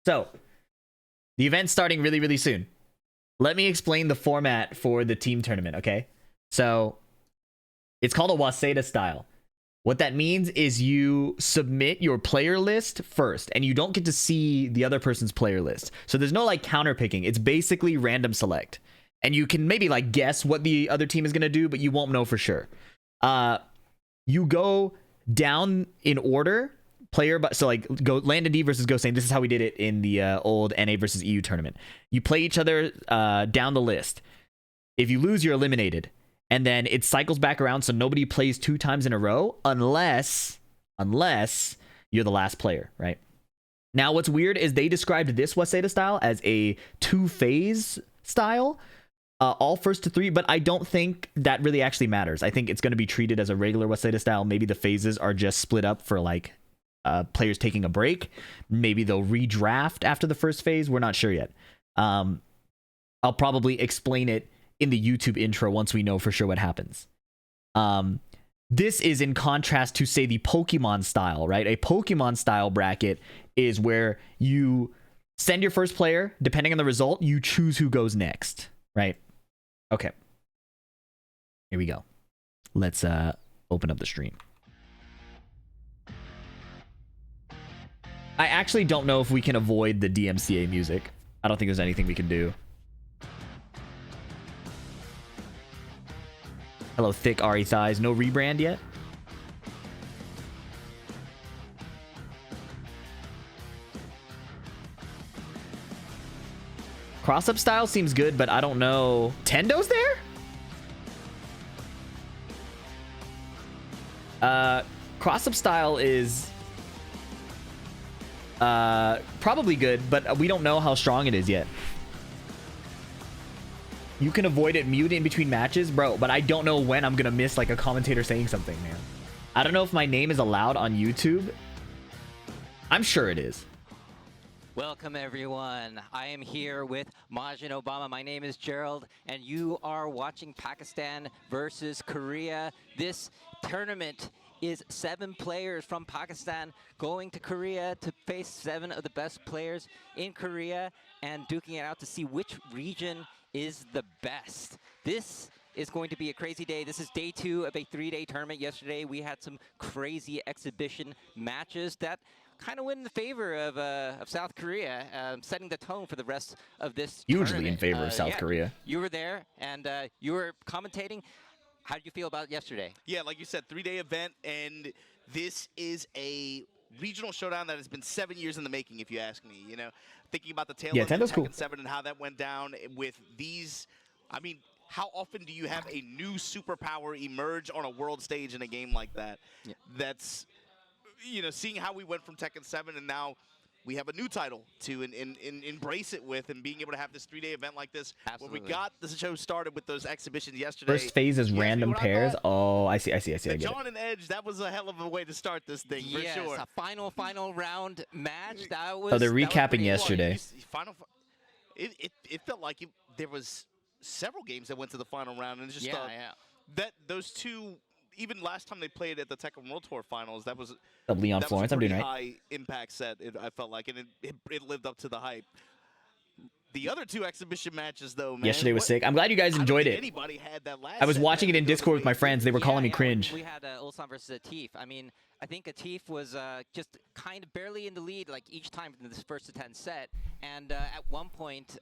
So, the event's starting really, really soon. Let me explain the format for the team tournament, okay? So, it's called a Waseda style. What that means is you submit your player list first, and you don't get to see the other person's player list. So there's no like counter picking. It's basically random select. And you can maybe like guess what the other team is going to do, but you won't know for sure. You go down in order. So like go Landon D versus Go Saying. This is how we did it in the old NA versus EU tournament. You play each other down the list. If you lose, you're eliminated, and then it cycles back around, so nobody plays 2 times in a row unless you're the last player, right? Now, what's weird is they described this Waseda style as a 2-phase style, all first to 3, but I don't think that really actually matters. I think it's going to be treated as a regular Waseda style. Maybe the phases are just split up for like players taking a break. Maybe they'll redraft after the first phase. We're not sure yet. I'll probably explain it in the YouTube intro once we know for sure what happens. This is in contrast to, say, the Pokemon style, right? A Pokemon style bracket is where you send your first player. Depending on the result, you choose who goes next, right? Okay. Here we go. Let's open up the stream. I actually don't know if we can avoid the DMCA music. I don't think there's anything we can do. Hello, thick RE thighs. No rebrand yet? Cross-up style seems good, but I don't know. Tendo's there? Cross-up style is probably good, but we don't know how strong it is yet. You can avoid it, mute in between matches, bro, but I don't know when I'm gonna miss like a commentator saying something, man. I don't know if my name is allowed on YouTube. I'm sure it is. Welcome everyone. I am here with Majin Obama. My name is Gerald, and you are watching Pakistan versus Korea. This tournament is 7 players from Pakistan going to Korea to face 7 of the best players in Korea and duking it out to see which region is the best. This is going to be a crazy day. This is day 2 of a 3-day tournament. Yesterday we had some crazy exhibition matches that kind of went in the favor of South Korea, setting the tone for the rest of this Usually tournament. in favor of South Korea. You were there, and you were commentating. How did you feel about yesterday? Yeah, like you said, 3-day event, and this is a regional showdown that has been 7 years in the making, if you ask me. You know, thinking about the tail of Tendo's Tekken cool. 7 and how that went down with these. I mean, how often do you have a new superpower emerge on a world stage in a game like that? Yeah. That's, you know, seeing how we went from Tekken 7 and now we have a new title to embrace it with, and being able to have this 3-day event like this. Absolutely. When we got the show started with those exhibitions yesterday. First phase is random pairs. Oh, I see. I get it. John and Edge, that was a hell of a way to start this thing, for sure. A final round match. That was. Oh, they're recapping yesterday. It felt like there was several games that went to the final round, and it's just that those two. Even last time they played at the Tekken World Tour Finals, that was Leon Florence. I'm doing right. High impact set. I felt like, and it lived up to the hype. The other 2 exhibition matches, though, man. Yesterday was sick. I'm glad you guys enjoyed it. Anybody had that last I was watching it in Discord with my friends. They were calling me cringe. We had Ulsan versus Atif. I mean, I think Atif was just kind of barely in the lead, like each time in this first to 10 set. And at one point,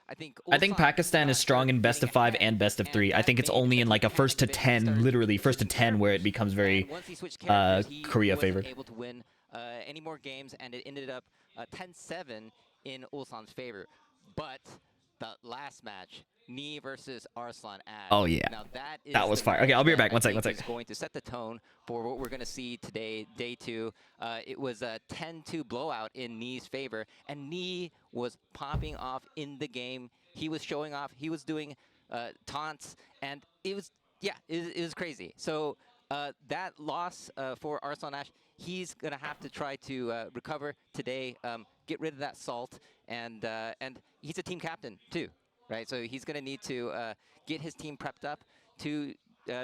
I think Pakistan is strong in best of 5 and best of 3. I think it's only in like a first to 10, literally first to 10, where it becomes very Korea favored. Able to win any more games, and it ended up 10-7 in Ulsan's favor. But the last match, Knee versus Arslan. Oh yeah, now that was fire. Okay, I'll be right back. One second. It's going to set the tone for what we're going to see today, day 2. It was a 10-2 blowout in Knee's favor, and Knee was popping off in the game. He was showing off. He was doing taunts, and it was it was crazy. So that loss for Arslan Ash, he's going to have to try to recover today, get rid of that salt, and he's a team captain too, right? So he's going to need to get his team prepped up to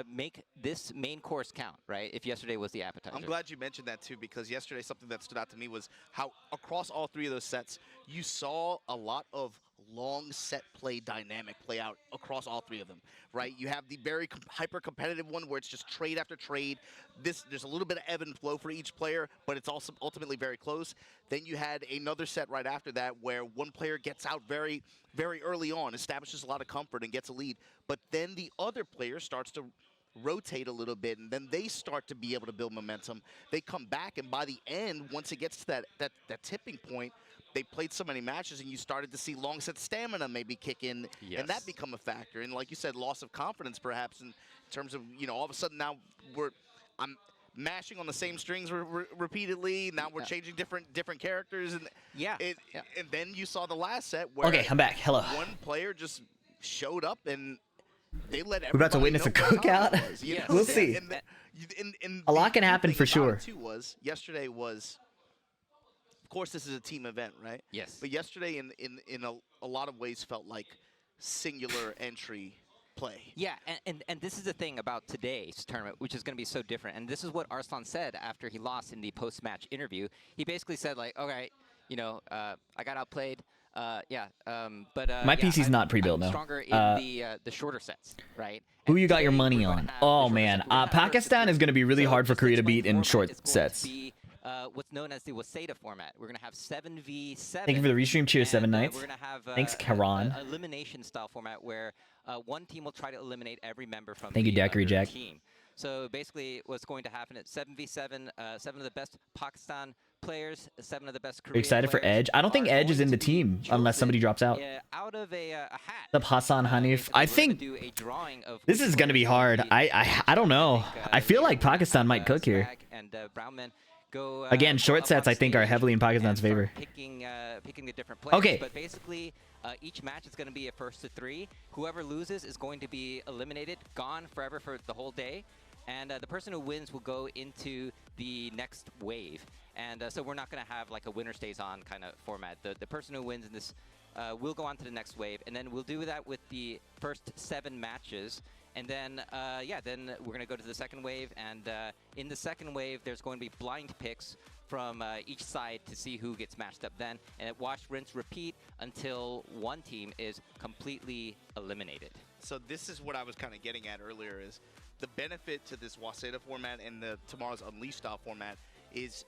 make this main course count, right? If yesterday was the appetizer. I'm glad you mentioned that too, because yesterday something that stood out to me was how across all three of those sets, you saw a lot of long set play dynamic play out across all three of them, right? You have the very hyper competitive one where it's just trade after trade. There's a little bit of ebb and flow for each player, but it's also ultimately very close. Then you had another set right after that where one player gets out very, very early on, establishes a lot of comfort and gets a lead, but then the other player starts to rotate a little bit, and then they start to be able to build momentum. They come back, and by the end, once it gets to that tipping point, they played so many matches, and you started to see long set stamina maybe kick in, and that become a factor. And like you said, loss of confidence perhaps in terms of, you know, all of a sudden now I'm mashing on the same strings repeatedly. Now we're changing different characters, and and then you saw the last set where I'm back. Hello. One player just showed up and they let everybody We're about to witness a cookout. We'll see. A lot can happen for sure. Yesterday was, of course, this is a team event, right? Yes. But yesterday, in a lot of ways, felt like singular entry play. Yeah, and this is the thing about today's tournament, which is going to be so different. And this is what Arslan said after he lost in the post-match interview. He basically said, like, okay, you know, I got outplayed. But my PC's not pre-built now. Stronger in the shorter sets, right? Who you got your money on? Oh man, Pakistan is going to be really hard for Korea to beat in short sets. What's known as the Waseda format. We're going to have 7v7. Thank you for the restream. Cheers, 7 nights. We're going to have thanks, Karan. Elimination style format where one team will try to eliminate every member from Thank you, the Daiquiri Jack. team. So basically, what's going to happen at 7v7, 7 of the best Pakistan players, 7 of the best Korean Excited for Edge? I don't think Edge is in the team unless somebody drops out. Out of a hat. What's up, Hassan Hanif? I think this is going to be hard. I don't know. I feel like Pakistan might cook here. And Brownman go, again, short sets I think are heavily in Pakistan's favor. Picking the different players. Okay. But basically, each match is going to be a first to 3. Whoever loses is going to be eliminated, gone forever for the whole day. And the person who wins will go into the next wave. And so we're not going to have like a winner stays on kind of format. The person who wins in this will go on to the next wave. And then we'll do that with the first 7 matches. And then, then we're going to go to the second wave. And in the second wave, there's going to be blind picks from each side to see who gets matched up then. And it watch, rinse, repeat until one team is completely eliminated. So this is what I was kind of getting at earlier is the benefit to this Waseda format and the tomorrow's Unleashed style format is,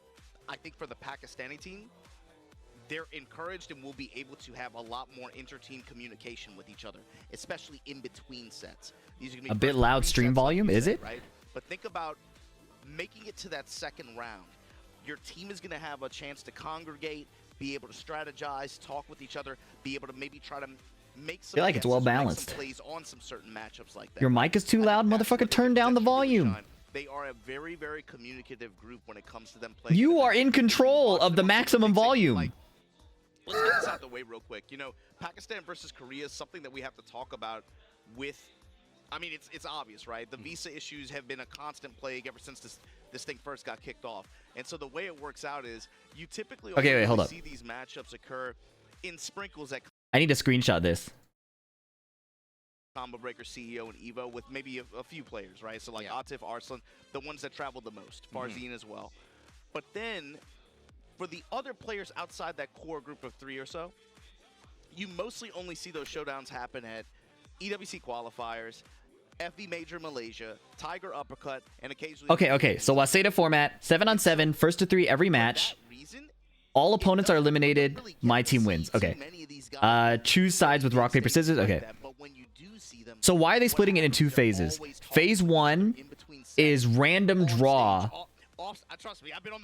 I think for the Pakistani team, they're encouraged and will be able to have a lot more inter-team communication with each other, especially in between sets. These are gonna be a bit loud stream volume, is it? Right? But think about making it to that second round. Your team is going to have a chance to congregate, be able to strategize, talk with each other, be able to maybe try to make some. I feel like it's well balanced. Plays on some certain matchups like that. Your mic is too loud, motherfucker. Turn down the volume. They are a very, very communicative group when it comes to them playing. You are in control of the maximum volume. Like, let's get this out the way real quick. You know, Pakistan versus Korea is something that we have to talk about with. I mean, it's obvious, right? The visa issues have been a constant plague ever since this thing first got kicked off. And so the way it works out is you typically only see these matchups occur in sprinkles at. I need to screenshot this. Combo Breaker CEO and Evo with maybe a few players, right? So like Atif, Arslan, the ones that travel the most, Farzeen as well. But then for the other players outside that core group of 3 or so, you mostly only see those showdowns happen at EWC qualifiers, FV Major Malaysia, Tiger Uppercut, and occasionally. Okay. So Waseda format, 7-on-7, first to 3 every match. All opponents are eliminated. My team wins. Okay. Choose sides with rock, paper, scissors. Okay. So why are they splitting it in 2 phases? Phase 1 is random draw.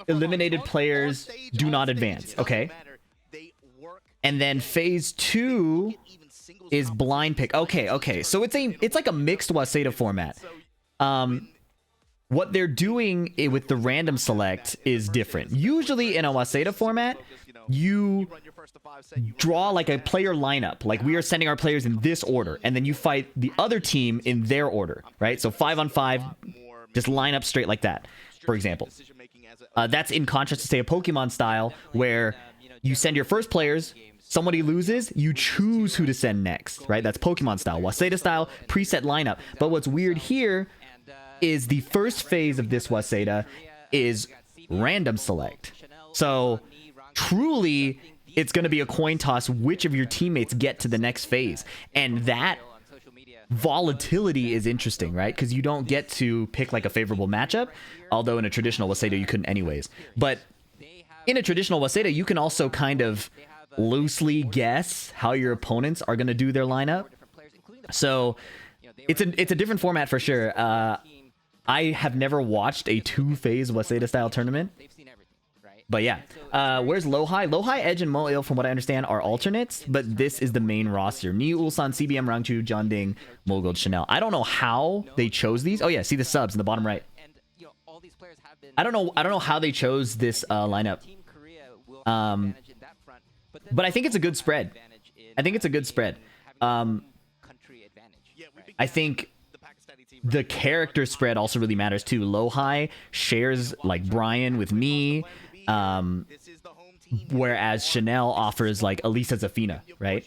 Eliminated players do not advance. Okay. And then phase 2 is blind pick. Okay. So it's like a mixed Waseda format. What they're doing with the random select is different. Usually in a Waseda format, you draw like a player lineup. Like we are sending our players in this order, and then you fight the other team in their order, right? So 5-on-5, just line up straight like that, for example. That's in contrast to, say, a Pokemon style, where you send your first players, somebody loses, you choose who to send next, right? That's Pokemon style. Waseda style, preset lineup. But what's weird here is the first phase of this Waseda is random select. So truly, it's going to be a coin toss which of your teammates get to the next phase. And that volatility is interesting, right? Because you don't get to pick like a favorable matchup, although in a traditional Waseda you couldn't anyways. But in a traditional Waseda, you can also kind of loosely guess how your opponents are going to do their lineup. So it's a different format for sure. I have never watched a two-phase Waseda style tournament. But yeah, where's Lowhigh? Lowhigh, Edge, and Moil, from what I understand, are alternates, but this is the main roster. Ni, Ulsan, CBM, Rangchu, John Ding, Mulgold, Chanel. I don't know how they chose these. Oh yeah, see the subs in the bottom right. I don't know how they chose this lineup. But I think it's a good spread. I think it's a good spread. I think the character spread also really matters too. Lowhigh shares like Brian with me. Whereas Chanel offers like Elisa Zafina, right?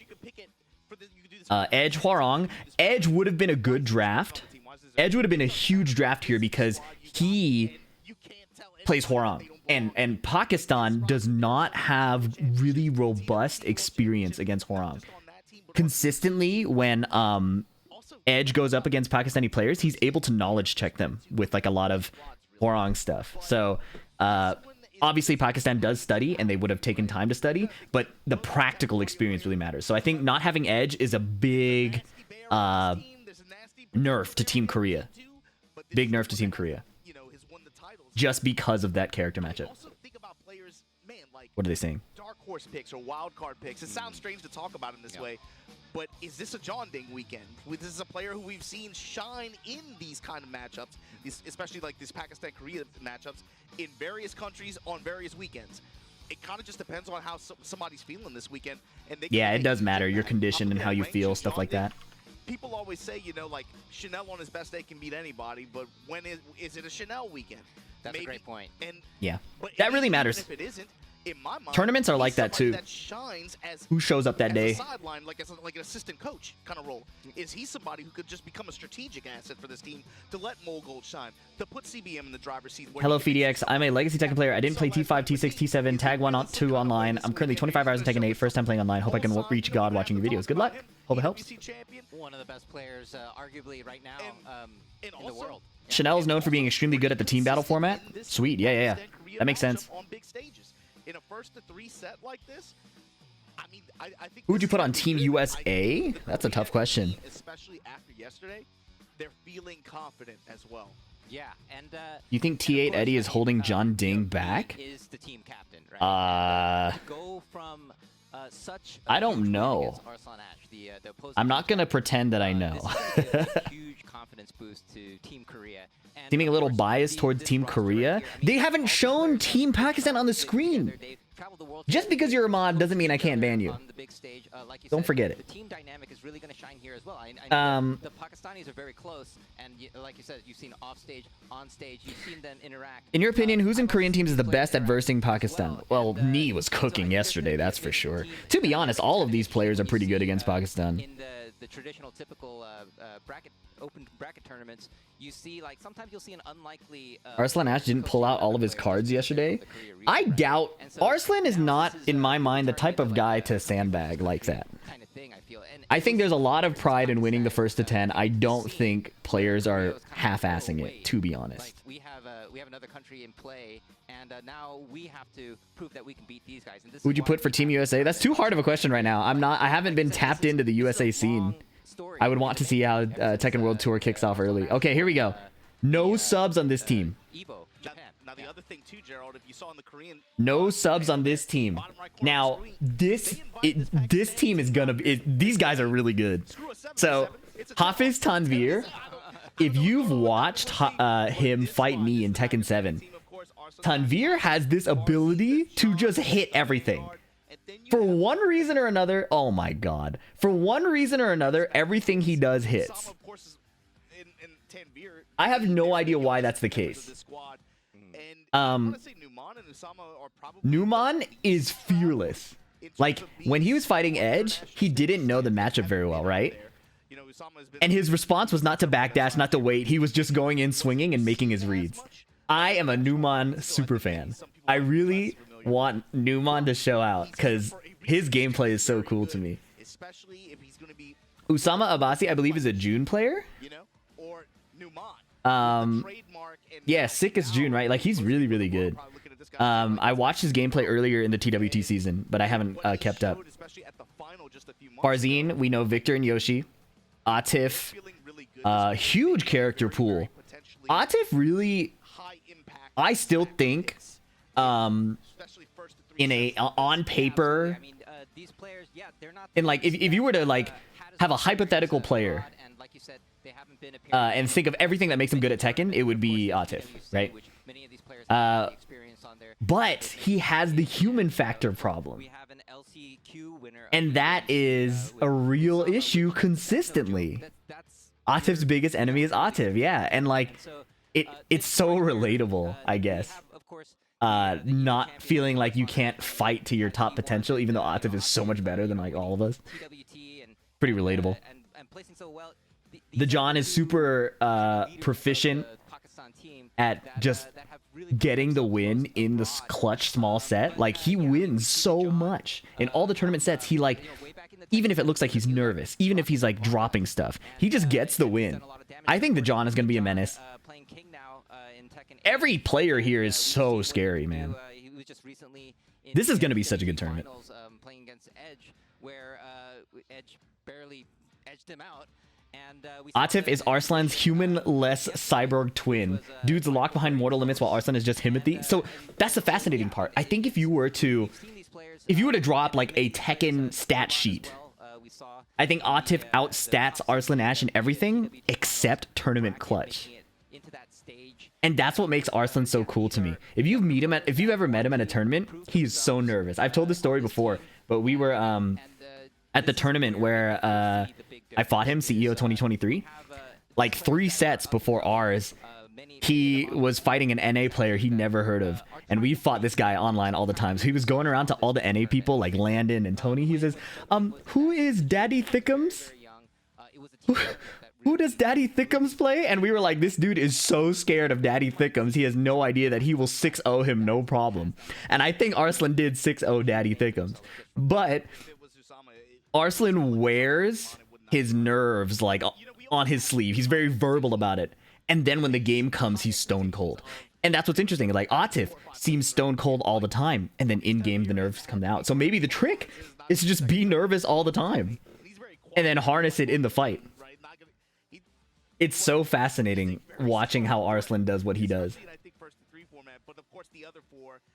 Edge, Hwarong. Edge would have been a good draft. Edge would have been a huge draft here because he plays Hwarong. And Pakistan does not have really robust experience against Hwarong. Consistently, when Edge goes up against Pakistani players, he's able to knowledge check them with like a lot of Hwarong stuff. So, obviously, Pakistan does study, and they would have taken time to study, but the practical experience really matters. So I think not having Edge is a big nerf to Team Korea. Big nerf to Team Korea. Just because of that character matchup. What are they saying? Dark horse picks or wild card picks. It sounds strange to talk about in this way, but is this a John Ding weekend? This is a player who we've seen shine in these kind of matchups, especially like these Pakistan-Korea matchups, in various countries on various weekends. It kind of just depends on how somebody's feeling this weekend. And yeah, it does matter, your condition and how you feel, stuff like that. People always say, you know, like Chanel on his best day can beat anybody, but when is it a Chanel weekend? That's a great point. And yeah, that really matters. If it isn't, in my mind, tournaments are like that too. That shines as who shows up that day? Sideline, like an assistant coach kind of role. Is he somebody who could just become a strategic asset for this team to let Mulgold shine, to put CBM in the driver's seat? Hello, PhiDX. I'm a Legacy Tekken player. I didn't play T5, T6, T7, Tag 1, 2 online. I'm currently 25 hours in Tekken 8. First time playing online. Hope I can reach God watching your videos. Good luck. Hope it helps. One of the best players, arguably right now, in the world. Chanel is known for being extremely good at the team battle format. Sweet. Yeah. That makes sense. In a first to 3 set like this, I mean, I think who would you put on Team USA? That's a tough question. Especially after yesterday, they're feeling confident as well. Yeah, and you think T8 Eddie is holding John Ding back? Is the team captain, right? Go from such I don't know. I'm not gonna pretend that I know. Huge confidence boost to Team Korea. Seeming a little biased towards Team Korea. They haven't shown Team Pakistan on the screen. Just because you're a mod doesn't mean I can't ban you. Don't forget it. The team dynamic is really going to shine here as well. The Pakistanis are very close, and like you said, you've seen off stage, on stage, you've seen them interact. In your opinion, who's in Korean teams is the best at versing Pakistan? Well, Ni was cooking yesterday, that's for sure. To be honest, all of these players are pretty good against Pakistan. In the traditional, typical open bracket tournaments, you see, like, sometimes you'll see an unlikely... Arslan Ash didn't pull out all of his cards yesterday. I doubt... Arslan is not, in my mind, the type of guy to sandbag like that. I think there's a lot of pride in winning the first to 10. I don't think players are half-assing it, to be honest. We have another country in play, and now we have to prove that we can beat these guys. Who would you put for Team USA? That's too hard of a question right now. I haven't been tapped into the USA scene. I would want to see how Tekken World Tour kicks off early. Okay, here we go. No subs on this team. Now the other thing too, Gerald, if you saw in the Korean, no subs on this team. Now this team is gonna be. These guys are really good. So Hafiz Tanveer, if you've watched him fight me in Tekken 7, Tanveer has this ability to just hit everything. For one reason or another, oh my god. For one reason or another, everything he does hits. I have no idea why that's the case. Numan is fearless. Like, when he was fighting Edge, he didn't know the matchup very well, right? You know, Usama has been And his response was not to backdash, not to wait. He was just going in swinging and making his reads. I am a Numan super fan. I really want Numan to show out because his gameplay is so cool to me. especially if he's going to be, Usama Abasi, I believe, is a June player. you know, or Numan. Yeah, sick as June, right? Like, he's really, really good. I watched his gameplay earlier in the TWT season, but I haven't kept up. Farzeen, we know Victor and Yoshi. Atif, huge character pool. Atif really, I still think, in a on paper, in like if you were to like have a hypothetical player and think of everything that makes him good at Tekken, it would be Atif, right? But he has the human factor problem. And that is a real issue consistently. Atif's biggest enemy is Atif, yeah. And like, it's so relatable, I guess. Not feeling like you can't fight to your top potential, even though Atif is so much better than like all of us. Pretty relatable. The John is super proficient at just getting the win in this clutch small set. Like, he wins so much in all the tournament sets. He like, even if it looks like he's nervous, even if he's like dropping stuff, he just gets the win. I think the John is going to be a menace. Every player here is so scary, man. This is going to be such a good tournament. Playing against Edge, where Edge barely edged him out. Atif is Arslan's human-less cyborg twin. Dude's locked behind mortal limits while Arslan is just Himothy. So that's the fascinating part. I think if you were to drop like a Tekken stat sheet, I think Atif outstats Arslan Ash in everything except tournament clutch. And that's what makes Arslan so cool to me. If you've ever met him at a tournament, he's so nervous. I've told this story before, but we were at the tournament where I fought him, CEO 2023, like 3 sets before ours. He was fighting an NA player he never heard of, and we fought this guy online all the time. So he was going around to all the NA people like Landon and Tony. He says, who is Daddy Thickums? Who does Daddy Thickums play? And we were like, this dude is so scared of Daddy Thickums. He has no idea that he will 6-0 him no problem. And I think Arslan did 6-0 Daddy Thickums. But Arslan wears his nerves like on his sleeve. He's very verbal about it. And then when the game comes, he's stone cold. And that's what's interesting. Like, Atif seems stone cold all the time, and then in game the nerves come out. So maybe the trick is to just be nervous all the time and then harness it in the fight. It's so fascinating watching how Arslan does what he does.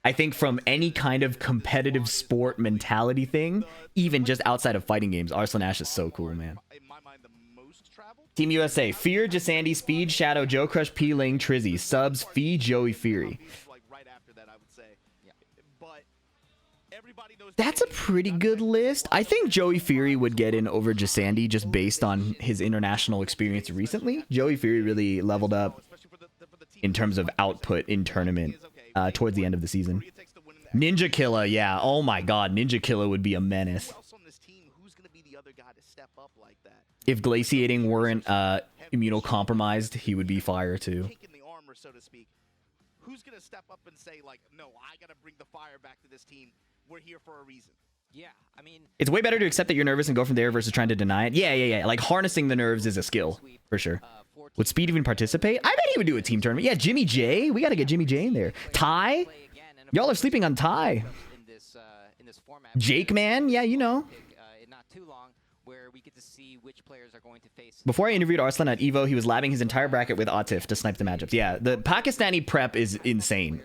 I think from any kind of competitive sport mentality thing, even just outside of fighting games, Arslan Ash is so cool, man. Team USA, Fear, Jasandi, Speed, Shadow, Joe Crush, P-Ling, Trizzy, Subs, Fee, Joey Fury. That's a pretty good list. I think Joey Fury would get in over Jasandi just based on his international experience recently. Joey Fury really leveled up in terms of output in tournament towards the end of the season. Ninja Killa, yeah. Oh my god, Ninja Killa would be a menace. If glaciating weren't immunocompromised, he would be fire too. Who's gonna step up and say like, no, I gotta bring the fire back to this team. We're here for a reason. Yeah, I mean, it's way better to accept that you're nervous and go from there versus trying to deny it. Yeah. Like, harnessing the nerves is a skill for sure. Would Speed even participate? I bet he would do a team tournament. Yeah, Jimmy J. We gotta get Jimmy J in there. Ty, y'all are sleeping on Ty. Jake, man, yeah, you know. Before I interviewed Arslan at Evo, he was labbing his entire bracket with Atif to snipe the matchups. Yeah, the Pakistani prep is insane.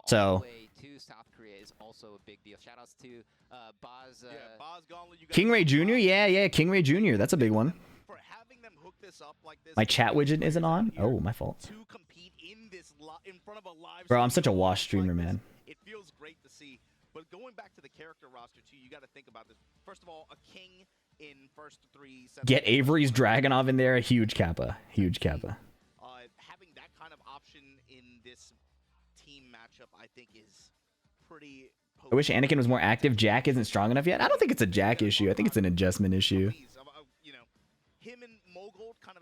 So, King Ray Jr., yeah, King Ray Jr., that's a big one. My chat widget isn't on? Oh, my fault. Bro, I'm such a wash streamer, man. It feels great to see. But going back to the character roster, too, you got to think about this. First of all, a king in first 3 sets. Get Avery's Dragonov in there. Huge Kappa. Huge Kappa. Having that kind of option in this team matchup, I think, is pretty potent. I wish Anakin was more active. Jack isn't strong enough yet. I don't think it's a Jack issue. I think it's an adjustment issue. You know, him and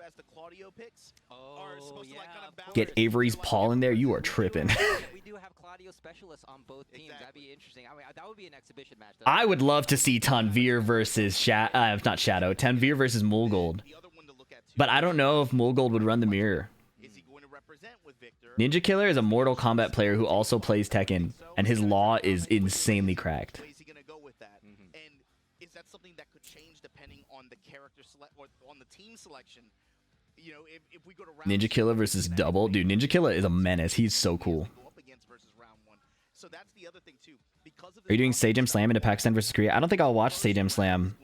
as the Claudio picks are supposed to like kind of balance. Get Avery's Paul in there. You are tripping. We do have Claudio specialists on both teams. That'd be interesting. I mean, that would be an exhibition match. I would love to see Tanveer versus not Shadow. Tanveer versus Mulgold. But I don't know if Mulgold would run the mirror. Ninja Killer is a Mortal Kombat player who also plays Tekken, and his law is insanely cracked. Is he gonna go with that? And is that something that could change depending on the character select or on the team selection? You know, if we go to round Ninja Killer versus Double, dude. Ninja Killer is a menace. He's so cool. So that's the other thing too. Because of Are you doing Sajam Slam into Pakistan versus Korea? I don't think I'll watch Sajam Slam.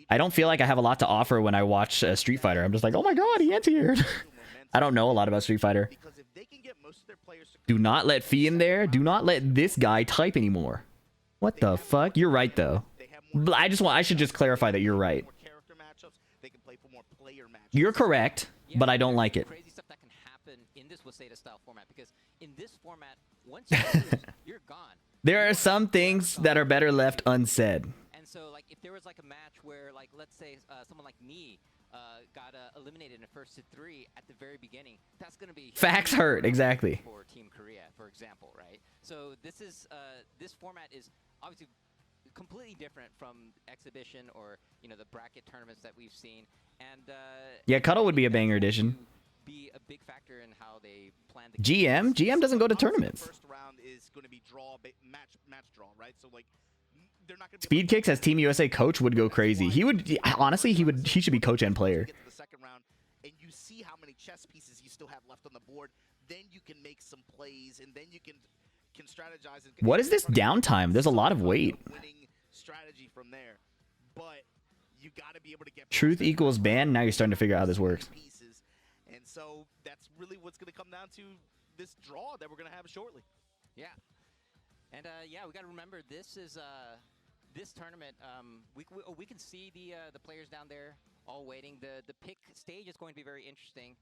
I don't feel like I have a lot to offer when I watch Street Fighter. I'm just like, oh my god, he anti-aired. I don't know a lot about Street Fighter. Do not let Fee in there. Do not let this guy type anymore. What the fuck? You're right though. I should just clarify that you're right. You're correct, but I don't like it. Crazy stuff that can happen in this Waseda style format, because in this format, once you lose, you're gone. There are some things that are better left unsaid. And so, like, if there was like a match where, like, let's say someone like me got eliminated in the first to 3 at the very beginning, that's going to be Facts hurt, exactly. For Team Korea, for example, right? So this is this format is obviously completely different from exhibition or the bracket tournaments that we've seen. And yeah, Cuddle would be a banger edition. Be a big factor in how they plan the GM doesn't go to tournaments. First round is going to be match draw, right? So like they're not going to Speed Kicks as Team USA coach would go crazy. He would honestly he should be coach and player. Get to the second round and you see how many chess pieces you still have left on the board, then you can make some plays and then you can strategize and what is this downtime? There's a lot of weight. Winning strategy from there. But you got to be able to get Truth equals ban. Now you're starting to figure out how this works. Pieces. And so that's really what's going to come down to this draw that we're going to have shortly. Yeah. And yeah, we got to remember this is this tournament. We can see the players down there all waiting. The pick stage is going to be very interesting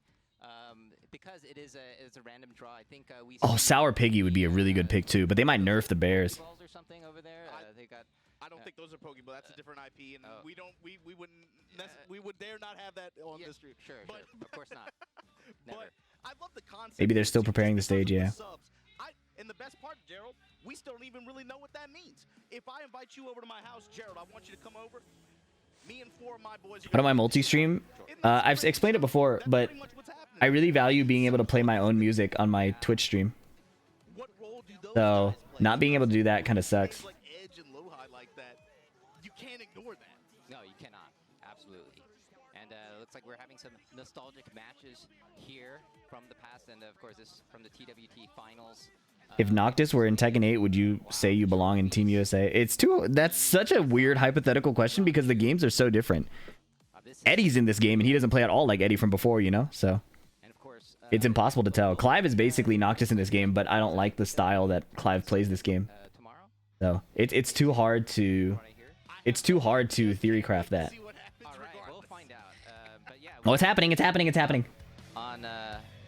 because it is a random draw. I think we. Oh, Sour Piggy would be a really good pick too, but they might nerf the Bears. Balls or something over there. They got. I don't think those are Pokeball. That's a different IP, and we would dare not have that on this stream. Sure, of course not. Never. But I love the concept. Maybe they're still preparing the stage, yeah. And the best part, Gerald, we still don't even really know what that means. If I invite you over to my house, Gerald, I want you to come over. Me and 4 of my boys. How do I multi-stream? I've explained it before, but I really value being able to play my own music on my Twitch stream. So not being able to do that kind of sucks. No, you cannot. Absolutely. And looks like we're having some nostalgic matches here from the past, and of course this from the TWT finals. If Noctis were in Tekken 8, would you say you belong in Team USA? That's such a weird hypothetical question because the games are so different. Eddie's in this game and he doesn't play at all like Eddie from before, So and of course, it's impossible to tell. Clive is basically Noctis in this game, but I don't like the style that Clive plays this game. So it's too hard to theory craft that. All right, we'll find out. But yeah. Oh, it's happening! It's happening! It's happening!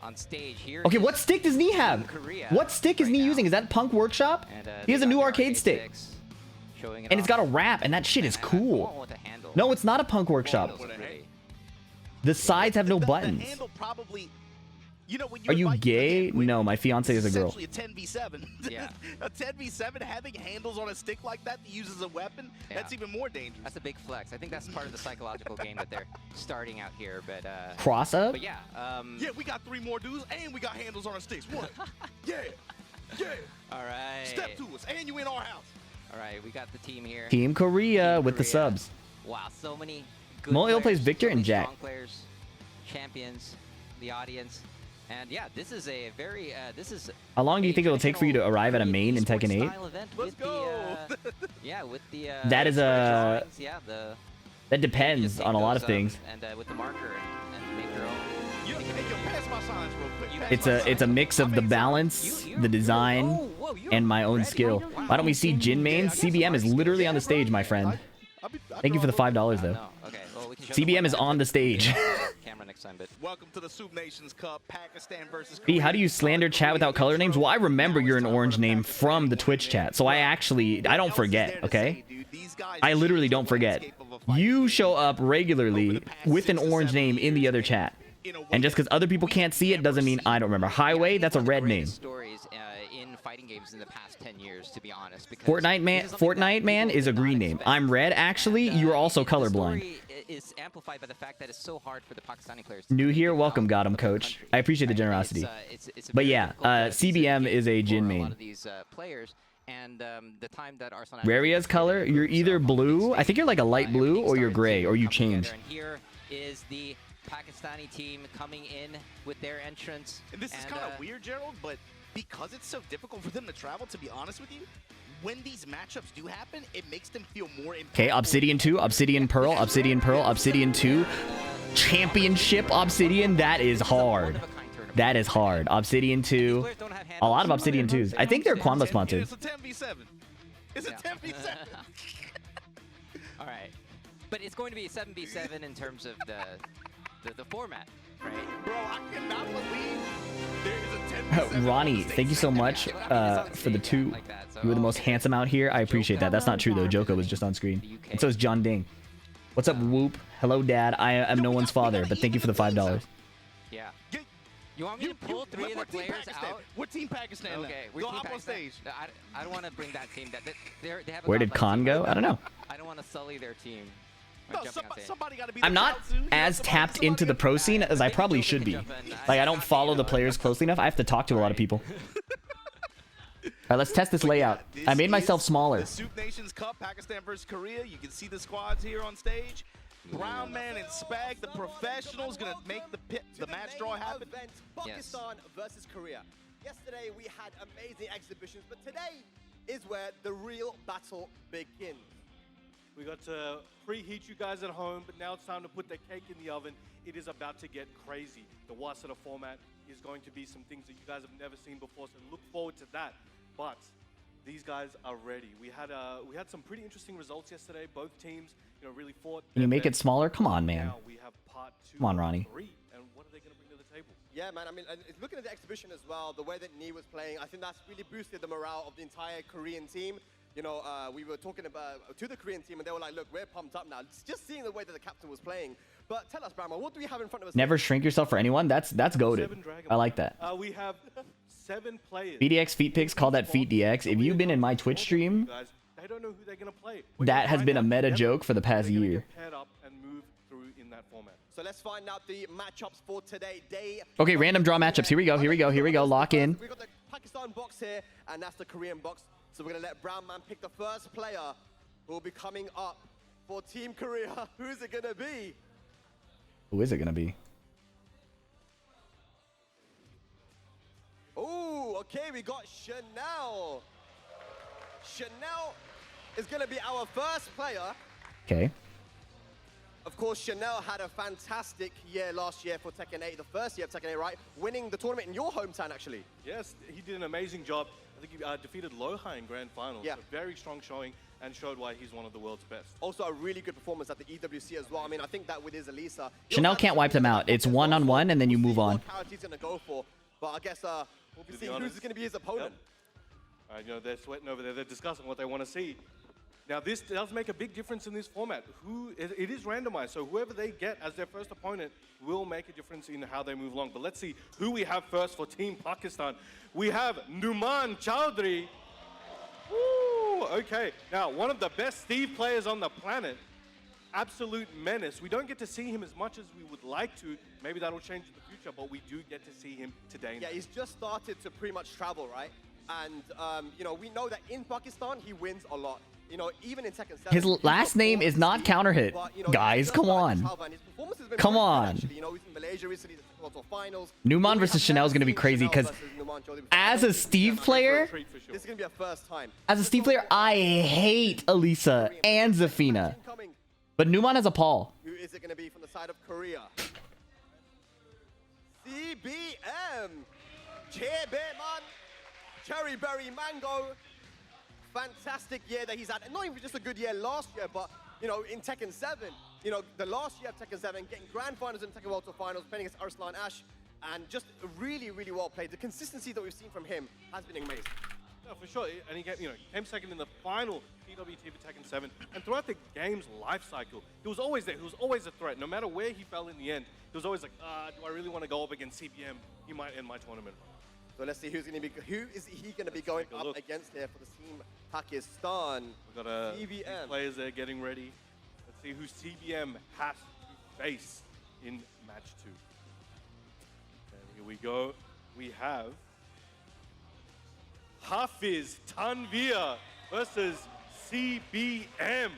On stage here. Okay, what stick does Nee have? What stick is Nee using? Is that Punk Workshop? He has a new arcade stick. And it's got a wrap, and that shit is cool. No, it's not a Punk Workshop. The sides have no buttons. Are you gay? No, my fiance is a girl. Essentially a 10v7. Yeah. A 10v7 having handles on a stick like that to use as a weapon, that's even more dangerous. That's a big flex. I think that's part of the psychological game that they're starting out here. But cross up? But yeah. Yeah, we got 3 more dudes, and we got handles on our sticks. What? Yeah. Yeah. All right. Step to us, and you in our house. All right, we got the team here. Team Korea with the subs. Wow, so many good Molio players, plays Victor and Jack. Strong players, champions, the audience. And yeah, this is a very, How long do you think it'll take for you to arrive at a main in Tekken 8? Let's go! Yeah, with the... That is a... Drawings, yeah, that depends on a lot of things. And with the marker and make your own. Pass my signs real quick. It's a mix of the balance, the design, and my own skill. Why don't we see Jin main? CBM is literally on the stage, my friend. Thank you for the $5 though. Okay, well, we can show CBM is on the stage. Camera next sign, but Welcome to the Soup Nations Cup, Pakistan versus B, Korea. how do you slander chat without color names? Well, I remember you're an orange name from the Twitch chat, so I don't forget, okay? I literally don't forget. You show up regularly with an orange name in the other chat. And just because other people can't see it doesn't mean I don't remember. Highway, that's a red name. Stories in fighting games in the past 10 years, to be honest. Because Fortnite man is a green name. I'm red, actually. You are also colorblind. Is amplified by the fact that it's so hard for the Pakistani players. New here, welcome, got him, coach. I appreciate the generosity. But yeah, CBM is a Jin main. And the time that Arslan Raria's color, you're either blue, I think you're like a light blue, or you're gray, or you change. And here is the Pakistani team coming in with their entrance. And this is kind of weird, Gerald, but because it's so difficult for them to travel, to be honest with you, when these matchups do happen, it makes them feel more impactful. Okay, Obsidian 2, Obsidian Pearl, Obsidian Pearl, Obsidian 2. Championship Obsidian, that is hard. That is hard. Obsidian 2. A lot of Obsidian 2s. I think they're Quanba sponsored. It's a 10v7. It's a 10v7. All right. But it's going to be a 7v7 in terms of the format, right? Bro, I cannot believe there is a 10v7. Ronnie, thank you so much for the 2. You were the most handsome out here. I appreciate that. That's not true, though. Joko was just on screen. And so is John Ding. What's up, Whoop? Hello, Dad. I am no one's father, but thank you for the $5. Yeah. You want me to pull 3 of the players out? What team Pakistan? Okay, go hop on stage. No, I don't want to bring that team. They have a Where did Khan go? I don't know. I don't want to sully their team. No, somebody gotta be I'm not as tapped into the pro scene as I probably should be. Like, I don't follow the players closely enough. I have to talk to a lot of people. All right, let's test this layout. I made myself smaller. The Soup Nations Cup, Pakistan versus Korea. You can see the squads here on stage. Brown Man and Spag, the professionals, gonna make the match draw happen. Pakistan versus Korea. Yesterday we had amazing exhibitions, but today is where the real battle begins. We got to preheat you guys at home, but now it's time to put the cake in the oven. It is about to get crazy. The Wasa format is going to be some things that you guys have never seen before, so look forward to that. But these guys are ready. We had some pretty interesting results yesterday. Both teams, really fought. Can you make it smaller? Come on, man. Now we have part 2. Come on, Ronnie. 3, and what are they going to bring to the table? Yeah, man. I mean, looking at the exhibition as well, the way that Nee was playing, I think that's really boosted the morale of the entire Korean team. We were talking about to the Korean team, and they were like, "Look, we're pumped up now." It's just seeing the way that the captain was playing. But tell us, Brahma, what do we have in front of us? Never shrink yourself for anyone. That's goated. I like that. We have 7 players. PhiDX feet picks, call that PhiDX. If you've been in my Twitch stream, they don't know who they're gonna play. that has been a meta joke for the past year. Paired up and move through in that format. So let's find out the matchups for today. Okay, random draw matchups. Here we go. Here we go. Here we go. Lock in. We got the Pakistan box here, and that's the Korean box. So we're gonna let Brown Man pick the first player who will be coming up for Team Korea. Who's it gonna be? Who is it gonna be? Oh, okay, we got Chanel. Chanel is gonna be our first player. Okay. Of course, Chanel had a fantastic year last year for Tekken 8, the first year of Tekken 8, right? Winning the tournament in your hometown, actually. Yes, he did an amazing job. I think he defeated Loha in Grand Finals. Yeah. A very strong showing and showed why he's one of the world's best. Also, a really good performance at the EWC as well. I mean, I think that with his Elisa... Chanel can't wipe them out. It's one-on-one, and then you move on. What character he's going to go for. But I guess we'll be seeing who's going to be his opponent. Yep. They're sweating over there. They're discussing what they want to see. Now, this does make a big difference in this format. It is randomized, so whoever they get as their first opponent will make a difference in how they move along. But let's see who we have first for Team Pakistan. We have Numan Chowdhury. Woo! Okay, now one of the best Steve players on the planet. Absolute menace. We don't get to see him as much as we would like to. Maybe that'll change in the future, but we do get to see him today. Yeah, he's just started to pretty much travel, right? And, we know that in Pakistan, he wins a lot. Even in Tekken 7. His last name is not counter hit. Guys, come on. Come on. Numan versus Chanel is going to be crazy because as a Steve player, this is going to be a first time. As a Steve player, I hate Elisa and Zafina. But Numan has a Paul. Who is it going to be from the side of Korea? CBM. Cheerbearman. Cherry Berry Mango. Fantastic year that he's had. Not even just a good year last year, but, in Tekken 7, you know, the last year of Tekken 7, getting grand finals in Tekken World Tour finals, playing against Arslan Ash, and just really, really well played. The consistency that we've seen from him has been amazing. No, for sure. And he came second in the final PWT for Tekken 7. And throughout the game's life cycle, he was always there. He was always a threat. No matter where he fell in the end, he was always like, do I really want to go up against CBM? He might end my tournament. So let's see who is he going to be going up against here for the team Pakistan. We've got a few CBM. players there getting ready. Let's see who CBM has to face in match 2. And here we go. We have Hafiz Tanveer versus CBM.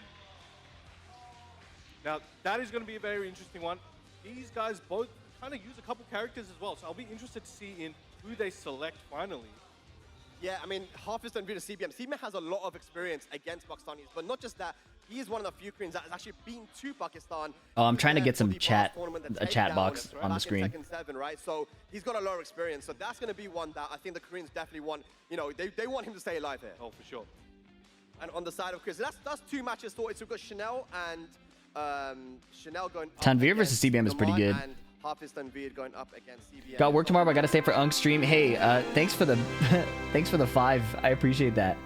Now, that is going to be a very interesting one. These guys both kind of use a couple characters as well, so I'll be interested to see in who they select finally. Yeah, I mean, Hafiz Tanveer to CBM. CBM has a lot of experience against Pakistanis, but not just that. He is one of the few Koreans that has actually been to Pakistan. Oh, I'm trying to get some a chat box on the screen. Tekken 7, right? So he's got a lot of experience. So that's going to be one that I think the Koreans definitely want. You know, they want him to stay alive here. Oh, for sure. And on the side of Chris, that's 2 matches sorted. So we've got Chanel and Chanel going up Tanveer versus CBM is pretty Numan, good. And Hafiz Tanveer going up against CBM. Got work tomorrow, but I gotta stay for Unk stream. Hey, thanks for the thanks for the 5. I appreciate that.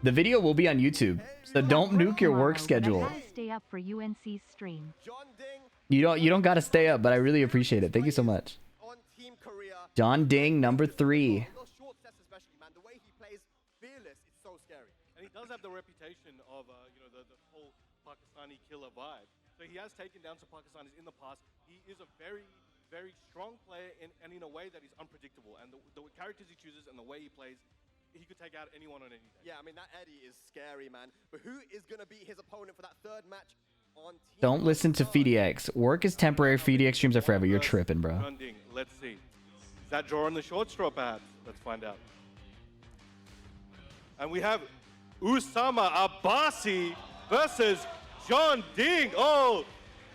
The video will be on YouTube, so don't nuke your work schedule. Stay up for UNC's stream. John Ding You don't gotta stay up, but I really appreciate it. Thank you so much. on Team Korea. John Ding, number 3. Those short sets especially, man. The way he plays fearless, it's so scary. And he does have the reputation of, the whole Pakistani killer vibe. So he has taken down some Pakistanis in the past. He is a very, very strong player and in a way that is unpredictable. And the characters he chooses and the way he plays, he could take out anyone on any day. Yeah, I mean, that Eddie is scary, man. But who is going to be his opponent for that 3rd match on Team Don't listen to Pakistan? PhiDX. Work is temporary. PhiDX streams are forever. You're tripping, bro. Let's see. Is that draw on the short straw, perhaps? Let's find out. And we have Usama Abasi versus John Ding. Oh,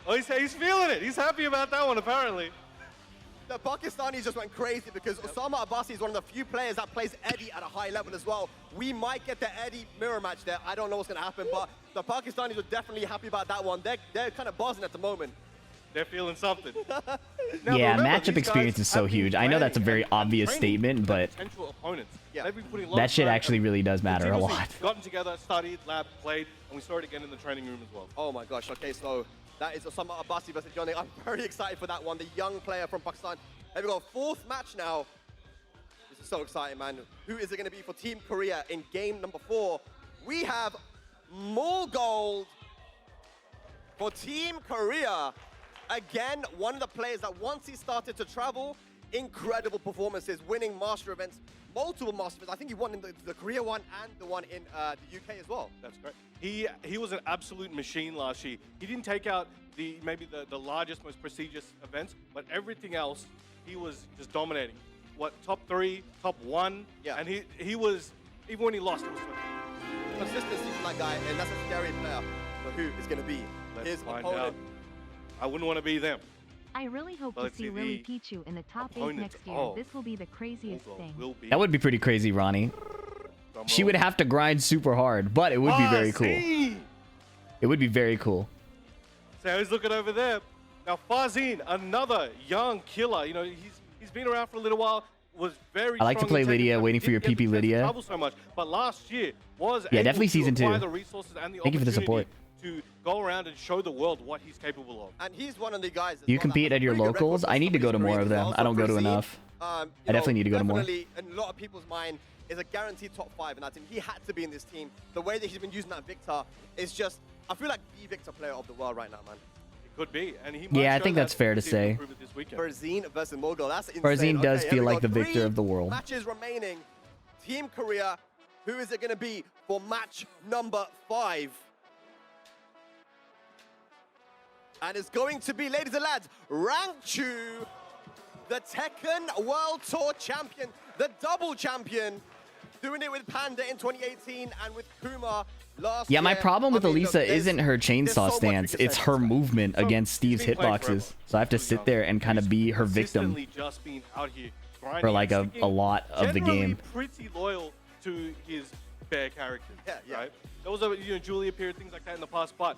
he's feeling it. He's happy about that one, apparently. The Pakistanis just went crazy because Osama Abasi is one of the few players that plays Eddie at a high level as well. We might get the Eddie mirror match there. I don't know what's going to happen, but the Pakistanis are definitely happy about that one. They're kind of buzzing at the moment. They're feeling something. Now, yeah, matchup experience is so huge. I know that's a very obvious statement, but that shit actually really does matter a lot. Gotten together, studied, lab, played, and we saw it again in the training room as well. Oh my gosh, okay, so that is Osama Abasi versus Johnny. I'm very excited for that one, the young player from Pakistan. Here we go, 4th match now. This is so exciting, man. Who is it going to be for Team Korea in game number 4? We have Mulgold for Team Korea. Again, one of the players that once he started to travel, incredible performances, winning master events, multiple master events. I think he won in the Korea one and the one in the UK as well. That's correct. He was an absolute machine last year. He didn't take out maybe the largest, most prestigious events, but everything else, he was just dominating. Top 3, top 1, yeah. And he was, even when he lost, it was fun. Consistency from that guy, and that's a scary player. But who is going to be his opponent? Out. I wouldn't want to be them. I really hope to see Lily Pichu in the top 8 next year. This will be the craziest thing. That would be pretty crazy, Ronnie. She would have to grind super hard, but it would be very cool. It would be very cool. So who's looking over there? Now Farzeen, another young killer. You know, he's been around for a little while. Was very. I like to play Lydia, waiting for your PP Lydia. So much, but last year was definitely season 2. The resources and the Thank you for the support. To go around and show the world what he's capable of. And he's one of the guys. You compete at your locals? I need to go to more of them. I don't go to enough. I definitely need to go to more. In a lot of people's mind, is a guaranteed top 5 in that team. He had to be in this team. The way that he's been using that Victor is just, I feel like the Victor player of the world right now, man. It could be, and he. Yeah, I think that's fair to say. Farzeen versus Mulgold. That's insane. Farzeen does feel like the 3 victor of the world. Matches remaining. Team Korea. Who is it going to be for match number 5? And it's going to be, ladies and lads, Rangchu, the Tekken World Tour champion, the double champion, doing it with Panda in 2018 and with Kuma last year. Yeah, my problem with Elisa isn't her chainsaw stance. It's her movement against Steve's hitboxes. So I have to sit there and kind of be her victim for like a lot of the game. Pretty loyal to his bear characters, yeah. right? There was a Julia period, things like that in the past, but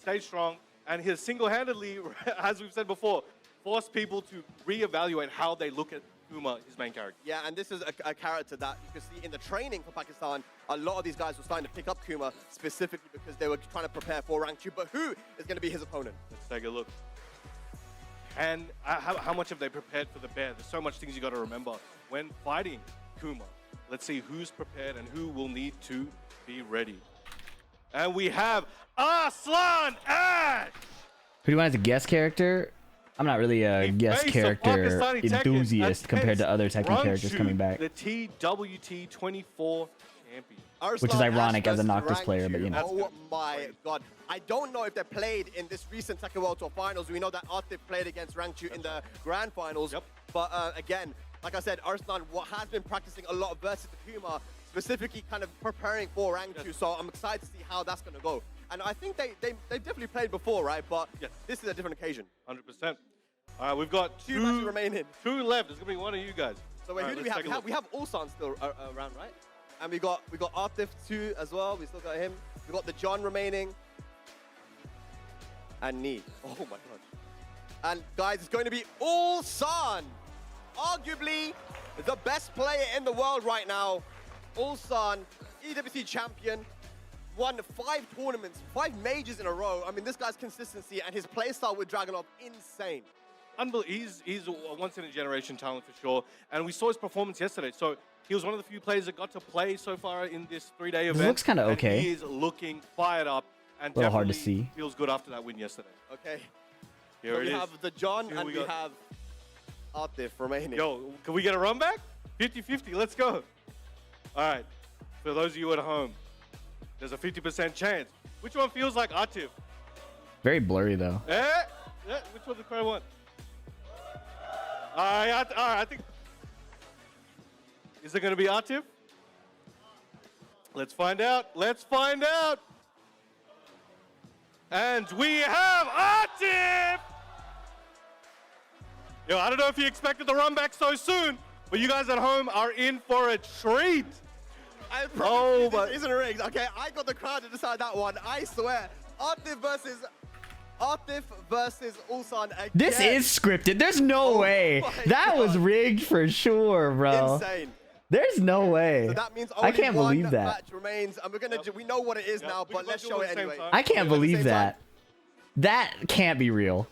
stayed strong, and he has single-handedly, as we've said before, forced people to reevaluate how they look at Kuma, his main character. Yeah, and this is a character that you can see in the training for Pakistan. A lot of these guys were starting to pick up Kuma specifically because they were trying to prepare for Rangchu. But who is going to be his opponent? Let's take a look. And how much have they prepared for the bear? There's so much things you got to remember when fighting Kuma. Let's see who's prepared and who will need to be ready. And we have Arslan Ash! Who do you want as a guest character? I'm not really a guest character enthusiast compared to other Tekken characters coming back. The TWT 24 champion. Which is ironic as a Noctis player, but you know. Oh my god. I don't know if they played in this recent Tekken World Tour finals. We know that Atif played against Rangchu in the grand finals. Yep. But again, like I said, Arslan has been practicing a lot of versus Kuma, specifically kind of preparing for Rangchu. Yes. So I'm excited to see how that's going to go. And I think they definitely played before, right? But yes, this is a different occasion. 100%. All right, we've got two matches remaining. 2 left. It's going to be one of you guys. So wait, who do we have? We have Ulsan still around, right? And we got Atif too as well. We still got him. We got the John remaining. And Ni. Oh my god. And guys, it's going to be Ulsan. Arguably the best player in the world right now. Ulsan, EWC champion. Won 5 tournaments, 5 majors in a row. I mean, this guy's consistency and his playstyle with Dragunov, insane. He's a once-in-a-generation talent for sure. And we saw his performance yesterday. So he was one of the few players that got to play so far in this 3-day event. It looks kind of okay. He is looking fired up and a little hard to see. Feels good after that win yesterday. Okay. Here so it we is. have the John and we have Atif remaining. Yo, can we get a run back? 50-50, let's go. All right, for those of you at home, there's a 50% chance. Which one feels like Atif? Very blurry though. Yeah, which one's the correct one? All right, I think. Is it going to be Atif? Let's find out. Let's find out. And we have Atif! Yo, I don't know if you expected the run back so soon, but you guys at home are in for a treat. I promise this isn't rigged. Okay, I got the crowd to decide that one. I swear. Atif versus Ulsan again. This is scripted. There's no way. That was rigged for sure, bro. Insane. There's no way. So that means I can't believe that. Match remains, and we know what it is now, but let's show it anyway. I can't believe that. That can't be real.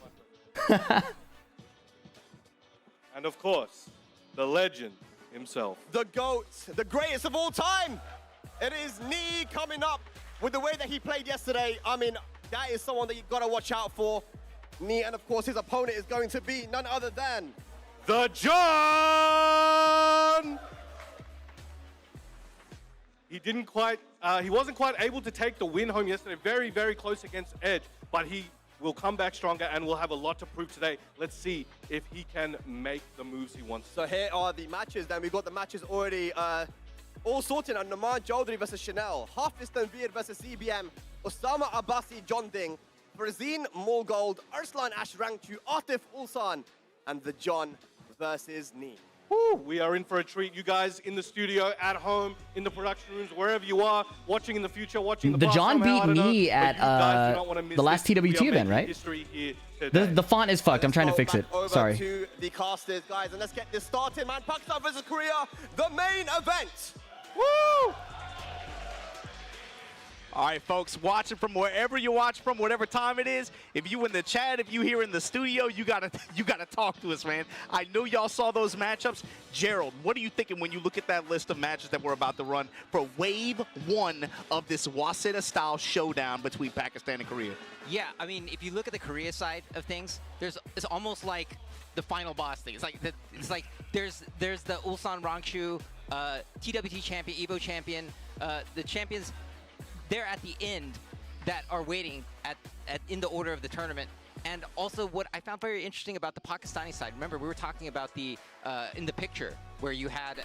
And of course, the legend himself. The GOAT, the greatest of all time. It is Ni coming up with the way that he played yesterday. I mean, that is someone that you've got to watch out for. Ni, and of course, his opponent is going to be none other than the John! He wasn't quite able to take the win home yesterday. Very, very close against Edge, but he will come back stronger and will have a lot to prove today. Let's see if he can make the moves he wants. So here are the matches. Then we've got the matches already all sorted. And Numan Chaudhary versus Chanel, Hafiz Tanveer versus CBM, Osama Abasi John Ding, Farzeen Mulgold, Arslan Ash Rangchu, Atif Ulsan, and the John versus Ni. Woo, we are in for a treat. You guys in the studio, at home, in the production rooms, wherever you are, watching in the future, watching the John somehow, beat me at the last TWT event, right? The font is fucked. I'm trying to fix it. Sorry. To the casters, guys, and let's get this started, man. Pakistan versus Korea, the main event. Woo! All right, folks, watching from wherever you watch from, whatever time it is. If you in the chat, if you here in the studio, you gotta talk to us, man. I know y'all saw those matchups. Gerald, what are you thinking when you look at that list of matches that we're about to run for Wave 1 of this Waseda-style showdown between Pakistan and Korea? Yeah, I mean, if you look at the Korea side of things, it's almost like the final boss thing. It's like there's the Ulsan Rangchu, TWT champion, Evo champion, the champions. They're at the end that are waiting in the order of the tournament. And also what I found very interesting about the Pakistani side, remember we were talking about the in the picture, where you had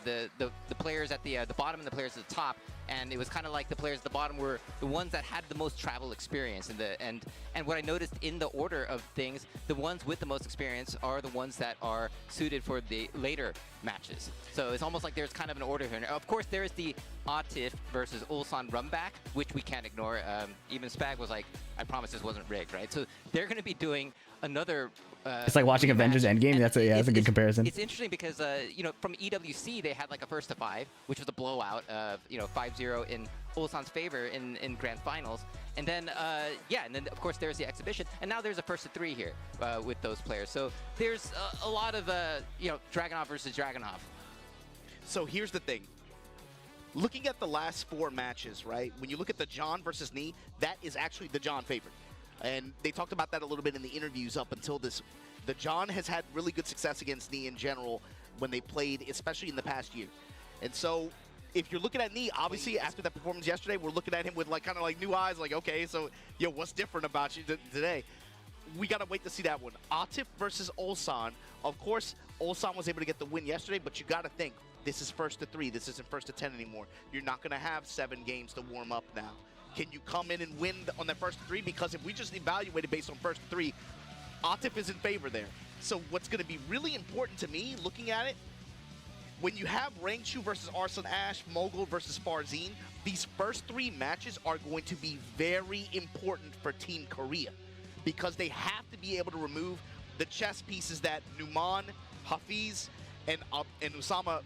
the players at the bottom and the players at the top, and it was kind of like the players at the bottom were the ones that had the most travel experience. And what I noticed in the order of things, the ones with the most experience are the ones that are suited for the later matches. So it's almost like there's kind of an order here. Of course, there's the Atif versus Ulsan Rumback, which we can't ignore. Even Spag was like, I promise this wasn't rigged, right? So they're going to be doing another it's like watching Avengers Endgame. That's a good comparison. It's interesting because you know, from EWC they had like a 1-5, which was a blowout of 5-0 in Ulsan's favor in grand finals, and then yeah, and then of course there's the exhibition, and now there's a 1-3 here with those players. So there's a lot of Dragunov versus Dragunov. So here's the thing. Looking at the last 4 matches, right? When you look at the John versus Knee, that is actually the John favorite. And they talked about that a little bit in the interviews up until this. The John has had really good success against Knee in general when they played, especially in the past year. And so if you're looking at Knee, obviously after that performance yesterday, we're looking at him with like kind of like new eyes, like, okay, so what's different about you today? We got to wait to see that one. Atif versus Ulsan. Of course, Ulsan was able to get the win yesterday, but you got to think, this is 1-3. This isn't 1-10 anymore. You're not going to have 7 games to warm up now. Can you come in and win on that 1-3? Because if we just evaluate it based on 1-3, Atif is in favor there. So what's going to be really important to me, looking at it, when you have Rangchu versus Arslan Ash, Mulgold versus Farzeen, these first 3 matches are going to be very important for Team Korea because they have to be able to remove the chess pieces that Numan, Hafiz, and Usama,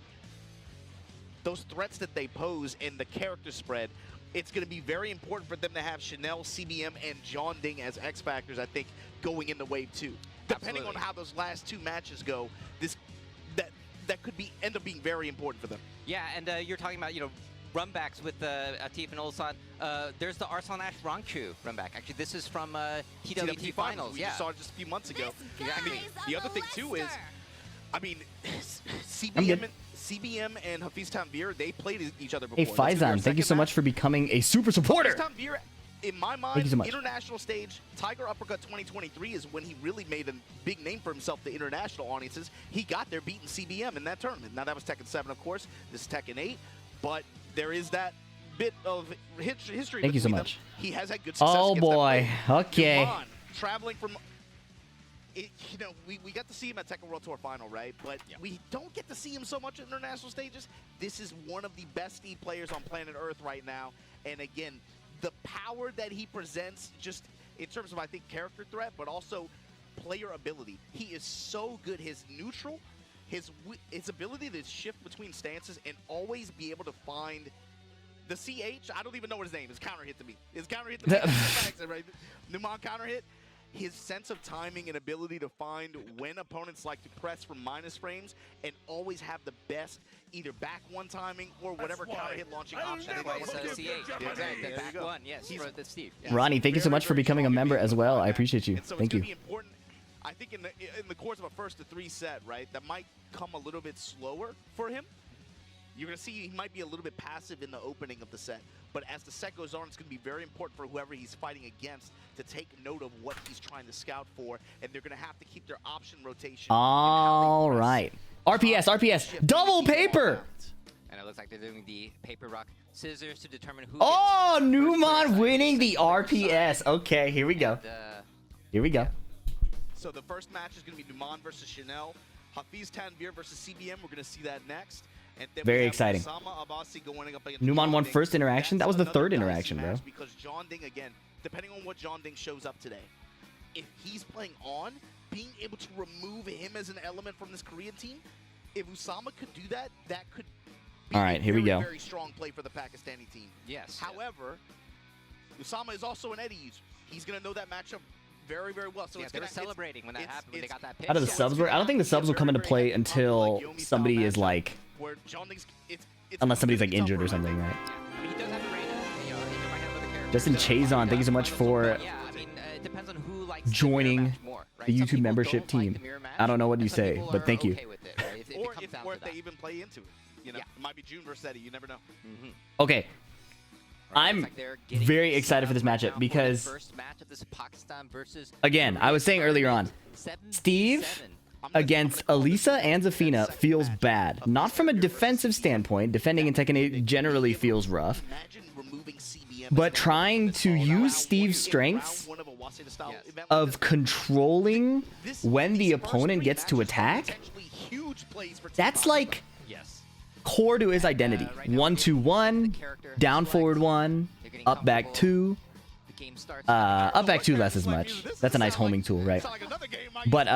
those threats that they pose and the character spread. It's going to be very important for them to have Chanel, CBM, and John Ding as X Factors, I think, going into Wave 2. Depending on how those last 2 matches go, that could end up being very important for them. Yeah, and you're talking about, runbacks with Atif and Ulsan. There's the Arslan Ash Rangchu runback. Actually, this is from TWT Finals. We yeah. just saw it just a few months ago. Exactly. The other thing, too, is, I mean, CBM and Hafiz Tanveer, they played each other before. Hey, Faizan, thank you so much for becoming a super supporter. Hafiz Tanveer, in my mind, international stage, Tiger Uppercut 2023 is when he really made a big name for himself to international audiences. He got there beating CBM in that tournament. Now, that was Tekken 7, of course. This is Tekken 8. But there is that bit of history. Thank you so between much. them. He has had good success. Oh, against boy. them. Okay. Numan, traveling from... we got to see him at Tekken World Tour Final, right? But we don't get to see him so much at international stages. This is one of the best E players on planet Earth right now. And again, the power that he presents, just in terms of, I think, character threat, but also player ability. He is so good. His neutral, his ability to shift between stances and always be able to find the CH. I don't even know what his name is. Counter hit to me. His counter hit to me. Right? Numan counter hit. His sense of timing and ability to find when opponents like to press from minus frames and always have the best either back one timing or whatever counter hit launching option. That's why it's CH. Exactly. The back one. Yes. That's Steve. Yeah. Ronnie, thank you so much for becoming a member as well. I appreciate you. So thank you. It's going to be important, I think, in the course of a 1-3 set, right, that might come a little bit slower for him. You're going to see he might be a little bit passive in the opening of the set. But as the set goes on, it's going to be very important for whoever he's fighting against to take note of what he's trying to scout for. And they're going to have to keep their option rotation. All right. RPS. Double paper. And it looks like they're doing the paper, rock, scissors to determine who Oh, Numan winning the RPS. Okay, here we go. Here we go. So the first match is going to be Numan versus Chanel. Hafiz Tanveer versus CBM. We're going to see that next. And then Very exciting. Abasi going up against Numan won Ding. first interaction. That was the That's third another interaction, bro. Because John Ding, again, depending on what John Ding shows up today, if he's playing on, being able to remove him as an element from this Korean team, if Usama could do that, that could be All right, here we go. very strong play for the Pakistani team. Yes. However, Usama is also an Eddie user. He's going to know that matchup very, very well. So yeah, it's they were gonna, celebrating when that happened, when they got that pick. How do the subs work? I don't think the subs will come into play until somebody is like, where John Ding's, unless somebody's like injured or something, right? I mean, he does have a Reina, he might have other characters. Justin Chazon, thank you so much for depends on who likes joining the, more, right? the YouTube membership team. I don't know what you say, but thank you. Okay with it, right? Or if they even play into it. You know, it might be June versus Eddie. You never know. Okay. I'm very excited for this matchup because, first match of this Pakistan versus again, I was saying earlier on, Steve against Elisa and Zafina feels bad. Not from a defensive standpoint. Defending in Tekken 8 generally feels rough. But trying to use Steve's strengths of controlling when the opponent gets to attack, that's like core to his identity. 1-2-1, down forward 1, up back 2. Up back 2 less as much. That's a nice homing tool, right? But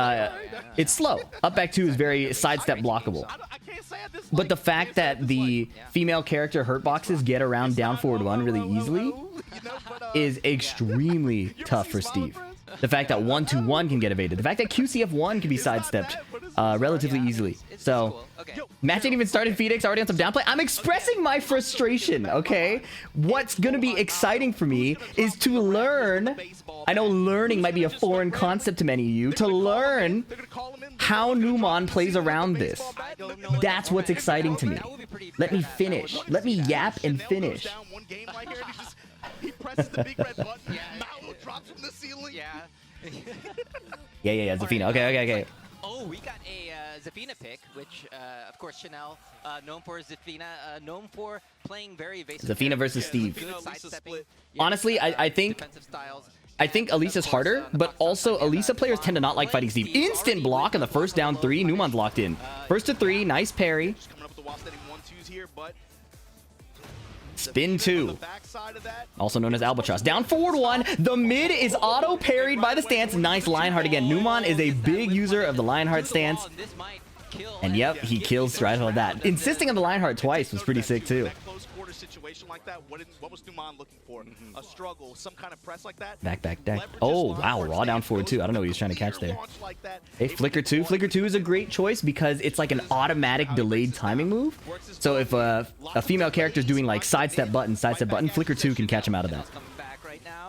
it's slow. Up back 2 is very sidestep blockable. But the fact that the female character hurt boxes get around down forward 1 really easily is extremely tough for Steve. The fact that 1-2-1 can get evaded. The fact that QCF1 can be sidestepped relatively easily. So, match ain't even started. PhiDX already on some downplay. I'm expressing my frustration, okay? What's going to be exciting for me is to learn. I know learning might be a foreign concept to many of you. To learn how Numan plays around this. That's what's exciting to me. Let me finish. Let me yap and finish. He presses the big red button. Mallow drops from the ceiling. Yeah. Zafina. Okay. Oh, we got a Zafina pick, which, of course, Chanel, known for Zafina, known for playing very evasive. Zafina versus Steve. Honestly, I think Elisa's harder, but also Elisa players tend to not like fighting Steve. Instant block on the first down 3. Numan's locked in. First to 3. Nice parry. Spin 2. Also known as Albatross. Down forward 1. The mid is auto parried by the stance. Nice Lionheart again. Numan is a big user of the Lionheart stance. And yep, he kills right off that. Insisting on the Lionheart twice was pretty sick too. Like that, what was Numan looking for? A struggle, some kind of press like that. Back. Oh, wow. Raw down forward 2. I don't know what he was trying to catch there. Hey, Flicker 2. Flicker 2 is a great choice because it's like an automatic delayed timing move. So if a female character is doing like sidestep button, Flicker 2 can catch him out of that.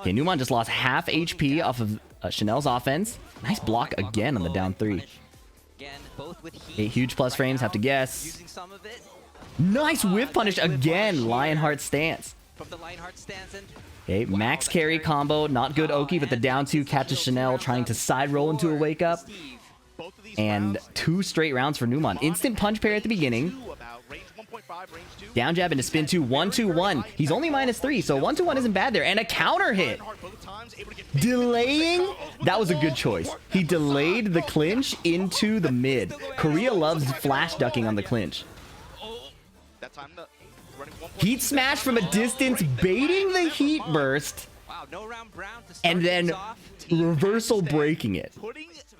Okay, Numan just lost half HP off of Chanel's offense. Nice block again on the down 3. 8 huge plus frames, have to guess. Nice whiff punish again. Lionheart stance. Okay, max carry combo. Not good Oki, but the down 2 catches Chanel trying to side roll into a wake up. And 2 straight rounds for Numan. Instant punch parry at the beginning. Down jab into spin 2. 1-2-1. He's only -3, so 1-2-1 isn't bad there. And a counter hit. Delaying. That was a good choice. He delayed the clinch into the mid. Korea loves flash ducking on the clinch. Heat smash from a distance, baiting the heat burst, and then reversal breaking it.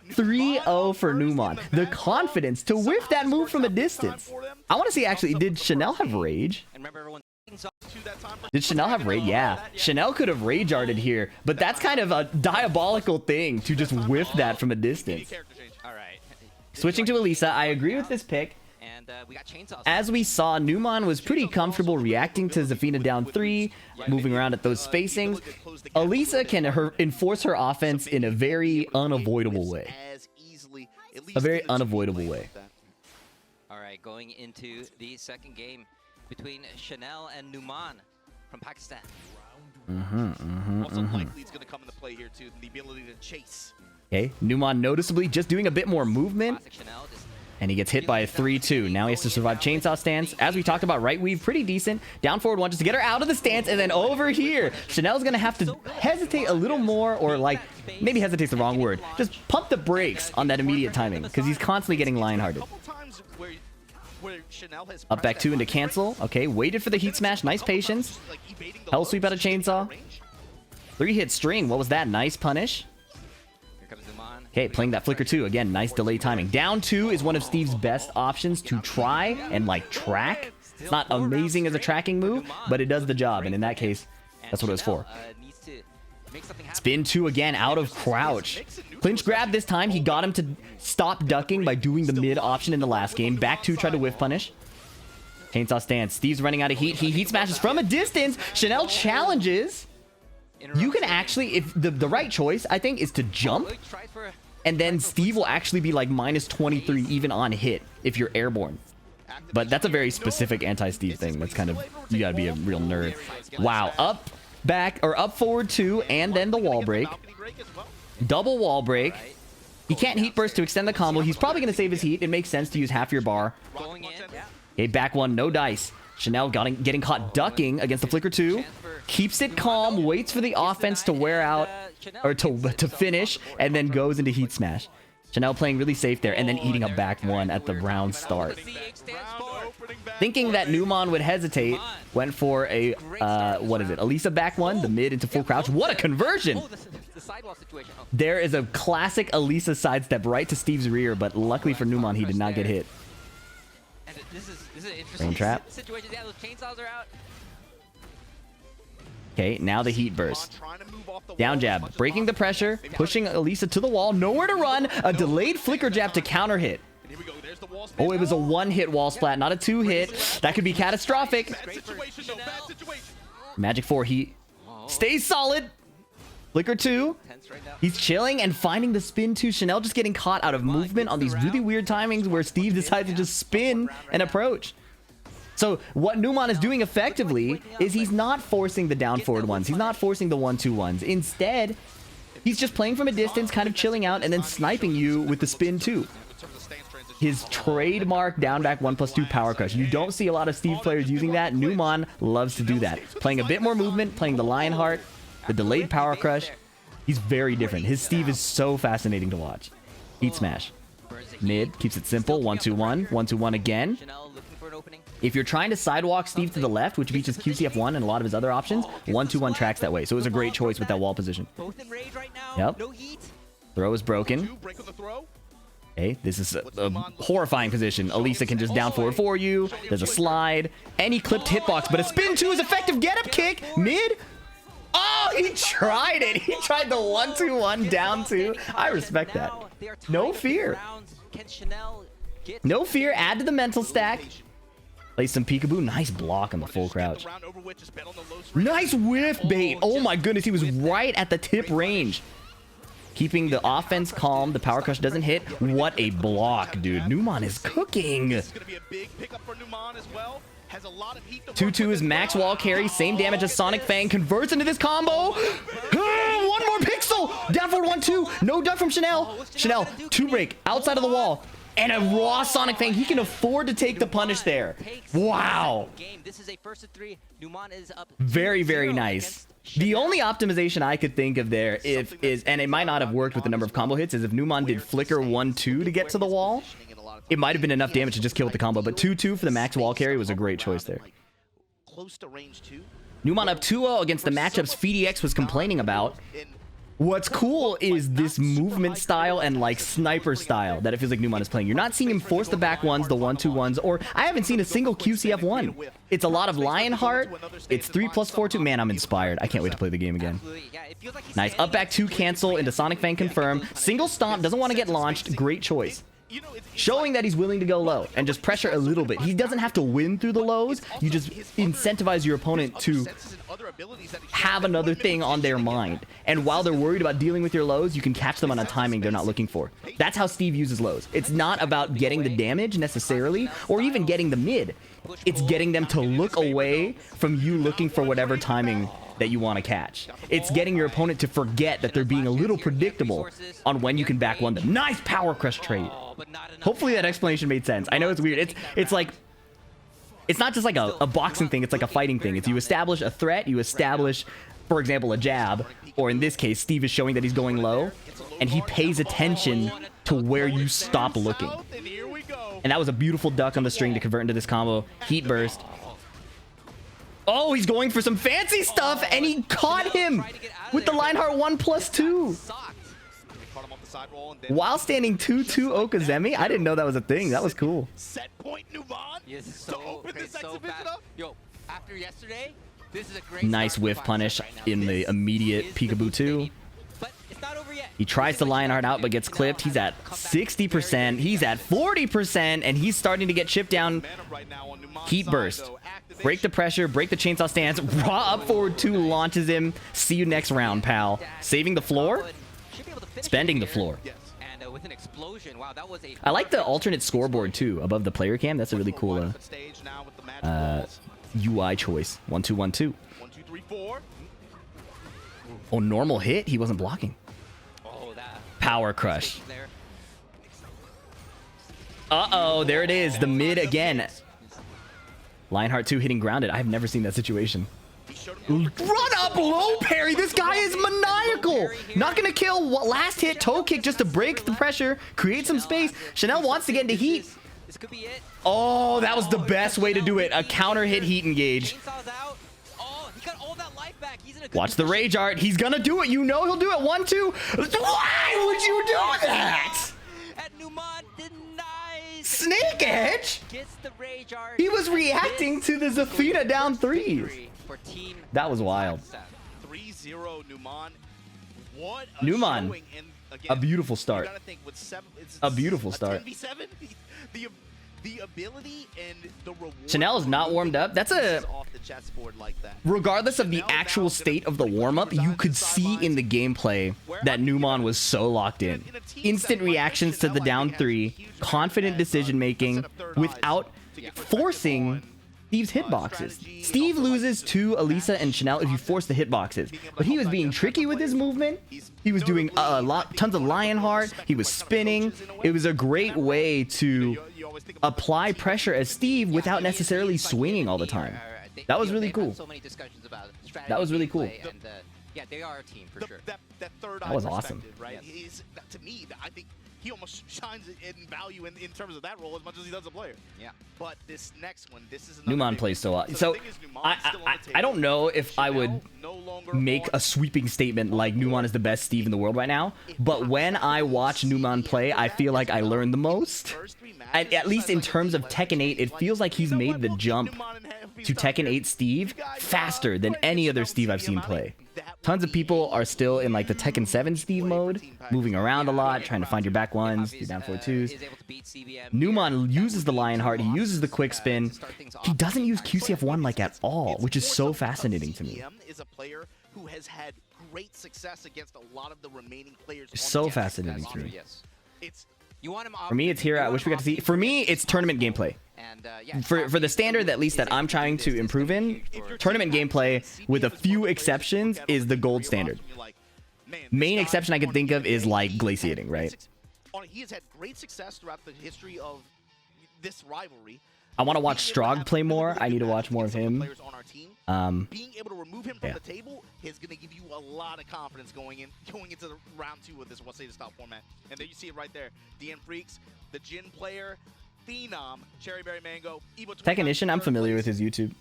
3-0 for Numan. The confidence to whiff that move from a distance. I want to see, actually, did Chanel have rage? Did Chanel have rage? Yeah. Chanel could have rage arted here, but that's kind of a diabolical thing to just whiff that from a distance. Switching to Elisa, I agree with this pick. As we saw, Numan was pretty comfortable reacting to Zafina down 3, moving around at those spacings. Elisa can enforce her offense in a very unavoidable way. A very unavoidable way. All right, going into the second game between Chanel and Numan from Pakistan. Also likely it's going to come into play here too, the ability to chase. Okay, Numan noticeably just doing a bit more movement. And he gets hit by a 3-2. Now he has to survive chainsaw stance. As we talked about, right weave, pretty decent. Down forward 1 just to get her out of the stance. And then over here, Chanel's going to have to hesitate a little more, or like, maybe hesitate's the wrong word. Just pump the brakes on that immediate timing, because he's constantly getting Lionhearted. Up back 2 into cancel. Okay, waited for the heat smash. Nice patience. Hell sweep out of chainsaw. 3-hit string. What was that? Nice punish. Okay, playing that Flicker 2. Again, nice delay timing. Down 2 is one of Steve's best options to try and, like, track. It's not amazing as a tracking move, but it does the job. And in that case, that's what it was for. Spin 2 again, out of crouch. Clinch grab this time. He got him to stop ducking by doing the mid option in the last game. Back 2 tried to whiff punish. Chainsaw stance. Steve's running out of heat. He heat smashes from a distance. Chanel challenges. You can actually, if the right choice, I think, is to jump, and then Steve will actually be like -23 even on hit if you're airborne. But that's a very specific anti-Steve thing. That's kind of, you gotta be a real nerd. Wow, up, back, or up forward 2, and then the wall break. Double wall break. He can't heat burst to extend the combo. He's probably going to save his heat. It makes sense to use half your bar. Going in. Yeah. Okay, back one, no dice. Chanel getting caught ducking against the Flicker 2. Keeps it calm, waits for the offense to wear out, or to finish, and then goes into heat smash. Chanel playing really safe there, and then eating a back one at the round start. Thinking that Numan would hesitate, went for a, what is it, Elisa back one, the mid into full crouch. What a conversion! There is a classic Elisa sidestep right to Steve's rear, but luckily for Numan, he did not get hit. This is an interesting Rain trap. situation. Yeah, those chainsaws are out. Okay, now the heat burst. Down jab, breaking the pressure, pushing Elisa to the wall, nowhere to run, a delayed flicker jab to counter hit. Oh, it was a one-hit wall splat, not a two-hit. That could be catastrophic. Magic 4 heat. Stays solid. Flicker 2. He's chilling and finding the spin 2. Chanel just getting caught out of movement on these really weird timings where Steve decides to just spin and approach. So what Numan is doing effectively is he's not forcing the down forward ones. He's not forcing the 1-2 ones. Instead, he's just playing from a distance, kind of chilling out, and then sniping you with the spin 2. His trademark down back 1+2 power crush. You don't see a lot of Steve players using that. Numan loves to do that. Playing a bit more movement, playing the Lionheart, the delayed power crush. He's very different. His Steve is so fascinating to watch. Heat smash. Mid, keeps it simple. 1-2-1. 1-2-1 again. If you're trying to sidewalk Steve to the left, which beats his QCF1 and a lot of his other options, 1-2-1 tracks that way. So it was a great choice with that wall position. Yep. Throw is broken. Okay, this is a horrifying position. Elisa can just down forward for you. There's a slide. Any clipped hitbox, but a spin 2 is effective. Get up kick. Mid. Oh, he tried it. He tried the 1-2-1 down 2. I respect that. No fear. No fear. Add to the mental stack. Play some peekaboo. Nice block on the full crouch. Nice whiff bait. Oh my goodness. He was right at the tip range. Keeping the offense calm. The power crush doesn't hit. What a block, dude. Numan is cooking. 2-2 is max wall carry. Same damage as Sonic Fang. Converts into this combo. One more pixel. Down forward 1-2. No duck from Chanel. Chanel, 2 break. Outside of the wall. And a raw Sonic Fang. He can afford to take the punish there. Wow. Very, very nice. The only optimization I could think of there is, and it might not have worked with the number of combo hits, is if Numan did flicker 1-2 to get to the wall, it might have been enough damage to just kill with the combo. But 2-2 for the max wall carry was a great choice there. Numan up 2-0 against the matchups PhiDX was complaining about. What's cool is this movement style and like sniper style that it feels like Numan is playing. You're not seeing him force the back ones, the 1-2-1s, or I haven't seen a single QCF1. It's a lot of Lionheart. It's 3+4-2. Man, I'm inspired. I can't wait to play the game again. Nice. Up back 2 cancel into Sonic Fang confirm. Single stomp. Doesn't want to get launched. Great choice. Showing that he's willing to go low and just pressure a little bit. He doesn't have to win through the lows. You just incentivize your opponent to have another thing on their mind. And while they're worried about dealing with your lows, you can catch them on a timing they're not looking for. That's how Steve uses lows. It's not about getting the damage necessarily, or even getting the mid. It's getting them to look away from you looking for whatever timing that you want to catch. It's getting your opponent to forget that they're being a little predictable on when you can back one them. Nice power crush trade. Hopefully that explanation made sense. I know it's weird. It's like, it's not just like a boxing thing. It's like a fighting thing. It's you establish a threat. You establish, for example, a jab, or in this case, Steve is showing that he's going low, and he pays attention to where you stop looking. And that was a beautiful duck on the string to convert into this combo. Heat burst. Oh, he's going for some fancy stuff, and he caught him with the Lionheart 1+2. While standing 2-2 Okazemi. I didn't know that was a thing. That was cool. Set point Numan to open this exhibition up. Yo, after yesterday, this is a great nice whiff punish in the immediate peekaboo 2. But it's not over yet. He tries to Lionheart out, but gets clipped. He's at 60%. He's at 40%, and he's starting to get chipped down. Heat burst. Break the pressure, break the chainsaw stance. Raw up forward 2 launches him. See you next round, pal. Saving the floor. Spending the floor. I like the alternate scoreboard too above the player cam. That's a really cool UI choice. 1-2-1-2. Oh, normal hit. He wasn't blocking. Power crush. Uh-oh, there it is. The mid again. Lionheart 2 hitting grounded. I've never seen that situation. Run up low parry. This guy is maniacal. Not gonna kill. Last hit, toe kick just to break the pressure, create some space. Chanel wants to get into heat. This could be it. Oh, that was the best way to do it. A counter hit heat engage. Oh, he got all that life back. He's in a good Watch the rage art. He's gonna do it. You know he'll do it. 1, 2. Why would you do that? And Numan denies. Snake Edge? Gets the rage art. He was reacting to the Zafina down 3s. That was wild. 3-0 Numan. What a Numan, showing. And again, a beautiful start. You gotta think with A beautiful start. 10v7, the ability and the reward. Chanel is not warmed up. That's a... off the chessboard like that. Regardless of the actual state of the warm-up, you could see in the gameplay that Numan was so locked in. Instant reactions to the down 3, confident decision-making without forcing Steve's hitboxes. Steve loses to Elisa and Chanel if you force the hitboxes, but he was being tricky with his movement. He was doing tons of Lionheart. He was spinning. It was a great way to apply pressure as Steve without necessarily swinging all the time. That was really cool. That was really cool. Yeah, they are a team for sure. That third That was awesome. Right? To me, I think he almost shines in value in terms of that role as much as he does a player. Yeah. But this next one, this is Numan plays so well. So I don't know if I would make a sweeping statement like Numan is the best Steve in the world right now, but when I watch Numan play, I feel like I learn the most. And at least in terms of Tekken 8, it feels like he's made the jump to Tekken 8 Steve faster than any other Steve I've seen play. Tons of people are still in like the Tekken 7 Steve mode, moving around a lot, trying to find your back ones, your down 4-2s. Numan uses the Lionheart, he uses the quick spin. He doesn't use QCF1 like at all, which is so fascinating to me. Is a player who has had great success against a lot of the remaining players. So fascinating to me. For me, it's here. I wish we got to see. For me, it's tournament gameplay. For the standard, at least that I'm trying to improve in, tournament gameplay, with a few exceptions, is the gold standard. Main exception I can think of is like glaciating, right? He has had great success throughout the history of this rivalry. I want to watch Strog play more. I need to watch more of him. Being able to remove him from the table is going to give you a lot of confidence going into the round 2 of this Wasa style format. And there you see it right there. DN Freaks, the Jin player, Phenom, Cherryberry Mango, Evo. Technician, I'm familiar with his YouTube.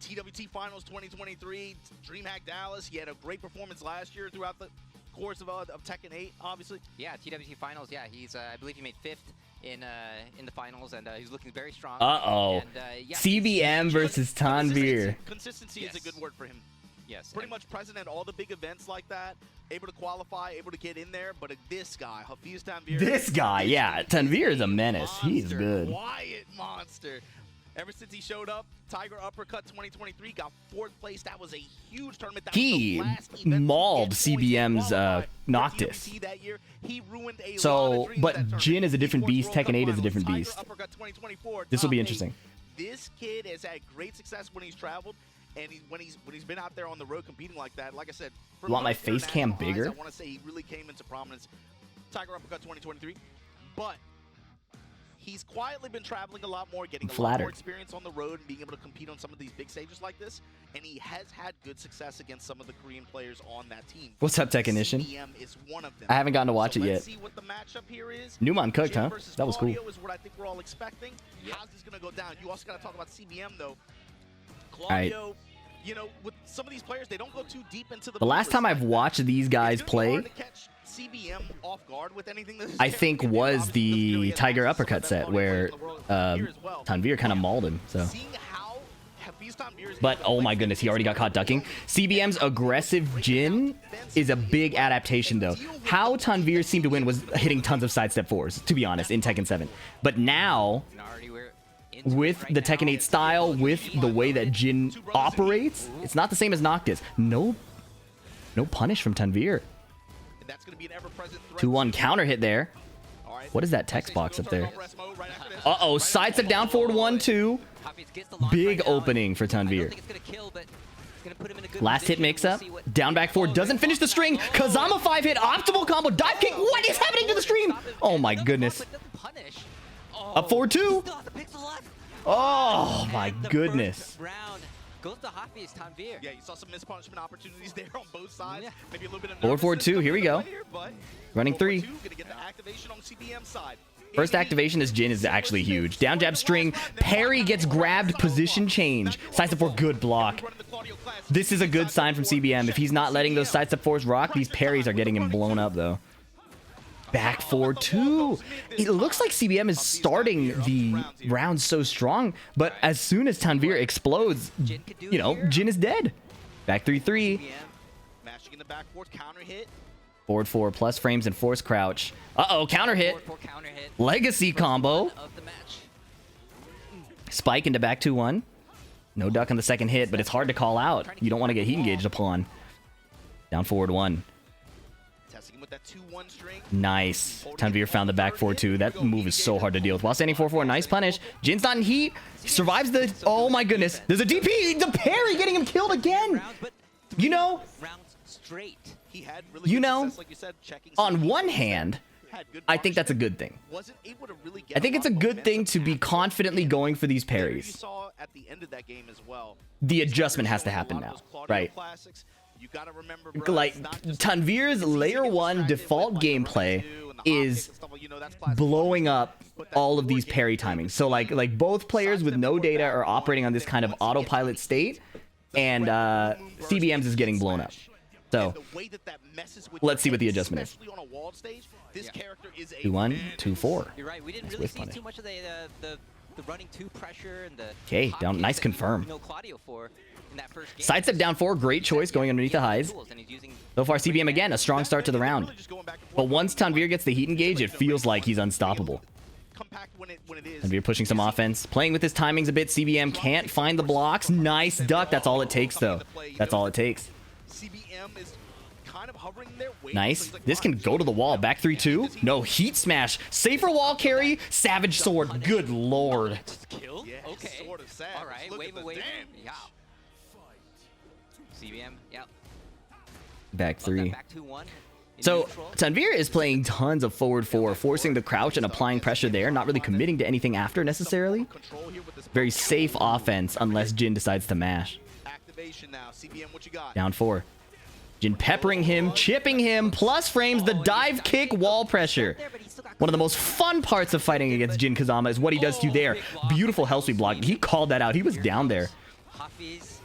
TWT Finals 2023, DreamHack Dallas. He had a great performance last year throughout the course of Tekken 8, obviously. Yeah, TWT Finals. Yeah, he's I believe he made 5th in the finals, and he's looking very strong. And, yeah, CBM versus Tanveer. Consistency is a good word for him. Yes. Pretty much present at all the big events like that, able to qualify, able to get in there. But this guy, Hafiz Tanveer. This guy, yeah, Tanveer is a menace. He's good. Quiet monster. Ever since he showed up, Tiger Uppercut 2023 got 4th place. That was a huge tournament. That he mauled CBM's Noctis. So, but Jin is a different beast. Tekken 8 is a different beast. This will be interesting. This kid has had great success when he's traveled, and when he's been out there on the road competing like that. Like I said, you want my face cam bigger? I want to say he really came into prominence. Tiger Uppercut 2023, but he's quietly been traveling a lot more, getting a lot more experience on the road and being able to compete on some of these big stages like this. And he has had good success against some of the Korean players on that team. What's up, Technician? Is one of them. I haven't gotten to watch it yet. See what the matchup here is. Numan cooked, huh? That was cool. Is what I think we're all expecting. How's this going to go down? You also got to talk about CBM, though. Claudio, you know, with some of these players, they don't go too deep into the last time I've watched these guys play, CBM off guard with anything I think was the Tiger Uppercut set where Tanveer kind of mauled him. So, but oh my goodness, he already got caught ducking. CBM's aggressive Jin is a big adaptation though. How Tanveer seemed to win was hitting tons of sidestep 4s, to be honest, in Tekken 7. But now, with the Tekken 8 style, with the way that Jin operates, it's not the same as Noctis. No punish from Tanveer. 2-1 counter hit there. What is that text box up there? Uh-oh, sidestep down forward 1-2. Big opening for Tanveer. Last hit mix up. Down back 4 doesn't finish the string. Kazama 5 hit optimal combo dive kick. What is happening to the stream? Oh my goodness. Up 4-2. Still has the pixel left. Oh my And the goodness. first round goes to Hafiz Tanveer. Yeah, you saw some missed punishment opportunities there on both sides. Yeah. Maybe a little bit of 4-4-2, here we go. Running 3. Gonna get the activation on CBM side. First activation as Jin is actually huge. Down jab string. Parry gets grabbed. Position change. Sidestep 4, good block. This is a good sign from CBM. If he's not letting those sidestep 4s rock, these parries are getting him blown up though. Back 4-2. It looks like CBM is starting the round so strong, but as soon as Tanveer explodes, you know, Jin is dead. Back 3-3. Mashing in the back forth, counter hit. Forward 4 plus frames and force crouch. Uh-oh, counter hit. Counter hit. Legacy combo. Of the match. Spike into back 2-1. No duck on the second hit, but it's hard to call out. You don't want to get heat engaged upon. Down forward 1. Testing him with that 2-1 string. Nice. Tanveer found the back 4-2. That move is so hard to deal with. While standing 4-4, nice punish. Jin's not in heat. He survives the... Oh my goodness. There's a DP. The parry getting him killed again. You know... Rounds straight. He had really You good know, success, like you said, checking on CBM. one hand, Had good I think that's a punishment. good thing. Wasn't able to really get I think a it's a lot of good thing momentum to be after confidently CBM. going for these You parries. saw at the end of that game as well. The adjustment has to A lot happen of now, those Claudio right? classics. You gotta remember, bro, Like, it's not just Tanveer's easy to layer get 1 distracted default with, like, the gameplay Rangchu and the is hot kicks and stuff, you know, that's classic. blowing up But that all of core these parry gameplay timings. So like both players with no data are operating on this kind of autopilot state, and CBM's is getting blown up. So the way that messes with let's see your what the head, adjustment is. especially on a walled stage, this character is a 2-1, man. 2-4. You're right. We didn't Nice really whiff see punish. too much of the running 2 pressure and the. Okay, hot down- kicks nice that confirm. You know Claudio for in that first game. Sidestep down 4, great choice going underneath the highs. Tools, and he's using So far, CBM again, a strong start to the round. But once Tanveer gets the heat engage, it feels like he's unstoppable. Compact when it is. Tanveer pushing some offense. Playing with his timings a bit. CBM can't find the blocks. Nice duck. That's all it takes, though. That's all it takes. CBM is kind of hovering there. waiting, Nice. so he's like, This can "Alright, go to the wall. Back 3-2. No, heat smash. Safer wall carry. Savage sword. Good lord. kill. Yeah, Okay. sort of sad. All right. Look at the Wait. damage. Yeah. CBM. Yeah. Back Love 3. that back 2-1. in So neutral. Tanveer is playing tons of forward 4, forcing the crouch and applying pressure there, not really committing to anything after necessarily. Control here with this Very safe offense unless Jin decides to mash. activation now. CBM, what you got? Down 4. Jin peppering him, chipping him, plus frames the dive kick wall pressure. One of the most fun parts of fighting against Jin Kazama is what he does to you there. Beautiful hell sweep block. He called that out. He was down there. Hafiz.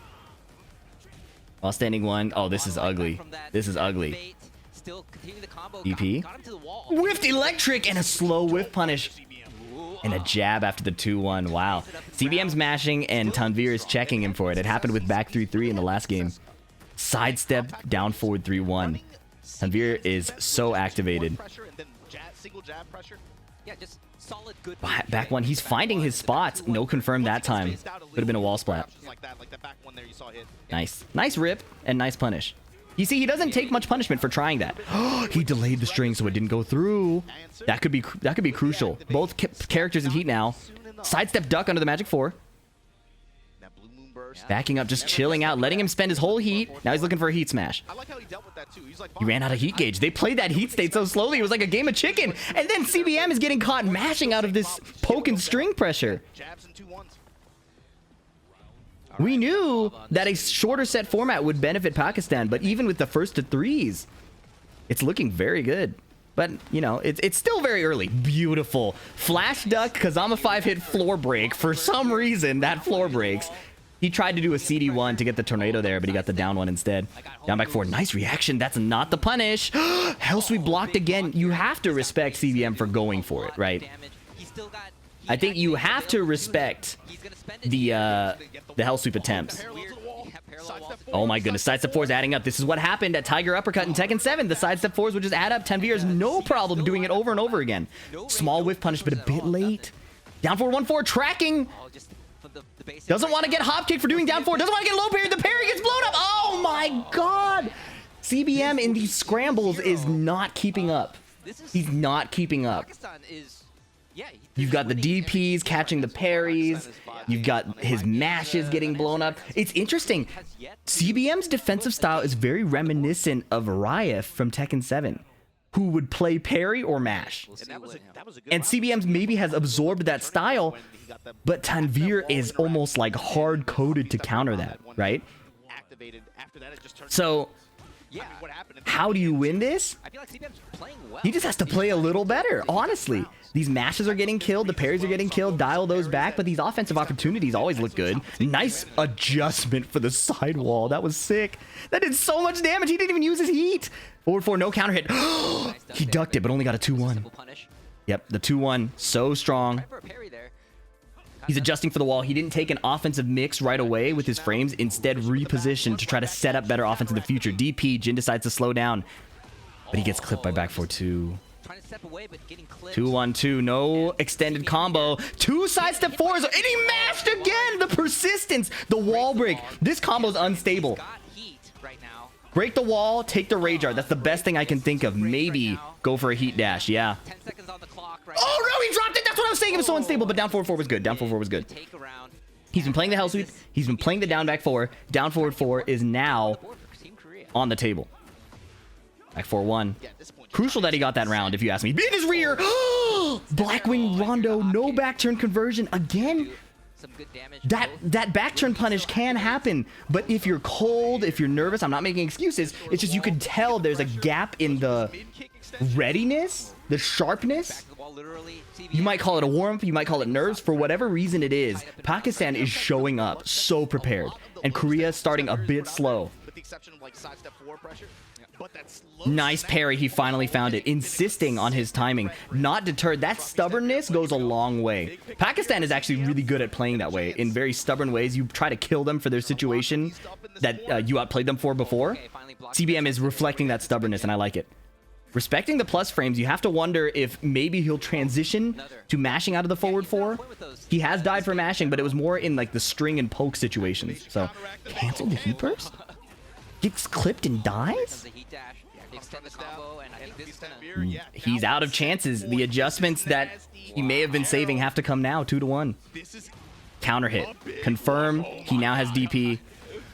While standing 1. Oh, this is ugly. This is ugly. Bait, still continuing the combo. EP. Got him to the wall. Whiffed electric and a slow whiff punish. And a jab after the 2-1. Wow. CBM's mashing and Tanveer is checking him for it. It happened with back 3-3 in the last game. Sidestep down forward 3-1. Tanveer is so activated. Pressure and then single jab pressure. Yeah, just solid good. Back 1. He's finding his spots. No confirm that time. Could have been a wall splat. Like that back one there you saw hit. Nice. Nice rip and nice punish. You see, he doesn't take much punishment for trying that. He delayed the string so it didn't go through. That could be crucial. Both characters in heat now. Sidestep duck under the magic 4. That blue moon burst. Backing up, just chilling out, letting him spend his whole heat. Now he's looking for a heat smash. I like how he dealt with that too. He's like, He ran out of heat gauge. They played that heat state so slowly, it was like a game of chicken. And then CBM is getting caught mashing out of this poke and string pressure. jabs and 2-1s. We knew that a shorter set format would benefit Pakistan, but even with the first to 3s, it's looking very good. But, you know, it's still very early. Beautiful. Flash duck, Kazama 5 hit floor break. For some reason, that floor breaks. He tried to do a CD1 to get the tornado there, but he got the down one instead. Down back 4. Nice reaction. That's not the punish. Hell sweep blocked again. You have to respect CBM for going for it, right? I think you have to respect the hell sweep attempts. Oh my goodness, sidestep 4 is adding up. This is what happened at Tiger Uppercut in Tekken 7. The sidestep 4s would just add up. Tanveer is no problem doing it over and over again. Small whiff punish, but a bit late. Down 4, 1-4, tracking. Doesn't want to get hop kick for doing down 4. Doesn't want to get low parry. The parry gets blown up. Oh my god. CBM in these scrambles is not keeping up. He's not keeping up. You've got the DPs catching the parries. You've got his mashes getting blown up. It's interesting. CBM's defensive style is very reminiscent of Ryef from Tekken 7. who would play parry or mash. We'll see And what- that was a good And round. CBM's maybe has absorbed that style, When he got that- but Tanveer is almost like hard-coded to counter that, right? Activated. After that, it just turned. So Yeah. I mean, what happened? how do you win this? I feel like CBM's playing well. He just has to play a little better, honestly. These mashes are getting killed, the parries are getting killed, dial those back, but these offensive opportunities always look good. Nice adjustment for the sidewall. That was sick. That did so much damage. He didn't even use his heat. Forward 4, no counter hit. He ducked it, but only got a 2-1. Simple punish. Yep, the 2-1. So strong. Try for a parry there. He's adjusting for the wall. He didn't take an offensive mix right away with his frames, instead repositioned to try to set up better offense in the future. DP, Jin decides to slow down, but he gets clipped by back 4-2. Trying to step away, but getting clipped. 2-1-2, no extended combo. 2 sidestep 4s, and he mashed again! The persistence, the wall break. This combo's unstable. Got heat right now. Break the wall, take the rage art. That's the best thing I can think of. Maybe go for a heat dash, yeah. 10 seconds on the clock right Oh no, he dropped it! That's what I was saying, it was so unstable, but down forward 4 was good. Down forward 4 was good. Take around. He's been playing the hell sweep. He's been playing the down back 4. Down forward 4 is now Board for Team Korea. on the table. Back 4-1. Yeah, at this point, Crucial that he got that round, if you ask me. In his rear! Blackwing Rondo, no back turn conversion again. Some good damage. That back turn punish can happen, but if you're cold, if you're nervous, I'm not making excuses. It's just you can tell there's a gap in the readiness, the sharpness. Back to the wall, literally. You might call it a warm-up, you might call it nerves. For whatever reason it is, Pakistan is showing up so prepared, and Korea is starting a bit slow. with the exception of like sidestep 4 pressure. But that slow Nice parry, he finally found it, insisting on his timing. Not deterred, that stubbornness goes a long way. Pakistan is actually really good at playing that way, in very stubborn ways. You try to kill them for their situation that you outplayed them for before. CBM is reflecting that stubbornness, and I like it. Respecting the plus frames, you have to wonder if maybe he'll transition to mashing out of the forward 4. He has died for mashing, but it was more in like the string and poke situations. So, cancel the heat burst? Gets clipped and dies? The heat dash, the extended combo, and I think this is gonna... He's out of chances. The adjustments that he may have been saving have to come now. 2-1. Counter hit. Confirm. He now has DP,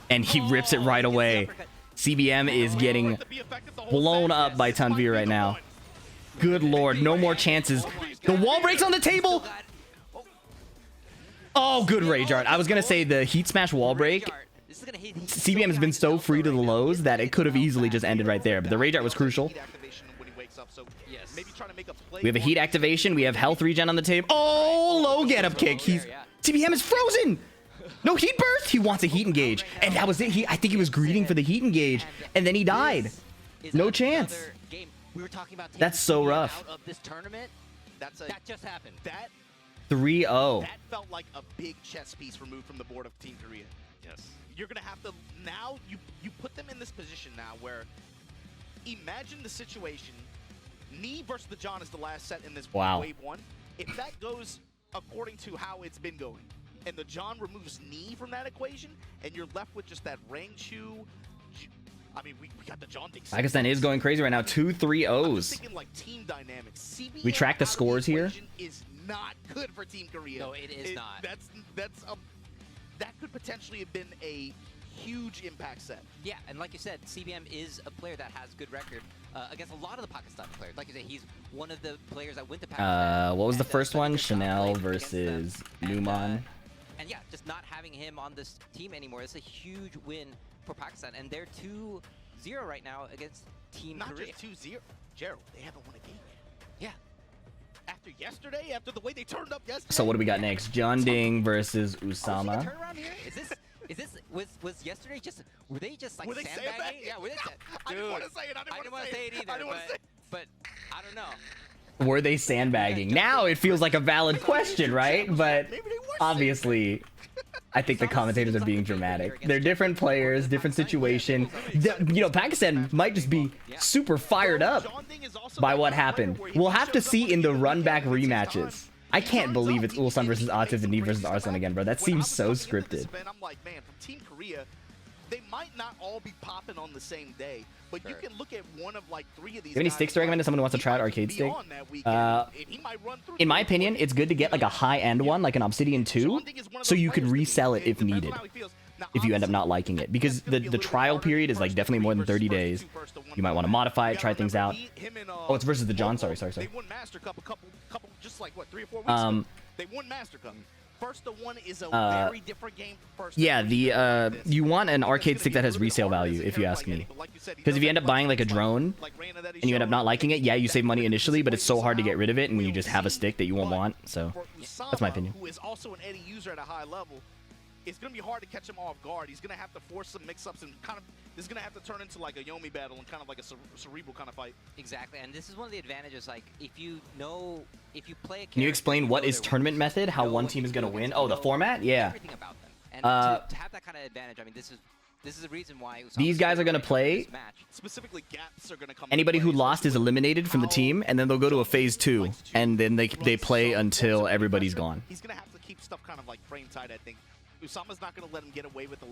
and he rips it right away. CBM is getting blown up by Tanveer right now. Good lord, no more chances. The wall breaks on the table. Oh, good rage art. I was gonna say the heat smash wall break. CBM has been so free to the lows that it could have easily just ended right there, but the rage art was crucial. We have a heat activation. We have health regen on the table. Oh, low get up kick. CBM is frozen. No heat burst. He wants a heat engage, and that was it. I think he was greeting for the heat engage, and then he died. No chance. That's so rough. Out of this tournament, that just happened. That 3-0. felt like a big chess piece removed from the board of Team Korea. Yes. You're gonna have to now. You put them in this position now where, imagine the situation. Knee versus the John is the last set in this wave 1. If that goes according to how it's been going, and the John removes knee from that equation, and you're left with just that Rangchu. I mean, we got the John thing. Pakistan is going crazy right now. 2 3-0s. Thinking like team dynamics. CBM We track the scores here. Is not good for Team Korea. No, it is not. That could potentially have been a huge impact set. Yeah, and like you said, CBM is a player that has good record against a lot of the Pakistan players. Like you said, he's one of the players that went to Pakistan. What was the first one? Chanel versus Numan. And yeah, just not having him on this team anymore, it's a huge win for Pakistan. And they're 2-0 right now against Team Korea. Not just 2-0. Gerald, they haven't won a game yet. Yeah. After yesterday, after the way they turned up yesterday. So what do we got next? John Ding versus Usama. Turnaround here? Was yesterday just, were they just like sandbagging? Yeah, were they? I didn't want to say it. I didn't want to say it either. But I don't know. Were they sandbagging? Now it feels like a valid question, right? But obviously, I think the commentators are being dramatic. They're different players, different situation. You know, Pakistan might just be super fired up by what happened. We'll have to see in the run-back rematches. I can't believe it's Ulsan versus Atif and Neve versus Arslan again, bro. That seems so scripted. I'm like, man, from Team Korea, they might not all be popping on the same day, but you can look at one of like 3 of these. Do you have any sticks to recommend to someone who wants to try out Arcade Stick? In my opinion, it's good to get like a high-end one, like an Obsidian 2, so you can resell it if needed. if you end up not liking it, because the trial period is like definitely more than 30 days. You might want to modify it, try things out. Oh, it's versus the John. Sorry. They won Master Cup a couple, just like what, 3 or 4 weeks ago. They won Master Cup. First to one is a very different game. Yeah, you want an arcade stick that has resale value, if you ask me. Because if you end up buying like a drone and you end up not liking it, yeah, you save money initially, but it's so hard to get rid of it, and when you just have a stick that you won't want. So that's my opinion. Who is also an Eddie user at a high level, it's going to be hard to catch him off guard. He's going to have to force some mix-ups and kind of, this is going to have to turn into like a Yomi battle and kind of like a cerebral kind of fight. Exactly, and this is one of the advantages, like, if you play a Can you explain what is tournament method, how one team is going to win? Oh, the format? Yeah. Everything about them. And to have that kind of advantage, I mean, this is the reason why these guys are going to play. Specifically, gaps are going to come. Anybody who lost is eliminated from the team, and then they'll go to a phase 2, and then they play until everybody's gone. He's going to have to keep stuff kind of like frame tight, I think. Usama's not going to let him get away with a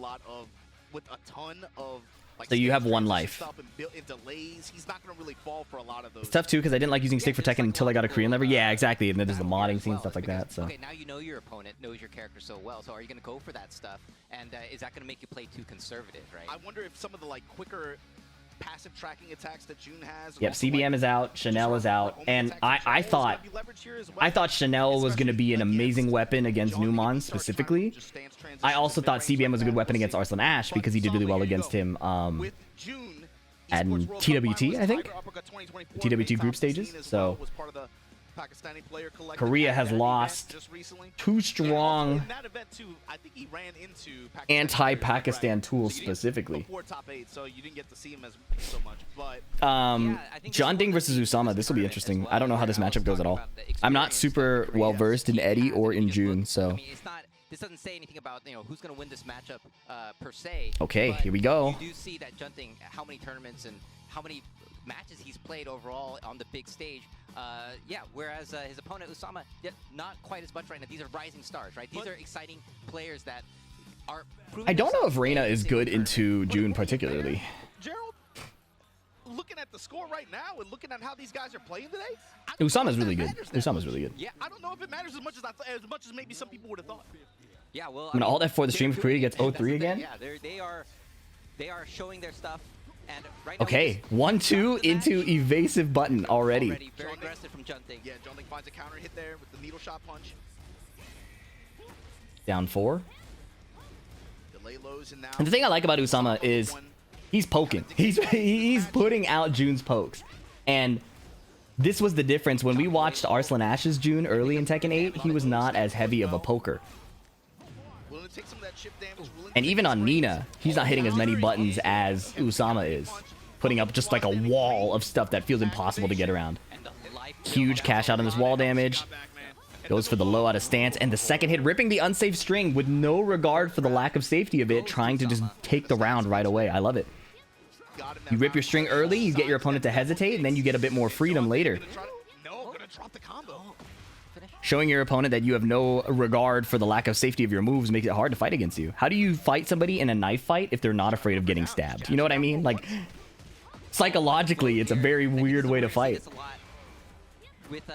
ton of like. So you have one life. And delays. He's not going to really fall for a lot of those. It's tough too because I didn't like using stick for Tekken until I got a Korean lever. Yeah, exactly. And then there's the modding scene, stuff like that. So. Okay, now you know your opponent knows your character so well. So are you going to go for that stuff? And is that going to make you play too conservative, right? I wonder if some of the like quicker passive tracking attacks that June has. Yep, CBM is out, Chanel is out, and I thought Chanel was going to be an amazing weapon against Numan specifically. I also thought CBM was a good weapon against Arslan Ash because he did really well against him at TWT, I think. TWT group stages. So Korea has lost 2 strong anti-Pakistan tools specifically. John Ding versus Usama. This will be interesting. I don't know how this matchup goes at all. I'm not super well versed in Eddie or in June, so. This doesn't say anything about who's going to win this matchup per se. Okay, here we go. You do see that Junting, how many tournaments and how many matches he's played overall on the big stage. Yeah, whereas his opponent Usama, not quite as much right now. These are rising stars, right? These are exciting players that are. I don't know if Reina is good into June particularly. Gerald, looking at the score right now and looking at how these guys are playing today, Usama's really good. Usama's really good. Yeah, I don't know if it matters as much as maybe some people would have thought. Yeah, well, I'm gonna alt F4 the stream if Korea gets 0-3 again. Yeah, they are showing their stuff. And right now, okay, 1-2 into evasive button already. Very aggressive from Junting. Yeah, Junting finds a counter hit there with the needle shot punch. Down 4. Delay lows and now. And the thing I like about Usama is he's poking. He's putting out June's pokes. And this was the difference when we watched Arslan Ash's June early in Tekken 8. He was not as heavy of a poker. And even on Nina, he's not hitting as many buttons as Usama is, putting up just like a wall of stuff that feels impossible to get around. Huge cash out on this wall damage. Goes for the low out of stance, and the second hit ripping the unsafe string with no regard for the lack of safety of it, trying to just take the round right away. I love it. You rip your string early, you get your opponent to hesitate, and then you get a bit more freedom later. Showing your opponent that you have no regard for the lack of safety of your moves makes it hard to fight against you. How do you fight somebody in a knife fight if they're not afraid of getting stabbed? You know what I mean? Like, psychologically, it's a very weird way to fight. With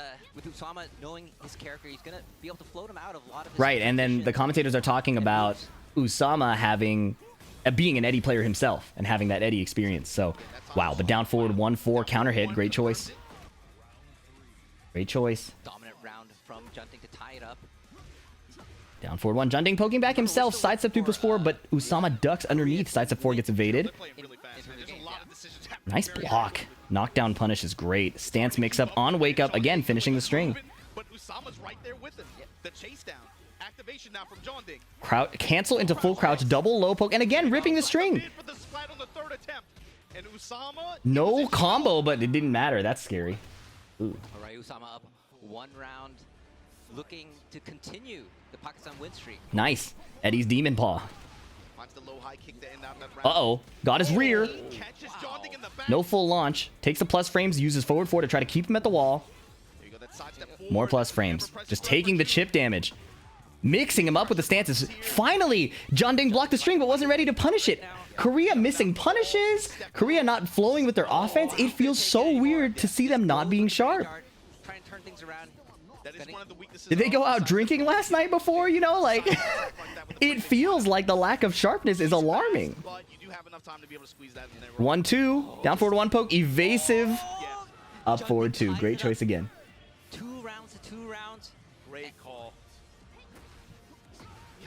Usama knowing his character, he's going to be able to float him out of a lot of his right, and then the commentators are talking about Usama having being an Eddie player himself and having that Eddie experience. So, wow, but down forward 1-4 counter hit. Great choice. Great choice. Dominant round from Junting to tie it up. Down forward 1. Junting poking back himself. Sidestep 3+4, but Usama ducks underneath. Sidestep 4 gets evaded. Nice block. Knockdown punish is great. Stance mix up on wake up. Again, finishing the string. But Usama's right there with him. The chase down. Activation now from John Ding. Cancel into full crouch. Double low poke. And again, ripping the string. No combo, but it didn't matter. That's scary. Ooh. All right, Usama up 1 round, looking to continue the Pakistan win streak. Nice. Eddie's demon paw. Uh-oh. Got his rear. No full launch. Takes the plus frames, uses forward 4 to try to keep him at the wall. More plus frames. Just taking the chip damage. Mixing him up with the stances. Finally, John Ding blocked the string but wasn't ready to punish it. Korea missing punishes. Korea not flowing with their offense. It feels so weird to see them not being sharp. Try and turn things around. That is one of the weaknesses. Did they go of out Wasa. drinking last night before? You know, like, it feels like the lack of sharpness is alarming. But you do have enough time to be able to squeeze that in there. 1-2. Down forward 1 poke. Evasive. Yes. Up forward 2. Great choice again. 2 rounds to 2 rounds. Great call.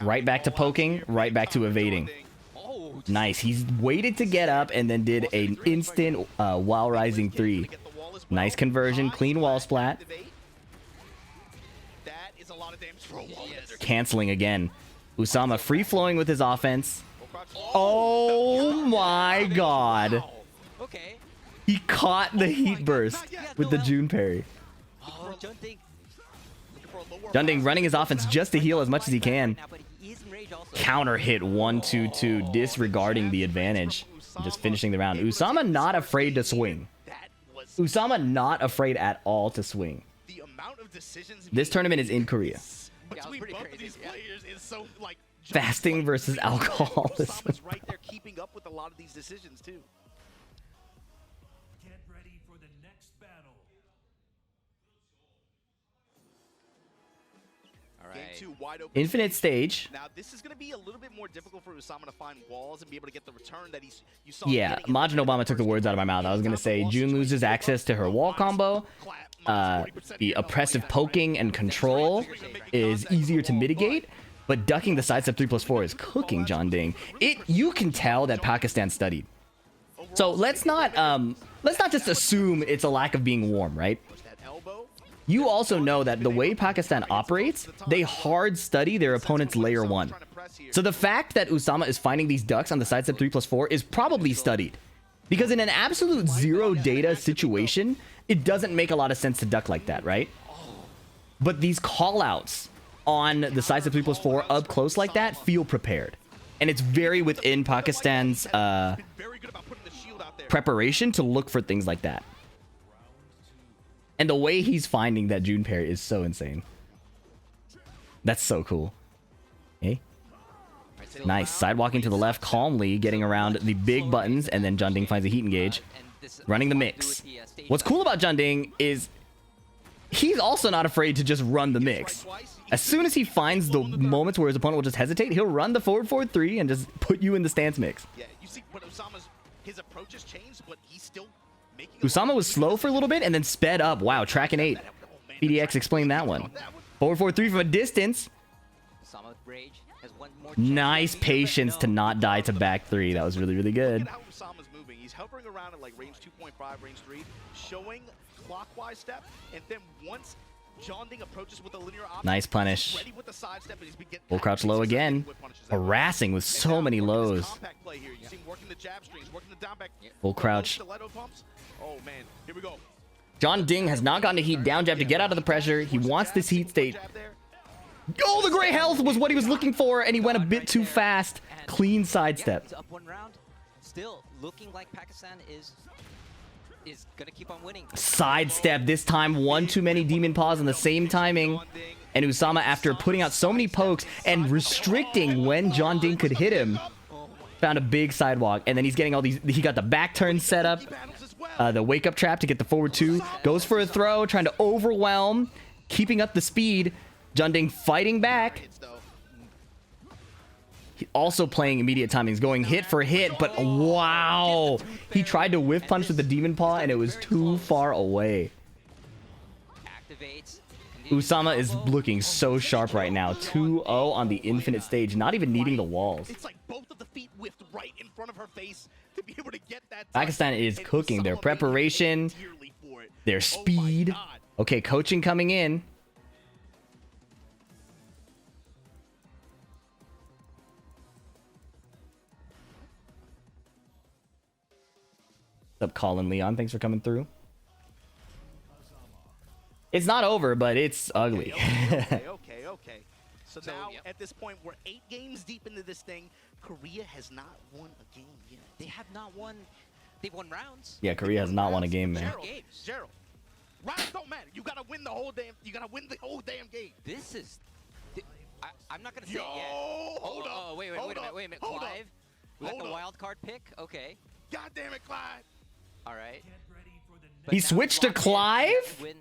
Right back to poking. Right back to evading. Oh, Nice. He's waited to get up and then did an instant while rising 3. Nice conversion. Clean wall splat. That is a lot of damage for a wall. Canceling again. Usama free flowing with his offense. Oh my god. okay. He caught the heat burst with the June parry. Oh, Junding. Junding running his offense just to heal as much as he can. But he is in rage also. Counter hit 1-2-2, disregarding the advantage. Just finishing the round. Usama not afraid to swing. Usama not afraid at all to swing. The amount of decisions This tournament is in Korea. between pretty both of crazy, these yeah. players is so like Fasting versus alcoholism. Osama's right there keeping up with a lot of these decisions too. Get ready for the next battle. All Game right. 2 wide open. Infinite stage. Now this is going to be a little bit more difficult for Usama to find walls and be able to get the return that you saw. Yeah, getting in the Majin Obama took the first words out of my mouth. I was gonna say June loses access to her wall combo. The oppressive poking and control is easier to mitigate, but ducking the sidestep 3+4 is cooking John Ding. You can tell that Pakistan studied. So let's not just assume it's a lack of being warm, right? That elbow. You also know that the way Pakistan operates, they hard study their opponent's layer 1. So the fact that Usama is finding these ducks on the sidestep 3+4 is probably studied. Because in an absolute zero data situation, it doesn't make a lot of sense to duck like that, right? But these callouts on the sidestep 3+4 up close like that feel prepared. And it's very within Pakistan's Very good about putting the shield out there. preparation to look for things like that. And the way he's finding that June parry is so insane. That's so cool. Hey. Nice. Sidewalking to the left calmly, getting around the big buttons, and then Junding finds a heat engage. Running the mix. What's cool about Junding is he's also not afraid to just run the mix. As soon as he finds the moments where his opponent will just hesitate, he'll run the forward 4-3 and just put you in the stance mix. Yeah, you see, but his approach has changed, but he's still making. Usama was slow for a little bit and then sped up. Wow, tracking 8. PhiDX explained that one. Forward 4-3 from a distance. Usama with rage has one more. Nice patience to not die to back 3. That was really, really good. Look at how Usama's moving. He's hovering around at like range 2.5, range 3, showing clockwise step, and then once Jonding approaches with a linear option, Nice punish. he's ready with the side step, and he's been getting Full crouch low again. Harassing with so many lows. Compact play here. You see him working the jab strings, working the down back. Full crouch. Stiletto pumps. Oh man, here we go. John Ding has not gotten a heat down jab to get out of the pressure. He wants this heat state. Oh, the gray health was what he was looking for, and he went a bit too fast. Clean sidestep. He's up 1 round. Still looking like Pakistan is gonna keep on winning. Sidestep. This time, one too many demon paws on the same timing. And Usama, after putting out so many pokes and restricting when John Ding could hit him, found a big sidewalk. And then he's getting all these. He got the back turn set up. The wake up trap to get the forward 2. Goes for a throw, trying to overwhelm. Keeping up the speed. Junding fighting back. He also playing immediate timings, going hit for hit, but wow. He tried to whiff punch with the demon paw and it was too far away. Activates. Usama is looking so sharp right now. 2-0 on the infinite stage, not even needing the walls. It's like both of the feet whiffed right in front of her face to be able to get that. Pakistan is cooking their preparation, their speed. Okay, coaching coming in. What's up, Colin Leon? Thanks for coming through. It's not over, but it's ugly. Okay. So now, yep. at this point, we're 8 games deep into this thing. Korea has not won a game yet. They have not won. They've won rounds. Yeah, Korea has not won a game, man. Gerald, rounds don't matter. You gotta win the whole damn. You gotta win the whole damn game. This is. I'm not gonna say Yo, it yet. hold up. Wait a minute. Hold up. Clive. We got Hold the up. wild card pick. Okay. God damn it, Clyde. All right. Get ready for the But He now switched to locked in, Clive? win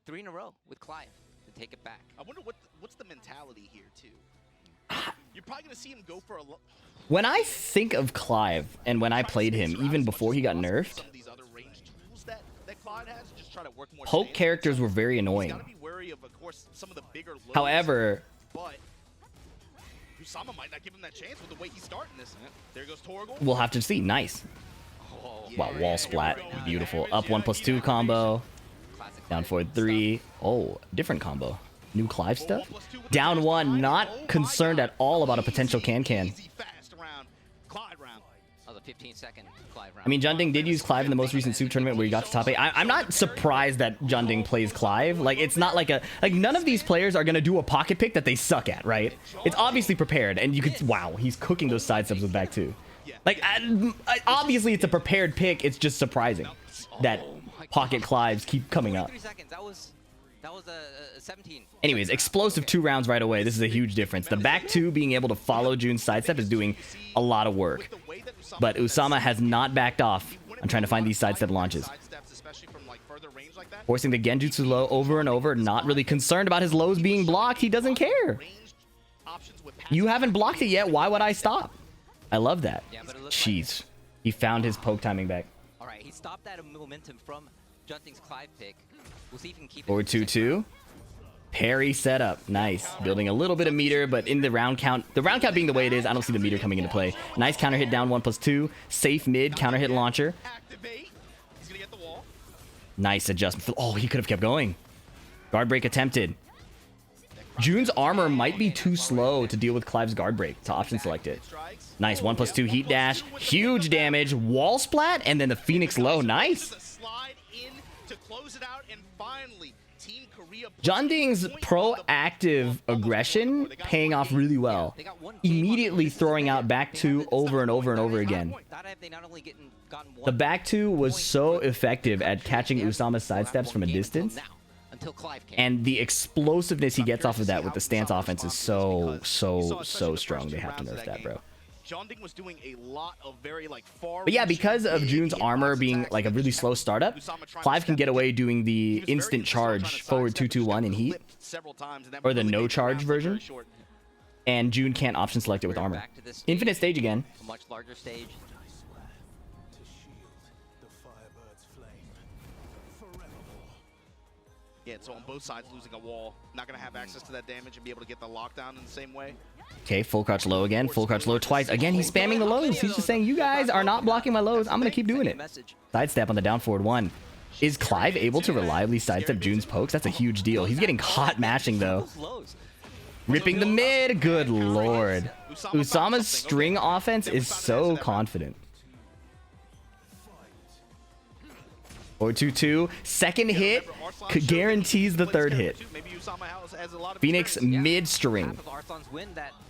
3 in a row with Clive to take it back. I wonder what's the mentality here too. You're probably gonna see him go for a. When I think of Clive and when I played him, even before he got nerfed, Some of these other range tools that Clyde has, just try to work more poke stance. characters were very He's annoying. gotta be wary of course, some of the bigger lows, However, but Usama might not give him that chance with the way he's starting this. There goes Torgal. we'll have to see. Nice. Wow, wall splat. Beautiful. Up 1+2 combo. Down forward 3. Oh, different combo. New Clive stuff. Down 1. Not concerned at all about a potential can-can. Easy, fast round. Clyde round. That was a 15-second Clive round. I mean, Junding did use Clive in the most recent Soup tournament where he got to top 8. I'm not surprised that Junding plays Clive. Like, it's not like none of these players are going to do a pocket pick that they suck at, right? It's obviously prepared, and you could, wow, he's cooking those sidesteps with back 2. Like, obviously it's a prepared pick. It's just surprising that pocket Clives keep coming up. 3 seconds. That was a 17. Anyways, explosive 2 rounds right away. This is a huge difference. The back 2 being able to follow June's sidestep is doing a lot of work. But Usama has not backed off on trying to find these sidestep launches. Forcing the Genjutsu low over and over, not really concerned about his lows being blocked. He doesn't care. You haven't blocked it yet. Why would I stop? I love that. Jeez. He found his poke timing back. All right, he stopped that momentum from Junding's Clive pick. We'll see if he can keep it. Forward 2-2. Parry setup. Nice. Building a little bit of meter, but in the round count being the way it is, I don't see the meter coming into play. Nice counter hit down 1+2. Safe mid, counter hit launcher. Nice adjustment. Oh, he could have kept going. Guard break attempted. June's armor might be too slow to deal with Clive's guard break to option select it. Nice 1+2 heat dash. Huge damage. Wall splat, and then the Phoenix low. Nice. Junding's proactive aggression paying off really well. Immediately throwing out back 2 over and over and over again. The back 2 was so effective at catching Usama's sidesteps from a distance. And the explosiveness he gets off of that with the stance offense is so strong. They have to nerf that, bro. Junding was doing a lot of very far. But yeah, because of June's armor being like a really slow startup, Clive can get away doing the instant charge forward 2-2-1 in heat, or the no charge version, and June can't option select it with armor. Infinite stage again. A much larger stage. Yeah, so on both sides losing a wall, not gonna have access to that damage and be able to get the lockdown in the same way. Okay, full crouch low again, full crouch low twice. Again, he's spamming the lows. He's just saying, you guys are not blocking my lows. I'm gonna keep doing it. Sidestep on the down forward 1. Is Clive able to reliably sidestep June's pokes? That's a huge deal. He's getting caught mashing though. Ripping the mid. Good lord. Usama's string offense is so confident. Or 2-2. Second hit guarantees the third hit. Phoenix mid string.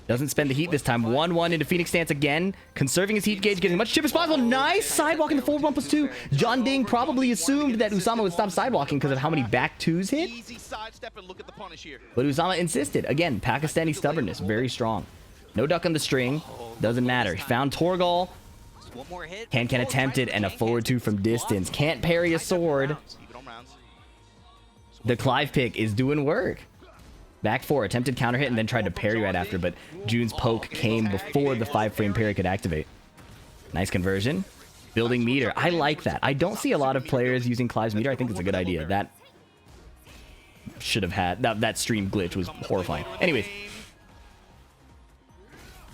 Doesn't spend the heat this time. 1-1 into Phoenix stance again. Conserving his heat gauge, getting as much chip as possible. Nice sidewalk in the forward 1+2. Junding probably assumed that Usama would stop sidewalking because of how many back 2s hit. But Usama insisted. Again, Pakistani stubbornness, very strong. No duck on the string. Doesn't matter. He found Torgal. One more hit. Can attempt it, and a forward 2 from distance. Can't parry a sword. The Clive pick is doing work. Back 4, attempted counter hit, and then tried to parry right after, but June's poke came before the 5-frame parry could activate. Nice conversion. Building meter. I like that. I don't see a lot of players using Clive's meter. I think it's a good idea. That should have had... That stream glitch was horrifying. Anyways.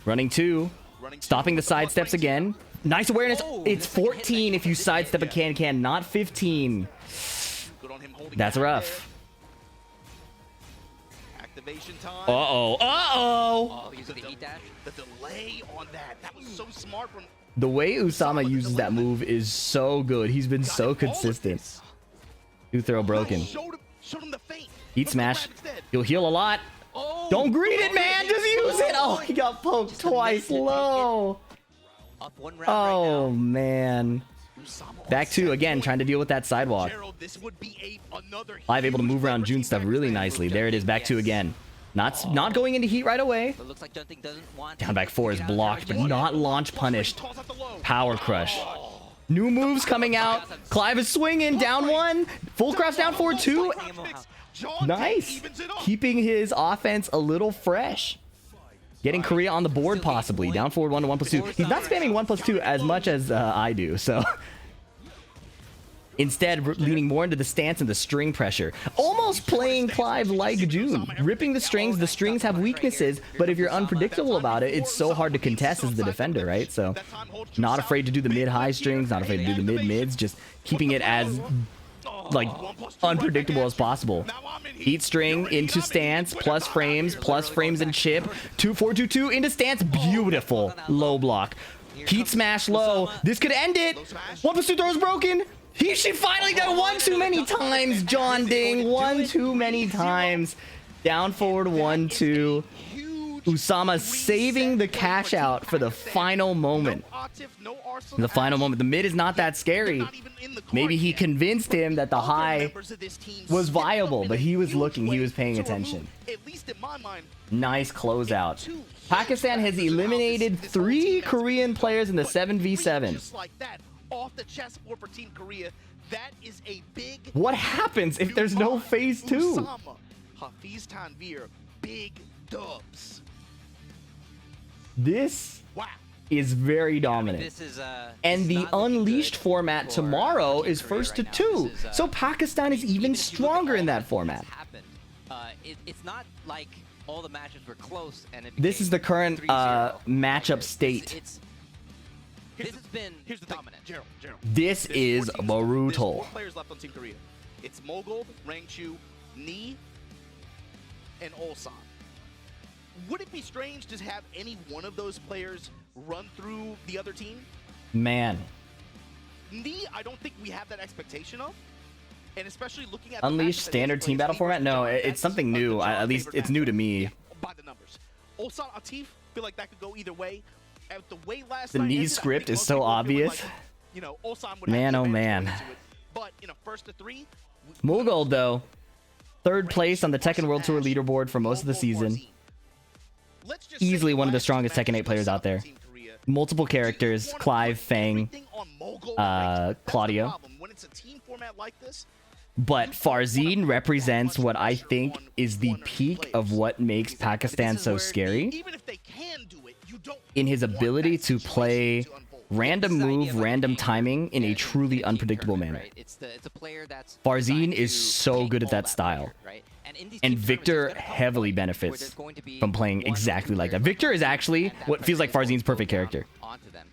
Running 2. Stopping the sidesteps again. Nice awareness. It's 14 if you sidestep a can, not 15. That's rough. Uh-oh. Uh-oh. The delay on that was so smart from... The way Usama uses that move is so good. He's been so consistent. 2 throw broken. Showed him the feint. Heat smash. He'll heal a lot. Don't greet it, man. Just use it. Oh, he got poked twice low. Oh, man. Back 2 again, trying to deal with that sidewalk. Clive able to move around June stuff really nicely. There it is, back 2 again. Not going into heat right away. Down back 4 is blocked, but not launch punished. Power crush. New moves coming out. Clive is swinging. Down 1. Full cross down forward 2. Nice. Keeping his offense a little fresh. Getting Korea on the board possibly. Down forward 1 to 1+2. He's not spamming 1+2 as much as I do, so... Instead, leaning more into the stance and the string pressure. Almost playing Clive like June. Ripping the strings. The strings have weaknesses, but if you're unpredictable about it, it's so hard to contest as the defender, right? So, not afraid to do the mid-high strings, not afraid to do the mid-mids, just keeping it as, like, unpredictable as possible. Heat string into stance, plus frames and chip. 2-4-2-2 into stance. Beautiful. Low block. Heat smash low. This could end it. 1+2 throw is broken. She finally done one too many times, John Ding. One too many times. Down forward 1-2. Usama saving the cash out for the final moment. The final moment. The mid is not that scary. Maybe he convinced him that the high was viable, but he was looking. He was paying attention. Nice closeout. Pakistan has eliminated 3 Korean players in the 7v7. Off the chessboard for Team Korea. That is a big... What happens if there's no phase 2? Usama, Hafiz Tanveer, big dubs. This is very dominant. This is, and the Unleashed format tomorrow is first to 2. So Pakistan is even stronger in that format. It's not like all the matches were close and this is the current matchup state. This has been dominant. Gerald. This is brutal. There's 4 players left on Team Korea. It's Mulgold, Rangchu, Ni, and Ulsan. Would it be strange to have any one of those players run through the other team? Man. Ni, I don't think we have that expectation of. And especially looking at Unleashed standard team battle format? No, it's something new. At least it's new to me. By the numbers. Ulsan, Atif, feel like that could go either way. The way last the night knee ended, script is so obvious. Like, you know, man, oh man. But in a 1st to 3, Mulgold though, 3rd place on the Tekken World Tour leaderboard for most of the season. Easily one of the strongest Tekken 8 players out there. Multiple characters: Clive, Fang, Claudio. When it's a team format like this, but Farzeen represents what I think is the peak of what makes Pakistan so scary. In his ability to play random move, random timing in a truly unpredictable manner. Farzeen is so good at that style. And Victor heavily benefits from playing exactly like that. Victor is actually what feels like Farzeen's perfect character.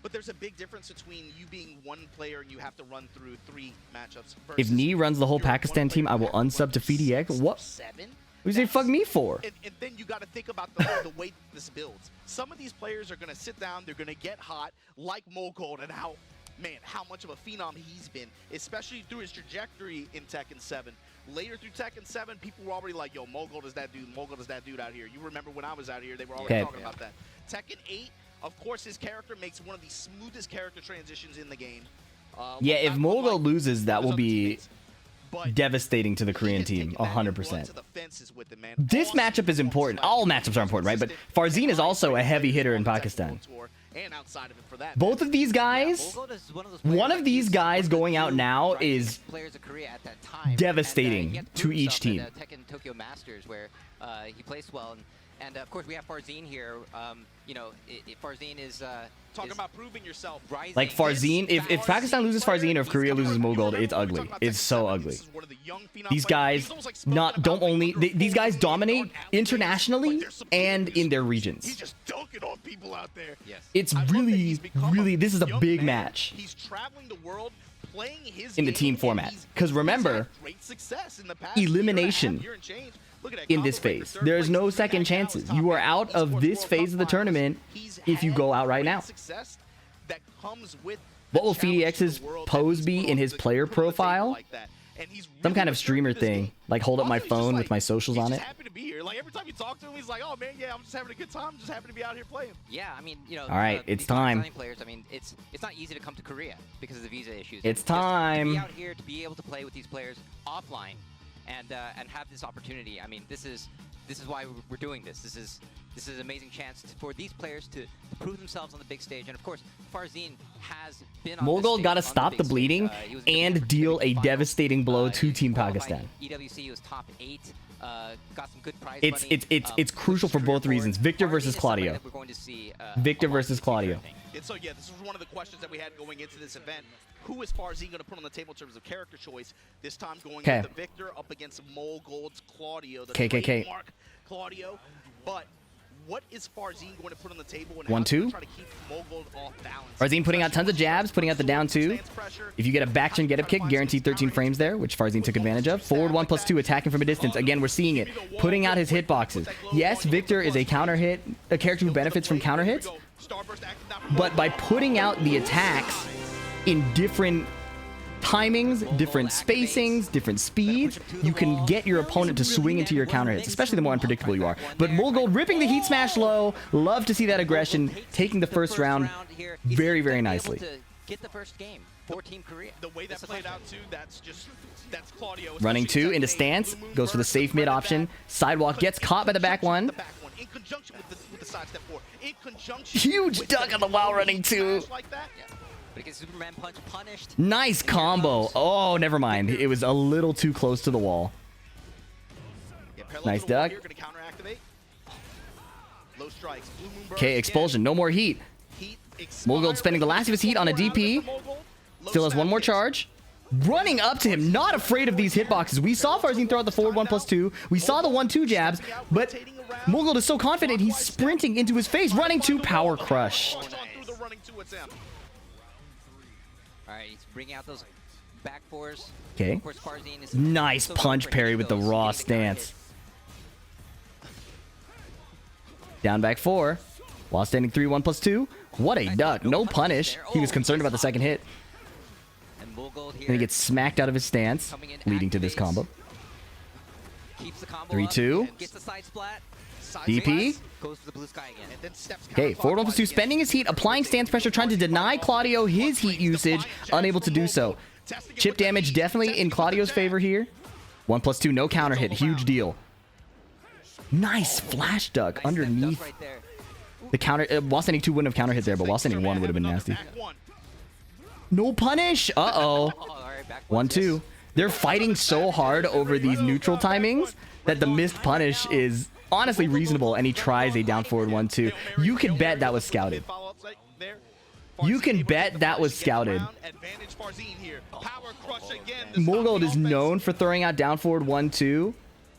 But there's a big difference between you being one player and you have to run through 3 matchups. If Ni runs the whole Pakistan team, I will unsub to PhiDX. What? What do you say fuck me for? And then you got to think about the way this builds. Some of these players are going to sit down, they're going to get hot, like Mulgold, and how much of a phenom he's been, especially through his trajectory in Tekken 7. Later through Tekken 7, people were already like, yo, Mulgold is that dude, Mulgold is that dude out here. You remember when I was out here, they were already talking about that. Tekken 8, of course, his character makes one of the smoothest character transitions in the game. Yeah, if Mulgold loses, that will be devastating to the Korean team, 100%. This matchup is important. All matchups are important, right? But Farzeen is also a heavy hitter in Pakistan. Both of these guys, one of these guys going out now is devastating to each team. Tekken Tokyo Masters, where he placed well, and of course we have Farzeen here. You know, Farzeen is talking about proving yourself. Like Farzeen, if Pakistan loses Farzeen or if Korea loses Mulgold, it's ugly. It's so ugly. These guys these guys dominate internationally and in their regions. He's just dunking on people out there. It's really this is a big match. He's traveling the world playing his in the team format. Because remember, elimination in this phase. There's no second chances. You are out of this phase of the tournament if you go out right now. What will PhiDX's pose be in his player profile? Some kind of streamer thing, like hold up my phone with my socials on it. Happy to be here. Like every time you talk to him, he's like, "Oh man, yeah, I'm just having a good time. I'm just happy to be out here playing." Yeah, I mean, you know. All right, it's time. Players, I mean, it's not easy to come to Korea because of the visa issues. It's time. To be out here to be able to play with these players offline, and have this opportunity. I mean, this is this is why we're doing this. This is an amazing chance for these players to prove themselves on the big stage. And of course, Farzeen has been on Mulgold got to stop the bleeding and deal a devastating blow to Team Pakistan. EWC was top 8. Got some good prize money. It's crucial for both reasons. Victor versus Claudio. Victor versus Claudio. And so yeah, this was one of the questions that we had going into this event. Who is Farzeen going to put on the table in terms of character choice? This time going with the Victor up against Mulgold's Claudio, the trademark Claudio. But what is Farzeen going to put on the table and 1-2. try to keep Mulgold off balance? Farzeen putting out tons of jabs, putting out the down 2. If you get a back turn get up kick, guaranteed 13 frames there, which Farzeen took advantage of. Forward 1+2, attacking from a distance. Again, we're seeing it. Putting out his hitboxes. Yes, Victor is a counter hit, a character who benefits from counter hits. But by putting out the attacks in different timings, different spacings, different speeds, you can get your opponent to swing into your counter hits, especially the more unpredictable you are. But Mulgold ripping the heat smash low. Love to see that aggression, taking the first round very, very nicely. Get the first game for Team Korea. The way that played out too, that's Claudio. Running 2 into stance, goes for the safe mid option. Sidewalk gets caught by the back 1. In conjunction with the side step 4. In conjunction. Huge duck on the while running 2. Superman punch punished. Nice combo. Oh, never mind. It was a little too close to the wall. Nice duck. Okay, expulsion. No more heat. Mulgold spending the last of his heat on a DP. Still has one more charge. Running up to him, not afraid of these hitboxes. We saw Farzeen throw out the forward 1+2. We saw the 1-2 jabs, but Mulgold is so confident he's sprinting into his face. Running 2 power crush. Alright, he's bringing out those back fours. Okay. Nice punch parry with the raw stance. Down back 4. While standing 3, 1+2. What a duck. No punish. He was concerned about the second hit. And he gets smacked out of his stance, leading to this combo. 3-2. DP. Okay, forward 1+2, spending his heat, applying stance pressure, trying to deny Claudio his heat usage, unable to do so. Chip damage definitely in Claudio's favor here. 1+2, no counter hit, huge deal. Nice flash duck underneath. The counter, while standing 2 wouldn't have counter hit there, but while standing 1 would have been nasty. No punish. Uh-oh. 1-2. They're fighting so hard over these neutral timings that the missed punish is honestly reasonable, and he tries a down forward 1-2. You can bet that was scouted. You can bet that was scouted. Mulgold is known for throwing out down forward 1-2,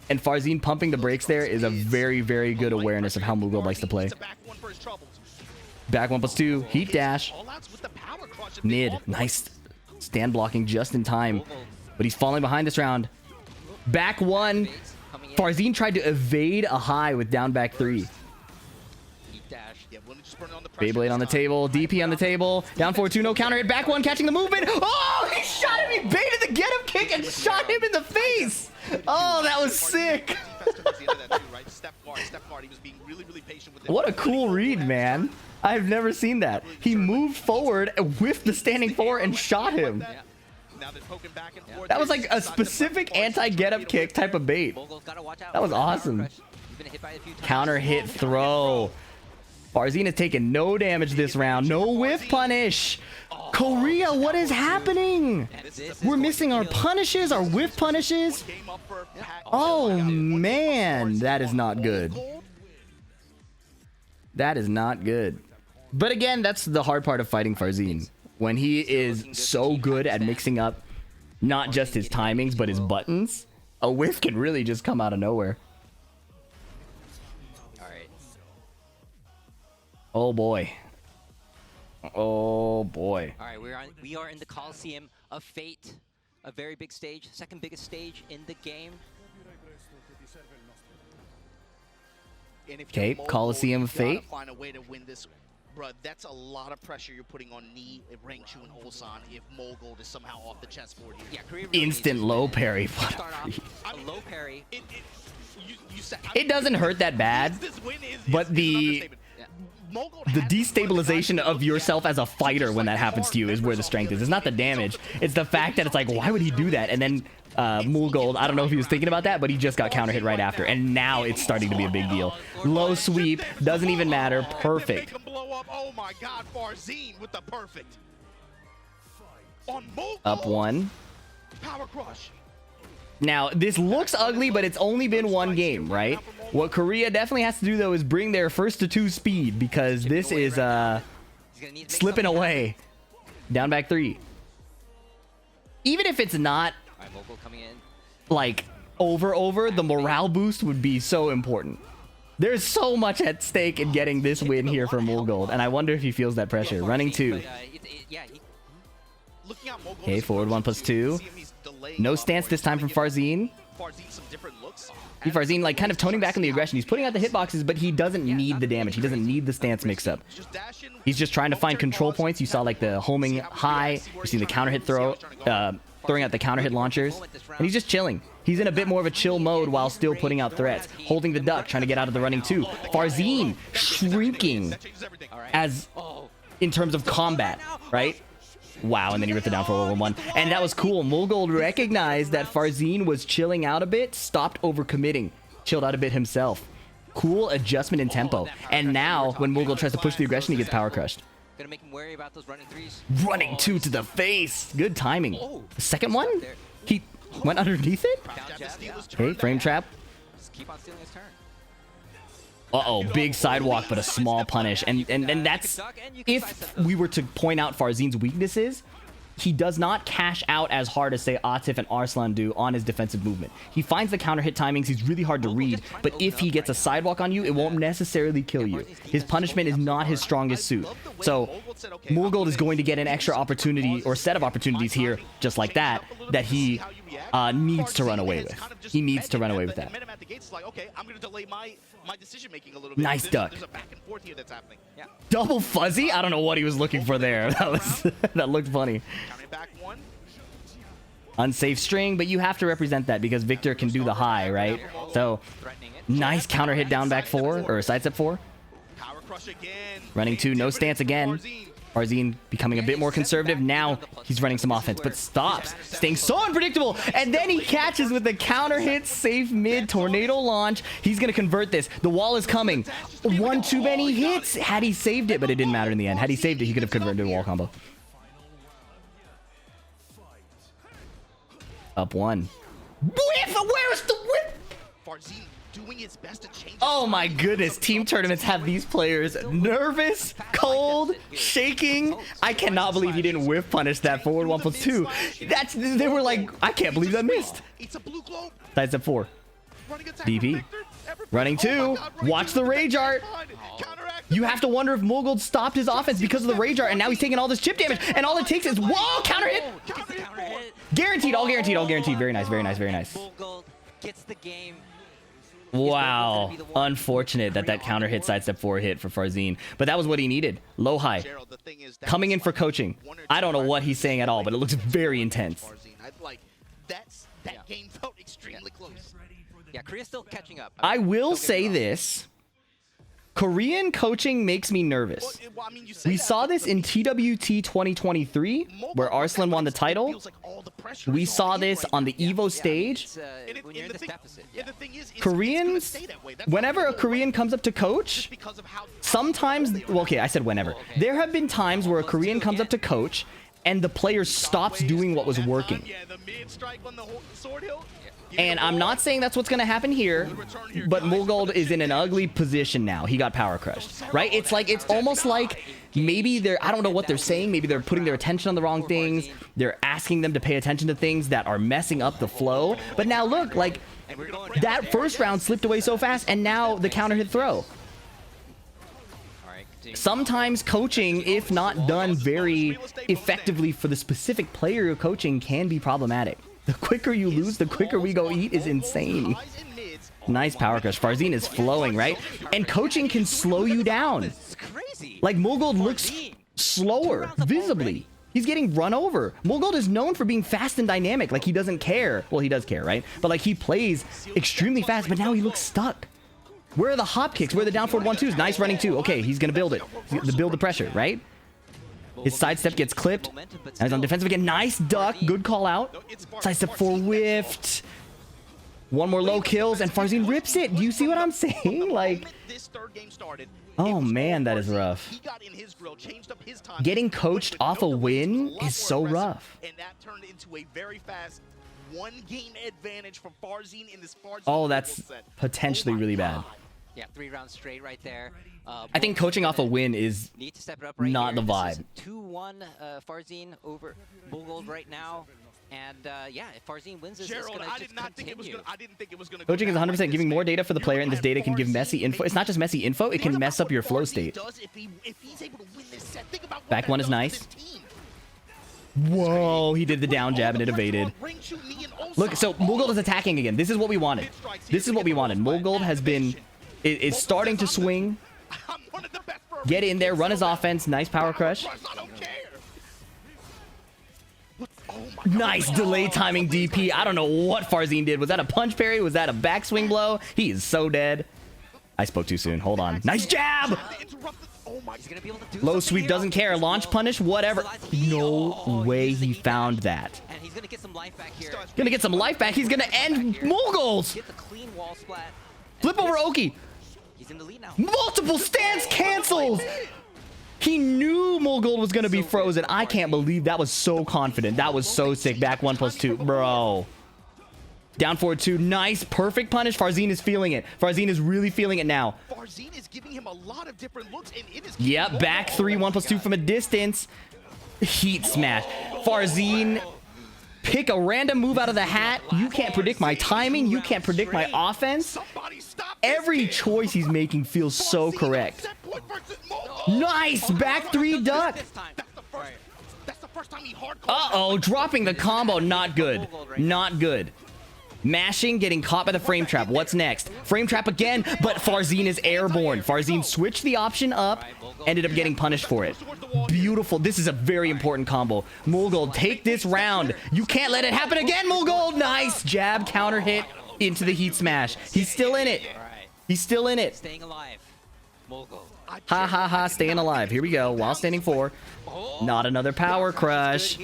and Farzeen pumping the brakes there is a very, very good awareness of how Mulgold likes to play. Back 1+2, heat dash. Mid, nice stand blocking just in time, but he's falling behind this round. Back 1. Farzeen tried to evade a high with down back 3. Beyblade on the table, DP on the table, down forward 2, no counter hit, back 1, catching the movement. Oh, he shot him, he baited the get up kick and shot him in the face. Oh, that was sick. What a cool read, man. I've never seen that. He moved forward, whiffed the standing 4, and shot him. That was like a specific anti-get-up kick type of bait. That was awesome. Counter hit throw. Farzeen has taken no damage this round. No whiff punish. Korea, what is happening? We're missing our punishes, our whiff punishes. Oh, man. That is not good. That is not good. But again, that's the hard part of fighting Farzeen. When he is so good at mixing up not just his timings, but his buttons, a whiff can really just come out of nowhere. Oh boy. Oh boy. All right, we are in the Coliseum of Fate, a very big stage, second biggest stage in the game. Okay, Coliseum of Fate. Find a way to win this. Bruh, that's a lot of pressure you're putting on Knee, Rangchu, and Ulsan if Mulgold is somehow off the chessboard here. Yeah, Korea really instant low parry. Start off a low parry. It doesn't hurt that bad, but the destabilization of yourself as a fighter when that happens to you is where the strength is. It's not the damage. It's the fact that it's like, why would he do that? And then Mulgold. I don't know if he was thinking about that, but he just got counter hit right after. And now it's starting to be a big deal. Low sweep. Doesn't even matter. Perfect. Oh my God, Farzeen with the perfect. On Mulgold. Up one. Power crush. Now, this looks ugly, but it's only been one game, right? What Korea definitely has to do, though, is bring their first to 2 speed, because this is slipping away. Down back 3. Even if it's not like over, the morale boost would be so important. There's so much at stake in getting this win here for Mulgold, and I wonder if he feels that pressure. Running 2. Okay, forward 1+2. No stance this time from Farzeen. Farzeen, like, kind of toning back on the aggression. He's putting out the hitboxes, but he doesn't need the damage. He doesn't need the stance mix-up. He's just trying to find control points. You saw, like, the homing high. You see the counter hit throw, throwing out the counter hit launchers. And he's just chilling. He's in a bit more of a chill mode while still putting out threats. Holding the duck, trying to get out of the running 2. Farzeen shrieking as in terms of combat, right? Wow, and then he ripped it down for 1-1. And that was cool. Mulgold recognized that Farzeen was chilling out a bit, stopped overcommitting, chilled out a bit himself. Cool adjustment in tempo. And now, when Mulgold tries to push the aggression, he gets power crushed. Gonna make him wary about those running 3s. Running 2 to the face. Good timing. The second one? He went underneath it? Okay, frame trap. Just keep on stealing his turn. Uh-oh, big sidewalk, but a small punish. And that's, if we were to point out Farzeen's weaknesses, he does not cash out as hard as, say, Atif and Arslan do on his defensive movement. He finds the counter hit timings. He's really hard to read, but if he gets a sidewalk on you, it won't necessarily kill you. His punishment is not his strongest suit. So Mulgold is going to get an extra opportunity or set of opportunities here, just like that he needs to run away with. He needs to run away with that. Nice duck. Double fuzzy? I don't know what he was looking for there. That looked funny. Unsafe string, but you have to represent that because Victor can do the high, right? So nice counter hit down back 4 or sidestep 4. Running 2, no stance again. Farzeen becoming a bit more conservative. Now he's running some offense, but stops, staying so unpredictable. And then he catches with the counter hit, safe mid, tornado launch. He's going to convert this. The wall is coming. One too many hits. Had he saved it, but it didn't matter in the end. Had he saved it, he could have converted a wall combo. Up 1. Whiff! Where's the whiff? Farzeen doing his best to change. Oh my goodness, team tournaments have these players nervous, cold, shaking. I cannot believe he didn't whiff punish that forward 1+2. They were like, I can't believe that missed. Sidestep 4. DP. Running 2. Watch the rage art. You have to wonder if Mulgold stopped his offense because of the rage art, and now he's taking all this chip damage, and all it takes is, whoa, counter hit. Guaranteed, all guaranteed, all guaranteed. Very nice, very nice, very nice. Mulgold gets the game. Wow, unfortunate that counter hit sidestep 4 hit for Farzeen, but that was what he needed. Low high, coming in for coaching. I don't know what he's saying at all, but it looks very intense. That game felt extremely close. Yeah, Korea's still catching up. I will say this. Korean coaching makes me nervous. We saw this in TWT 2023, where Arslan won the title. We saw this on the EVO stage. Koreans, whenever a Korean comes up to coach, sometimes, well, okay, I said whenever. There have been times where a Korean comes up to coach and the player stops doing what was working. And I'm not saying that's what's going to happen here, but Mulgold is in an ugly position now. He got power crushed, right? It's like, it's almost like maybe they're, I don't know what they're saying. Maybe they're putting their attention on the wrong things. They're asking them to pay attention to things that are messing up the flow. But now look, like that first round slipped away so fast, and now the counter hit throw. Sometimes coaching, if not done very effectively for the specific player you're coaching, can be problematic. The quicker you lose, the quicker we go eat is insane. Nice power crush. Farzeen is flowing, right? And coaching can slow you down. Like, Mulgold looks slower, visibly. He's getting run over. Mulgold is known for being fast and dynamic. Like, he doesn't care. Well, he does care, right? But, like, he plays extremely fast, but now he looks stuck. Where are the hop kicks? Where are the down forward 1-2s? Nice running 2. Okay, he's going to build it. He's gonna build the pressure, right? His sidestep gets clipped. Now he's on defensive again. Nice duck. Good call out. Sidestep 4 whiffed. One more low kills, and Farzeen rips it. Do you see what I'm saying? Like, oh man, that is rough. Getting coached off a win is so rough. And that turned into a very fast one-game advantage for Farzeen in this Farzeen. Oh, that's potentially really bad. Yeah, 3 rounds straight right there. I think coaching off a win is need to step it up right not here. the vibe. 2-1 Farzeen over Mulgold right now. And yeah, if Farzeen wins this, Gerald, it's gonna I just did not think it was continue. gonna, I didn't think it was going to Coaching is 100% giving more data for the player, and this data can give messy info. It's not just messy info, it can mess up your flow state. Back one is nice. Whoa, he did the down jab and it evaded. Look, so Mulgold is attacking again. This is what we wanted. This is what we wanted. Mulgold has been... It's starting to swing. Get in there, run his offense. Nice power crush. Nice delay timing DP. I don't know what Farzeen did. Was that a punch parry? Was that a backswing blow? He is so dead. I spoke too soon. Hold on. Nice jab! Low sweep doesn't care. Launch punish, whatever. No way he found that. And he's gonna get some life back here. Gonna get some life back. He's gonna end Mulgold's. Get the clean wall splat. Flip over Oki. He's in the lead now. Multiple stance cancels. He knew Mulgold was gonna be frozen. I can't believe that was so confident. That was so sick. Back 1+2, bro. Down forward 2. Nice, perfect punish. Farzeen is feeling it. Farzeen is really feeling it now. Farzeen is giving him a lot of different looks, and it is. Yep, back 3, 1+2 from a distance. Heat smash. Farzeen, pick a random move out of the hat. You can't predict my timing. You can't predict my offense. Every choice he's making feels so correct. Nice, back 3 duck. Uh-oh, dropping the combo. Not good. Not good. Mashing, getting caught by the frame trap. What's next? Frame trap again, but Farzeen is airborne. Farzeen switched the option up, ended up getting punished for it. Beautiful. This is a very important combo. Mulgold, take this round. You can't let it happen again, Mulgold. Nice jab, counter hit into the heat smash. He's still in it. He's still in it. Staying alive. Mulgold. Ha ha ha, staying alive. Here we go. While standing 4. Not another power crush.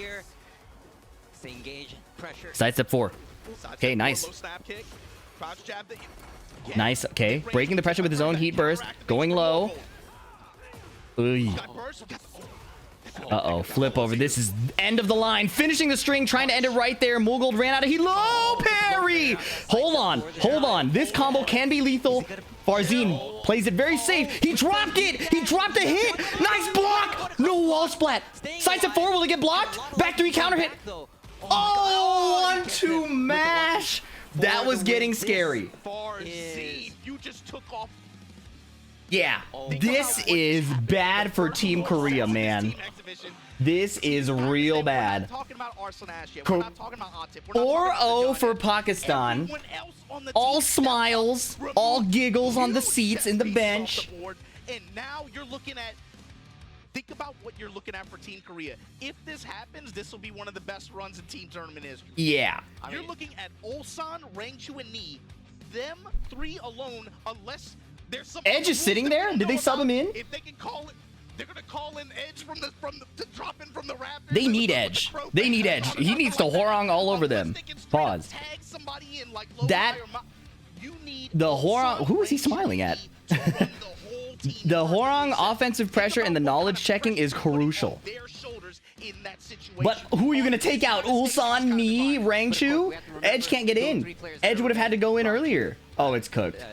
Sidestep 4. Okay, nice. Nice, okay. Breaking the pressure with his own heat burst. Going low. Uh-oh, flip over. This is end of the line. Finishing the string, trying to end it right there. Mulgold ran out of heat. Low parry! Hold on, hold on. This combo can be lethal. Farzeen plays it very safe. He dropped it! He dropped the hit! Nice block! No wall splat. Sidestep 4, will it get blocked? Back 3 counter hit. Oh, 1-2 mash! That was getting scary. Farzeen, you just took off. Yeah, this is bad for Team Korea, man. This is real bad. 4-0 for Pakistan. All smiles, all giggles on the seats in the bench. And now you're looking at, think about what you're looking at for Team Korea. If this happens, this will be one of the best runs in team tournament history. Yeah. You're looking at Ulsan, Rangchu, and Ni. Them 3 alone, unless there's some Edge is sitting there? Did they sub him in? If they can call it, they're gonna call in Edge from the to drop in from the Raptors. They need Edge. They need Edge. He needs to Horong all over them. Pause. That the Horong. Who is he smiling at? The Horong offensive pressure and the knowledge checking is crucial. But who are you gonna take out? Ulsan, me, Rangchu? Edge can't get in. Edge would have had to go in earlier. Oh, it's cooked.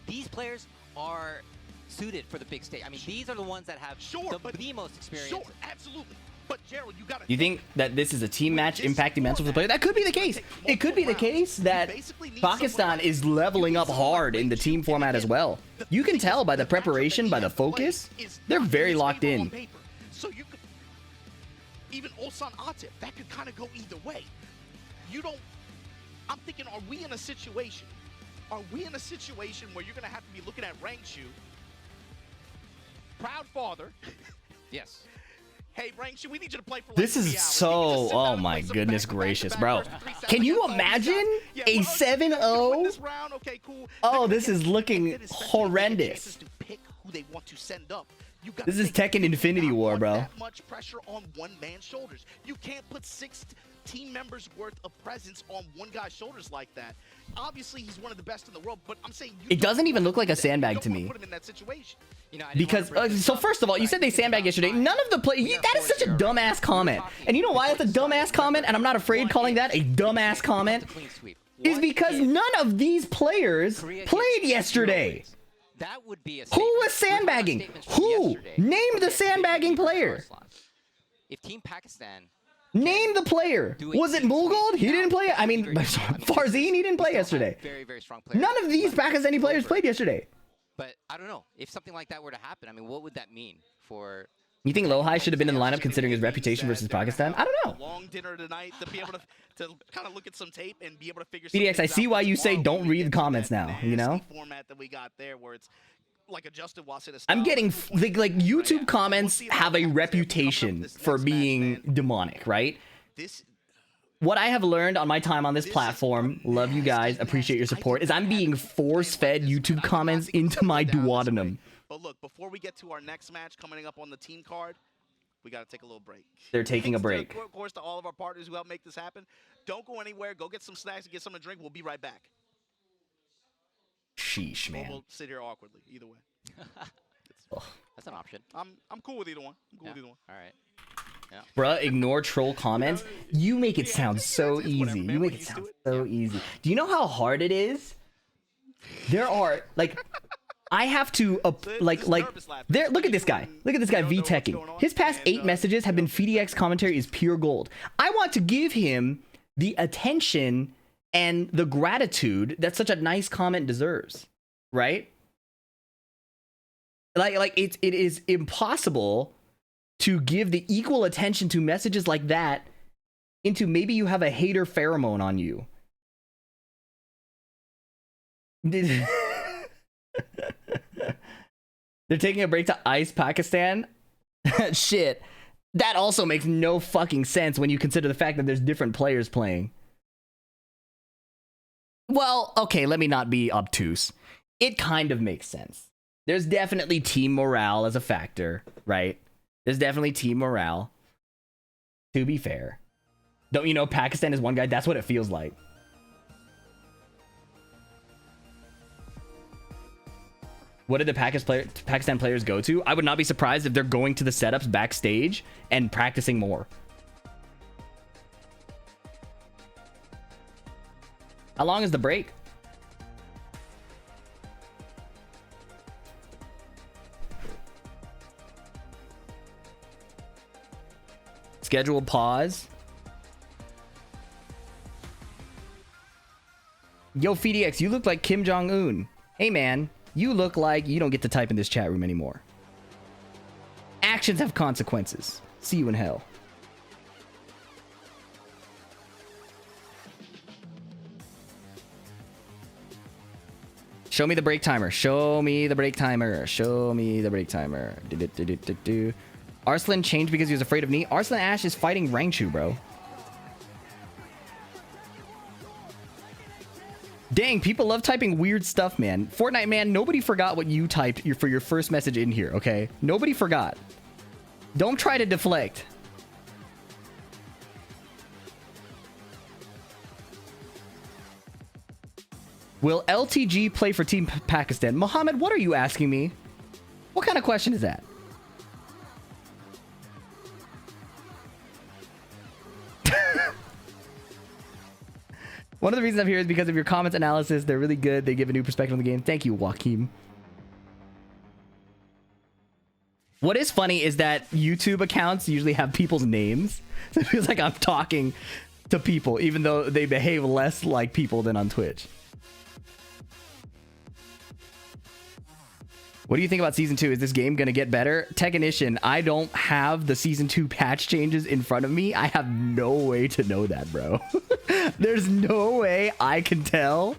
These players are suited for the big stage. I mean, these are the ones that have the most experience. Sure, absolutely. But Gerald, you gotta. You think that this is a team match impacting mental for the player? That could be the case. It could be the case that Pakistan is leveling up hard in the team format as well. You can tell by the preparation, by the focus, they're very locked in. So you could even Ulsan Atif, that could kind of go either way. You don't. I'm thinking, are we in a situation? Are we in a situation where you're gonna have to be looking at Rangchu, proud father? Yes. Hey, Rangchu, we need you to play for like This is 3 hours. so, oh my goodness gracious, bro. Can you imagine a 7-0? Okay, cool. Oh, this is looking horrendous. To pick who they want to send up. You gotta This is think, Tekken you Infinity cannot War, put bro. That much pressure on one man's shoulders. You can't put 6 team members worth of presence on one guy's shoulders like that. Obviously, he's one of the best in the world, but I'm saying It doesn't even look like a sandbag to me. Put him in that situation. You know, I didn't Because wanna bring this so up, first of all, you but said I they think it's sandbagged about yesterday. time. None of the play. We are That is such a forward dumbass comment. And you know why that's a dumbass comment? And I'm not afraid calling that a dumbass comment. Is because none of these players played yesterday. That would be a Who was sandbagging? Who? Name the sandbagging player. If Team Pakistan Name the player. Was it Mulgold? He didn't play. I mean, Farzeen, he didn't play yesterday. very, very strong players. None of these Pakistani players played yesterday. But I don't know. If something like that were to happen, I mean, what would that mean for... You think Lohai should have been in the lineup considering his reputation versus Pakistan? I don't know. Long dinner tonight to be able to kind of look at some tape and be able to figure. PhiDX, I see why you say don't read the comments now. You know. Format that we got there, where it's like adjusted Wasa. I'm getting like YouTube comments have a reputation for being demonic, right? What I have learned on my time on this platform, love you guys, appreciate your support, is I'm being force-fed YouTube comments into my duodenum. But look, before we get to our next match coming up on the team card, we got to take a little break. They're taking a break. Of course, to all of our partners who helped make this happen, don't go anywhere. Go get some snacks and get something to drink. We'll be right back. Sheesh, man. We'll sit here awkwardly, either way. That's an option. I'm cool with either one. With either one. All right. Yeah. Bruh, ignore troll comments. You make it sound so easy. You make it sound so easy. Do you know how hard it is? There are like, I have to there. Look at this guy. Look at this guy V-teching. His past 8 messages have been PhiDX commentary is pure gold. I want to give him the attention and the gratitude that such a nice comment deserves, right? Like it is impossible to give the equal attention to messages like that into maybe you have a hater pheromone on you. They're taking a break to ice Pakistan? Shit. That also makes no fucking sense when you consider the fact that there's different players playing. Well, okay, let me not be obtuse. It kind of makes sense. There's definitely team morale as a factor, right? There's definitely team morale. To be fair. Don't you know Pakistan is one guy? That's what it feels like. What did the Pakistan players go to? I would not be surprised if they're going to the setups backstage and practicing more. How long is the break? Scheduled pause. Yo, PhiDX, you look like Kim Jong-un. Hey, man, you look like you don't get to type in this chat room anymore. Actions have consequences. See you in hell. Show me the break timer. Show me the break timer. Show me the break timer. Arslan changed because he was afraid of me. Arslan Ash is fighting Rangchu, bro. Dang, people love typing weird stuff, man. Fortnite, man, nobody forgot what you typed for your first message in here, okay? Nobody forgot. Don't try to deflect. Will LTG play for Team Pakistan? Mohammed, what are you asking me? What kind of question is that? One of the reasons I'm here is because of your comments analysis. They're really good. They give a new perspective on the game. Thank you, Joaquin. What is funny is that YouTube accounts usually have people's names. So it feels like I'm talking to people, even though they behave less like people than on Twitch. What do you think about Season 2? Is this game going to get better? Technician, I don't have the Season 2 patch changes in front of me. I have no way to know that, bro. There's no way I can tell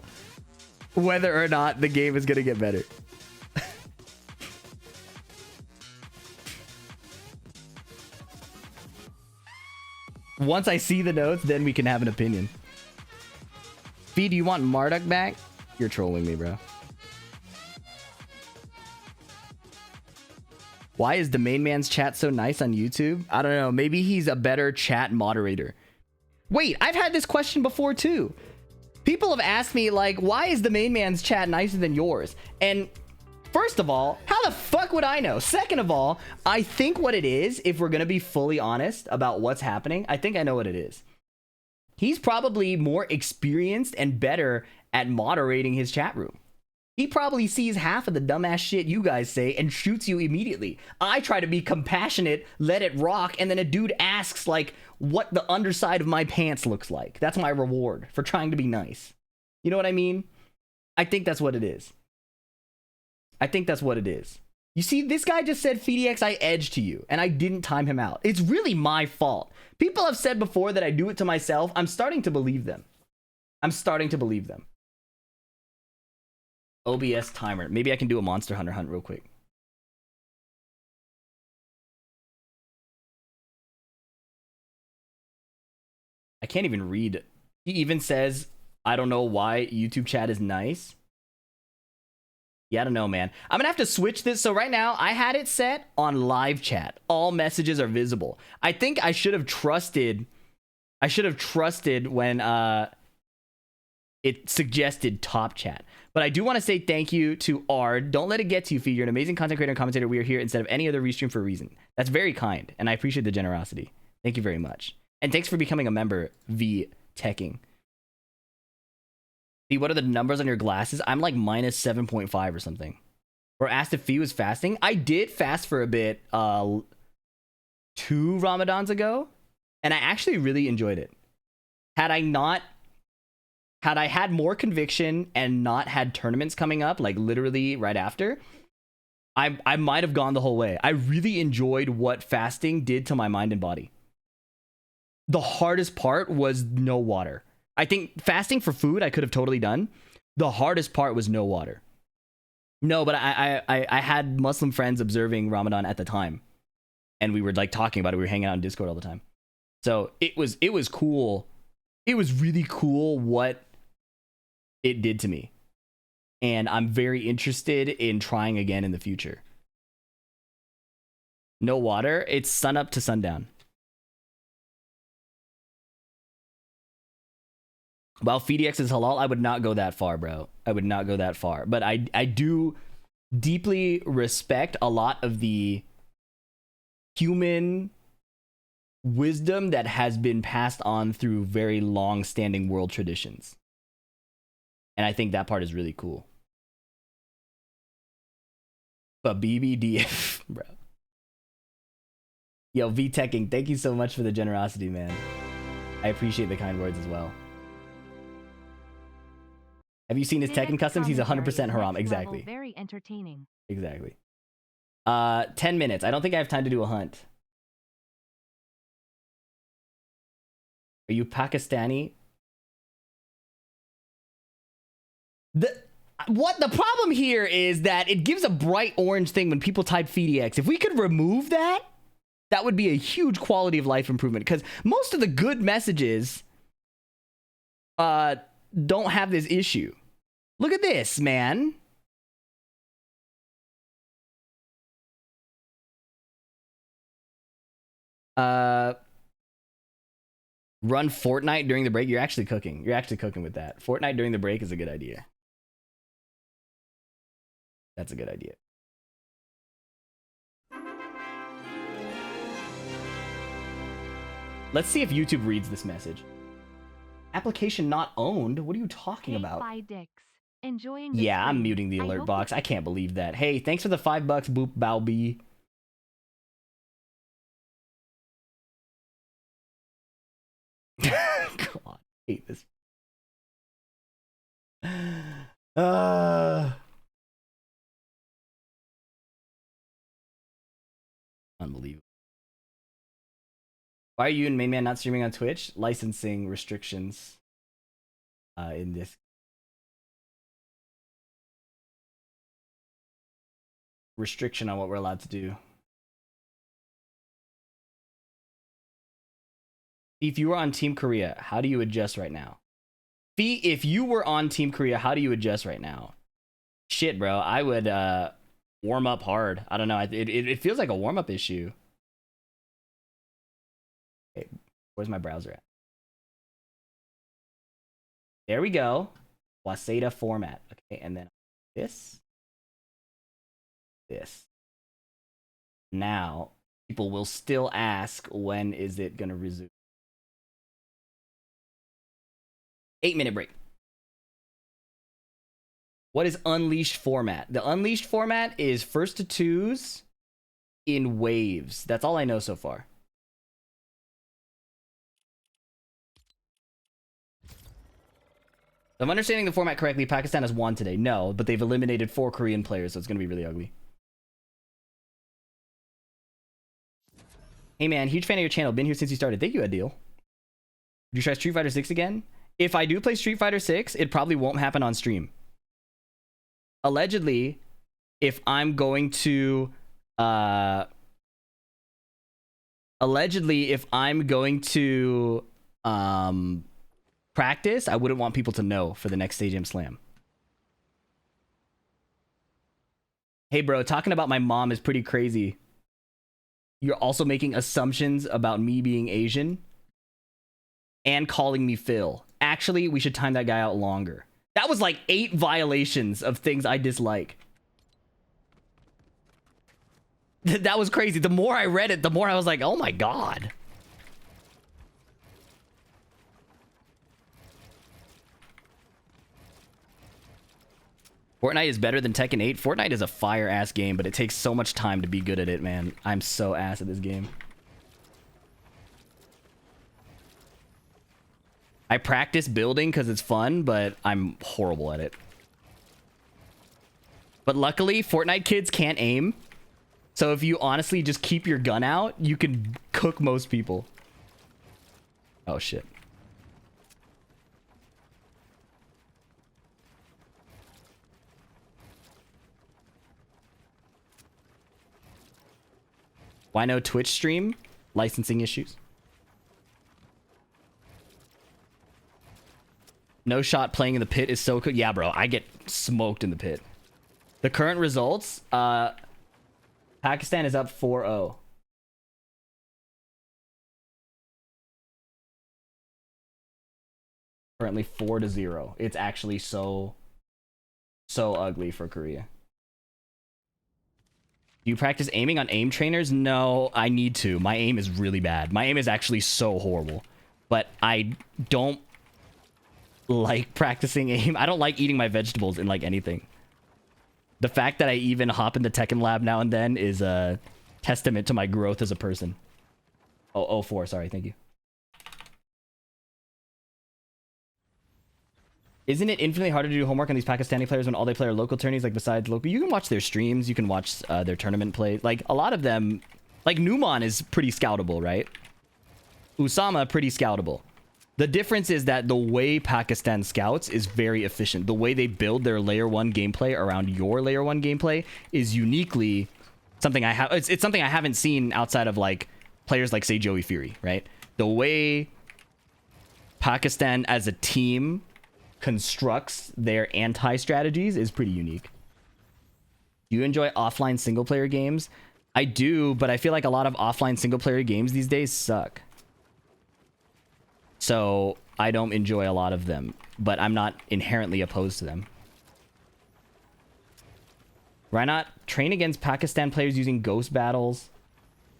whether or not the game is going to get better. Once I see the notes, then we can have an opinion. Fee, do you want Marduk back? You're trolling me, bro. Why is the main man's chat so nice on YouTube? I don't know. Maybe he's a better chat moderator. Wait, I've had this question before too. People have asked me, like, why is the main man's chat nicer than yours? And first of all, how the fuck would I know? Second of all, I think what it is, if we're going to be fully honest about what's happening, I think I know what it is. He's probably more experienced and better at moderating his chat room. He probably sees half of the dumbass shit you guys say and shoots you immediately. I try to be compassionate, let it rock, and then a dude asks, like, what the underside of my pants looks like. That's my reward for trying to be nice. You know what I mean? I think that's what it is. I think that's what it is. You see, this guy just said, PhiDX, I edged to you, and I didn't time him out. It's really my fault. People have said before that I do it to myself. I'm starting to believe them. I'm starting to believe them. OBS timer. Maybe I can do a Monster Hunter hunt real quick. I can't even read. He even says, I don't know why YouTube chat is nice. Yeah, I don't know, man. I'm gonna have to switch this. So right now, I had it set on live chat. All messages are visible. I think I should have trusted. I should have trusted when it suggested top chat. But I do want to say thank you to Ard. Don't let it get to you, Fee. You're an amazing content creator and commentator. We are here instead of any other restream for a reason. That's very kind, and I appreciate the generosity. Thank you very much. And thanks for becoming a member, V Teching. See, what are the numbers on your glasses? I'm like minus 7.5 or something. Or asked if Fee was fasting. I did fast for a bit 2 Ramadans ago, and I actually really enjoyed it. Had I had more conviction and not had tournaments coming up, like literally right after, I might have gone the whole way. I really enjoyed what fasting did to my mind and body. The hardest part was no water. I think fasting for food I could have totally done. The hardest part was no water. No, but I had Muslim friends observing Ramadan at the time, and we were like talking about it. We were hanging out in Discord all the time. So it was cool. It was really cool what it did to me. And I'm very interested in trying again in the future. No water. It's sun up to sundown. While PhiDX is halal, I would not go that far, bro. I would not go that far. But I do deeply respect a lot of the human wisdom that has been passed on through very long-standing world traditions. And I think that part is really cool. But BBDF, bro. Yo, V-Teching, thank you so much for the generosity, man. I appreciate the kind words as well. Have you seen his Tekken customs? He's 100% haram. Exactly. Very entertaining. Exactly. 10 minutes. I don't think I have time to do a hunt. Are you Pakistani? What the problem here is that it gives a bright orange thing when people type PhiDX. If we could remove that, that would be a huge quality of life improvement, because most of the good messages don't have this issue. Look at this, man. Run Fortnite during the break. You're actually cooking. You're actually cooking with that. Fortnite during the break is a good idea. That's a good idea. Let's see if YouTube reads this message. Application not owned? What are you talking about? PhiDX. Enjoying yeah, I'm muting the alert box. I can't believe that. Hey, thanks for the $5, Boop Bow B. God, I hate this. Unbelievable. Why are you and Main Man not streaming on Twitch? Licensing restrictions in this. Restriction on what we're allowed to do. If you were on Team Korea, how do you adjust right now? If you were on Team Korea, how do you adjust right now? Shit, bro. I would warm up hard. I don't know. It feels like a warm up issue. Okay, where's my browser at? There we go. Waseda format. Okay, and then this. Now, people will still ask, when is it going to resume? 8-minute break. What is unleashed format? The unleashed format is first to twos in waves. That's all I know so far. If I'm understanding the format correctly, Pakistan has won today. No, but they've eliminated 4 Korean players, so it's going to be really ugly. Hey man, huge fan of your channel. Been here since you started. Thank you, Adil. Would you try Street Fighter 6 again? If I do play Street Fighter 6, it probably won't happen on stream. Allegedly, if I'm going to practice, I wouldn't want people to know for the next Stadium Slam. Hey bro, talking about my mom is pretty crazy. You're also making assumptions about me being Asian and calling me Phil. Actually, we should time that guy out longer. That was like 8 violations of things I dislike. That was crazy. The more I read it, the more I was like, oh my god. Fortnite is better than Tekken 8. Fortnite is a fire-ass game, but it takes so much time to be good at it, man. I'm so ass at this game. I practice building because it's fun, but I'm horrible at it. But luckily, Fortnite kids can't aim. So if you honestly just keep your gun out, you can cook most people. Oh, shit. Why no Twitch stream? Licensing issues. No shot playing in the pit is so cool. Yeah, bro, I get smoked in the pit. The current results, Pakistan is up 4-0. Currently 4-0. It's actually so ugly for Korea. Do you practice aiming on aim trainers? No, I need to. My aim is really bad. My aim is actually so horrible. But I don't like practicing aim. I don't like eating my vegetables in like anything. The fact that I even hop in the Tekken lab now and then is a testament to my growth as a person. Oh, 04, sorry, thank you. Isn't it infinitely harder to do homework on these Pakistani players when all they play are local tourneys? Like besides local, you can watch their streams, you can watch their tournament play. Like a lot of them, like Numan is pretty scoutable, right? Usama, pretty scoutable. The difference is that the way Pakistan scouts is very efficient. The way they build their layer 1 gameplay around your layer 1 gameplay is uniquely something I have. It's something I haven't seen outside of like players like say Joey Fury, right? The way Pakistan as a team constructs their anti-strategies is pretty unique. Do you enjoy offline single-player games? I do, but I feel like a lot of offline single-player games these days suck. So I don't enjoy a lot of them, but I'm not inherently opposed to them. Why not train against Pakistan players using ghost battles?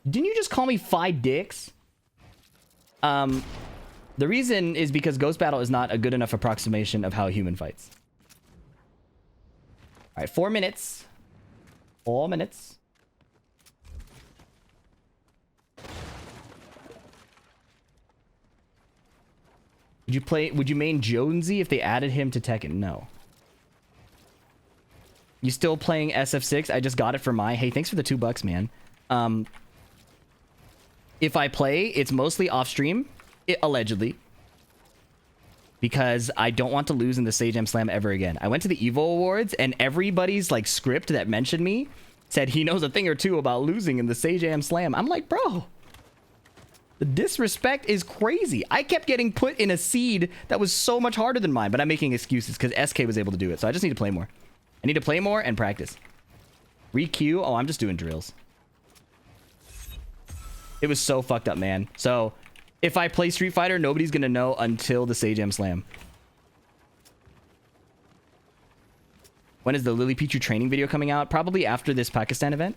Didn't you just call me PhiDX? The reason is because Ghost Battle is not a good enough approximation of how a human fights. All right, 4 minutes. 4 minutes. Would you main Jonesy if they added him to Tekken? No. You still playing SF6? I just got it for my... Hey, thanks for the $2, man. If I play, it's mostly off stream. Allegedly, because I don't want to lose in the Sage Am Slam ever again. I went to the Evo Awards and everybody's like script that mentioned me said he knows a thing or two about losing in the Sage Am Slam. I'm like, bro, the disrespect is crazy. I kept getting put in a seed that was so much harder than mine, but I'm making excuses because SK was able to do it. So I just need to play more. I need to play more and practice. Re-queue? Oh, I'm just doing drills. It was so fucked up, man. So, if I play Street Fighter, nobody's gonna know until the Sage M Slam. When is the Lily Pichu training video coming out? Probably after this Pakistan event.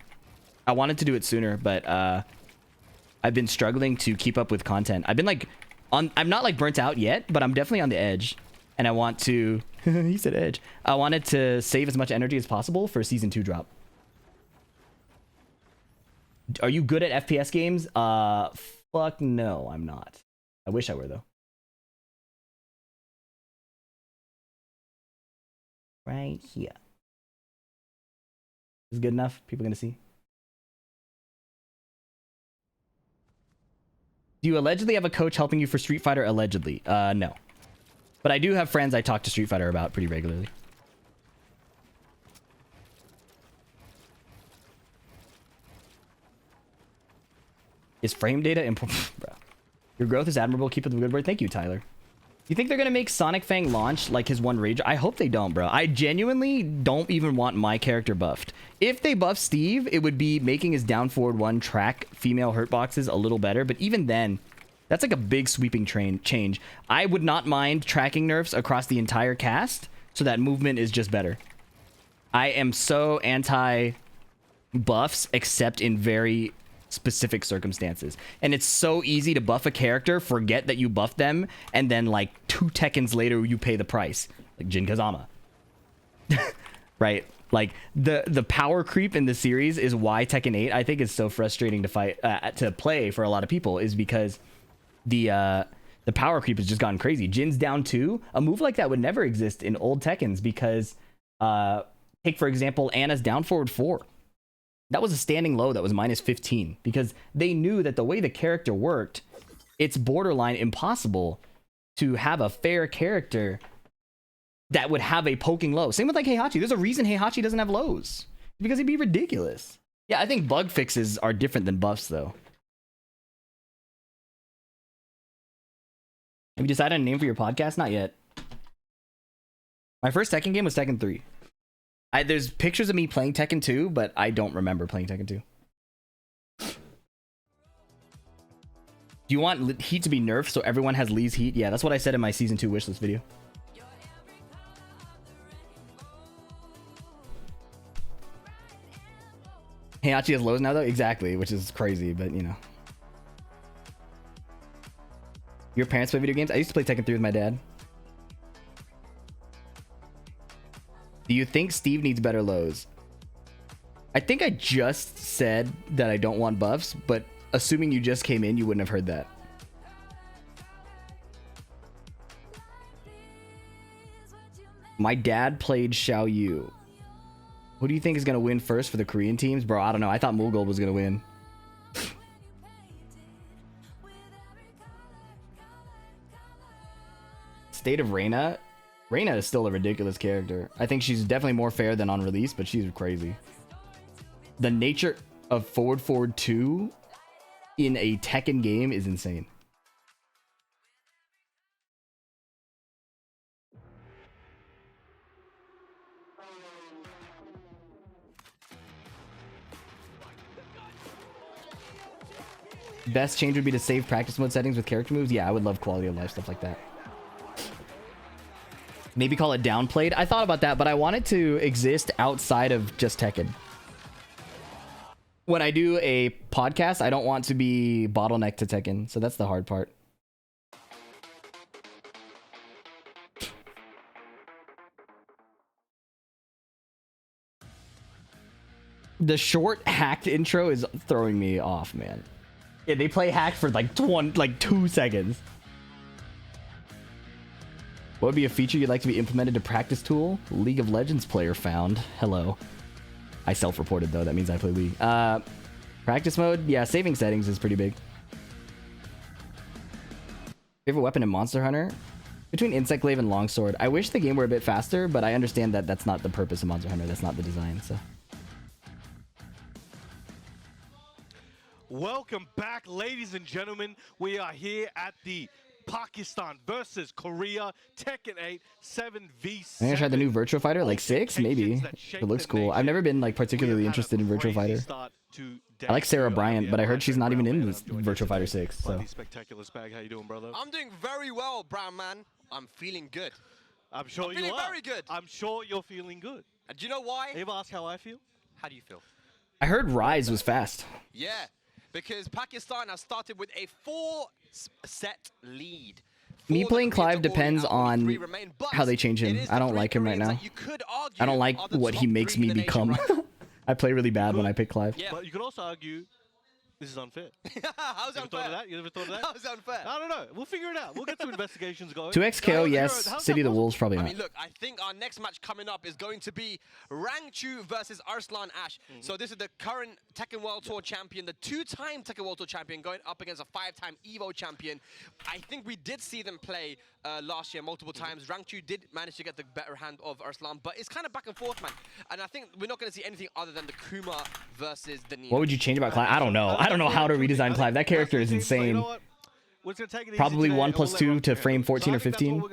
I wanted to do it sooner, but I've been struggling to keep up with content. I've been like I'm not like burnt out yet, but I'm definitely on the edge. And I want to he said edge. I wanted to save as much energy as possible for season 2 drop. Are you good at FPS games? Fuck no, I'm not. I wish I were though. Right here. Is good enough? People gonna see? Do you allegedly have a coach helping you for Street Fighter? Allegedly. No. But I do have friends I talk to Street Fighter about pretty regularly. Is frame data important? Bro. Your growth is admirable. Keep up the good work. Thank you, Tyler. You think they're going to make Sonic Fang launch like his one Rage? I hope they don't, bro. I genuinely don't even want my character buffed. If they buff Steve, it would be making his down forward 1 track female hurt boxes a little better. But even then, that's like a big sweeping change. I would not mind tracking nerfs across the entire cast so that movement is just better. I am so anti buffs except in very specific circumstances, and it's so easy to buff a character, forget that you buffed them, and then like 2 Tekkens later you pay the price, like Jin Kazama. Right? Like the power creep in the series is why Tekken 8 I think is so frustrating to fight to play for a lot of people, is because the power creep has just gotten crazy. Jin's down 2, a move like that would never exist in old Tekkens because take for example Anna's down forward 4. That was a standing low that was minus 15 because they knew that the way the character worked, it's borderline impossible to have a fair character that would have a poking low. Same with like Heihachi. There's a reason Heihachi doesn't have lows because it'd be ridiculous. Yeah, I think bug fixes are different than buffs though. Have you decided on a name for your podcast? Not yet. My first Tekken game was Tekken 3. There's pictures of me playing Tekken 2, but I don't remember playing Tekken 2. Do you want Heat to be nerfed so everyone has Lee's Heat? Yeah, that's what I said in my Season 2 wishlist video. Heihachi has lows now, though? Exactly, which is crazy, but you know. Your parents play video games? I used to play Tekken 3 with my dad. Do you think Steve needs better lows? I think I just said that I don't want buffs, but assuming you just came in, you wouldn't have heard that. My dad played Xiao Yu. Who do you think is going to win first for the Korean teams? Bro, I don't know. I thought Mulgold was going to win. State of Reina? Reina is still a ridiculous character. I think she's definitely more fair than on release, but she's crazy. The nature of Forward 2 in a Tekken game is insane. Best change would be to save practice mode settings with character moves. Yeah, I would love quality of life stuff like that. Maybe call it downplayed. I thought about that, but I want it to exist outside of just Tekken. When I do a podcast, I don't want to be bottlenecked to Tekken, so that's the hard part. The short hacked intro is throwing me off, man. Yeah, they play hacked for like 2 seconds. What would be a feature you'd like to be implemented to practice tool? League of Legends player found. Hello. I self-reported though. That means I play League. Practice mode? Yeah, saving settings is pretty big. Favorite weapon in Monster Hunter? Between Insect Glaive and Longsword. I wish the game were a bit faster, but I understand that that's not the purpose of Monster Hunter. That's not the design, so. Welcome back, ladies and gentlemen. We are here at the Pakistan versus Korea, Tekken 8, 7v7. I'm gonna try the new Virtua Fighter, like 6, maybe. It looks cool. I've never been like particularly interested in Virtua Fighter. I like Sarah Bryant, but I heard she's not even in this Virtua Fighter 6. So Spectacular Spag, how you doing, brother? I'm doing very well, Brown Man. I'm feeling good. I'm sure you are. Very good. I'm sure you're feeling good. And do you know why? Ever ask how I feel? How do you feel? I heard Rise was fast. Yeah, because Pakistan has started with a 4-set lead. Me playing Clive depends on how they change him. I don't like him right now. I don't like what he makes me become. I play really bad when I pick Clive. Yeah. But you could also argue this is unfair. How's You ever thought of that? You ever thought of that? How's unfair? I don't know. We'll figure it out. We'll get some investigations going. 2x KO, yes. How's City of that the Wolves, probably I not. mean, look, I think our next match coming up is going to be Rangchu versus Arslan Ash. So this is the current Tekken World Tour champion, the 2-time Tekken World Tour champion, going up against a 5-time EVO champion. I think we did see them play last year multiple times. Rangchu did manage to get the better hand of Arslan, but it's kind of back and forth, man. And I think we're not going to see anything other than the Kuma versus the Nia. What would you change about Clive? I don't know. I don't know how to redesign Clive. That character is insane. Probably 1+2 to frame 14 or 15.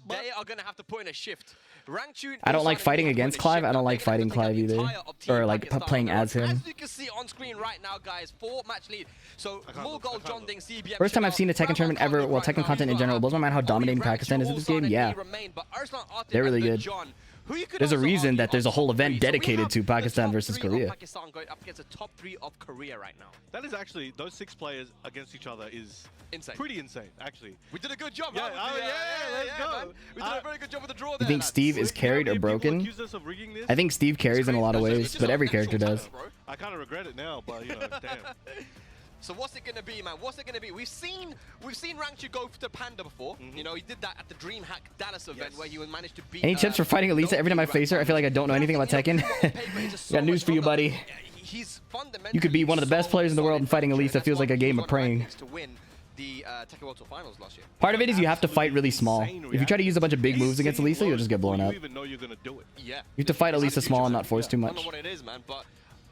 They are going to have to put in a shift. Rangchu, I don't like fighting against Clive. I don't like fighting Clive either. Or like playing as him. As you can see on screen right now, guys, 4-match lead. So Mulgold, John Ding, CBM. First time I've seen a Tekken tournament ever. Well, Tekken content in general. It blows my mind how dominating Pakistan is in this game. Yeah. They're really good. There's a reason that there's a whole event dedicated to Pakistan versus Korea. Pakistan going up against the top 3 of Korea right now. That is actually, those 6 players against each other is insane. Pretty insane, actually. We did a good job. Yeah, let's go. Man. We did a very good job with the draw there. You think Steve is carried or broken? I think Steve carries in a lot of ways, but every character does. I kind of regret it now, but you know, damn. So what's it gonna be, man? What's it gonna be? We've seen Rangchu go to Panda before. You know, he did that at the DreamHack Dallas event where he managed to beat. Any tips for fighting Elisa? Every time I face her, I feel like I don't know anything about Tekken. Got news for you, buddy. You could be one of the best players in the world, and fighting Elisa feels like a game of praying. The Tekken World Tour Finals last year. Part of it is you have to fight really small. If you try to use a bunch of big moves against Elisa, you'll just get blown up. You have to fight Elisa small and not force too much. I don't know what it is, man, but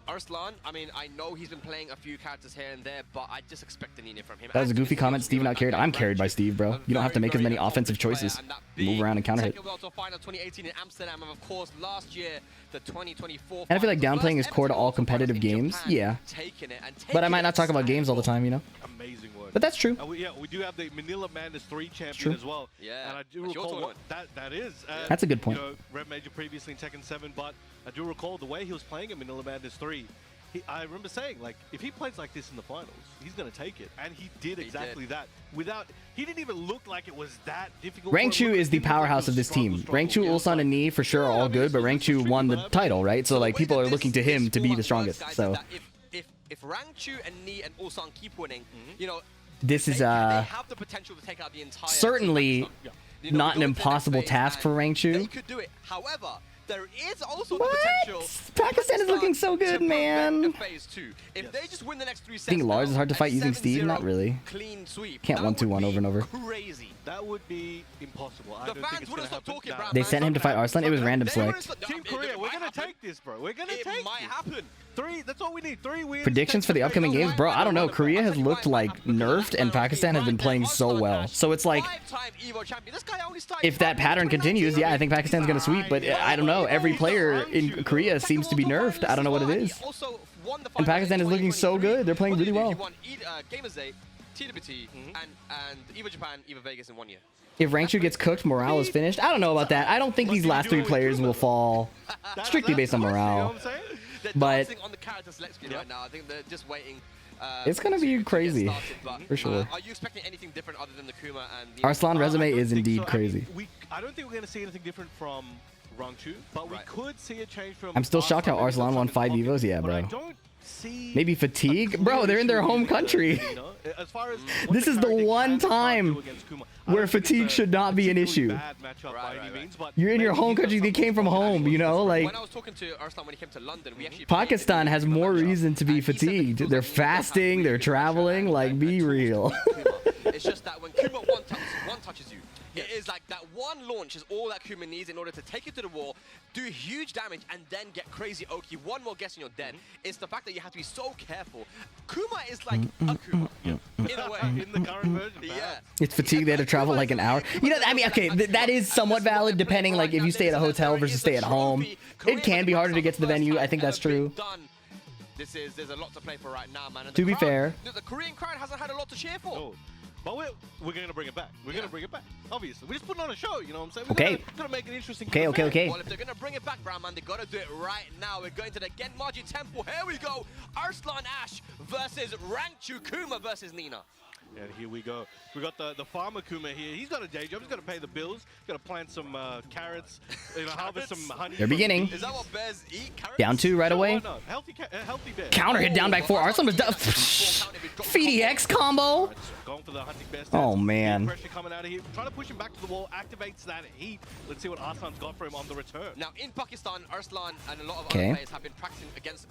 Arslan, I mean, I know he's been playing a few characters here and there, but I just expect the Nina from him. That was a goofy comment. Steve not carried. I'm carried by Steve, bro. You don't have to make as many offensive choices. Move around and counter hit. Tekken World Tour Final 2018 in Amsterdam, and of course, last year, the 2024. And I feel like downplaying is core to all competitive games. Yeah. But I might not talk about games all the time, you know? Amazing work. But that's true. We do have the Manila Madness 3 champion as well. Yeah. And I do recall what that is. That's a good point. You know, Red Major previously in Tekken 7, but I do recall the way he was playing in Manila Madness 3. I remember saying, like, if he plays like this in the finals, he's going to take it. And he did exactly that. He didn't even look like it was that difficult. Rangchu is the powerhouse of this team. Rangchu, Ulsan, and Ni for sure are all good, but Rangchu won the title, right? So, like, people are looking to him to be the strongest. So, if Rangchu and Ni and Ulsan keep winning, you know, this is they have the potential to take out the entire certainly not an impossible task for Rangchu. They could do it. However, there is also the potential. Pakistan is looking so good, man. Phase 2. If they just win the next 3 sets, I think Lars is hard to fight using Steve. Not really. Clean sweep. Can't 1-2-1 over and over. Crazy. That would be impossible. I The don't think fans it's wouldn't gonna stop happen. talking, bro. They sent him to fight Arslan. It was random select. Team Korea, we're going to take this, bro. We're going to take It might happen. 3, that's all we need. 3 wins. Predictions for the upcoming games, bro. I don't know. Korea has looked like nerfed, and Pakistan has been playing so well. So it's like, if that pattern continues, yeah, I think Pakistan's gonna sweep. But I don't know. Every player in Korea seems to be nerfed. I don't know what it is. And Pakistan is looking so good. They're playing really well. TWT and EVO Japan, EVO Vegas in 1 year. If Rangchu gets cooked, morale is finished. I don't know about that. I don't think these last 3 players will fall strictly based on morale. But on the character select screen right now. I think they're just waiting. It's gonna be crazy, for sure. Are you expecting anything different other than the Kuma and the Arslan resume is indeed crazy. I don't think we're going to see anything different from Rangchu, but we could see a change from. I'm still shocked how Arslan won 5 EVOs. Yeah, bro. Maybe fatigue? Bro, they're in their home country. This is the one time where fatigue should not be an issue. You're in your home country. They came from home, you know? Like, when I was talking to Arslan when he came to London, we actually Pakistan has more reason to be fatigued. They're fasting, they're traveling. Like, be real. It's just that when Kuma one touches you, It is like that one launch is all that Kuma needs in order to take you to the wall, do huge damage, and then get crazy Oki. One more guess and you're dead. It's the fact that you have to be so careful. Kuma is like a Kuma, in a way. In the current version, Yeah. It's fatigue. They had to travel like an hour. You know, I mean, okay, that is somewhat valid depending, like, if you stay at a hotel versus stay at home. It can be harder to get to the venue. I think that's true. There's a lot to play for right now, man. And To the be crowd, fair. the Korean crowd hasn't had a lot to cheer for. Oh. But we're going to bring it back. We're going to bring it back. Obviously. We're just putting on a show, you know what I'm saying? Okay. We're going to make it interesting. Okay. Well, if they're going to bring it back, Brown Man, they got to do it right now. We're going to the Genmaji Temple. Here we go. Arslan Ash versus Rangchu Kuma versus Nina. And here we go. We got the farmer Kuma here. He's got a day job. He's got to pay the bills. He's got to plant some carrots, harvest some honey. They're beginning. Is that what bears eat? Carrots? Down 2 right away. Why not? Healthy bear. Counter hit down back 4. Arslan was down. PhiDX combo. Going for the hunting bear. Oh, man. Pressure coming out of here. Trying to push him back to the wall. Activates that heat. Let's see what Arslan's got for him on the return. Now, in Pakistan, Arslan and a lot of Okay. other players have been practicing against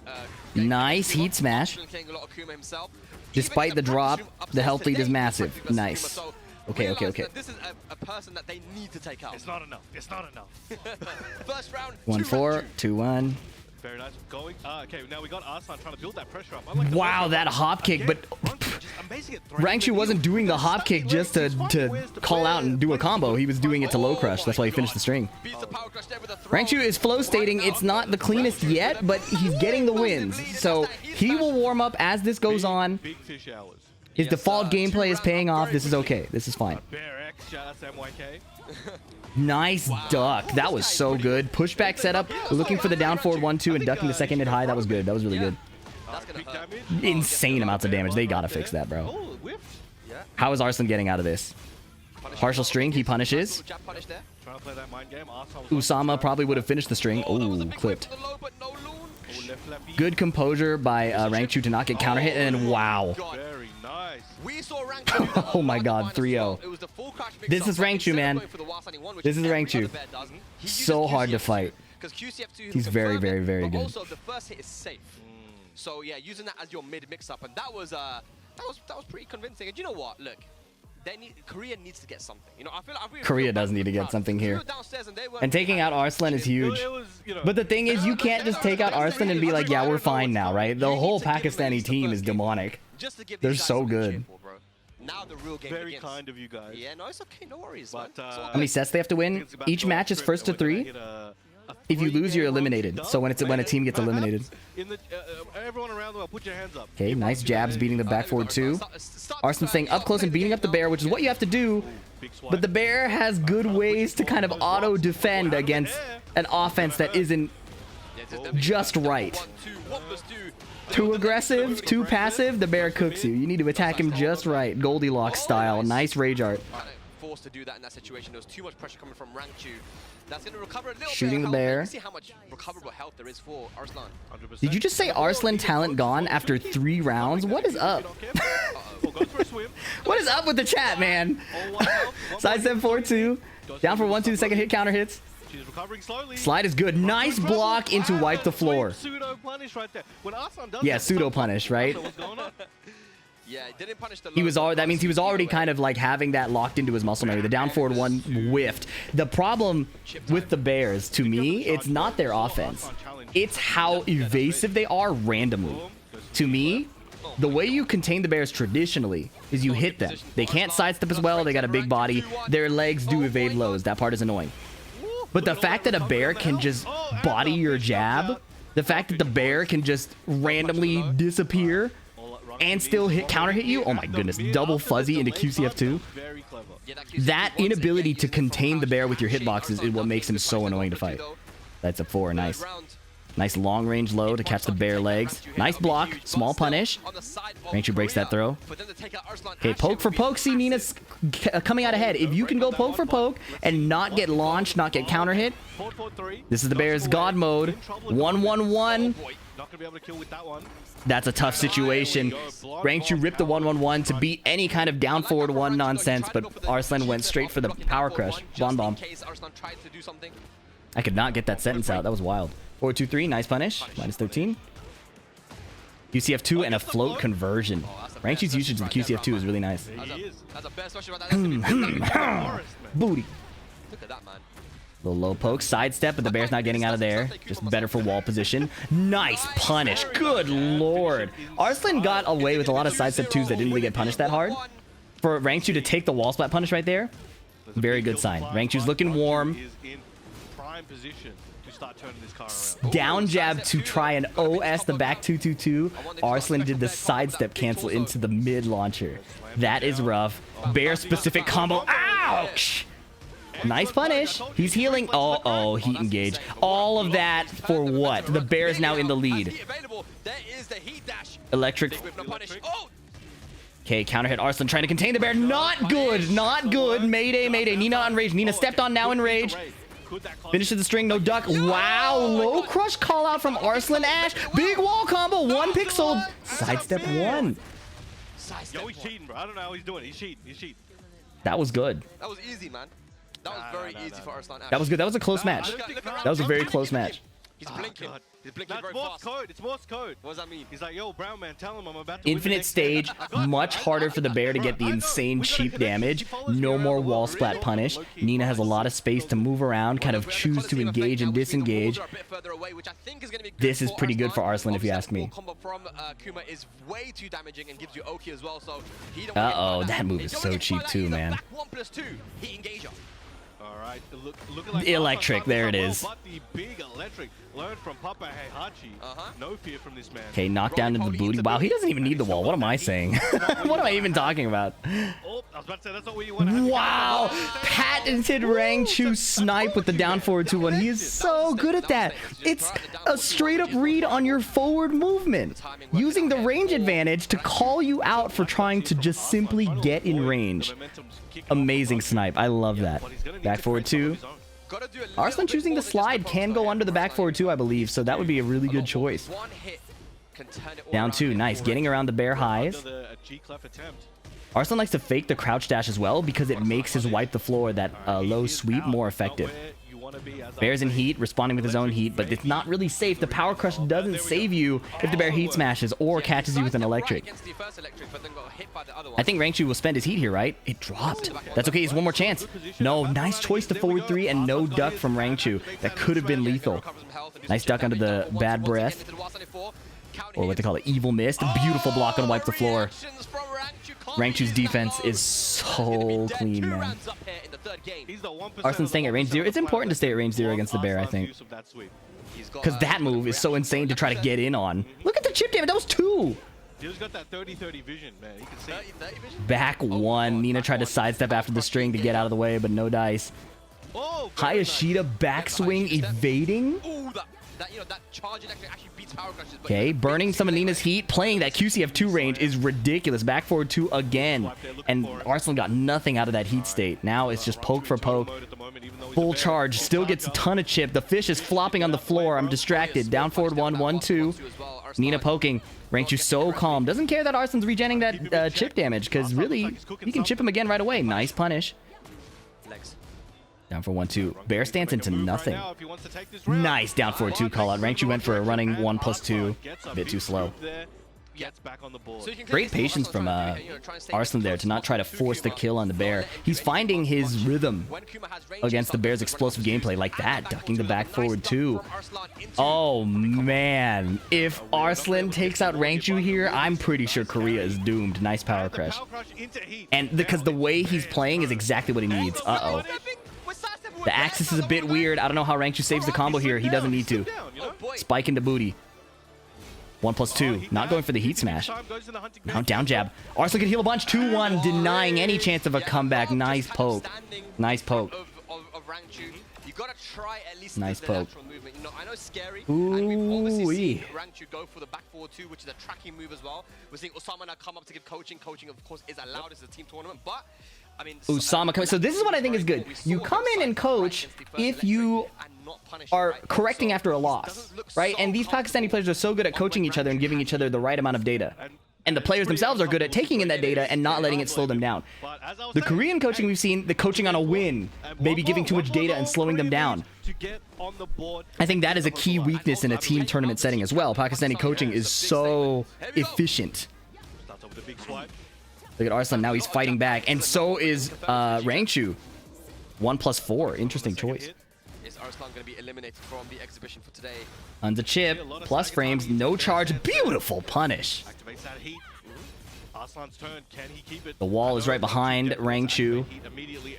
Nice heat smash. Playing a lot of Kuma himself. Despite Even in the drop, practice room the upstairs health lead today, is he's massive. practicing versus Nice. Kuma, so Okay. realize that this is a person that they need to take out. It's not enough. It's not enough. First round, 1-4, 2-1. Very nice. Going. Okay, now we got Arslan trying to build that pressure up. I like the Wow, that hop kick, but Rangchu wasn't doing the hop kick just to call out and do a combo. He was doing it to low crush. That's why he finished the string. Rangchu is flow stating it's not the cleanest yet, but he's getting the wins. So he will warm up as this goes on. Big fish hours. His default gameplay is paying off. This is okay. This is fine. Bear X, shout out to MYK. Nice duck. That was so good. Pushback setup. Looking for the down forward 1-2 and ducking the second hit high. That was good. That was really good. Big damage. Insane amounts of damage. They gotta fix that, bro. Oh, whiff. How is Arslan getting out of this? Partial string. He punishes. Trying to play that mind game. Usama probably would have finished the string. Oh, clipped. Good composure by Rangchu to not get counter hit, and then wow. Very nice. We saw Rangchu. Oh my god, 3-0. This is Rangchu, man. This is Rangchu. So hard to fight. He's very, very, very good. Also, the first hit is safe. So yeah, using that as your mid mix-up, and that was pretty convincing. And you know what? Look, Korea needs to get something. You know, I feel Korea does need to get something here. And taking out Arslan is huge. But the thing is, you can't just take out Arslan and be like, yeah, we're fine now, right? The whole Pakistani team is demonic. They're so good. Now the real game Very begins. kind of you guys. Yeah, no, it's okay. No worries. But, man. How many sets they have to win? Each match is first to 3. If you lose, you're eliminated. So when a team gets eliminated. Everyone around the world, put your hands up. Okay, nice jabs beating the back forward 2. Arslan staying up close and beating up the bear, which is what you have to do. But the bear has good ways to kind of auto-defend against an offense that isn't just right. Too aggressive, too passive, the bear cooks you. You need to attack him just right. Goldilocks style. Nice rage art. Forced to do that in that situation. There was too much pressure coming from Rangchu. That's going to recover a little Shooting bit the of health. bear. You see how much recoverable health there is for Arslan. 100%. Did you just say Arslan talent gone after 3 rounds? What is up? What is up with the chat, man? Side step 4-2. Down for 1-2. Second hit counter hits. She's recovering slowly. Slide is good. Nice block into wipe the floor. Pseudo punish right there. When Arslan does Yeah, that, pseudo punish, right? what's going on? Yeah, he didn't punish the He low, was but all. That memory. He was already punished kind of like having that locked into his muscle memory. The down forward 1 whiffed. The problem with the Bears, to me, it's not their offense. It's how evasive they are randomly. To me, the way you contain the Bears traditionally is you hit them. They can't sidestep as well. They got a big body. Their legs do evade lows. That part is annoying. But the fact that a bear can just body your jab, the fact that the bear can just randomly disappear and still counter hit you, oh my goodness, double fuzzy into QCF2. That inability to contain the bear with your hitboxes is what makes him so annoying to fight. That's a 4, nice. Nice long range low to catch the bear legs. Nice block, small punish. Rangchu breaks that throw. Okay, poke for poke. See, Nina's coming out ahead. If you can go poke for poke and not get launched, not get counter hit, this is the Bears God mode. 1-1-1. Not gonna be able to kill with that one. That's a tough situation. Rangchu ripped the 1-1-1 to beat any kind of down forward 1 nonsense, but Arslan went straight for the power crush. Bon bomb. I could not get that sentence out. That was wild. 4-2-3, nice punish. -13. UCF2 and a float conversion. Rangchu's usage of the QCF2 is really nice. That's a bear special right there. Booty. Look at that, man. Little low poke, sidestep, but the bear's not getting out of there. Just better for wall position. Nice punish. Good lord. Arslan got away with a lot of sidestep 2s that didn't really get punished that hard. For Rangchu to take the wall splat punish right there, very good sign. Rangchu's looking warm. Down jab to try and OS the back 222. Arslan did the sidestep cancel into the mid launcher. That is rough. Bear specific combo. Ouch! Nice punish. He's healing. Oh, heat engage. All of that for what? The bear is now in the lead. Electric. Okay, counter hit. Arslan trying to contain the bear. Not good. Not good. Mayday, mayday. Nina on rage. Nina stepped on now in rage. Finishes the string. No duck. Wow. Low crush call out from Arslan Ash. Big wall combo. 1 pixel. Sidestep 1. Yo, he's cheating, bro. I don't know how he's doing. He's cheating. He's cheating. That was good. That was easy, man. That was very easy for Arslan Ash. That was good. That was a close match. That was a very close match. He's blinking. He's blinking very Morse fast. code. It's Morse code. What does that mean? He's like, yo, brown man, tell him I'm about to Infinite stage, much harder for the bear to get the insane cheap damage. No more wall splat punish. Nina has a lot of space to move around, kind of choose to engage and disengage. This is pretty good for Arslan, if you ask me. Uh-oh, that move is so cheap too, man. All right, Electric, there it is. Okay, knocked down into the booty. Wow, he doesn't even need the wall. What am I saying? What am I even talking about? Wow, patented Rangchu snipe with the down forward 2-1. He is so good at that. It's a straight up read on your forward movement, using the range advantage to call you out for trying to just simply get in range. Amazing snipe. I love that. Back forward 2. Arslan choosing the slide can go under the back forward 2, I believe, so that would be a really good choice. Down 2. Nice. Getting around the bear highs. Arslan likes to fake the crouch dash as well because it makes his wipe the floor, that low sweep, more effective. Bear's in heat, responding with his own heat, but it's not really safe. The power crush doesn't save you if the bear heat smashes or catches you with an electric. I think Rangchu will spend his heat here, right? It dropped. That's okay, he's one more chance. No, nice choice to forward 3 and no duck from Rangchu. That could have been lethal. Nice duck under the bad breath. Or what they call it, evil mist. Beautiful block on wipe the floor. Rangchu's defense is so clean, man. Arslan's staying at range 0. It's important to stay at range 0 against the bear, I think. Because that move is so insane to try to get in on. Look at the chip damage. That was 2. He's got that 30-30 vision, man. He can see. Back 1. Nina tried to sidestep after the string to get out of the way, but no dice. Hayashida backswing evading. Okay, burning some of Nina's heat. Playing that QCF2 range is ridiculous. Back forward 2 again. And Arslan got nothing out of that heat state. Now it's just poke for poke. Full charge. Still gets a ton of chip. The fish is flopping on the floor. I'm distracted. Down forward 1, 1, 2. Nina poking. Rangchu so calm. Doesn't care that Arslan's regenning that chip damage, because really, you can chip him again right away. Nice punish. Down for 1, 2. Bear stance into nothing. Nice down for 2 call out. Rangchu went for a running 1+2. A bit too slow. Great patience from Arslan there to not try to force the kill on the bear. He's finding his rhythm against the bear's explosive gameplay like that. Ducking the back forward 2. Oh, man. If Arslan takes out Rangchu here, I'm pretty sure Korea is doomed. Nice power crush. And because the way he's playing is exactly what he needs. Uh-oh. The axis is a bit weird. I don't know how Rangchu saves the combo here. He doesn't need to. Spike into booty. 1+2. Not going for the heat smash. Now down jab. Arslan can heal a bunch. 2-1. Denying any chance of a comeback. Nice poke. Nice poke. Nice poke. I know scary. Ooh, and we've obviously seen Rangchu go for the back forward 2, which is a tracking move as well. We're seeing Usama now come up to give coaching. Coaching, of course, is allowed as a team tournament, but I mean, Usama coming. So this is what I think is good. You come in and coach if you are correcting after a loss, right? And these Pakistani players are so good at coaching each other and giving each other the right amount of data. And the players themselves are good at taking in that data and not letting it slow them down. The Korean coaching we've seen, the coaching on a win, maybe giving too much data and slowing them down. I think that is a key weakness in a team tournament setting as well. Pakistani coaching is so efficient. The big swipe. Look at Arslan. Now he's fighting back. And so is Rangchu. 1+4. Interesting choice. Is Arslan going to be eliminated from the exhibition for today? Tons of chip. Plus frames. No charge. Beautiful punish. Activates that heat. Arslan's turn. Can he keep it? The wall is right behind Rangchu.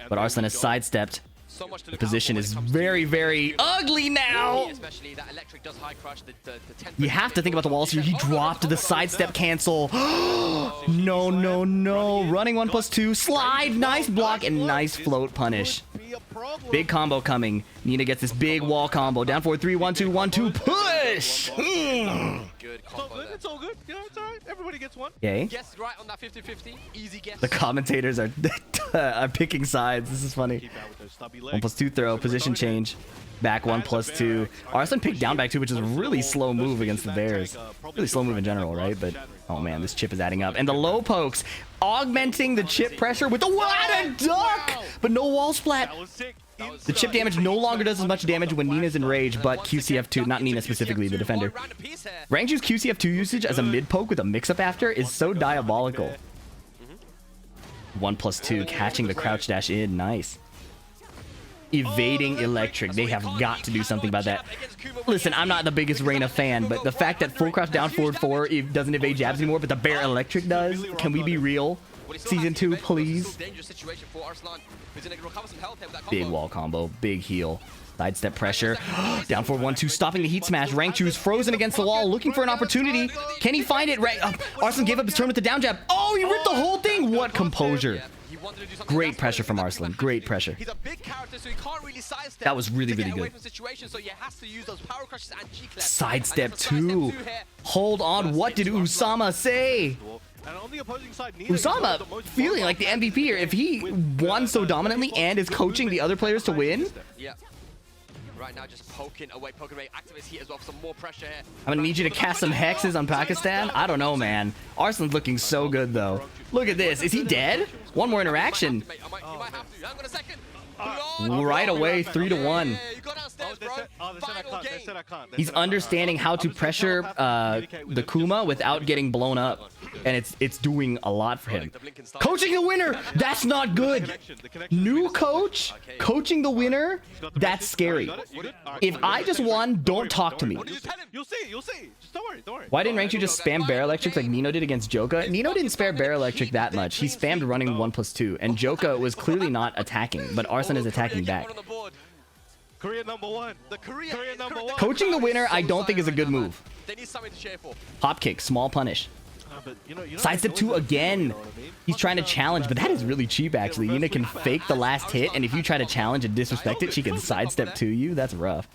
But Arslan has sidestepped. So much to The look position out for is when it comes to very, very ugly now. especially that electric does high crush the 10. You have to think about the walls here. He dropped the sidestep cancel. No, no, no. Running 1+2. Slide. Nice block and nice float punish. Big combo coming. Nina gets this big wall combo. Down 4-3. 1-2. 1-2. Push. Good combo there. It's all good. Yeah, it's all right. Everybody gets one. Okay. Guess right on that 50-50. Easy guess. The commentators are picking sides. This is funny. Keep out with those stubby legs. 1+2 throw. Position change. Back 1+2. Arslan picked down back 2, which is a really slow move against the Bears. Really slow move in general, right? But oh man, this chip is adding up. And the low pokes augmenting the chip pressure with the what a duck, but no wall splat. That was sick. The chip damage no longer does as much damage when Nina's in rage, but QCF2, not Nina specifically, the defender. Rangchu's QCF2 usage as a mid poke with a mix-up after is so diabolical. 1+2, catching the crouch dash in, nice. Evading electric, they have got to do something about that. Listen, I'm not the biggest Reyna fan, but the fact that full crouch down forward 4 doesn't evade jabs anymore, but the bear electric does, can we be real? Season 2, please. Big wall combo, big heal. Sidestep pressure. Down for 1-2, stopping the heat smash. Rangchu is frozen against the wall, looking for an opportunity. Can he find it? Arslan gave up his turn with the down jab. Oh, he ripped the whole thing. What composure. Great pressure from Arslan. Great pressure. He's a big character, so he can't really sidestep. That was really, really good. Sidestep 2. Hold on. What did Usama say? Usama feeling like the MVP here. If he won so dominantly and is coaching the other players to win. Yeah. Right now, just poking away, activates heat as well for some more pressure here. I'm gonna need you to cast some hexes on Pakistan. I don't know, man. Arslan's looking so good though. Look at this. Is he dead? One more interaction. Right away, 3-1. He's understanding how to pressure the Kuma without getting blown up, and it's doing a lot for him. Coaching the winner, that's not good. New coach coaching the winner, that's scary. If I just won, don't talk to me. You'll see. Just don't worry. Why didn't Rangchu just spam Bear Electric like Nino did against Joka? Nino didn't spare Bear Electric that much. He spammed running 1+2, and Joka was clearly not attacking, but Arslan is attacking back. Korea #1. The Korea #1. Coaching the winner, I don't think is a good move. They need something to cheer for. Hop kick, small punish. Sidestep 2 again. He's trying to challenge, but that is really cheap actually. Nina can fake the last hit, and if you try to challenge and disrespect it, she can sidestep to you. That's rough.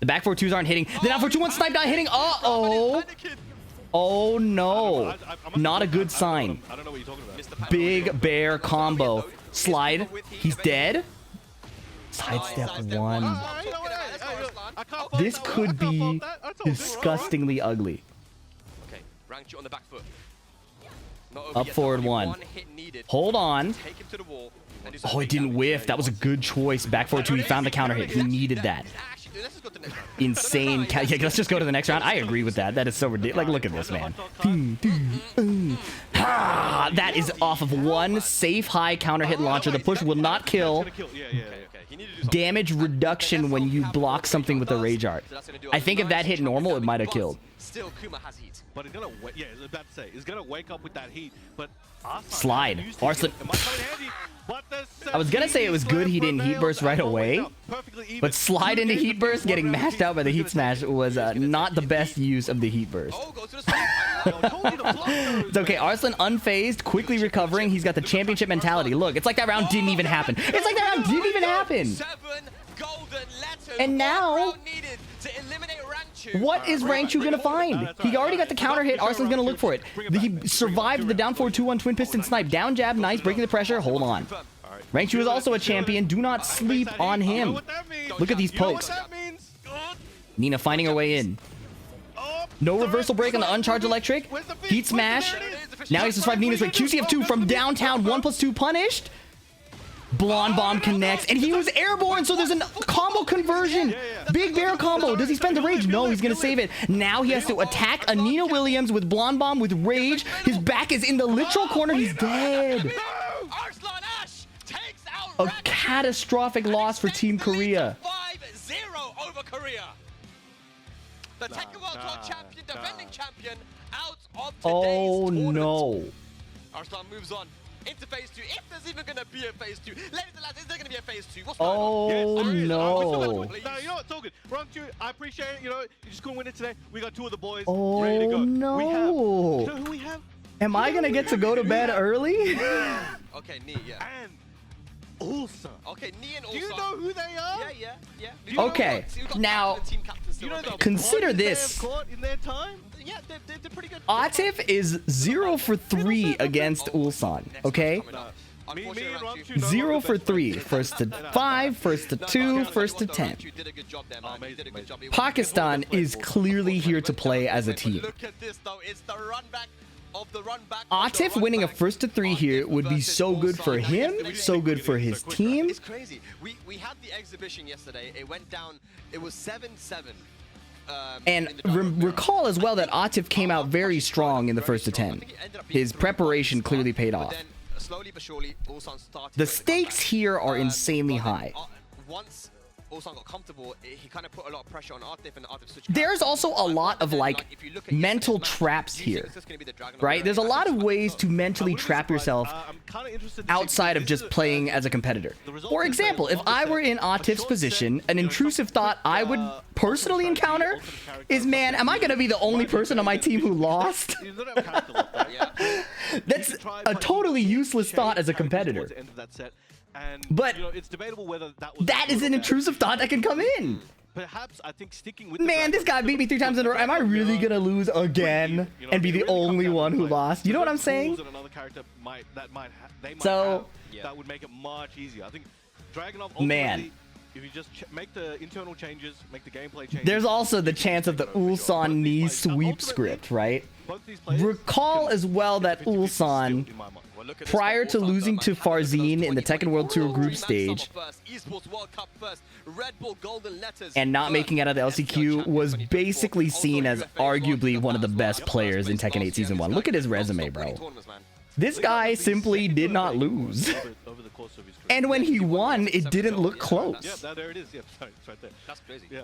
The back 4-2s aren't hitting. The down 4-2-1 snipe not hitting. Uh-oh. Oh no. Not a good sign. I don't know what you're talking about. Big bear combo. Slide. He's dead. Sidestep 1. This could be disgustingly ugly. Okay, Rangchu on the back foot. Up forward 1. Hold on. Oh, it didn't whiff. That was a good choice. Back forward 2. He found the counter hit. He needed that. Insane. Yeah, let's just go to the next round. I agree with that. That is so ridiculous. Like, look at this, man. That is off of 1 safe high counter hit launcher. The push will not kill. Damage reduction when you block something with a rage art. I think if that hit normal, it might have killed. Still, Kuma has heat. But he's gonna, yeah, I was about to say, he's gonna wake up with that heat. But slide. Arslan. I was gonna say it was good he didn't heat burst right away, but slide into heat burst, getting mashed out by the heat smash was not the best use of the heat burst. It's okay. Arslan unfazed, quickly recovering. He's got the championship mentality. Look, it's like that round didn't even happen. It's like that round didn't even happen. And now, what is Rangchu gonna find? He already got the counter hit. Arslan's gonna look for it. He survived the down 4-2-1 twin piston snipe. Down jab, nice, breaking the pressure. Hold on. Rangchu is also a champion. Do not sleep on him. Look at these pokes. Nina finding her way in. No reversal break on the uncharged electric. Heat smash. Now he's to survive Nina's way. QCF2 from downtown. 1+2 punished. Blonde Bomb connects, and he was airborne, so there's a combo conversion. Big bear combo. Does he spend the rage? No, he's gonna save it. Now he has to attack a Nina Williams with Blonde Bomb with rage. His back is in the literal corner. He's dead. Arslan Ash takes out A Rangchu catastrophic loss for Team Korea. 5-0 over Korea. The Tekken World Tour champion, defending champion, out of today's Oh tournament. no. Arslan moves on into phase 2. If there's even going to be a phase 2. Ladies and lads, is there going to be a phase 2? What's going on? Oh Yes, there is. no. No, you know what? It's all good. Rangchu, I appreciate it. You know, you just couldn't win it today. We got 2 of the boys ready to go. No. We have. You know who we have? Am I gonna get to go to bed early? Okay, Nee, yeah. And Ulsan. Okay, Nee and Ulsan. Do you know who they are? Yeah. Okay, now, consider this. In their time? Yeah, they're pretty good. Atif is 0 for 3 against Ulsan, okay? Me and Rangchu 0 for 3. First to 5, first to 2, first to 10. Pakistan is clearly here to play as a team. Look at this though, it's the run back of the run back. Atif winning a first to 3 here would be so good for him, so good for his team. It's crazy. We had the exhibition yesterday. It went down. It was 7-7. And recall as well that Atif came out very strong in the first to 10. His preparation clearly paid off. Slowly but surely, Ulsan started. The stakes here are insanely high. Once Ulsan got comfortable, he kind of put a lot of pressure on Atif, and Atif switched. There's also a lot of like mental traps here, right? There's a lot of ways to mentally trap yourself outside of just playing as a competitor. For example, if I were in Atif's position, an intrusive thought I would personally encounter is, man, am I gonna be the only person on my team who lost? That's a totally useless thought as a competitor. But it's debatable whether that is an intrusive thought that can come in. Perhaps I think sticking with Man, this guy beat me 3 times in a row. Am I really gonna lose again and be the only one who lost? You know what I'm saying? So, that would make it much easier. I think Dragunov, man, if you just make the internal changes, make the gameplay changes. There's also the chance of the Ulsan knee sweep script, right? Recall as well that Ulsan, prior to losing to Farzeen in the Tekken World Tour group stage and not making it out of the LCQ, was basically seen as arguably one of the best players in Tekken 8 Season 1. Look at his resume, bro. This guy simply did not lose. And when he won, it didn't look close. Yeah, there it is. Yeah, sorry, it's right there. That's crazy. Yeah.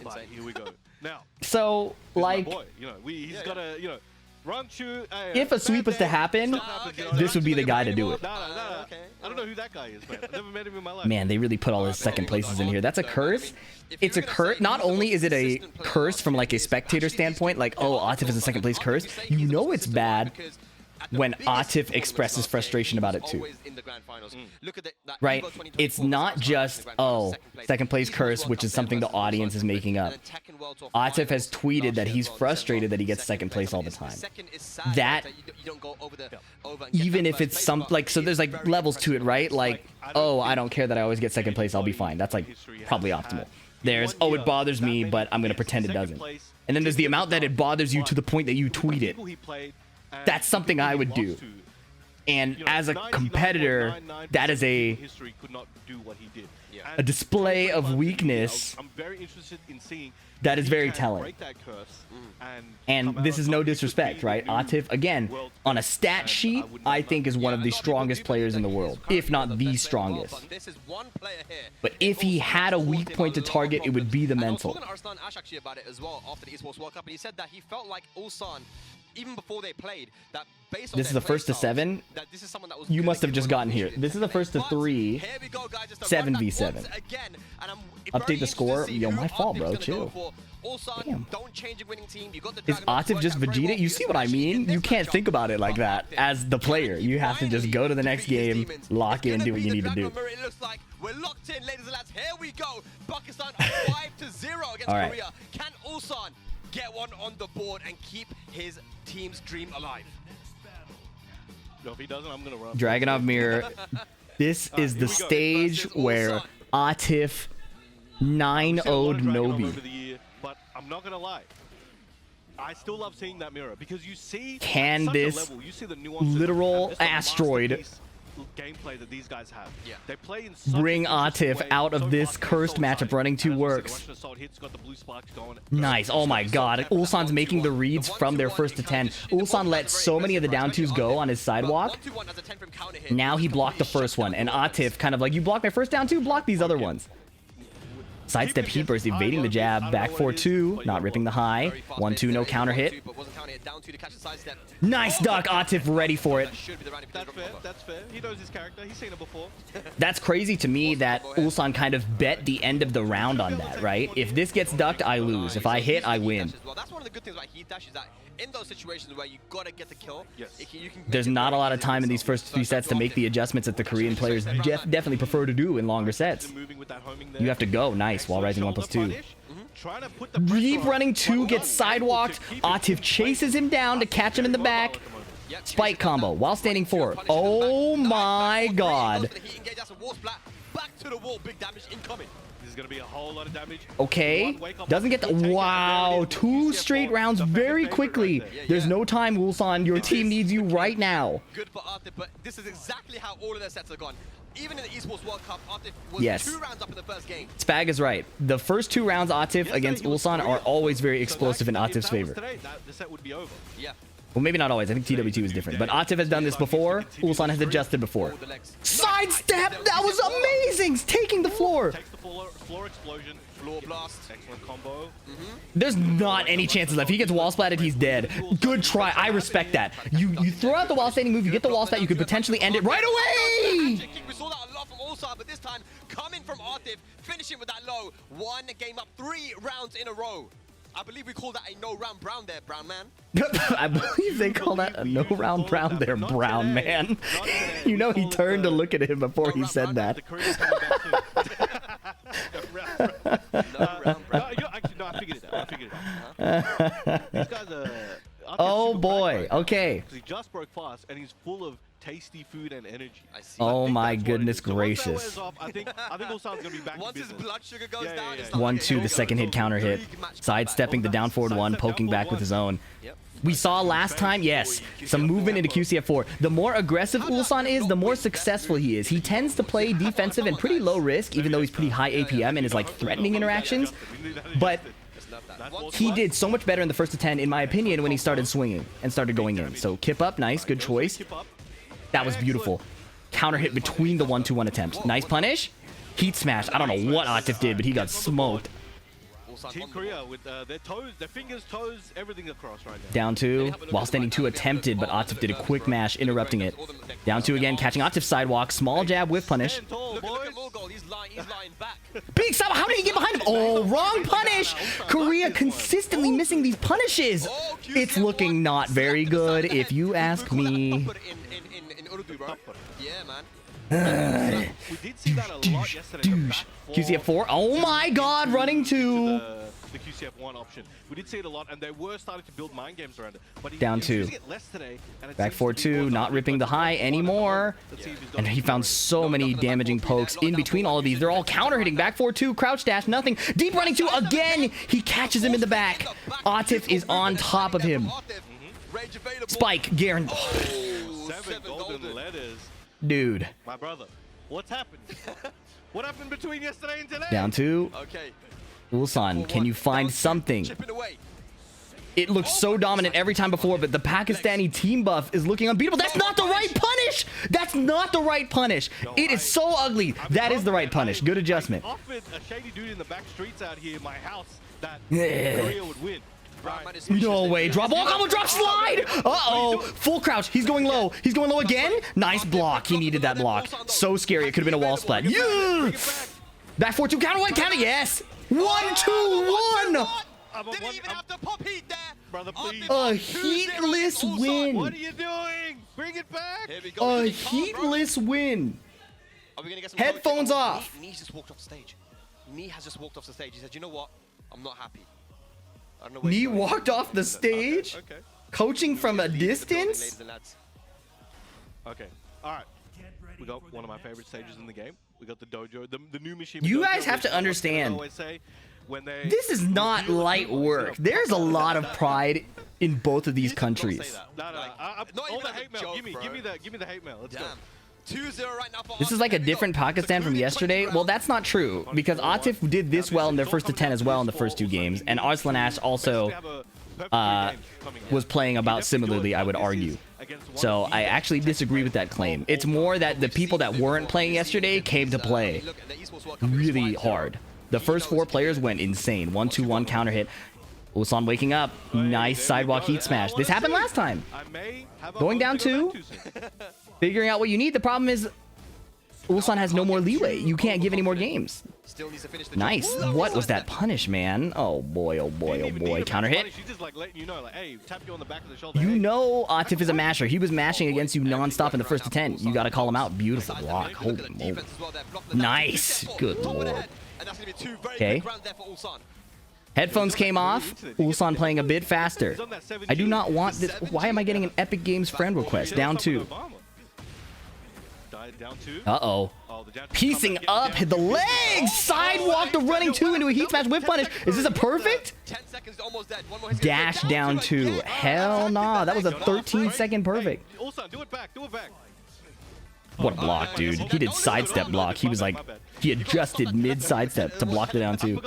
But here we go. Now, so, like, boy, you know, he's got a, you know, Rangchu, if a sweep was to happen, this would be the guy to do it. No. I don't know who that guy is, man. I've never met him in my life. Man, they really put all his second places in here. That's a curse. It's a curse. Not only is it a curse from like a spectator standpoint, like, oh, Atif is a second place curse, you know it's bad when Atif expresses frustration about it too. Right? It's not just, oh, second place curse, which is something the audience is making up. Atif has tweeted that he's frustrated that he gets second place all the time. That, even if it's some, like, so there's like levels to it, right? Like, oh, I don't care that I always get second place, I'll be fine. That's like probably optimal. There's, oh, it bothers me, but I'm going to pretend it doesn't. And then there's the amount that it bothers you to the point that you tweet it. That's something I would do. And as a competitor, that is a display of weakness that is very telling. And this is no disrespect, right? Atif, again, on a stat sheet, I think is one of the strongest players in the world, if not the strongest. But if he had a weak point to target, it would be the mental. Arslan Ash actually about it as well after the Esports World Cup, and he said that he felt like Ulsan, even before they played, that based on this is the first to 7. You must have just gotten here. This is the first to 3. 7v7. Update the score. Yo, my fault, bro. Chill. Damn. Is Atif just Vegeta? You see what I mean? You can't think about it like that as the player. You have to just go to the next game, lock in, do what you need to do. It looks like we're locked in, ladies and lads. Here we go. Pakistan 5-0 against Korea. Can Ulsan get one on the board and keep his team's dream alive? No, if he doesn't, I'm gonna run. Dragunov Mirror. This is the stage where Atif 9-0'd Nobi. But I'm not gonna lie, I still love seeing that mirror because you see can this literal asteroid gameplay that these guys have. Yeah. They play in such Bring an interesting Atif way, out of so this fast and cursed so matchup. exciting. Running 2 And as I said, works. the Russian Assault hits, got the blue sparks going. Nice. Oh my god. Ulsan's making the reads from their first to 10. Ulsan let so many of the down 2s go on his sidewalk. Now he blocked the first one. And Atif kind of like, you blocked my first down 2, block these other ones. Sidestep heat burst, evading the jab. Back 4-2, not ripping the high. 1-2, no counter hit. Nice duck. Atif ready for it. That's fair. That's fair. He knows his character. He's seen it before. That's crazy to me that Ulsan kind of bet the end of the round on that, right? If this gets ducked, I lose. If I hit, I win. Well, that's one of the good things about heat dash is that in those situations where you gotta get the kill, There's not a lot of time in these first 3 sets to make the adjustments that the Korean players definitely prefer to do in longer sets. You have to go. Nice. Wall rising 1+2. Reeve running 2 gets sidewalked. Atif chases him down to catch him in the back. Spike combo while standing 4. Oh my god. Back to the wall, big damage incoming. This is going to be a whole lot of damage. Okay. Doesn't get the... Wow. 2 straight rounds very quickly. There's no time, Ulsan. Your team needs you right now. Good for Atif, but this is exactly how all of their sets have gone. Even in the Esports World Cup, Atif was 2 rounds up in the first game. Spag is right. The first 2 rounds Atif against Ulsan are always very explosive in Atif's favor. The set would be over. Yeah. Well, maybe not always. I think TW2 is different. But Atif has done this before. Ulsan has adjusted before. Sidestep! That was amazing! Taking the floor. Takes the floor explosion. Floor blast. Excellent combo. There's not any chances left. If he gets wall splatted, he's dead. Good try. I respect that. You throw out the wall standing move, you get the wall splat, you could potentially end it right away! We saw that a lot from Ulsan, but this time coming from Atif, finishing with that low. 1 game up, 3 rounds in a row. I believe we call that a no-round brown there, brown man. I believe they call that a no-round brown there, brown man. You know he turned to look at him before he said that. Actually, no, I figured it out. These guys are... Oh boy, okay. He just broke fast, and he's full of tasty food and energy. Oh my goodness gracious. I think Ulsan's gonna be back Once in his business. blood sugar goes down, it's 1-2, the second hit counter hit. Sidestepping the down forward 1, poking back with his own. We saw last time, yes, some movement into QCF4. The more aggressive Ulsan is, the more successful he is. He tends to play defensive and pretty low risk, even though he's pretty high APM and is like threatening interactions. But he did so much better in the first to 10, in my opinion, when he started swinging and started going in. So kip up, nice, good choice. That was beautiful. Counter hit between the 1-2-1 attempts. Nice punish. Heat smash. I don't know what Atif did, but he got smoked. Team Korea with their toes, their fingers, toes, everything across right now. Down 2. While standing 2 attempted, but Atif did a quick mash, interrupting it. Down 2 again, catching Atif's sidewalk. Small jab with punish. Look at Mulgold, he's lying back. Big side, how did he get behind him? Oh, wrong punish! Korea consistently missing these punishes. It's looking not very good, if you ask me. Yeah, man. We did see that a lot yesterday. QCF4. Oh my god, running 2. The QCF1 option. We did see it a lot, and they were starting to build mind games around it. Down 2. Back 4-2, not ripping the high anymore. And he found so many damaging pokes in between all of these. They're all counter hitting. Back 4-2, crouch dash, nothing. Deep running 2 again. He catches him in the back. Atif is on top of him. Spike, guaranteed. 7 golden letters. Dude. My brother, what's happened? What happened between yesterday and today? Down 2. Okay. Ulsan, can you find something? It looks so dominant every time before, but the Pakistani team buff is looking unbeatable. That's not the right punish! That's not the right punish! It is so ugly. That is the right punish. Good adjustment. I offered a shady dude in the back streets out here in my house that Korea would win. No way. Drop ball combo, drop slide! Uh-oh. Full crouch. He's going low. He's going low again. Nice block. He needed that block. So scary. It could have been a wall splat. Yeah! Back 4-2. Counter 1. Counter. Yes. 1-2-1. Didn't even have to pop heat there. Brother, please. A heatless win. What are you doing? Bring it back. Here we go. A heatless win. Are we gonna get some Headphones off. Nee just walked off the stage. Nee has just walked off the stage. He said, you know what? I'm not happy. I don't know where Nee walked off the stage? Okay. Coaching from a distance? Ladies and lads. Okay. All right. We got one of my favorite stages in the game. We got the dojo, the new machine. You dojo, guys have to which I understand. always say, when they This is not reveal a light people, work. There's a lot of pride in both of these countries. No, Not all even the as a hate mail. joke, Give me the hate mail. Let's go. Damn. 2-0 right now for This is like a Arslan. different Pakistan from yesterday. Well, that's not true because Atif did this well in their first to 10 as well in the first 2 games, and Arslan Ash also was playing about similarly, I would argue. So I actually disagree with that claim. It's more that the people that weren't playing yesterday came to play really hard. The first 4 players went insane. 1-2-1 counter hit. Ulsan waking up. Nice sidewalk heat smash. This happened last time. Going down 2. Figuring out what you need. The problem is Ulsan has no more leeway. You can't give any more games. Nice. What was that punish, man? Oh boy, oh boy, oh boy. Counter hit. You know Atif is a masher. He was mashing against you non-stop in the first to 10. You got to call him out. Beautiful block. Holy moly. Nice. Good lord. Okay. Headphones came off. Ulsan playing a bit faster. I do not want this. Why am I getting an Epic Games friend request? Down 2. Uh-oh. Piecing up, hit the legs, sidewalk the running 2 into a heat smash whip punish. Is this a perfect? Dash down 2. Hell nah, that was a 13-second perfect. What a block, dude. He did sidestep block. He was like, he adjusted mid-sidestep to block the down 2.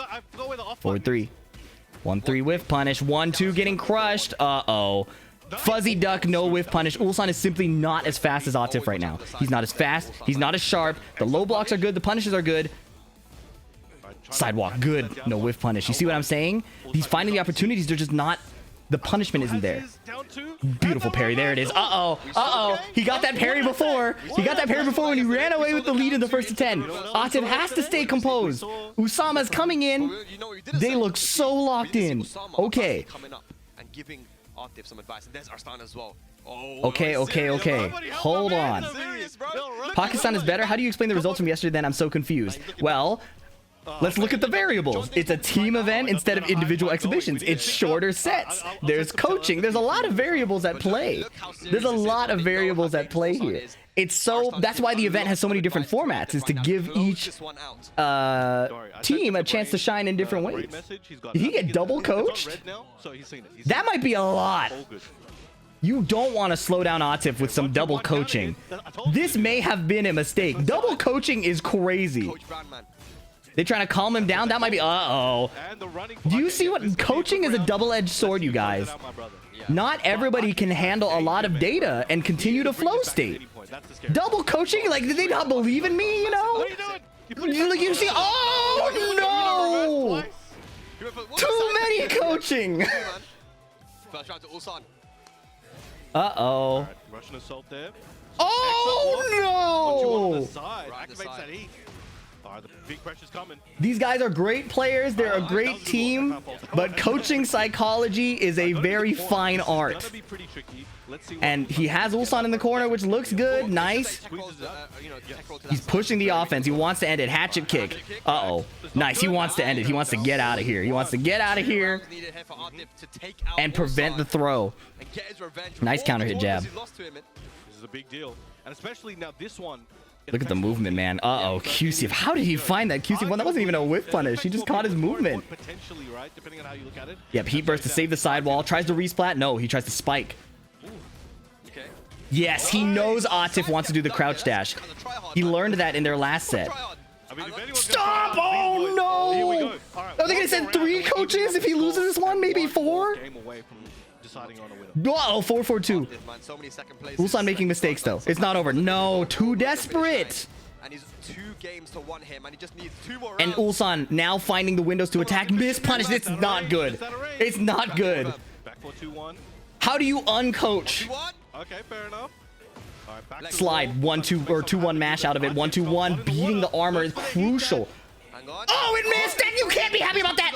Forward 3. 1-3 whiff punish. 1-2 getting crushed. Uh-oh. Fuzzy duck, no whiff punish. Ulsan is simply not as fast as Atif right now. He's not as fast. He's not as sharp. The low blocks are good. The punishes are good. Sidewalk, good. No whiff punish. You see what I'm saying? He's finding the opportunities. They're just not... The punishment isn't there. Beautiful parry. There it is. Uh-oh. Uh-oh. He got that parry before. He got that parry before when he ran away with the lead in the first to 10. Atif has to stay composed. Usama's coming in. They look so locked in. Okay. Atif some advice, and there's Arslan as well. Okay. Hold on. Pakistan is better? How do you explain the results from yesterday then? I'm so confused. Well, let's look at the variables. It's a team event instead of individual exhibitions. It's shorter sets. There's coaching. There's a lot of variables at play. There's a lot of variables at play here. It's so... That's why the event has so many different formats, is to give each team a chance to shine in different ways. Did he get double coached? That might be a lot. You don't want to slow down Atif with some double coaching. This may have been a mistake. Double coaching is crazy. They're trying to calm him down. That might be... Uh-oh. Do you see what... Coaching is a double-edged sword, you guys. Not everybody can handle a lot of data and continue to flow state. Double coaching? Like, did they not believe in me, you know? You see... Oh, no! Too many coaching! Uh-oh. Oh, no! The big pressure's coming. These guys are great players. They're a great team, but coaching psychology is a very fine art. And he has Ulsan in the corner, which looks good. Nice. He's pushing the offense. He wants to end it. Hatchet kick. Uh-oh. Nice. He wants to end it. He wants to get out of here. He wants to get out of here and prevent the throw. Nice counter hit jab. This is a big deal. And especially now this one. Look at the movement, man. Uh-oh, QC. How did he find that QC one? That wasn't even a whiff punish. He just caught his movement. Yep, heat burst to save the sidewall. Tries to resplat. No, he tries to spike. Yes, he knows Atif wants to do the crouch dash. He learned that in their last set. Stop! Oh, no! Are they going to send 3 coaches if he loses this one? Maybe 4? Uh-oh, 4-4-2. Ulsan making mistakes, though. It's not over. No, too desperate. And he's 2 games to 1 him, and he just needs 2 more rounds. And Ulsan now finding the windows to attack. Miss punish. It's not good. It's not good. How do you uncoach? Okay, fair enough. Slide 1-2 or 2-1 mash out of it. 1-2-1. Beating the armor is crucial. Oh, it missed. And you can't be happy about that.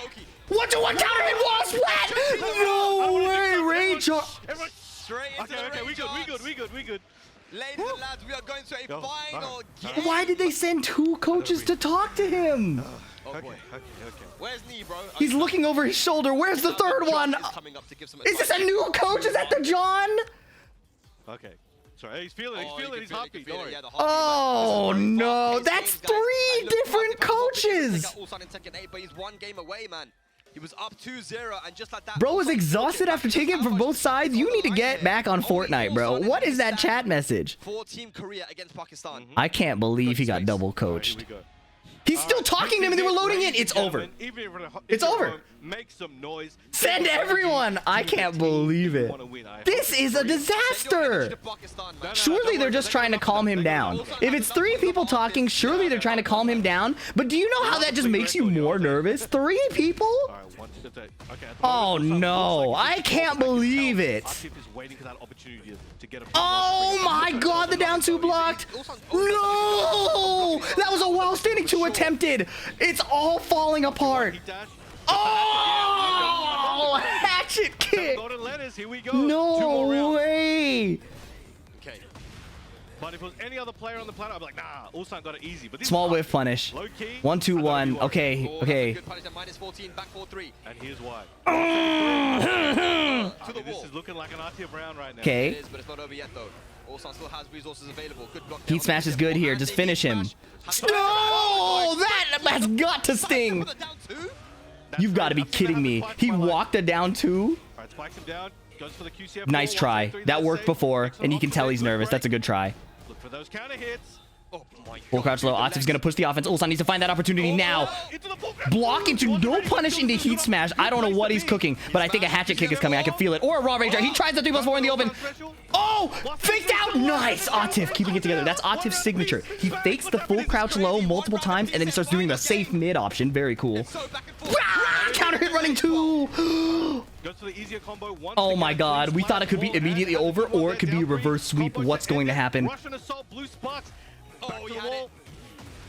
1-2-1 counter hit wall splat! No way, Rangchu! Okay, we good. Ladies and lads, we are going to a final game. Why did they send 2 coaches to talk to him? Okay. Where's Knee, bro? He's looking over his shoulder. Where's the 3rd one? Is this a new coach? Is that the John? Okay. Sorry, he's feeling it. He's happy. Oh, no. That's 3 different coaches. But he's 1 game away, man. He was up 2-0, and just like that, Bro was Ulsan exhausted took it after back. taking it from How both much sides. is You on need to the get line back on here? Only Fortnite, bro. Ulsan What is is that stand chat message? for Team Korea against Pakistan. I can't believe he got double coached. He's still talking to him and they were loading in. It's over. It's over. Make some noise. Send everyone. I can't believe it. This is a disaster. Surely they're just trying to calm him down. If it's 3 people talking, surely they're trying to calm him down. But do you know how that just makes you more nervous? 3 people? Oh no, I can't believe it. Oh my god, the down 2 blocked. No! That was a while standing 2 attempted. It's all falling apart. Oh! Hatchet kick. No way. Okay. But if it was any other player on the planet, I'd be like, nah, Ulsan got it easy. But this Small is whiff punish. low key. 1-2-1. Okay, okay. Good punish at -14, back 4-3. And here's why. To the This wall. is looking like an RTF round right now. It Okay. is, but it's not over yet though. Ulsan still has resources available. Good block. Heat smash is good here. Just finish him. No! That's got to sting. You've got to be kidding me. He walked a down 2? Alright, spikes him down. Goes for the QCF. Nice try. That worked before, and you can tell he's nervous. That's a good try. Look for those counter hits. Oh my Full crouch low. Atif's going to push the offense. Ulsan needs to find that opportunity now. Block into no punish into heat smash. I don't know what he's cooking, but I think a hatchet kick is coming. I can feel it. Or a raw ranger. He tries the 3+4 in the open. Oh, faked out. Nice. Atif keeping it together. That's Atif's signature. He fakes the full crouch low multiple times, and then he starts doing the safe mid option. Very cool. Ah, counter hit running 2. Oh my god. We thought it could be immediately over, or it could be a reverse sweep. What's going to happen? Oh, he had it.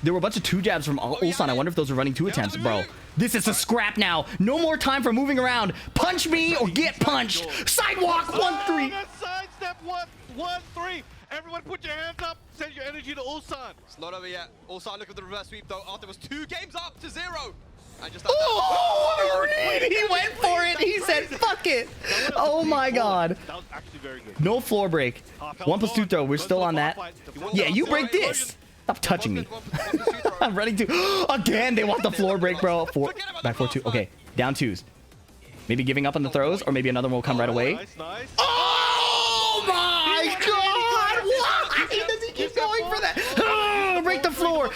There were a bunch of 2 jabs from Ulsan. I wonder if those are running 2 attempts, bro. This is a scrap now. No more time for moving around. Punch me or get punched. Sidewalk 1-3. Sidestep 1-3. Everyone put your hands up. Send your energy to Ulsan. It's not over yet. Ulsan looking for the reverse sweep though. After it was 2 games up to 0. And just Oh, he went for it. He said, fuck it. Oh my god. That was actually very good. No floor break. 1+2 throw. We're still on that. Yeah, you break this. Stop touching me. I'm running 2. Again, they want the floor break, bro. Back 4-2. Okay, down 2s. Maybe giving up on the throws, or maybe another one will come right away. Nice. Oh my god! Why does he keep going for that? Break the floor.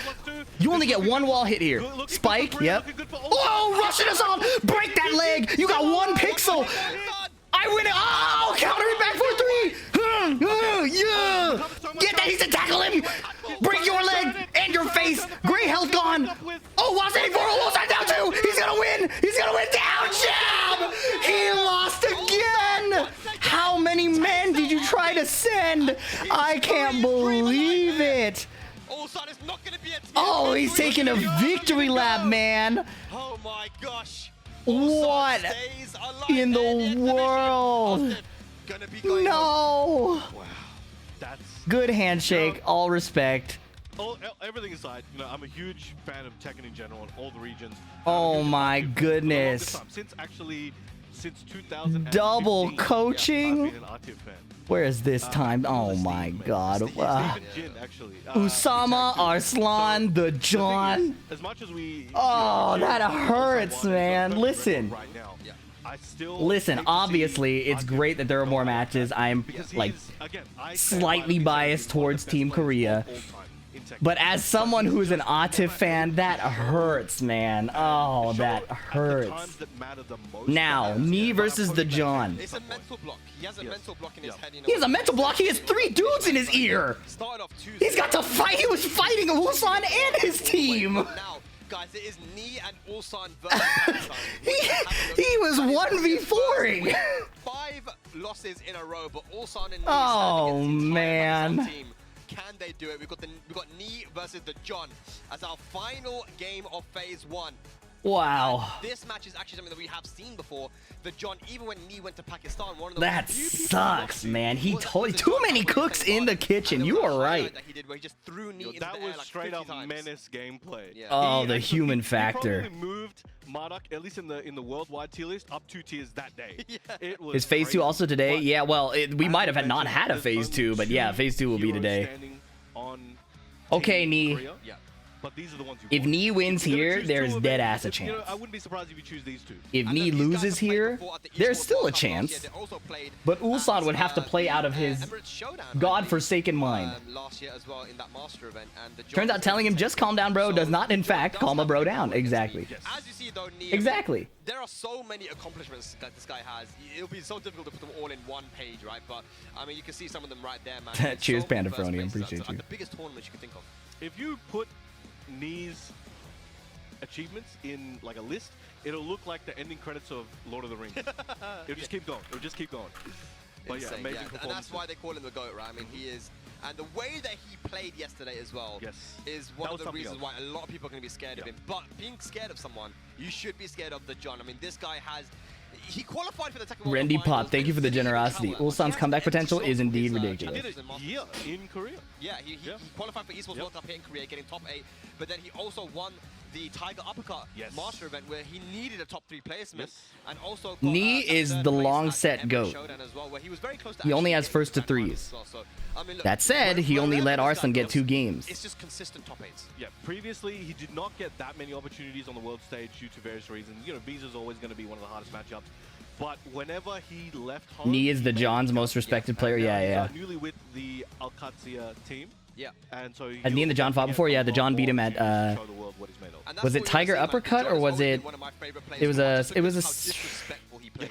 You only get 1 wall hit here. Spike, yep. Oh, Russian assault! Break that leg! You got 1 pixel! I win it! Oh, counter it back 4-3! Yeah! Get that! He's to tackle him! Break your leg and your face! Gray health gone! Oh, Wasa 4 almost down 2! He's gonna win! He's gonna win! Down jab! He lost again! How many men did you try to send? I can't believe it! Ulsan is not going to be a team. Oh, he's taking a victory lap, man! Oh my gosh. What Stays alive in there. the Intermission. world? Gonna be going No! Wow. That's Good handshake, all respect. everything aside, you know, I'm a huge fan of Tekken in general and all the regions. Oh my goodness. Since 2000. Double coaching? I've been an RTF fan. Where is this time? Oh my god. Even Jin, actually. Usama, Arslan, the John. As much as we. Oh, that hurts, man. Listen. Right now, I still Listen, hate to see obviously, it's RTF great that there are more matches. I'm, because like, again, slightly biased towards Team Korea. But as someone who's an Atif fan, that hurts, man. Oh, that hurts. Now, Knee versus the John. It's a mental block. He has a mental block in his head. You know. He has a mental block. He has 3 dudes in his ear. Started off Tuesday. He's got to fight. He was fighting Ulsan and his team. Now, guys, it is Knee and Ulsan versus he was 1v4ing. 5 losses in a row, but Ulsan and Knee Oh, stand against the entire man. Pakistan team. Can they do it? We've got Knee versus the John as our final game of phase 1. Wow. And this match is actually something that we have seen before. The John, even when Knee went to Pakistan, one of the That few people sucks, who man. He was totally the too John many that went cooks in the kitchen. and You there was are a highlight right. that he did where he just threw Knee into That the air was like straight 50 up times. menace gameplay. Yeah. Oh, He the actually- human he factor. probably moved Marduk, at least in the worldwide tier list, up 2 tiers that day. Yeah. It was Is phase 2 crazy. also today? But Yeah, well, we as might I have not mentioned, had a there's phase only 2, but yeah, 2 phase 2 will be heroes today. standing on Okay, Team Knee. Korea. Yeah. but these are the ones you If want. Knee wins If you're gonna here, choose there's two of dead them, ass a you know, chance. I wouldn't be surprised if you choose these two. If And Knee then these guys loses have played here, before at the there's Esports still a World Cup last year. chance. They also played But Ulsan would have to play out of his Emirates Showdown, I godforsaken believe, mind. last year as well in that master event. And the Turns out telling him just calm down, bro, does not in fact calm a bro down. Exactly. As you see, though, Knee, Exactly. there are so many accomplishments that this guy has. It'll be so difficult to put them all in one page, right? But I mean, you can see some of them right there, man. There's Cheers, so many Panda first Frony, I places appreciate at you. The biggest tournaments you can think of. If you put Knee's achievements in like a list, it'll look like the ending credits of Lord of the Rings. It'll just keep going. It'll just keep going. But yeah, Insane, amazing And performance. that's why they call him the GOAT, right? I mean, he is. And the way that he played yesterday as well is one That of was the something reasons else. why a lot of people are going to be scared of him. But being scared of someone, you should be scared of the John. I mean, this guy has... He qualified for the Tekken World Randy Cup Pop, finals, thank you for the but he didn't even generosity. travel that much. Ulsan's He comeback hasn't potential shown is indeed his, ridiculous. He did it here in Korea. Yeah, he qualified for Esports World Cup here in Korea, getting top 8, but then he also won the Tiger Uppercut Master event where he needed a top 3 placement, and also got, Knee is third the place long at set the Emirates goat. Showdown as well, where he was very close to He only actually has first to getting the grand threes. finals as well. So, I mean, look, That said, he only wherever let this guy Arslan get goes, 2 games. It's just consistent top 8s. Yeah, previously he did not get that many opportunities on the world stage due to various reasons. You know, Visa's always going to be one of the hardest matchups. But whenever he left home... Knee is the John's most respected player. Yeah. Newly with the Alcatzia team. Yeah. And so Has Knee and the John fought before? Yeah, the John beat him at... show the world what he's made of. And that's was it what we Tiger wanna see, man. Uppercut John or has was always it... been one of my favorite players It was to watch a... just It was because a... how disrespectful he plays.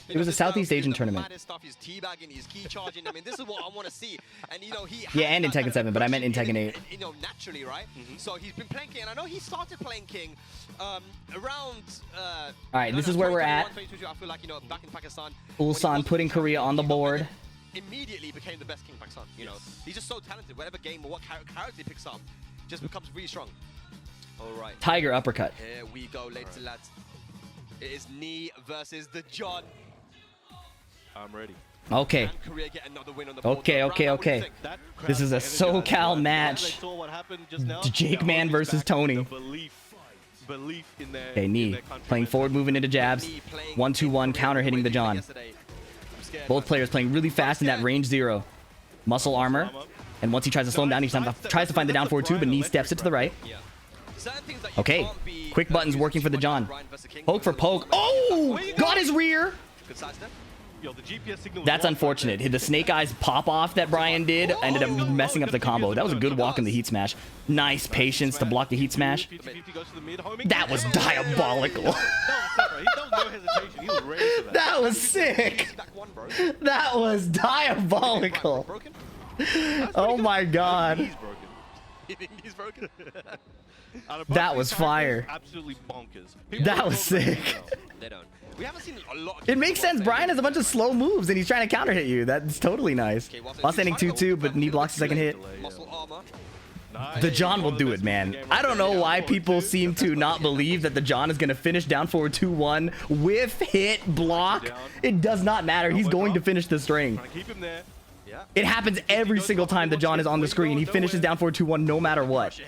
It was a Southeast Asian tournament. Stuff, he's teabagging, he's key charging. I mean, this is what I want to see. And you know, he Yeah, and in Tekken 7, but I meant in Tekken 8. You know, naturally, right? So he's been playing King, and I know he started playing King around. All right, this is where we're at. 2022, I feel like, you know, back in Pakistan. Ulsan putting Korea on the board. Immediately became the best King in Pakistan. You know, he's just so talented. Whatever game or what character he picks up, just becomes really strong. All right. Tiger Uppercut. Here we go, ladies and lads. It is Knee versus the John. I'm ready. Okay. Can Korea get another win on the board? Okay. This is a SoCal match. Jake Man versus Tony. Belief in their, Okay, Knee playing forward, moving into jabs. 1-2-1, counter hitting the John. Both players playing really fast in that range 0. Muscle armor. And once he tries to slow him down, he tries to find the down forward 2, but Knee steps it to the right. Okay. Quick buttons working for the John. Poke for poke. Oh! Got his rear! Yo, the GPS signal That's unfortunate. The snake eyes pop off that Brian did ended up messing up the combo. That was a good walk in the heat smash. Nice patience to block the heat smash. That was diabolical. That was sick. That was diabolical. Oh my god. He's broken. That was fire. Absolutely bonkers. That was sick. They don't. We haven't seen a lot. It makes sense. Brian has a bunch of slow moves and he's trying to counter hit you. That's totally nice. While standing 2-2, but Knee blocks the second hit. Muscle armor. The John will do it, man. I don't know why people seem to not believe that the John is going to finish down forward 2-1 with hit block. It does not matter. He's going to finish the string. Keep him there. It happens every single time the John is on the screen. He finishes down forward 2-1 no matter what.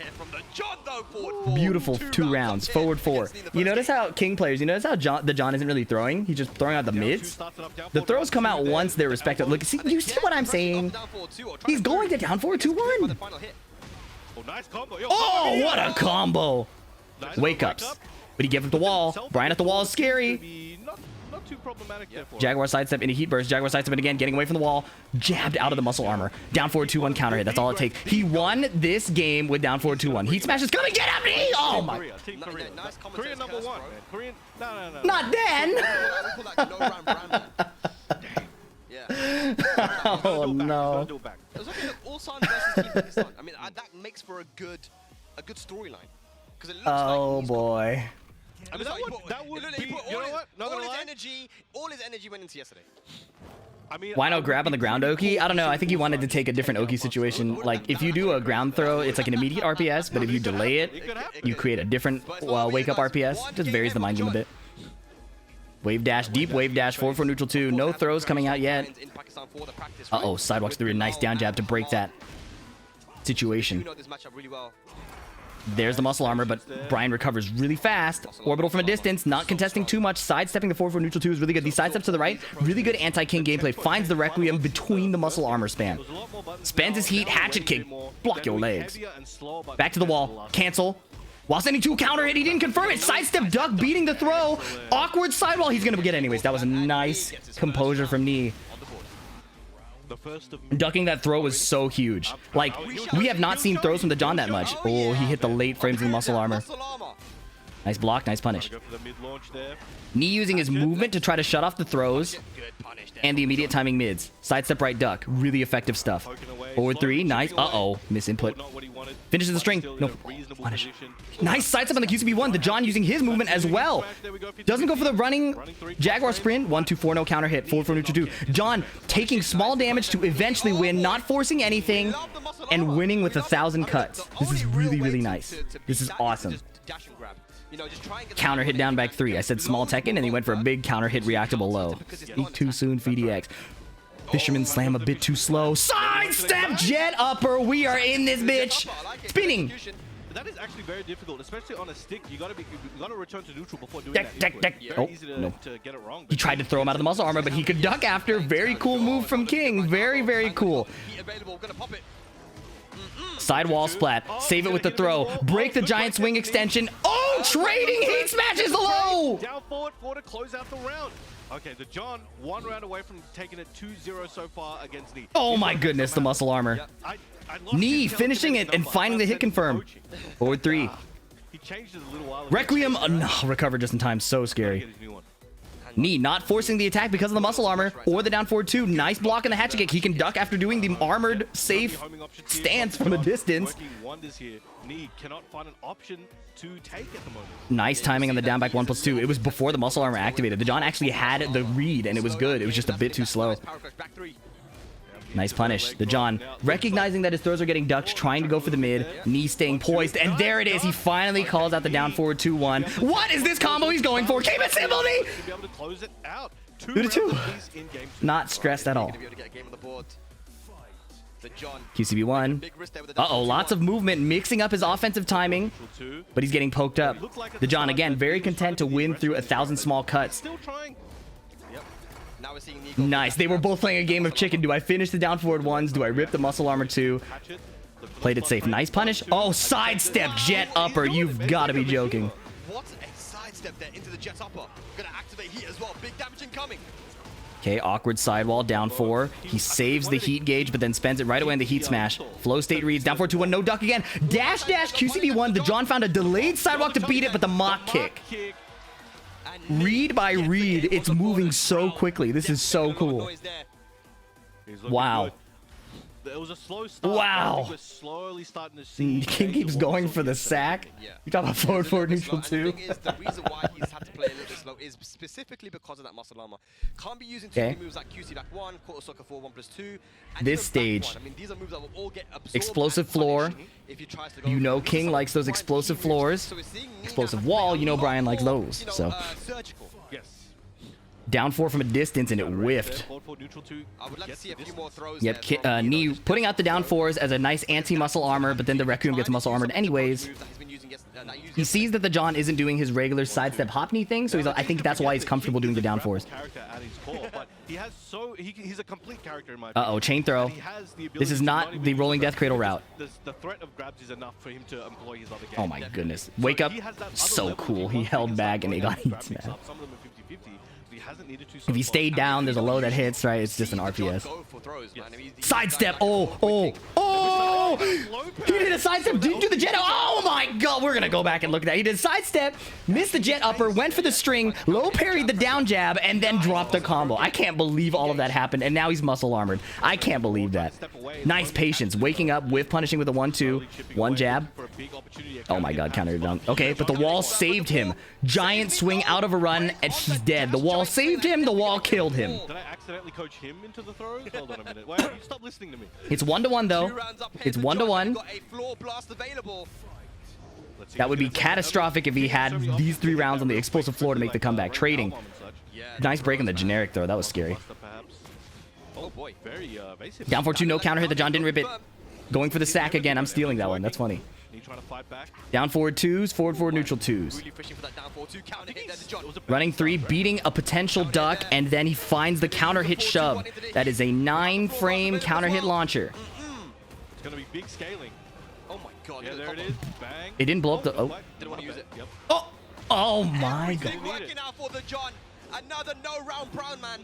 Beautiful 2 rounds. Forward 4. You notice how King players, you notice how the John isn't really throwing? He's just throwing out the mids. The throws come out once they're respected. Look, see, you see what I'm saying? He's going to down forward 2-1. Oh, what a combo. Wake ups. But he gave up the wall. Brian at the wall is scary. Not too problematic there for Jaguar sidestep into heat burst. Jaguar sidestep again, getting away from the wall. Jabbed out of the muscle armor. Down forward 2-1 counter hit. That's all it takes. He won this game with down forward 2-1. Heat smash is coming. Get up, Knee! Oh my. Korea number 1, man. Korean. No. Not then. Oh no. It was okay, Ulsan versus Team Pakistan. I mean, that makes for a good storyline. Because it looks Oh like boy. I mean, that would be, you know what? All his energy went into yesterday. I mean, Why no grab on the ground Oki? I don't know. I think he wanted to take a different Oki situation. Like, if you do a ground throw, it's like an immediate RPS, but if you delay it, you create a different wake up RPS. Just varies the mind game a bit. Wave dash, deep wave dash, forward for neutral 2. No throws coming out yet. Uh-oh, sidewalks through a nice down jab to break that situation. You know this matchup really well. There's the muscle armor, but Brian recovers really fast. Orbital from a distance, not contesting too much. Sidestepping the forward for neutral 2 is really good. These sidesteps to the right, really good anti-king gameplay. Finds the Requiem between the muscle armor spam. Spends his heat, hatchet kick. Block your legs. Back to the wall. Cancel. While sending 2 counter hit, he didn't confirm it. Sidestep duck, beating the throw. Awkward sidewall. He's going to get anyways. That was a nice composure from Knee. Ducking that throw was so huge. Like, we have not seen throws from the John that much. Oh, he hit the late frames in muscle armor. Nice block, nice punish. Knee using his movement to try to shut off the throws and the immediate timing mids. Sidestep right duck, really effective stuff. Forward 3, nice. Uh-oh, misinput. Finishes the string. No, punish. Nice sidestep on the QCB1. The John using his movement as well. Doesn't go for the running Jaguar sprint. 1-2-4, no counter hit. Forward for neutral 2. John taking small damage to eventually win, not forcing anything, and winning with 1,000 cuts. This is really, really nice. This is awesome. Counter hit down back 3. I said small Tekken, and he went for a big counter hit reactable low. Speak too soon, PhiDX. Fisherman slam a bit too slow. Sidestep jet upper. We are in this bitch. Spinning. That is actually very difficult, especially on a stick. You gotta return to neutral before doing that. Oh, no. He tried to throw him out of the muscle armor, but he could duck after. Very cool move from King. Very, very cool. Sidewall splat. Save it with the throw. Break the giant swing extension. Oh, trading heat smashes low. Down forward to close out the round. Okay, the John 1 round away from taking it 2-0 so far against Knee. Oh my goodness, the muscle armor. Knee finishing it and finding the hit confirm. Forward 3. He changed it a little while ago. Requiem. No, recovered just in time. So scary. Knee not forcing the attack because of the muscle armor or the down forward 2. Nice block in the hatchet kick. He can duck after doing the armored safe stance from a distance. Knee cannot find an option to take at the moment. Nice timing on the down back 1+2. It was before the muscle armor activated. The John actually had the read and it was good. It was just a bit too slow. Nice punish. The John recognizing that his throws are getting ducked, trying to go for the mid. Knee staying poised, and there it is. He finally calls out the down forward 2-1. What is this combo he's going for? Keep it simple, Knee! 2-2. Not stressed at all. QCB1. Uh-oh, lots of movement, mixing up his offensive timing, but he's getting poked up. The John, again, very content to win through 1,000 small cuts. Nice. They were both playing a game of chicken. Do I finish the down forward 1s? Do I rip the muscle armor 2? Played it safe. Nice punish. Oh, sidestep jet upper. You've got to be joking. What a sidestep there into the jet upper. Gonna activate heat as well. Big damage incoming. Okay, awkward sidewall, down 4. He saves the heat gauge, but then spends it right away in the heat smash. Flow state reads, down 4-2-1, no duck again. Dash, QCB1. The John found a delayed sidewalk to beat it, but the mock kick. Read by read, it's moving so quickly. This is so cool. Wow. It was a slow start. Wow. We're slowly starting to see King keeps going for the sack. You talk about forward neutral 2. The reason why he's had to play a little bit slow is specifically because of that muscle armor. Can't be using too many moves like QC back 1, quarter soccer 4, 1+2. This stage, I mean, these are moves that will all get explosive floor. You know King likes those explosive floors. Explosive wall, you know Brian likes those. So down 4 from a distance, and it whiffed. I would like to see a few more throws. Yep, Knee putting out the down 4s as a nice anti-muscle armor, but then the Requiem gets muscle armored anyways. He sees that the John isn't doing his regular sidestep hop knee thing, so I think that's why he's comfortable doing the down 4s. He's a complete character in my opinion. Uh-oh, chain throw. This is not the rolling death cradle route. The threat of grabs is enough for him to employ his other game. Oh my goodness. Wake up. So cool. He held back and he got heat smashed. If he stayed down, there's a low that hits, right? It's just an RPS. Sidestep. Oh. He did a sidestep. Didn't do the jet. Oh my god. We're going to go back and look at that. He did sidestep, missed the jet upper, went for the string, low parried the down jab, and then dropped the combo. I can't believe all of that happened, and now he's muscle armored. I can't believe that. Nice patience. Waking up with punishing with a 1-2. One jab. Oh my god. Counter down. Okay, but the wall saved him. Giant swing out of a run, and he's dead. The wall saved him. The wall killed him. Did I accidentally coach him into the throws? Hold on a minute. Wait, you stop listening to me. It's 1-1 though. It's 1-1. That would be catastrophic if he had these 3 rounds on the explosive floor to make the comeback. Trading. Nice break on the generic throw. That was scary. Down 4-2, no counter hit. The John didn't rip it. Going for the sack again. I'm stealing that one. That's funny. Knee trying to fight back. Down forward twos, forward neutral twos. Really pushing for that down 4-2 counter hit there to John. Running 3, beating a potential duck, and then he finds the counter hit shove. That is a 9-frame counter hit launcher. It's going to be big scaling. Oh my god. Yeah, there it is. Bang. It didn't blow up the... Oh. Didn't want to use it. Yep. Oh my god. Everything working out for the John. Another no round brown man.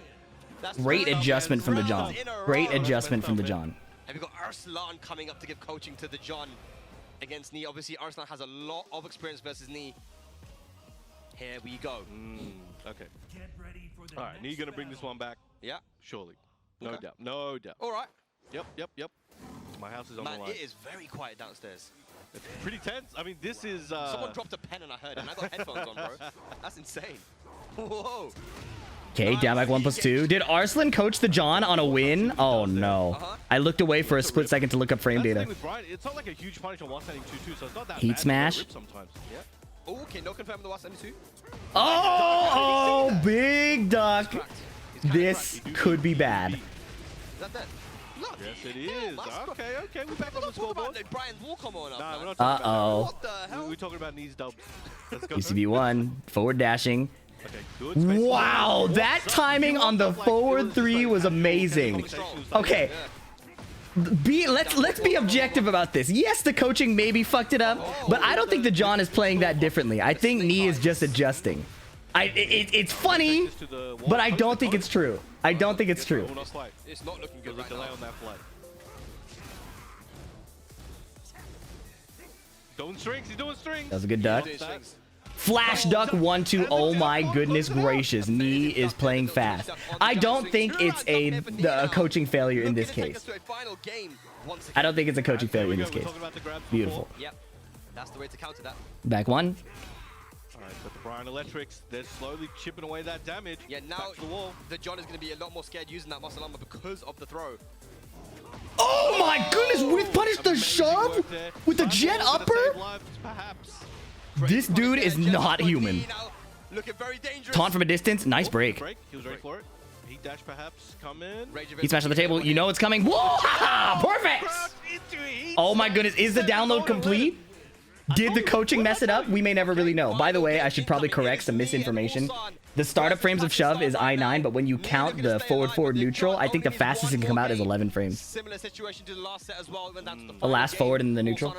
That's Great 3 adjustment from the rounds John. in a row. Great adjustment from the John. And we've got Arslan coming up to give coaching to the John against Knee. Obviously, Arslan has a lot of experience versus Knee. Here we go. Okay. Get ready for the All right, Knee going to bring this one back. Yeah. Surely. No Okay. doubt. No doubt. All right. Yep. My house is on Man, the line. it is very quiet downstairs. It's pretty tense. I mean, this is... Someone dropped a pen and I heard it, and I got headphones on, bro. That's insane. Whoa. Okay, down back 1+2. Did Arslan coach the John on a win? Oh no. I looked away for a split second to look up frame That's the data. thing with Brian, it's not like a huge punish on one standing 2-2, so it's not that Heat bad. smash. Rip sometimes. Yeah. Oh, okay, no confirm the Wasa M2. Oh, big duck. Cracked. He's kinda This cracked. could be bad. Is that dead? Look. Yes, it is. Okay, we're back on the We're not talking scoreboard. about Brian's wall come on up, Nah, we're man. not talking about Uh-oh. What the that. hell? We're talking about knees dubs. Let's go. UCB1, forward dashing. Okay, good. Space. Wow, that timing on the forward 3 was amazing. Okay. Let's be objective about this. Yes, the coaching maybe fucked it up, but I don't think the John is playing that differently. I think Knee is just adjusting. It's funny, but I don't think it's true. I don't think it's true. It's not looking good There's a right delay now. on that flight. Doing strings. He's doing strings. That was a good duck. Doing strings. Flash duck 1-2. Oh my goodness gracious. Knee is playing fast. I don't think it's a coaching failure in this Looking to take case. us to a final game once I again. don't think it's a coaching There failure we in go. this We're case. talking about the grabs Beautiful. Yep. That's the way to counter that. Back 1. All right, but the Brian Electrics, they're slowly chipping away that damage. Yeah, now Back to the wall. the John is going to be a lot more scared using that muscle armor because of the throw. Oh my goodness, with punish the shove? With the jet upper? This dude is not human. Looking very dangerous. Taunt from a distance. Nice break. He was ready for it. Heat dash perhaps come in. He smashed on the table. You know it's coming. Whoa! Perfect! Oh my goodness. Is the download complete? Did the coaching mess it up? We may never really know. By the way, I should probably correct some misinformation. The startup frames of shove is I9, but when you count the forward neutral, I think the fastest it can come out is 11 frames. Similar situation to the last set as well. When that's The last forward and the neutral.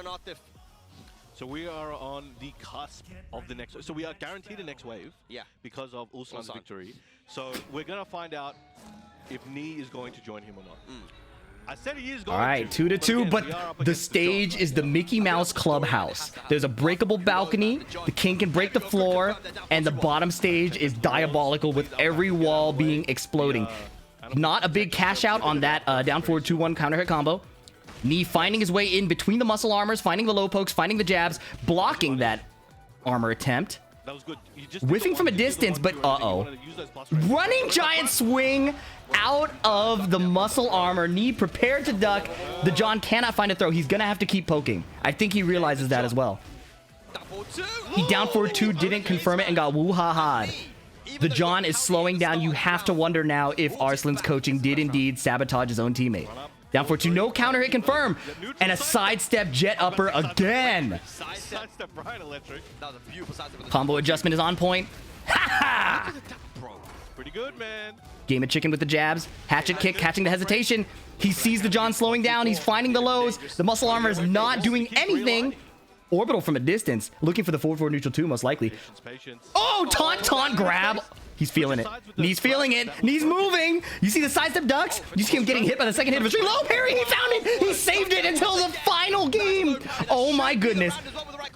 So we are on the cusp of the next. So we are guaranteed a next wave. Yeah. Because of Arslan's Ulsan. victory. So we're gonna find out if Knee is going to join him or not. I said he is going. All right, 2-2, again, we are but up the against stage John. is the Mickey Mouse Clubhouse. There's a breakable balcony, the king can break the floor, and the bottom stage is diabolical with every wall being exploding. Not a big cash out on that down forward 2-1 counter hit combo. Knee finding his way in between the muscle armors, finding the low pokes, finding the jabs, blocking that armor attempt. That was good. You just Whiffing did the from a one- you did the distance, one but you were- you uh-oh. wanted to use those plus range. Running giant swing out of the muscle armor. Knee prepared to duck. The John cannot find a throw. He's going to have to keep poking. I think he realizes that as well. He down forward 2, didn't confirm it, and got woo-ha-ha'd. The John is slowing down. You have to wonder now if Arslan's coaching did indeed sabotage his own teammate. Down forward 2, no counter hit confirmed. And a sidestep jet upper again. Sidestep Brian Electric. That was a beautiful sidestep. Combo adjustment is on point. Ha ha! Pretty good, man. Game of chicken with the jabs. Hatchet kick, catching the hesitation. He sees the John slowing down. He's finding the lows. The muscle armor is not doing anything. Orbital from a distance. Looking for the forward neutral 2, most likely. Patience. Oh, taunt grab. He's feeling it. Knee's feeling it. Knee's moving. You see the sidestep ducks? You see him getting hit by the second hit of a tree. Low parry. He found it. He saved it until the final game. Oh my goodness.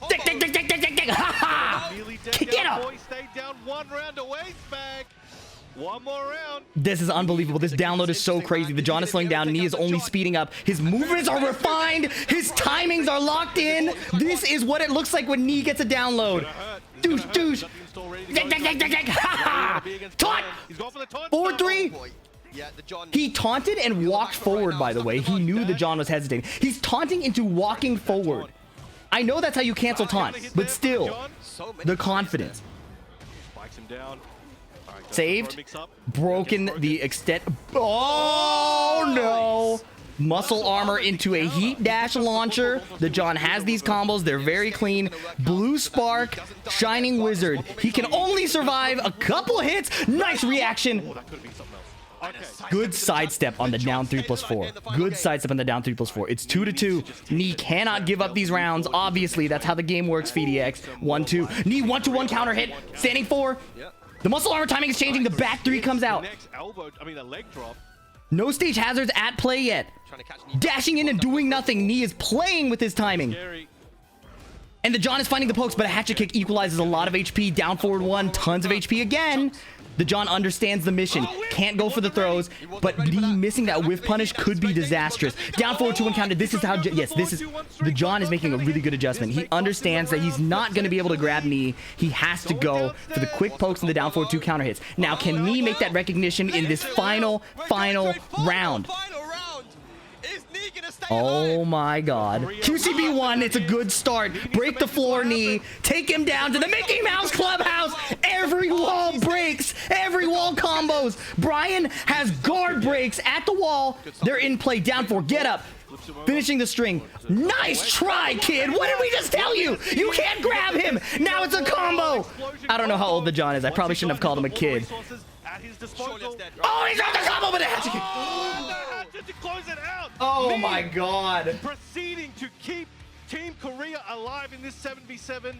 Dick. Ha ha. Get him. Boy stayed down one round away, Spag. One more round. This is unbelievable. This download is so crazy. The John is slowing down. Knee is only speeding up. His movements are refined. His timings are locked in. This is what it looks like when Knee gets a download. Douche. Taunt. Forward 3. He taunted and walked forward, by the way. He knew the John was hesitating. He's taunting into walking forward. I know that's how you cancel taunt, but still, the confidence. Spikes him down. Saved. Broken the extent. Oh, no. muscle armor into a heat dash launcher. The John has these combos. They're very clean. Blue Spark, Shining Wizard. He can only survive a couple hits. Nice reaction. Oh, that could have been something else. Okay. Good sidestep on the down 3+4. Good sidestep on the down 3+4. It's 2-2. Knee cannot give up these rounds. Obviously, that's how the game works, PhiDX. 1-2. Knee 1-2-1 counter hit. Standing 4. The muscle armor timing is changing. The back 3 comes out. Next elbow, I mean a leg drop. No stage hazards at play yet. Dashing in and doing nothing. Knee is playing with his timing. And the John is finding the pokes, but a hatchet kick equalizes a lot of HP. Down forward 1, tons of HP again. The John understands the mission. Can't go for the throws, but Knee missing that whiff punish could be disastrous. Down forward 2 counter. This is how, yes, this is, the John is making a really good adjustment. He understands that he's not going to be able to grab Knee. He has to go for the quick pokes and the down forward 2 counter hits. Now, can Knee make that recognition in this final round? Oh my god. QCB1, it's a good start. Break the floor, Knee. Take him down to the Mickey Mouse Clubhouse. Every wall breaks. Every wall combos. Brian has guard breaks at the wall. They're in play. Down 4. Get up. Finishing the string. Nice try, kid. What did we just tell you? You can't grab him. Now it's a combo. I don't know how old the John is. I probably shouldn't have called him a kid. Oh, he's got the combo, but it has to kick. To close it out. Oh my god. Proceeding to keep Team Korea alive in this 7v7.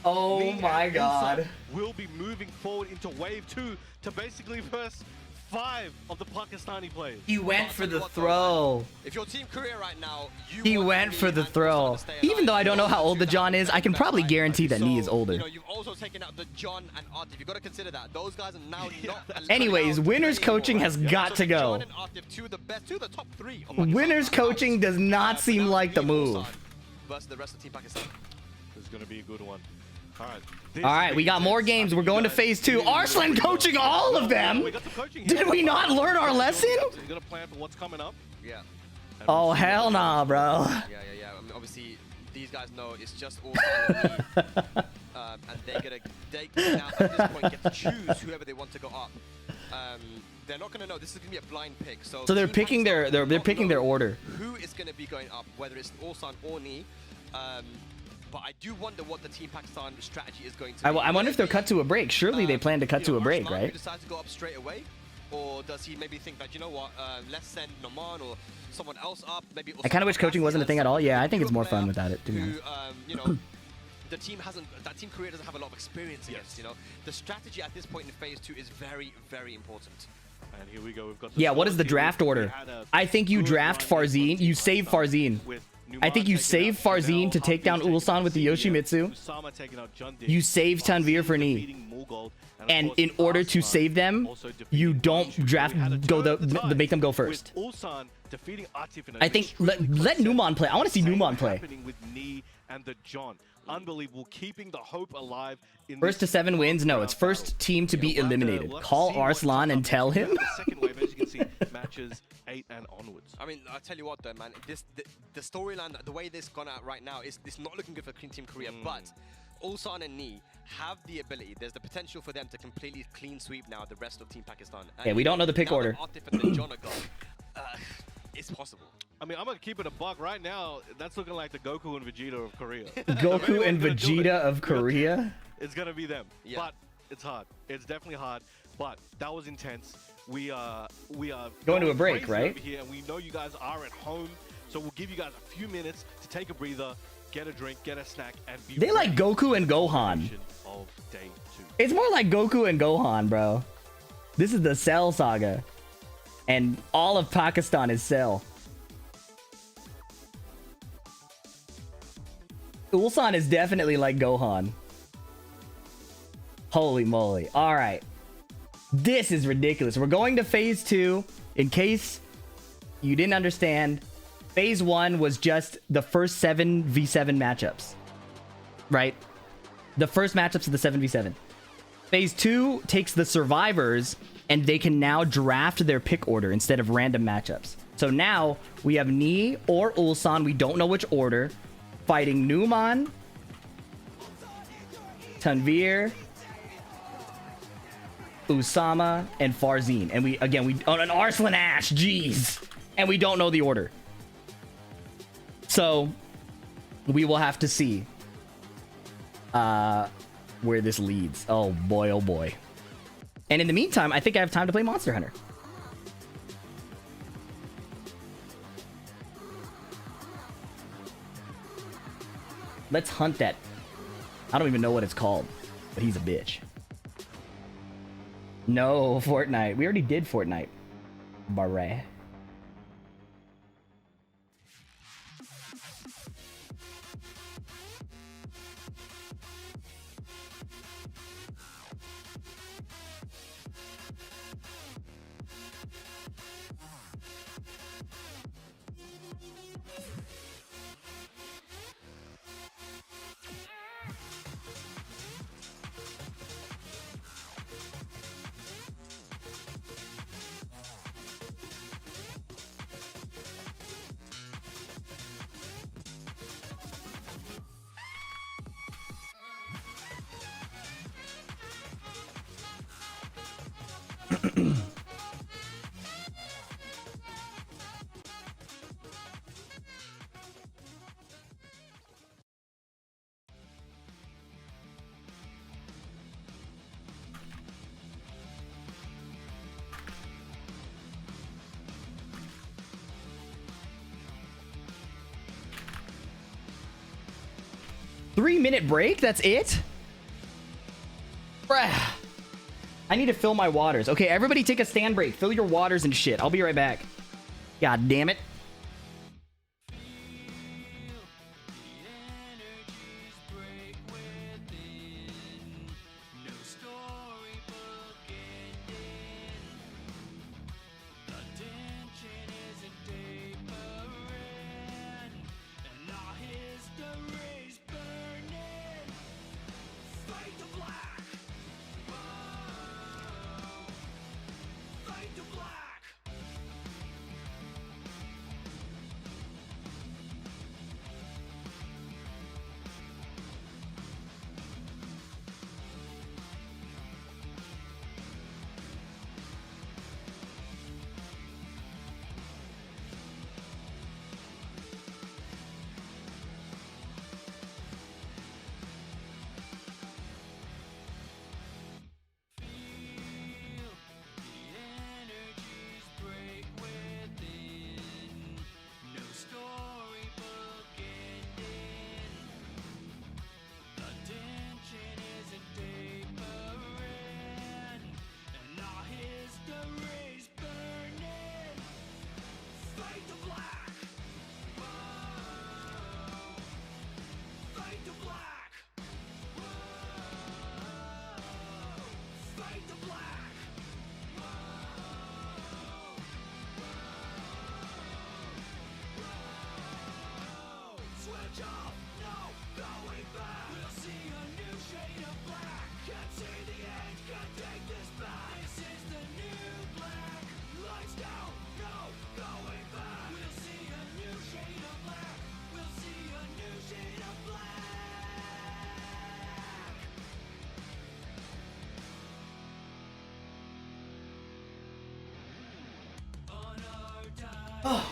Oh my god. Will be moving forward into wave 2 to basically verse 5 of the Pakistani players. He went for the throw. If you're Team Korea right now, He went for the throw. Even though I don't know how old the John is, I can probably guarantee that Knee is older. You know, you've also taken out the John and Atif. You've got to consider that. Those guys are now not... Anyways, winners coaching has got to go. Two of the top 3. Winners coaching does not seem like the move. Versus the rest of Team Pakistan. This is going to be a good one. All right, we got more games. We're going to phase 2. Arslan coaching all of them. Did we not learn our lesson? You're going to plan for what's coming up? Yeah. Oh, hell nah, bro. Yeah. I mean, obviously, these guys know it's just all and they now at this point get to choose whoever they want to go up. They're not going to know. This is going to be a blind pick. So they're picking they're picking their order. Who is going to be going up, whether it's Arslan or Knee. But I do wonder what the Team Pakistan strategy is going to be. I wonder if they're cut to a break. Surely they plan to cut to a break, right? Decides to go up straight away, or does he maybe think that, you know what, let's send Numan or someone else up? Maybe. I kind of wish coaching wasn't a thing at all. Yeah, I think it's more fun without it, to be honest. You know, the team Team Korea doesn't have a lot of experience against. You know, the strategy at this point in phase 2 is very, very important. And here we go. We've got what is the draft order? I think you draft Farzeen. You save Farzeen. I think you save Farzeen to take down Ulsan with the Yoshimitsu. You save Tanveer for Knee. And in order to save them, you don't draft, make them go first. I think let Numan play. I want to see Numan play. Unbelievable, keeping the hope alive. First to 7 wins? No, it's first team to be eliminated. Call Arslan and tell him. Second wave, as you can see, matches 8 and onwards. I mean, I'll tell you what though, man, the storyline, the way this gone out right now is not looking good for Team Korea, but Ulsan and Knee have the ability. There's the potential for them to completely clean sweep now the rest of Team Pakistan. And yeah, we don't know the pick order. It's possible. I mean, I'm going to keep it a buck right now. That's looking like the Goku and Vegeta of Korea. Goku and Vegeta of Korea? It's going to be them. Yeah. But it's hard. It's definitely hard. But that was intense. We are going to a break, right? Over here, and we know you guys are at home. So we'll give you guys a few minutes to take a breather, get a drink, get a snack, and be They like Goku and Gohan. Of day 2. It's more like Goku and Gohan, bro. This is the Cell saga. And all of Pakistan is Cell. Ulsan is definitely like Gohan. Holy moly. All right. This is ridiculous. We're going to phase 2. In case you didn't understand, phase 1 was just the first 7v7 matchups. Right? The first matchups of the 7v7. Phase 2 takes the survivors, and they can now draft their pick order instead of random matchups. So now we have Knee or Ulsan, we don't know which order, fighting Numan, Tanveer, Usama, and Farzeen. And an Arslan Ash, jeez. And we don't know the order. So we will have to see where this leads. Oh boy, oh boy. And in the meantime, I think I have time to play Monster Hunter. Let's hunt that. I don't even know what it's called, but he's a bitch. No, Fortnite. We already did Fortnite. Barret. Three-minute break? That's it? Bruh. I need to fill my waters. Okay, everybody take a stand break. Fill your waters and shit. I'll be right back. God damn it.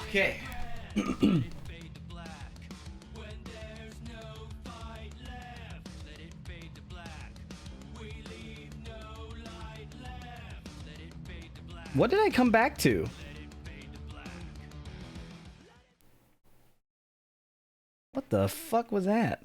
Okay. What did I come back to? What the fuck was that?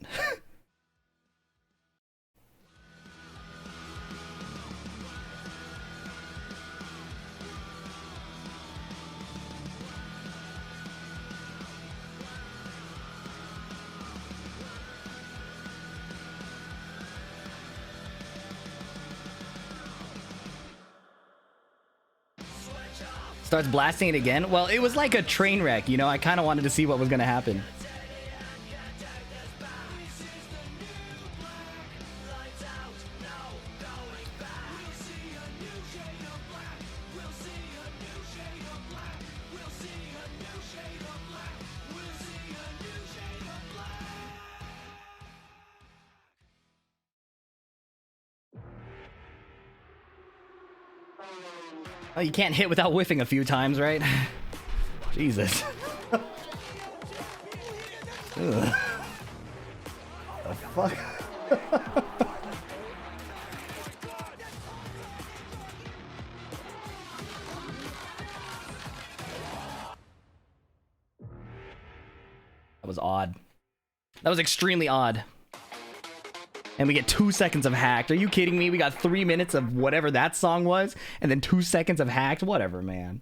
Starts blasting it again? Well, it was like a train wreck, you know? I kind of wanted to see what was going to happen. Oh, you can't hit without whiffing a few times, right? Jesus. Ugh. The fuck? That was odd. That was extremely odd. And we get 2 seconds of hacked. Are you kidding me? We got 3 minutes of whatever that song was, and then 2 seconds of hacked? Whatever, man.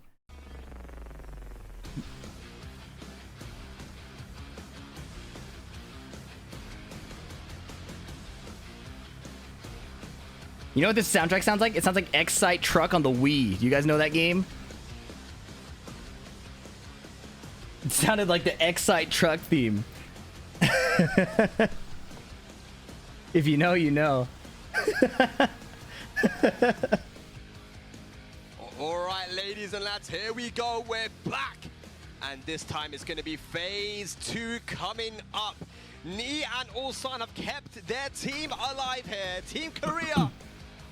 You know what this soundtrack sounds like? It sounds like Excite Truck on the Wii. Do you guys know that game? It sounded like the Excite Truck theme. If you know, you know. All right, ladies and lads, here we go. We're back. And this time it's going to be phase 2 coming up. Knee and Ulsan have kept their team alive here. Team Korea.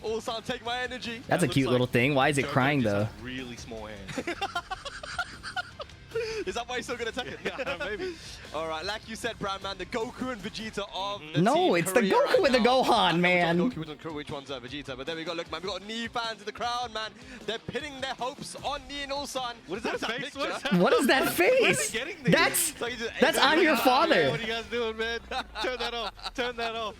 Ulsan, take my energy. That's a cute little thing. Why is it crying, though? Really small hands. Is that why he's still going to attack it? Yeah, maybe. All right, like you said, Brandman, the Goku and Vegeta of the No, Team it's Korea the Goku right and the now. Gohan, man. Which one's Vegeta? But there we go. Look, man, we got Knee fans in the crowd, man. They're pinning their hopes on Knee and Ulsan. What is that face? picture? What is that? What is that face? Where are they getting these? That's I'm your father. What are you guys doing, man? Turn that off. Turn that off.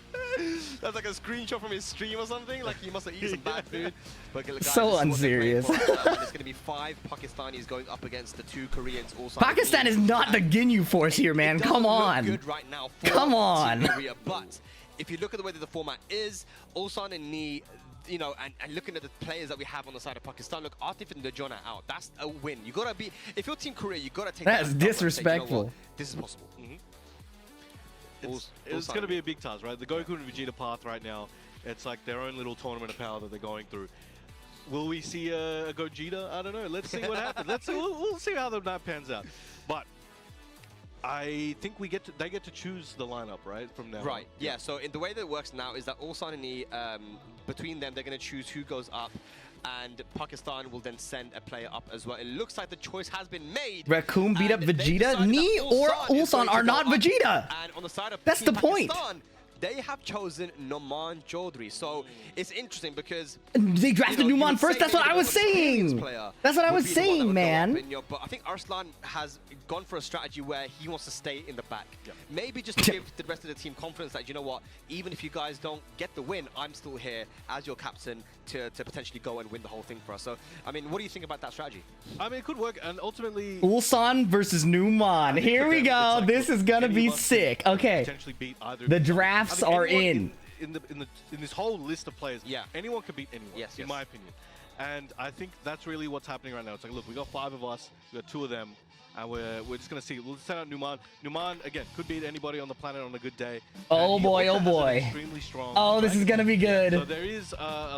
That's like a screenshot from his stream or something. Like he must have eaten some bad food. But guys, So unserious. It's going to be 5 Pakistanis going up against the 2 Koreans. Also, Pakistan is not the Ginyu Force here, man. Come on. Good right now for Come on. Team Korea. But if you look at the way that the format is, Ulsan and Knee, you know, and looking at the players that we have on the side of Pakistan, look, Atif and Dejona out. That's a win. You gotta be. If you're Team Korea, you gotta take. That's that disrespectful. You know what? This is possible. It's going to be a big task, right? The Goku and Vegeta path right now, it's like their own little tournament of power that they're going through. Will we see a Gogeta? I don't know. Let's see what happens. We'll see how the night pans out. But I think they get to choose the lineup, right? From now. Right. Yeah. So in the way that it works now is that Ulsan and Knee, between them, they're going to choose who goes up. And Pakistan will then send a player up as well. It looks like the choice has been made. Raccoon beat up Vegeta. Knee or Ulsan are not Vegeta. And on the side of That's Team the point. Pakistan, they have chosen Numan Chaudhry. So it's interesting because they drafted Numan first. That's what I was saying. That's what I was saying, man. But I think Arslan has gone for a strategy where he wants to stay in the back. Yeah. Maybe just to give the rest of the team confidence that, you know what, even if you guys don't get the win, I'm still here as your captain to potentially go and win the whole thing for us. So, I mean, what do you think about that strategy? I mean, it could work, and ultimately... Ulsan versus Numan. Here we go. Like, this is going to be sick. Okay. The drafts are in. In this whole list of players, yeah, anyone can beat anyone, in my opinion. And I think that's really what's happening right now. It's like, look, we got 5 of us, we got 2 of them, and we're just going to see. We'll send out Numan. Numan, again, could beat anybody on the planet on a good day. Oh boy, oh boy. Extremely strong. Oh, this is going to be good. So there is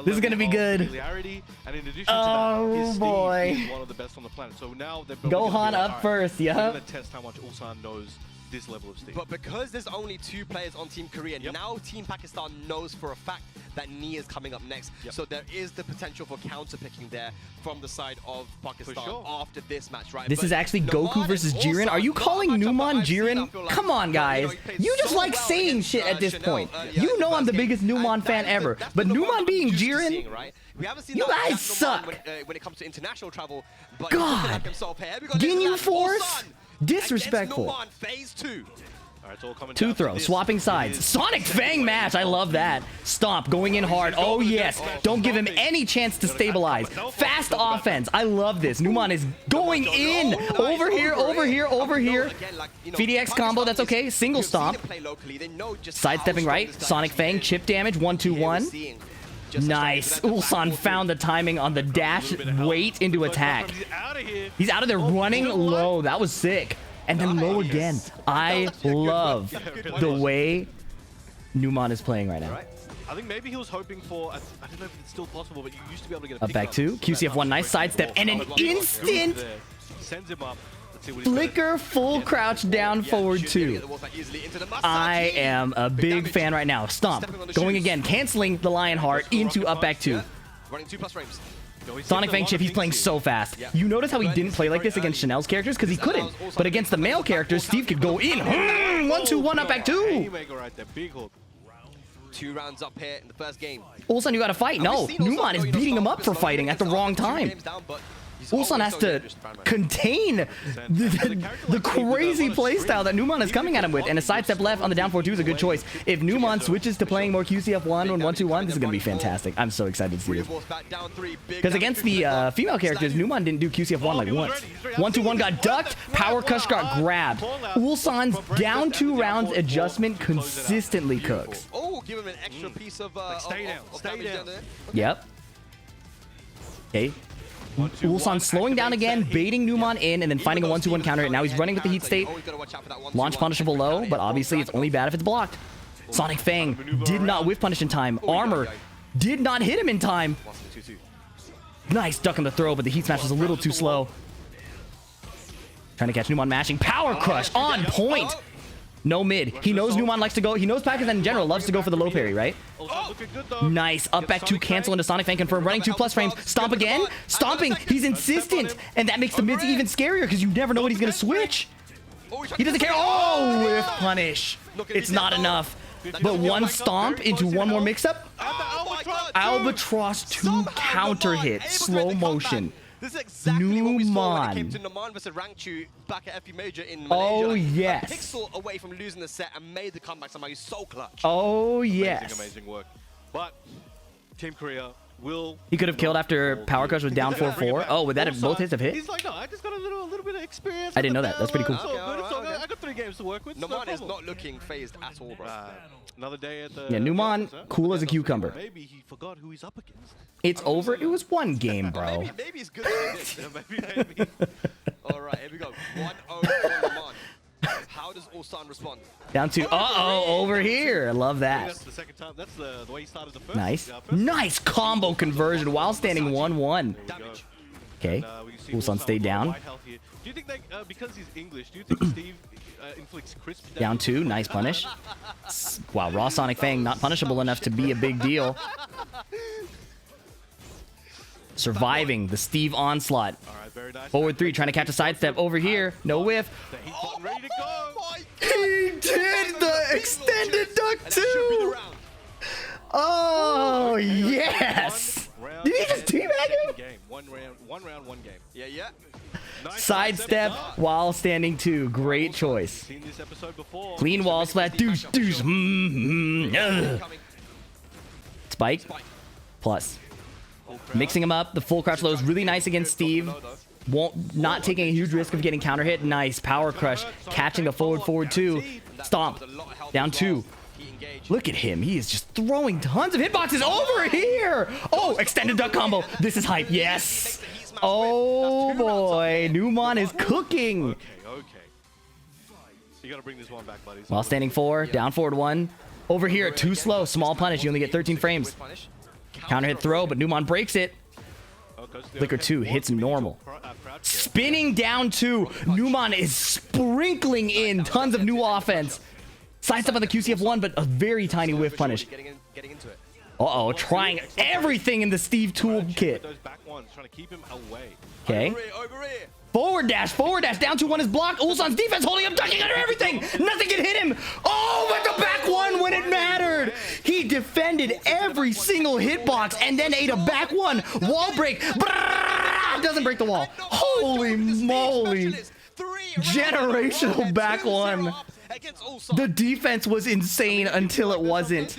this is going to be good. Familiarity, and in addition to that, his Steve is one of the best on the planet. So now they're Gohan up first, yeah. We're going to test how much Ulsan knows this level of Steve. But because there's only 2 players on Team Korea, now Team Pakistan knows for a fact that Knee is coming up next. So there is the potential for counter-picking there from the side of Pakistan after this match, right? This is actually Goku versus Jiren. Are you calling Numan Jiren? Come on, guys. You just like saying shit at this point. You know I'm the biggest Numan fan ever. But Numan being Jiren, you guys suck. When it comes to international travel, God. Ginyu Force? Disrespectful. Phase 2. Two throw, swapping sides. Sonic Fang match. I love that. Stomp, going in hard. Oh, yes. Don't give him any chance to stabilize. Fast offense. I love this. Numan is going in. Over here, over here, over here. PhiDX combo. That's okay. Single stomp. Sidestepping right. Sonic Fang. Chip damage. 1-2-1. Nice. Ulsan found the timing on the dash wait into attack. He's out of there running low. That was sick. And then low again. I love the way Numan is playing right now. I think maybe he was hoping for, I don't know if it's still possible, but you used to be able to get a up back 2. QCF1, nice sidestep. And an instant sends him up. flicker full crouch down forward 2. I am a big fan right now. Stomp. Going again. Canceling the Lionheart into up back 2. Running 2+ frames. Sonic Fang Chip, he's playing so fast. You notice how he didn't play like this against Chanel's characters? Because he couldn't. But against the male characters, Steve could go in. 1-2-1 up back 2. 2 rounds up here in the first game. Ulsan, you gotta fight. No, Numan is beating him up for fighting at the wrong time. Ulsan has to contain the crazy playstyle that Numan is coming at him with, and a sidestep left on the down 4-2 is a good choice. If Numan switches to playing more QCF1 and 1-2-1, this is going to be fantastic. I'm so excited to see this. Because against the female characters, Numan didn't do QCF1 like once. 1-2-1 got ducked, Power Crush got grabbed. Ulsan's down 2 rounds adjustment consistently cooks. Oh, give him an extra piece of stay down. Yep. Okay. Ulsan slowing down again, baiting Numan in, and then finding a 1-2-1 counter. Now he's running with the heat state. Launch punishable low, but obviously it's only bad if it's blocked. Sonic Fang did not whiff punish in time. Armor did not hit him in time. Nice duck on the throw, but the heat smash was a little too slow. Trying to catch Numan mashing. Power Crush on point. No mid. He knows Numan likes to go. He knows Pakistan in general loves to go for the low parry, right? Nice. Up back 2 cancel into Sonic Fang confirm. Running 2+ frames. Stomp again. Stomping. He's insistent. And that makes the mids even scarier because you never know when he's going to switch. He doesn't care. Oh, whiff punish. It's not enough. But 1 stomp into 1 more mix-up. Albatross 2 counter hit. Slow motion. This is exactly what we saw when it came Numan. to Numan versus Rangchu back at FE Major in Malaysia. Oh, yes. A pixel away from losing the set and made the comeback somehow. He's so clutch. Oh, yes. Amazing work. But Team Korea will... He could have killed after Power Crush was down 4-4. Oh, would that have both hits have hit? He's like, no, I just got a little bit of experience. I didn't know that. That's pretty cool. It's all good. It's all good. I got 3 games to work with. Numan is not looking phased at all, bro. Another day at the... Yeah, Numan, cool as a cucumber. Maybe he forgot who he's up against. It's over. It was 1 game, bro. Maybe it's good as it is. Maybe. All right, here we go. 1-0 for Numan. How does Ulsan respond? Down 2. Uh-oh, over here. I love that. That's the second time. That's the way he started the first. Nice. Nice combo conversion while standing 1-1. Damage. Okay. Ulsan stayed down. Do you think that because he's English, do you think Steve inflicts crisp Down 2. Nice punish. Wow, raw Sonic Fang not punishable enough to be a big deal. Surviving the Steve onslaught. Very nice. Forward 3, trying to catch a sidestep over here. No whiff. Ready to go. He did the extended duck too. Oh, yes. Did he just teabag him? One round, one game. Yeah. Nice Sidestep while standing 2. Great choice. Seen this episode before. Clean walls flat. Douche. Spike. Plus. Mixing him up. The full crouch low is really nice against Steve. Not taking a huge risk of getting counter hit. Nice. Power Crush. Catching a forward 2. Stomp. Down 2. Look at him. He is just throwing tons of hitboxes over here. Oh, extended duck combo. This is hype. Yes. Oh, boy. Numan is cooking. Okay. You gotta bring this one back, buddies. While standing 4. Down forward 1. Over here, too slow. Small punish. You only get 13 frames. Counter hit throw, but Numan breaks it. Flicker 2 hits normal. Spinning down 2. Numan is sprinkling in tons of new offense. Sidestep on the QCF1, but a very tiny whiff punish. Uh-oh, trying everything in the Steve toolkit. Okay. Forward dash, down 2-1 is blocked. Ulsan's defense holding him, ducking under everything. Nothing can hit him. Oh, but the back 1 when it mattered. He defended every single hitbox and then ate a back 1. Wall break. Doesn't break the wall. Holy moly. Generational back 1. The defense was insane until it wasn't.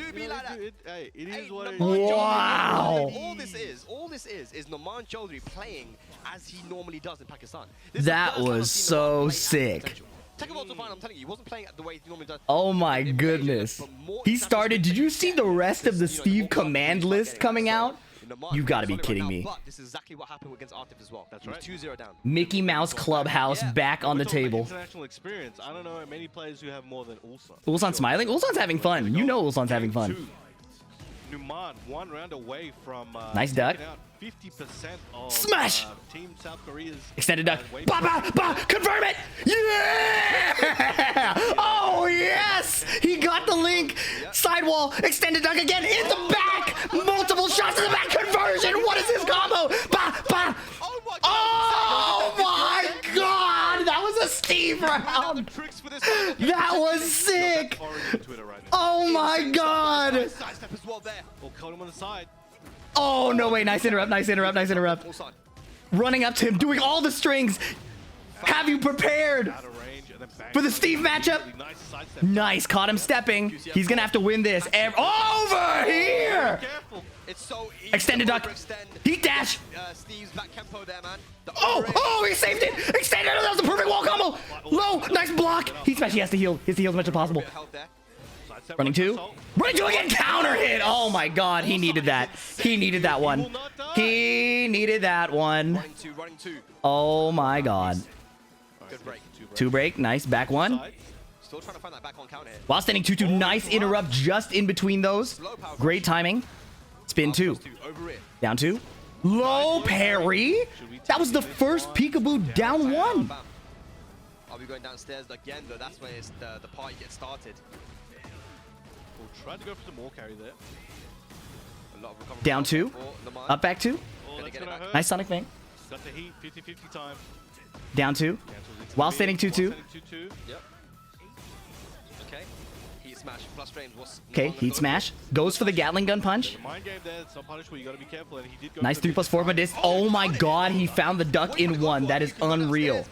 Wow. All this is Numan Chaudhary playing as he normally does in Pakistan. That was so sick. I'm telling you, he wasn't playing the way he normally does. Oh my goodness. He started, did you see the rest of the Steve command list coming out? You gotta be kidding me. But this is exactly what happened against Artif as well. That's right. 2-0 down. Mickey Mouse Clubhouse back on the table. International experience. I don't know many players who have more than Ulsan. Ulsan's smiling? Ulsan's having fun. You know Ulsan's having fun. Numan 1 round away from Nice duck. 50% of Smash! Team South Korea's Extended duck. Ba, ba, ba, confirm it! Yeah! Oh, yes! He got the link. Sidewall, extended duck again in the back. Multiple shots in the back. Conversion. What is this combo? Ba, ba. Oh my god! That was a Steve round. That was sick. Oh my god. Oh, no way. Nice interrupt, nice interrupt, nice interrupt. Running up to him, doing all the strings. Have you prepared for the Steve matchup? Nice, caught him stepping. He's gonna have to win this. Over here! Extended duck. Heat dash. Oh, he saved it. Extended. That was the perfect wall combo. Low, nice block. Heat smash. He has to heal. He has to heal as much as possible. Running two. Running two again. Counter hit. Oh my god. He needed that. He needed that one. He needed that one. Oh my god. Two break. Nice. Back one. Still trying to find that back on counter hit. While standing 2-2. Nice interrupt just in between those. Great timing. Spin two. Down two. Low parry. That was the first peekaboo down one. Are we going downstairs again though? That's when it's the party gets started. We'll try to go for some more carry there. Down two. Up back two. Nice Sonic Fang. Got the heat. 50-50 time. Down two. While standing 2-2. Yep. Okay. Heat smash plus frames. Okay, heat smash. Goes for the Gatling gun punch. Mind game there. It's not punishable. You got to be careful. And he did go Nice 3+4 but this. Oh my god, he found the duck in one. That is unreal.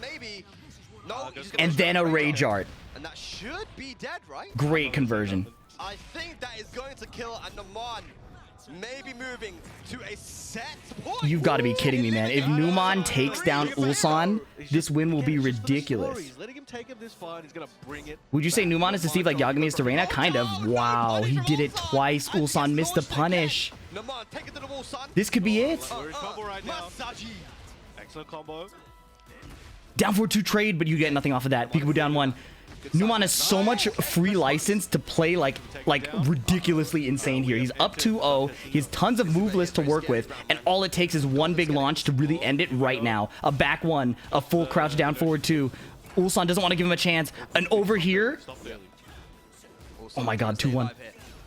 And then a rage art. And that should be dead, right? Great conversion. I think that is going to kill a Numan. Maybe moving to a set point. You've got to be kidding me, man. If Numan takes down Ulsan, this win will be ridiculous. Would you say Numan is to Steve like Yagami is to Reina? Kind of. Wow, he did it twice. Ulsan missed the punish. This could be it. Excellent combo. Down 4-2 trade, but you get nothing off of that. Peekaboo down one. Numan has so much free license to play like ridiculously insane here. He's up 2-0. He has tons of move lists to work with, and all it takes is one big launch to really end it right now. A back one, a full crouch down forward two. Ulsan doesn't want to give him a chance. And over here, oh my god, 2-1.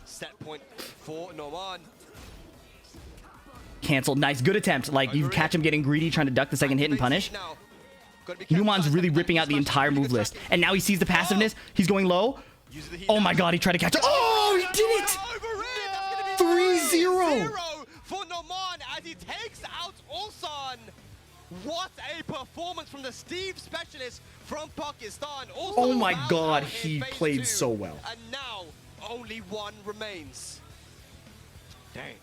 Set point for Numan. Canceled. Nice, good attempt. Like, you catch him getting greedy, trying to duck the second hit and punish. Numan's really ripping out the entire move list. And now he sees the passiveness. He's going low. Oh my god, he tried to catch it. Oh, he did it! 3-0 for Numan as he takes out Ulsan. What a performance from the Steve specialist from Pakistan. Oh my god, he played so well. And now, only one remains. Dang.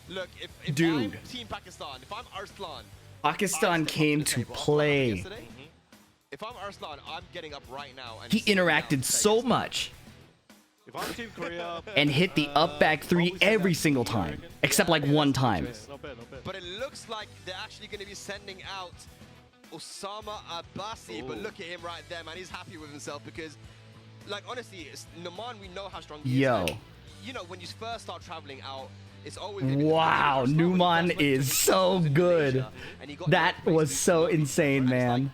Look, if Dude. I'm Team Pakistan, if I'm Arslan, Pakistan came to play. If I'm Arslan, I'm getting up right now. And He interacted so much If I'm Team Korea, and hit the up back three every single time, except like one time. Not bad, not bad. But it looks like they're actually going to be sending out Osama Abasi. But look at him right there, man. He's happy with himself because, like, honestly, Numan, we know how strong he is. Yo. You know, when you first start traveling out, it's always gonna be Wow, Numan is so good. That was so insane, man.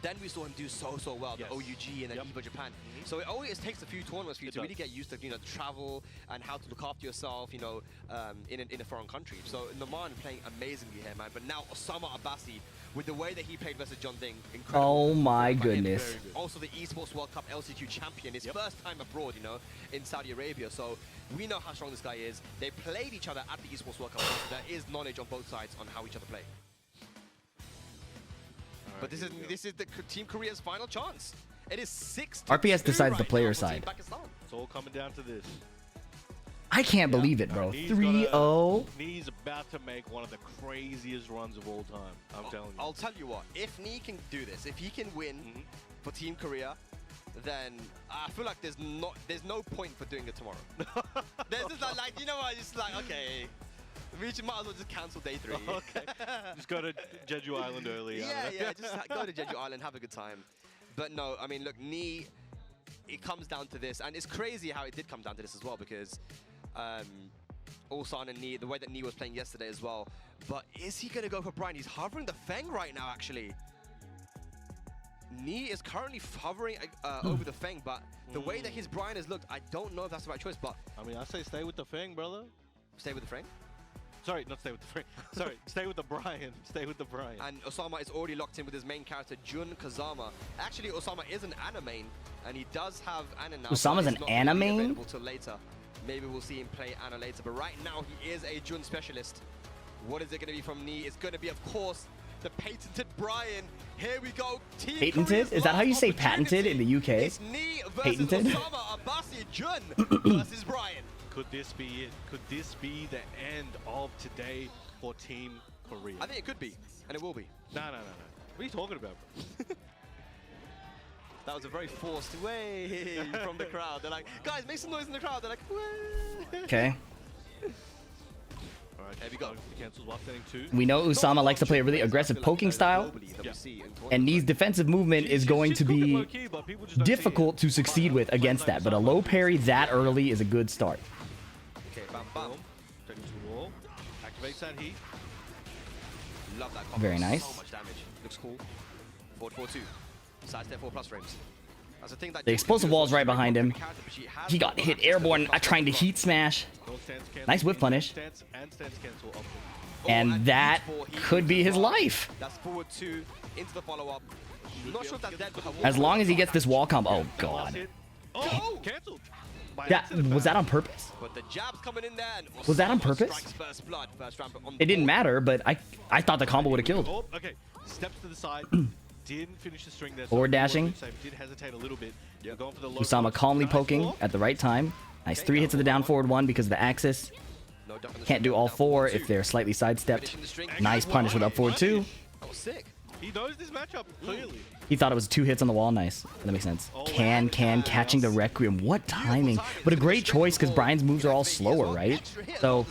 Then we saw him do so well, the OUG and then EVO Japan. So it always takes a few tournaments for you to really get used to, you know, the travel and how to look after yourself, you know, in a foreign country. So Numan playing amazingly here, man. But now Osama Abasi, with the way that he played versus John Ding, incredible. Oh my goodness. Also the Esports World Cup LCQ champion, his first time abroad, you know, in Saudi Arabia. So we know how strong this guy is. They played each other at the Esports World Cup. So there is knowledge on both sides on how each other play. But this is the Team Korea's final chance. It is 6-2 RPS decides right the player now for Team side. Pakistan. It's all coming down to this. I can't believe it, bro. 3-0. He's about to make one of the craziest runs of all time. I'm telling you. I'll tell you what. If Nee can do this, if he can win for Team Korea, then I feel like there's no point for doing it tomorrow. There's just like you know what? Just like okay. We might as well just cancel day 3. Okay. Just go to Jeju Island early. Yeah, just go to Jeju Island, have a good time. But no, I mean, look, Nee, it comes down to this. And it's crazy how it did come down to this as well because Ulsan and Knee, the way that Knee was playing yesterday as well. But is he going to go for Brian? He's hovering the Feng right now, actually. Knee is currently hovering over the Feng, but the way that his Brian has looked, I don't know if that's the right choice, but... I mean, I say stay with the Feng, brother. Stay with the Feng? Sorry, not stay with the Feng. Sorry, stay with the Brian. Stay with the Brian. And Osama is already locked in with his main character, Jun Kazama. Actually, Osama is an Ana main, and he does have Ana now. Osama's an Ana main? Available till later. Maybe we'll see him play Ana later, but right now he is a Jun specialist. What is it going to be from Knee? It's going to be, of course, the patented Brian. Here we go. Team Patented? Korea's Is that how you say last patented in the UK? It's Knee versus Patented? Osama, Abasi, Jun versus Brian. Could this be it? Could this be the end of today for Team Korea? I think it could be, and it will be. No. What are you talking about, bro? That was a very forced way from the crowd. They're like, guys, make some noise in the crowd. They're like, way. Okay. All right, Here we go. Cancels while standing 2. We know Usama likes to play a really aggressive poking style, and Knee's defensive movement is going to be difficult to succeed with against that, but a low parry that early is a good start. Okay, bam, bam. Taking to the wall. Activates that heat. Love that combo. Very nice. So much damage. Looks cool. Forward 4-2. Side step 4+ frames. That's the thing that The explosive wall is right behind him. He got hit airborne trying to heat smash. Nice whip punish. And that could be his life. That's forward 2 into the follow-up. Not sure if that's dead, but As long as he gets this wall combo. Oh, God. Oh, canceled. Was that on purpose? But the jab's coming in there. And Was that on purpose? strikes first blood, first round on It didn't board. matter, but I thought the combo would have killed. Oh, okay. Steps to the side. Didn't finish the string there. Forward dashing. Did hesitate a little bit. Going for the low Usama block. calmly Nice poking block. at the right time. Nice 3 hits of the down forward 1 because of the axis. No duck in the Can't do string, all down 4 2. if they're slightly sidestepped. Finishing the string. Nice punish with up forward 2. That was sick. He knows this matchup, clearly. He thought it was 2 hits on the wall. Nice. That makes sense. Can catching the Requiem. What timing. But a great choice because Brian's moves are all slower, right? So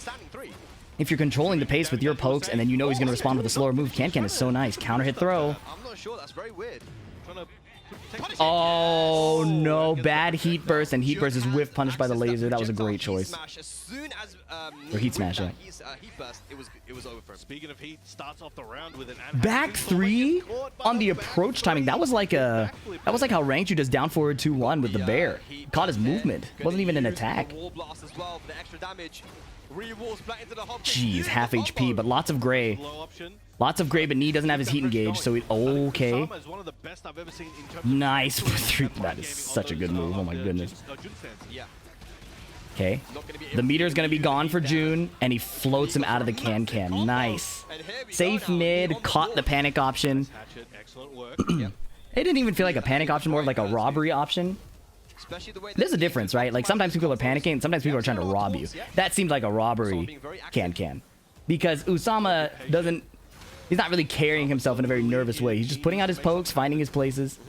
if you're controlling the pace with your pokes and then you know he's going to respond with a slower move, can is so nice. Counter hit throw. I'm not sure. That's very weird. Trying to Oh no, bad heat burst, and heat burst is whiff punished by the laser. That was a great choice. As soon as Or heat smash, yeah. Heat burst, it was over for him. Speaking of heat, starts off the round with an Back 3 on the approach timing. That was like how Rangchu does down forward 2-1 with the bear. Caught his movement. Wasn't even an attack. Wall blast as well for the extra damage. Re-walls back into the hop. Jeez, half HP, but lots of gray. low option. Lots of gray, but Knee doesn't have his heat engaged, so it okay. Usama is one of the best I've ever seen in terms of Nice. That is such a good move. Oh my goodness. Yeah. Okay. The meter is going to be gone for June, and he floats him out of the can. Nice. Safe mid, caught the panic option. Hatchet, excellent work. It didn't even feel like a panic option, more like a robbery option. Especially the way There's a difference, right? Like sometimes people are panicking, and sometimes people are trying to rob you. That seemed like a robbery can. Because Usama doesn't... He's not really carrying himself in a very nervous way. He's just putting out his pokes, finding his places.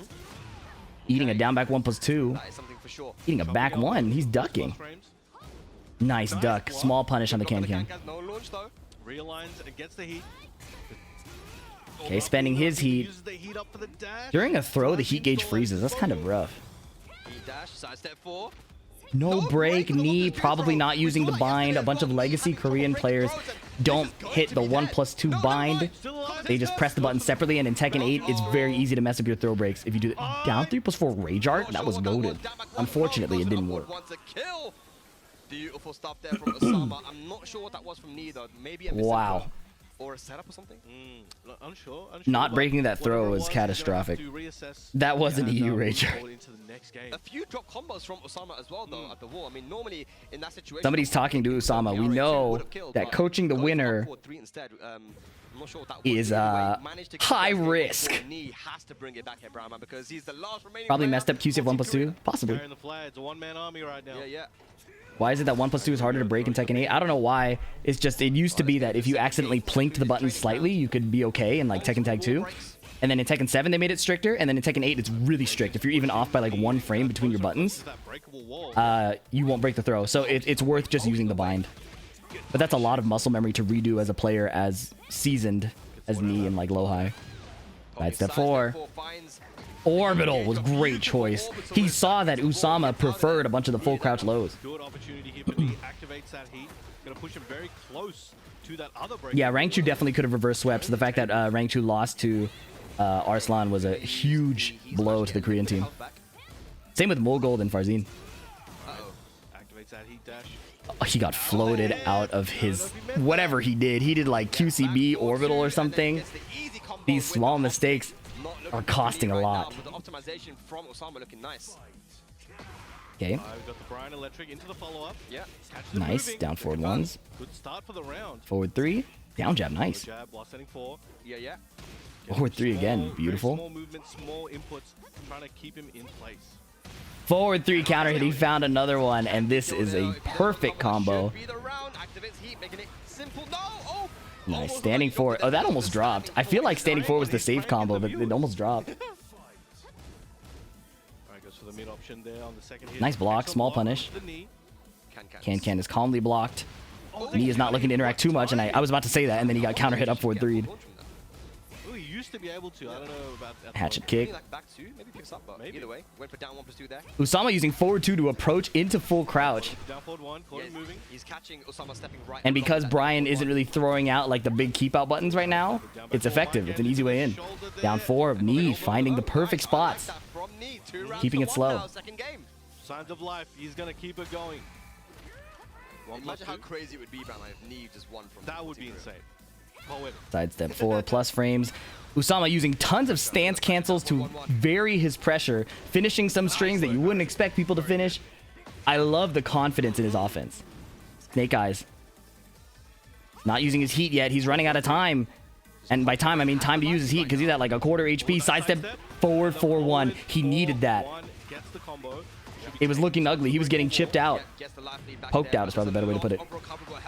Eating a down back 1+2. that is something for sure. Eating a back 1. He's ducking. Nice duck. Small punish on the can. No launch though. Realigns against the heat. Okay, spending his heat. Uses the heat up for the dash. During a throw, the heat gauge freezes. That's kind of rough. Heat dash, side step 4. No break, Knee, probably not using the bind. A bunch of legacy Korean players don't hit the 1+2 bind. They just press the button separately, and in Tekken 8, it's very easy to mess up your throw breaks. If you do the down 3+4 Rage Art, that was goated. Unfortunately, it didn't work. Beautiful stuff there from Osama. I'm not sure what that was from Knee though. Maybe a Wow. or a setup or something. Unsure. Not but breaking that throw whatever it was was, catastrophic. you're gonna have to reassess That was an and, EU move Rage Art. forward into the next game. A few drop combos from Osama as well though at the wall. I mean normally in that situation Somebody's talking to Usama. We know that coaching the winner is high risk. Probably messed up QCF 1+2. Possibly. Carrying the flag. It's a one-man army right now. Yeah. Why is it that 1+2 is harder to break in Tekken 8? I don't know why. It's just, it used to be that if you accidentally plinked the button slightly, you could be okay in like Tekken Tag 2. And then in Tekken 7, they made it stricter. And then in Tekken 8, it's really strict. If you're even off by like 1 frame between your buttons, you won't break the throw. So it's worth just using the bind. But that's a lot of muscle memory to redo as a player as seasoned as Knee and like low high. Right, step 4. Orbital was great choice. He saw that Usama preferred a bunch of the full crouch lows. Good opportunity here, but he activates that heat. Gonna push him very close to that other break. Yeah, Rangchu definitely could have reverse swept. So the fact that Rangchu lost to Arslan was a huge blow to the Korean team. Same with Mulgold and Farzeen. Activates that heat dash. Oh, he got floated out of his whatever he did. He did like QCB orbital or something. These small mistakes are costing a lot. Okay. We've got the Brian Electric into the follow-up. Yeah. Nice. Down forward ones. Good start for the round. Forward 3. Down jab. Nice. Jab while setting 4. Yeah. Forward 3 again. Beautiful. Small movements, small inputs, trying to keep him in place. Forward 3 counter hit. He found another one, and this is a perfect combo. Nice. Standing 4. Oh, that almost dropped. I feel like standing 4 was the safe combo, but it almost dropped. For the mid option there on the second hit. Nice block, small punish. Can is calmly blocked. Knee is not looking to interact too much, and I was about to say that, and then he got counter hit up forward 3'd. He used to be able to. I don't know about that. Hatchet kick. Maybe. Either way, went for down 1+2 there. Usama using forward 2 to approach into full crouch. Down forward 1, caught him moving. He's catching Usama stepping right. And because Brian isn't really throwing out like the big keep out buttons right now, it's effective. It's an easy way in. Down 4, knee, finding the perfect spots. Keeping it slow. Signs of life. He's going to keep it going. Imagine how crazy it would be, Batman, if Neve just won from that. Would be insane. Sidestep 4 plus frames. Usama using tons of stance cancels to vary his pressure, finishing some strings that you wouldn't expect people to finish. I love the confidence in his offense. Snake Eyes. Not using his heat yet. He's running out of time. And by time, I mean time to use his heat because he's at like a quarter HP. Sidestep forward 4-1. He needed that. It was looking ugly. He was getting chipped out. Poked out is probably the better way to put it.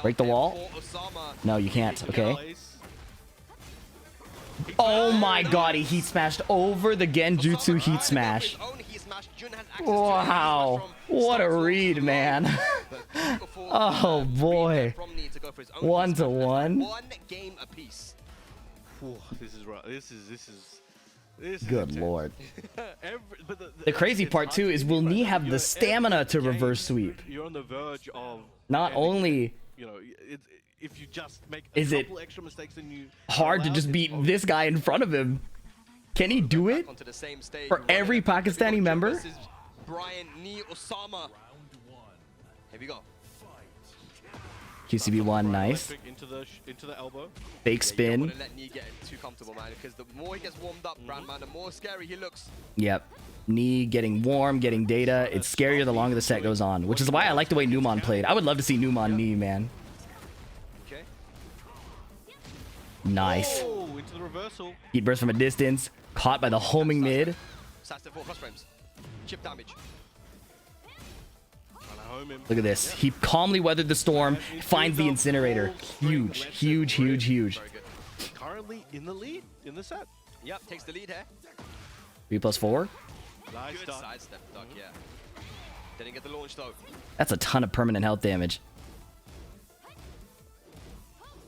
Break the wall? No, you can't. Okay. Oh my god, he heat smashed over the Genjutsu heat smash. Wow. What a read, man. Oh boy. 1-1. One game apiece. This is right. This is Good lord. The crazy part too is will Knee have the stamina to reverse sweep? You're on the verge of not only if you just make is it extra mistakes than you hard to just beat this guy in front of him. Can he do it for every Pakistani member? Brian, Knee, Usama. Here we go. QCB1, nice. Into the elbow. Fake spin. You don't let Knee get too comfortable, man, because the more he gets warmed up, man, the more scary he looks. Yep. Knee getting warm, getting data. It's scarier the longer the set goes on, which is why I like the way Numan played. I would love to see Numan Knee, man. Okay. Nice. Oh, into the reversal. Heat burst from a distance. Caught by the homing mid. Sidestep 4 cross frames. Chip damage. Look at this. He calmly weathered the storm, finds the incinerator. Huge, huge, huge, huge. Currently in the lead in the set. Yep, takes the lead here. 3+4. Nice Good sidestep, Doug, yeah. Didn't get the launch though. That's a ton of permanent health damage.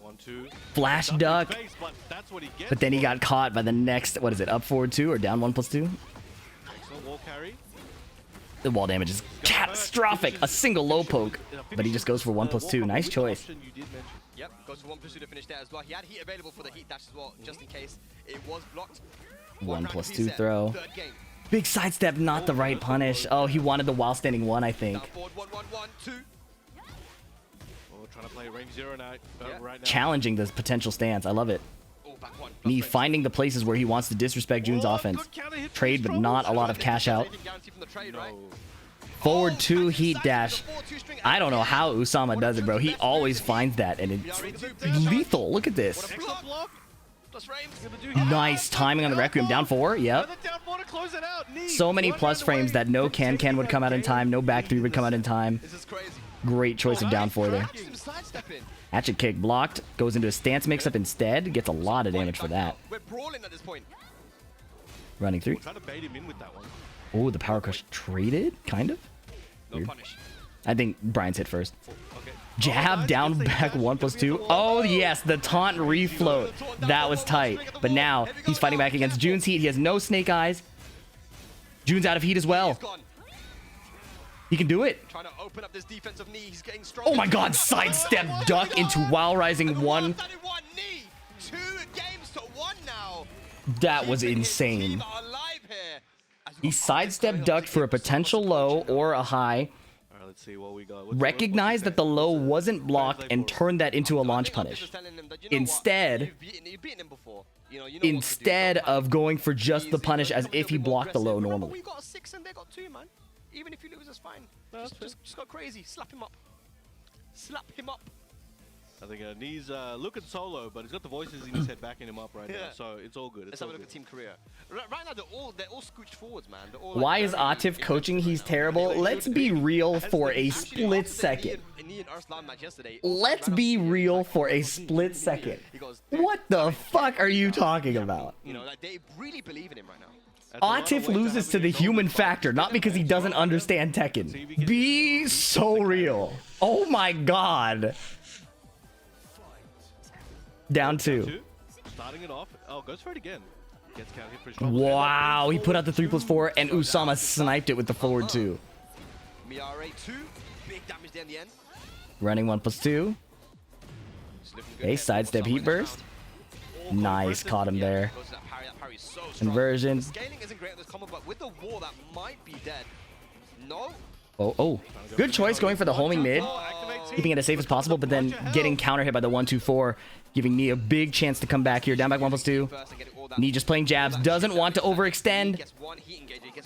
1-2. Flash duck. But then he got caught by the next, what is it, up forward 2 or down 1+2? Excellent wall carry. The wall damage is catastrophic. A single low poke, but he just goes for 1+2. Nice choice. Yep, goes for 1+2 to finish there as well. He had heat available for the heat dash as well, just in case it was blocked. 1+2 throw. Big sidestep, not the right punish. Oh, he wanted the while standing 1, I think. Trying to play range 0 right now. Challenging the potential stance. I love it. Me finding the places where he wants to disrespect June's offense. Trade, but not a lot of cash out. Forward 2 heat dash. I don't know how Usama does it, bro. He always finds that, and it's lethal. Look at this. Nice timing on the Requiem. Down 4. Yep. So many plus frames that no can would come out in time. No back 3 would come out in time. Great choice of down 4 there. Hatchet kick blocked. Goes into a stance mix-up instead. Gets a lot of damage for that. We're brawling at this point. Running through. Trying to bait him in with that one. Oh, the power crush traded? Kind of? No punish. I think Brian's hit first. Okay. Jab, down, back, 1+2. Oh, yes, the taunt refloat. That was tight. But now he's fighting back against June's heat. He has no snake eyes. June's out of heat as well. He can do it. Trying to open up this defensive knee. He's getting strong. Oh my god, sidestep duck into while rising 1. 2 games to 1 now. That was insane. He sidestep ducked for a potential low or a high. All right, let's see what we got. Recognized that the low wasn't blocked and turned that into a launch punish. Instead of going for just the punish as if he blocked the low normally. We got 6 and they got 2, man. Even if you lose, it's fine. Just go crazy. Slap him up. Slap him up. I think Knee's looking solo, but he's got the voices in his head backing him up right now, so it's all good. Let's have a look at Team Korea. Right now, they're all scooched forwards, man. They're all, Why is Atif coaching? He's terrible. Let's be real for a split second. Let's be real for a split second. What the fuck are you talking about? You know, like they really believe in him right now. Atif loses to the human factor, not because he doesn't understand Tekken. Be so real. Oh my god. Down 2. Starting it off. Oh, goes for it again. Gets counter hit for his shot. Wow, he put out the 3+4 and Usama sniped it with the forward 2. Miare 2. Big damage there in the end. Running 1+2. Okay, sidestep heat burst. Nice, caught him there. Conversion. Scaling isn't great on this combo, but with the wall that might be dead. No. Oh. Good choice going for the homing mid. Keeping it as safe as possible, but then getting counter hit by the 1-2-4. Giving Knee a big chance to come back here. Down back 1+2. Knee just playing jabs. Doesn't want to overextend.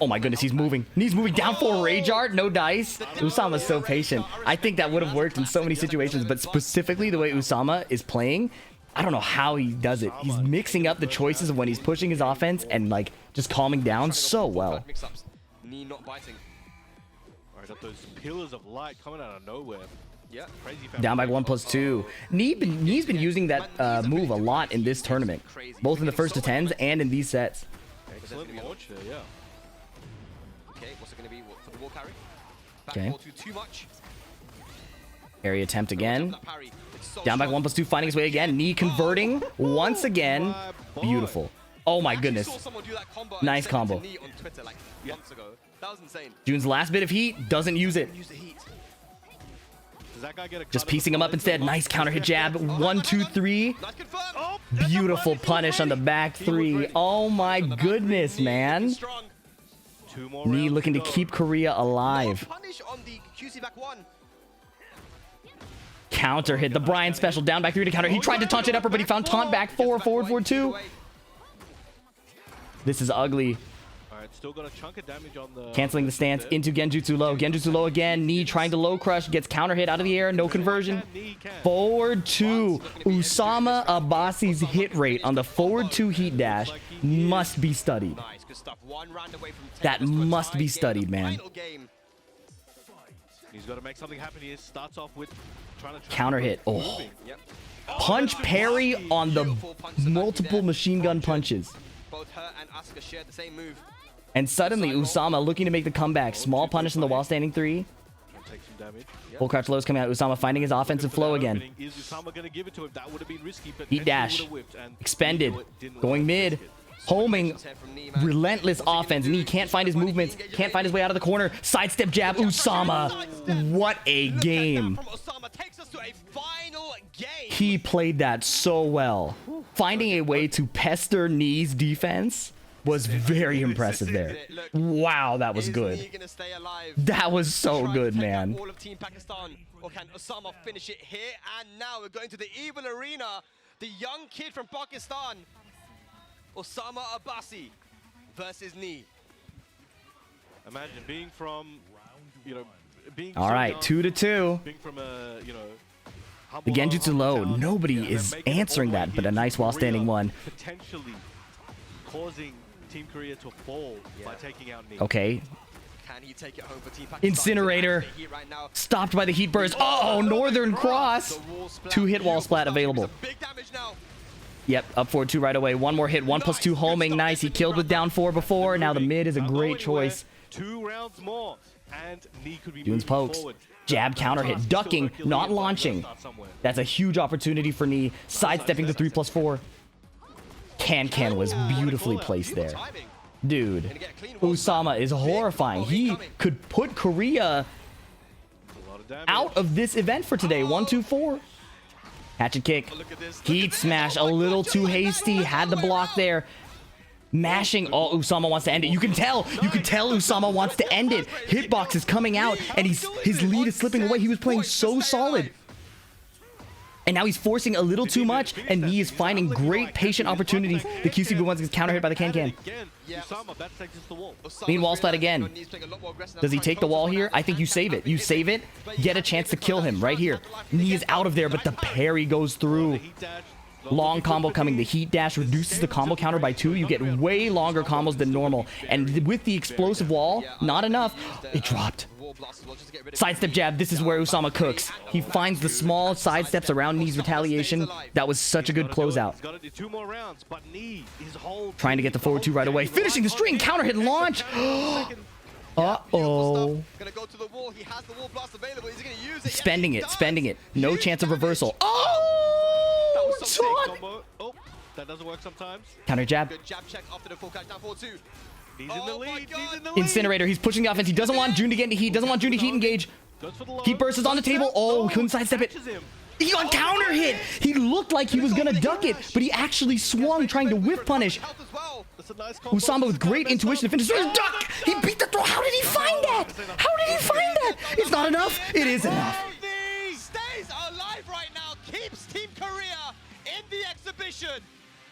Oh my goodness, he's moving. Knee's moving down 4 Rage Art. No dice. Usama's so patient. I think that would have worked in so many situations, but specifically the way Usama is playing, I don't know how he does it. He's mixing up the choices of when he's pushing his offense and like just calming down so well. Knee not biting. Alright, got those pillars of light coming out of nowhere. Yeah. Down by 1+2. Knee's been using that move a lot in this tournament, both in the first to 10s and in these sets. Excellent launch there, yeah. Okay, what's it going to be for the wall carry? Okay. Too much. Area attempt again. Down back 1+2, finding his way again. Knee converting once again. Beautiful. Oh my goodness. Nice combo. June's last bit of heat, doesn't use it. Just piecing him up instead. Nice counter hit jab. 1, 2, 3. Beautiful punish on the back 3. Oh my goodness, man. Knee looking to keep Korea alive. Counter hit. The Brian special. Down back 3 to counter. He tried to taunt it upper, but he found taunt back 4. Forward 4-2. This is ugly. Alright, still got a chunk of damage on the... Canceling the stance into Genjutsu low. Genjutsu low again. Knee trying to low crush. Gets counter hit out of the air. No conversion. Forward 2. Usama Abasi's hit rate on the forward 2 heat dash must be studied. That must be studied, man. He's got to make something happen here. Starts off with trying to counter hit. Oh. Punch parry on the multiple machine gun punches. Both her and Asuka shared the same move. And suddenly Usama looking to make the comeback. Small punish in the wall standing 3. take some damage. Full crouch lows coming out. Usama finding his offensive flow again. Is Usama going to give it to him? That would have been risky, but Heat dash. Expended. Going mid. Homing. Relentless offense. And he can't find his movements. Can't find his way out of the corner. Sidestep jab. Usama. What a game. He played that so well. Finding a way to pester Knee's defense was very impressive there. Wow, that was good. That was so good, man. All of Team Pakistan, or can Usama finish it here? And now we're going to the Evil Arena. The young kid from Pakistan, Usama Abasi versus Knee. Imagine being from, being all right, 2-2. Being from a, the Genjutsu low, nobody is answering that, but a nice while standing one. Potentially causing Team Korea to fall by taking out Knee. Okay. Can he take it home for Team Pakistan? Incinerator. Stopped by the heat burst. Oh, Northern Cross. 2 hit wall splat available. Big damage now. Yep, up 4-2 right away. One more hit, 1+2 homing. Nice. He killed with down 4 before. Now the mid is a great choice. 2 rounds more. and Knee could be Doing moving pokes. forward. Jab counter hit, ducking, not launching. That's a huge opportunity for Knee. Sidestepping the 3+4. Can was beautifully placed there. Dude, Usama is horrifying. He could put Korea out of this event for today. 1-2-4. Hatchet kick. Heat smash a little too hasty. Had the block there. Mashing. Oh, Usama wants to end it. You can tell Usama wants to end it. Hitbox is coming out, and his lead is slipping away. He was playing so solid. And now he's forcing a little too much, and he is finding great patient opportunities. The QCB ones gets counter hit by the can. Meanwhile, splat again. Does he take the wall here? I think you save it. You save it, get a chance to kill him right here. Knee is out of there, but the parry goes through. Long combo coming. The heat dash reduces the combo counter by 2. You get way longer combos than normal. And with the explosive wall, not enough. It dropped. Sidestep jab. This is where Usama cooks. He finds the small sidesteps around Knee's retaliation. That was such a good closeout. Trying to get the forward 2 right away. Finishing the string. Counter hit launch. Uh-oh. Spending it. No chance of reversal. Oh! Oh, that doesn't work sometimes. Counter jab. Good jab check after the full catch down 4-2. He's in the lead. Incinerator. He's pushing the offense. He doesn't want June to get into heat. Doesn't want June to heat engage. Heat burst is on the table. Oh, couldn't sidestep it. He got counter hit. He looked like he was gonna duck it, but he actually swung trying to whiff punish. Usama with great intuition to finish his duck. He beat the throw. How did he find that? How did he find that? It's not enough. It is enough. Stays alive right now. Keeps Team Korea in the exhibition.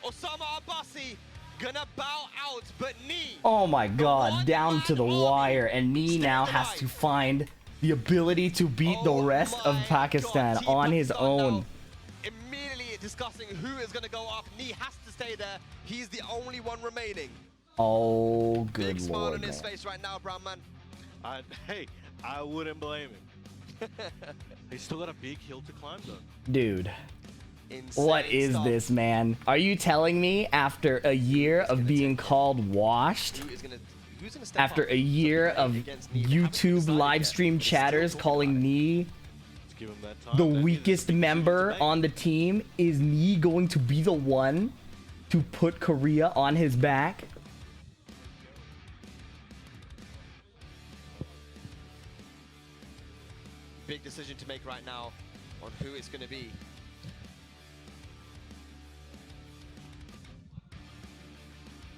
Osama Abasi gonna bow out, but Knee. Oh my god, down to the wire, and Knee now has to find the ability to beat the rest of Pakistan on his own. Immediately discussing who is gonna go off. Knee has to stay there. He's the only one remaining. Oh, good Big smile lord, on his man. face right now, Brown man. Hey, I wouldn't blame him. He's still got a big hill to climb, though. Dude. Insane What is stuff. this, man? Are you telling me after a year of being called washed, who's gonna step after up a year of YouTube live stream chatters calling Knee Let's give him that time. the That is weakest a big member decision to on the team, is Knee going to be the one to put Korea on his back? Big decision to make right now on who it's gonna be.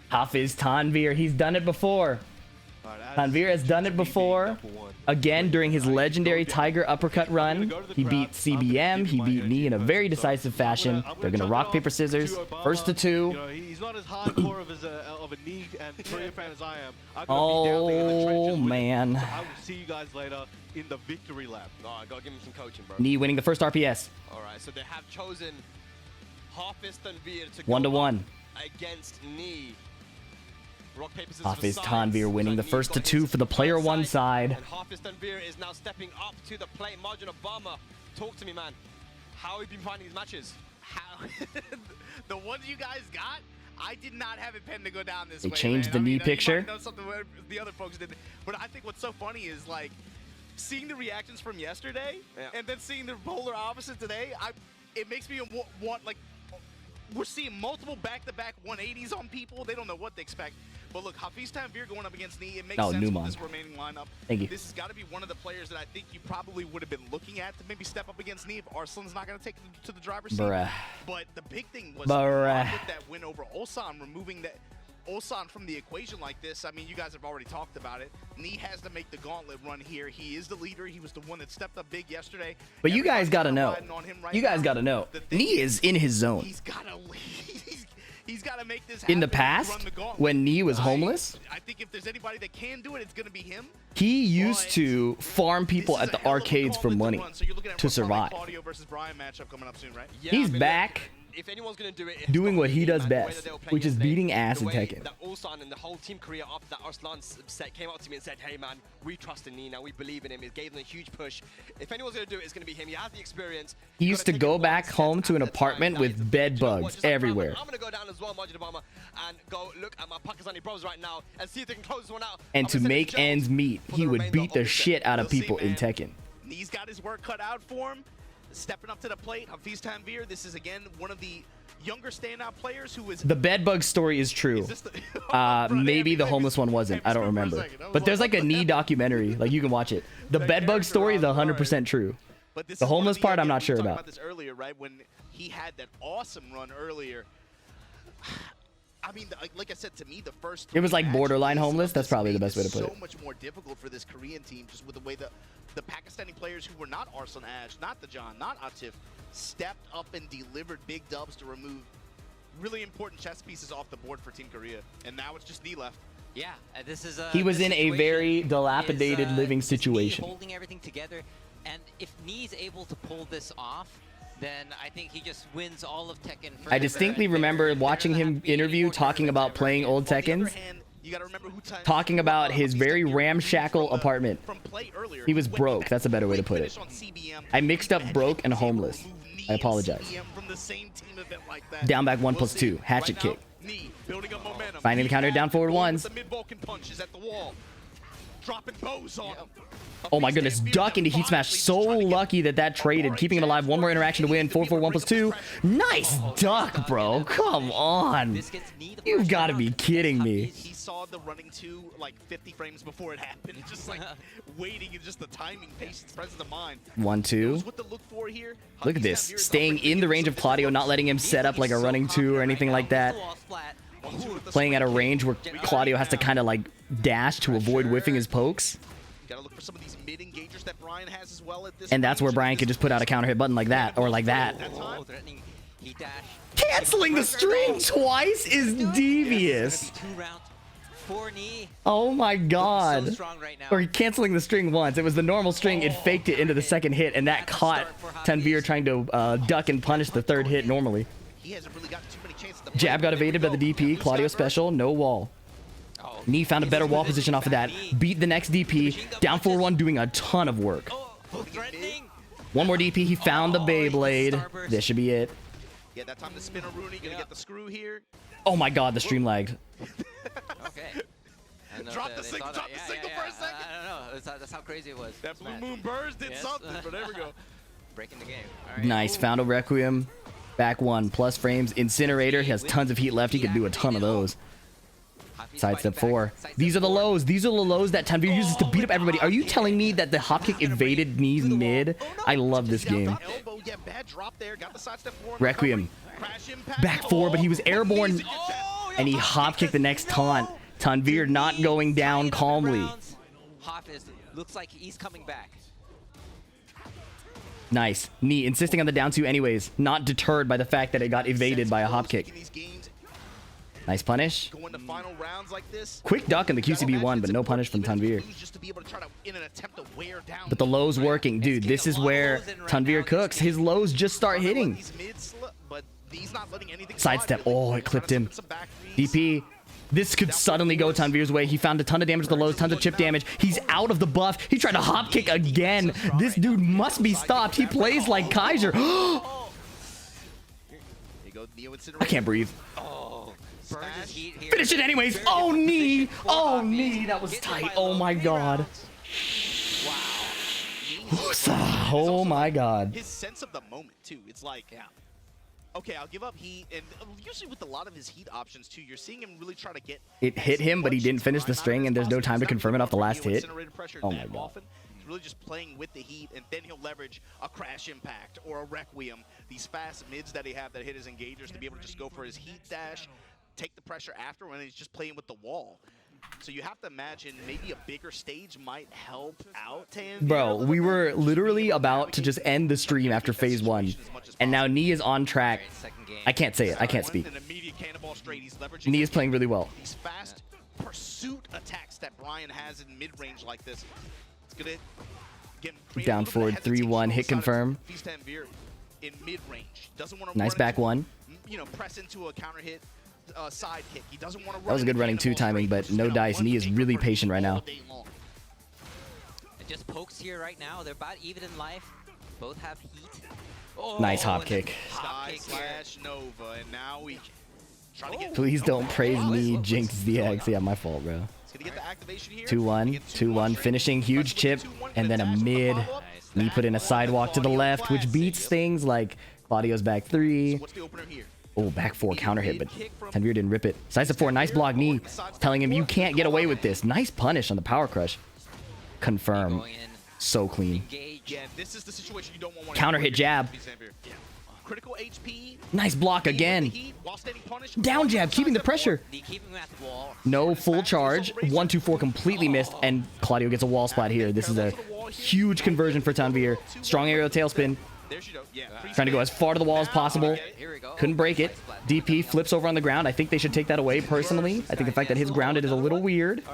Hafiz Tanveer, he's done it before. Tanveer has done it before. Again, during his legendary Tiger uppercut run, he beat CBM, he beat Knee in a very decisive fashion. They're gonna rock, paper, scissors, first to 2. You know, he's not as hardcore of a Knee and Korea fan as I am. I'm gonna be down there in the trenches Oh with him. man. I will see you guys later in the victory lap. Oh, I gotta give him some coaching, bro. Knee winning the first RPS. All right, so they have chosen Hafiz Tanveer to 1-1. go up against Knee. Rock, paper, scissors Hafiz for sides. Tanveer winning So the Knee first to got 2 his for the player right 1 side. And Hafiz Tanveer is now stepping up to the plate. Margin Obama, talk to me, man. How have you been finding these matches? How the ones you guys got, I did not have it penned to go down this They way. changed man. the I knee mean, you picture. might know something where the other folks did, but I think what's so funny is like seeing the reactions from yesterday and then seeing the polar opposite today. It makes me want like we're seeing multiple back-to-back 180s on people. They don't know what to expect. But look, Hafiz Tanveer going up against Knee, it makes sense Numan. with this remaining lineup. Thank you. This has got to be one of the players that I think you probably would have been looking at to maybe step up against Knee if Arslan's not going to take it to the driver's seat. Bruh. But the big thing was Bruh. with that win over Ulsan, removing that Ulsan from the equation like this. I mean, you guys have already talked about it. Knee has to make the gauntlet run here. He is the leader. He was the one that stepped up big yesterday. But you guys got to know. Riding on him right You guys now. got to know. The thing Knee is in his zone. He's got to he's got to make this In the happen and past, run the gauntlet. when Knee was homeless, I think if there's anybody that can do it, it's going to be him. he used to farm people This at is a the hell of a arcades for gauntlet to money run. So you're looking at to Ronaldo survive. Claudio versus Brian matchup coming up soon, right? Yeah, He's I mean, back. if anyone's going to do it, it's Doing got what to he be does Numan. The way best, that they were playing which is yesterday, beating ass the in way Tekken. that Ulsan and the whole team Korea after that Arslan set came up to me and said, hey man, we trust in Nina, we believe in him. It gave them a huge push. If anyone's going to do it, it's going to be him. He has the experience. He He's used to gotta take go it one back step home to at an a time. apartment That with is- bed do you know what? bugs Just like everywhere. Brahman, I'm going to go down as well, Majid Obama, and go look at my Pakistani bros right now and see if they can close this one out. And I'm to gonna send it make to Jones ends meet, for he the would remainder beat of the set. shit out of We'll see, people in man. Tekken. He's got his work cut out for him. Stepping up to the plate, Hafiz Tanveer. This is again one of the younger standout players who was. The bedbug story is true. Is this the- Maybe the homeless one wasn't. I don't remember. But there's like a knee documentary. Like you can watch it. The bedbug story is 100% true. But this The is one of homeless part, I'm not we sure talked about. this earlier, right? When he had that awesome run earlier. I mean, like I said, to me, the first. It was like matches borderline of homeless. this That's probably the made best way to this put so it. much more difficult for this Korean team, just with the way the Pakistani players who were not Arslan Ash, not the John, not Atif, stepped up and delivered big dubs to remove really important chess pieces off the board for Team Korea. And now it's just knee left. Yeah, this is He was this in a situation very dilapidated is, living is Knee situation. holding everything together, and if Knee's able to pull this off, then I think he just wins all of Tekken. I distinctly remember watching him interview talking about playing old Tekkens, talking about his very ramshackle apartment. He was broke. That's a better way to put it. I mixed up broke and homeless. I apologize. Down back 1+2. Hatchet kick. Finding the counter down forward ones. Oh my goodness, duck into heat smash. So lucky that traded, keeping him alive. One more interaction to win. 4-4, 1+2. Nice duck, bro. Come on. You've got to be kidding me. He saw the running two like 50 frames before it happened. Just like waiting and just the timing, patience, presence of mind. 1-2. What to look for here. Look at this. Staying in the range of Claudio, not letting him set up like a running two or anything like that. Playing at a range where Claudio has to kind of like dash to avoid whiffing his pokes. Gotta look for some of these mid engagers that Brian has as well at this And that's where range. Brian could just put out a counter hit button like that or like that. Oh, threatening. He dashed. Canceling the string twice is devious. 2 rounds. 4 Knee. Oh my So god. strong right now. Or canceling the string once. It was the normal string. It faked it into the second hit, and that caught Tanveer trying to duck and punish the third hit normally. He hasn't really gotten too many chances to Jab play. got evaded by the DP. Claudio special, no wall. Oh, Knee found a better wall position off of that. Beat the next DP. Down 4-1, doing a ton of work. Oh, threatening. One more DP. He found the Beyblade. This should be it. Yeah, that time the spinner Rooney gonna get the screw here. Oh my god, the stream lagged. Okay. I know Drop that the they signal, saw drop that. the signal for a second. I don't know. That's how crazy it was. That blue Smash. moon burst did Yes. something, but there we go. Breaking the game. All right. Nice. Found a Requiem. Back 1. Plus frames. Incinerator. He has tons of heat left. He could do a ton of those. Sidestep 4. These are the lows. These are the lows that Tanveer uses to beat up everybody. Are you telling me that the hop kick evaded Knee's mid? I love this game. Elbow, yeah, bad drop there. Got the sidestep forward. Requiem. Crash impact. Back 4, but he was airborne. And he hop kicked the next taunt. Tanveer not going down calmly. Hafiz looks like he's coming back. Nice. Knee insisting on the down 2 anyways. Not deterred by the fact that it got evaded by a hop kick. Nice punish. Going to final rounds like this. Quick duck in the QCB1, but no punish from Tanveer. Just to be able to try to, in an attempt to wear down. But the low's working. Dude, this is where Tanveer cooks. His lows just start hitting. But he's not letting anything Sidestep. slide. Oh, it clipped him. Some back threes. DP. This could suddenly go Tanveer's way. He found a ton of damage to the lows, tons of chip damage. He's out of the buff. He tried to hop kick again. This dude must be stopped. He plays like Kaiser. I can't breathe. Burns his heat here. Finish it anyways. Oh, Knee. Oh, Knee. That was tight. Oh, my God. Wasa. Oh, my God. His sense of the moment, too. It's like, okay, I'll give up heat. And usually with a lot of his heat options, too, you're seeing him really try to get... It hit him, but he didn't finish the string, and there's no time to confirm it off the last hit. Oh, my God. He's really just playing with the heat, and then he'll leverage a crash impact or a requiem. These fast mids that he have that hit his engagers to be able to just go for his heat dash, take the pressure after when he's just playing with the wall. So you have to imagine maybe a bigger stage might help out Tanveer. Bro, we were literally about to just end the stream after phase 1, and now Knee is on track. I can't say it. I can't speak. Knee is playing really well. These fast pursuit attacks that Brian has in mid-range like this. It's gonna again create Down a little bit forward, of hesitation 3-1, on the hit side of confirm. Tanveer. in mid-range. Doesn't want to Nice back one. You know, press into a counter hit side kick. He doesn't want to run. That was a good running 2 timing, but no dice. Knee is really patient right now. It just pokes here right now. They're about even in life. Both have heat. Oh, Nice hop kick. Sky slash Nova, and now we trying to get. Please don't praise me, Jinx DX. Yeah, my fault, bro. 2-1, 2-1, finishing huge chip, and then a mid. Knee put in a sidewalk to the left, which beats things like Claudio's back 3. Oh, back 4 counter hit, but Tanveer didn't rip it. Sidestep 4, nice block knee, telling him you can't get away with this. Nice punish on the power crush. Confirm. So clean. Counter hit jab. Critical HP. Nice block again. Down jab, keeping the pressure. No full charge. 1-2-4 completely missed, and Claudio gets a wall splat here. This is a huge conversion for Tanveer. Strong aerial tailspin. Trying to go as far to the wall as possible. Couldn't break it. DP flips over on the ground. I think they should take that away personally. I think the fact that his grounded is a little weird.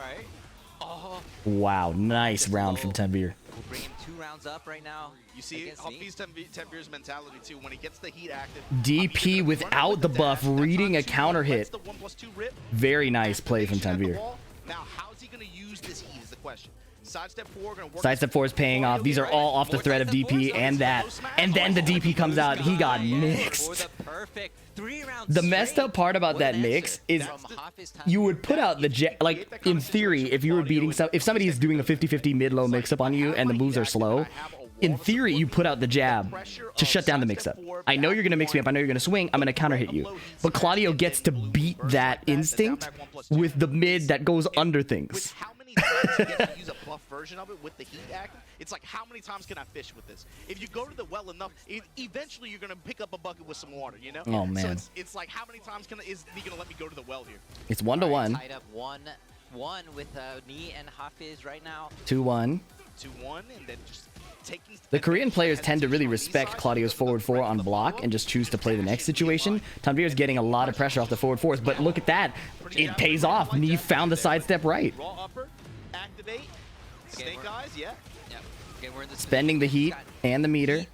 Wow, nice round from Tanveer. We'll bring him 2 rounds up right now. You see Huffy's Tanveer's mentality too. When he gets the heat active, DP without the buff, reading a counter hit. Very nice play from Tanveer. Now, how's he going to use this heat is the question. Sidestep 4 going to work. Sidestep 4 is paying off. These are all off the thread of DP and that. And then the DP comes out. He got mixed. The messed up part about that mix is you would put out the like in theory, if you were beating if somebody is doing a 50-50 mid-low mix-up on you and the moves are slow, in theory you put out the jab to shut down the mix-up. I know you're gonna mix me up, I know you're gonna swing, I'm gonna counter hit you. But Claudio gets to beat that instinct with the mid that goes under things. To use a buff version of it with the heat active, it's like, how many times can I fish with this? If you go to the well enough, eventually you're going to pick up a bucket with some water, you know? Oh, man. So it's like, how many times is he going to let me go to the well here? It's 1-1. Tied up 1-1 with Knee and Hafiz right now. 2-1. 2-1, and then just taking... The Korean players tend to really respect Claudio's forward 4 on block and just choose to play the next situation. Tanveer is getting a lot of pressure off the forward 4s, but look at that. It pays off. Knee found the sidestep right. Raw upper. Activate. Snake eyes, yeah. Okay, we're in the Spending the heat and the meter.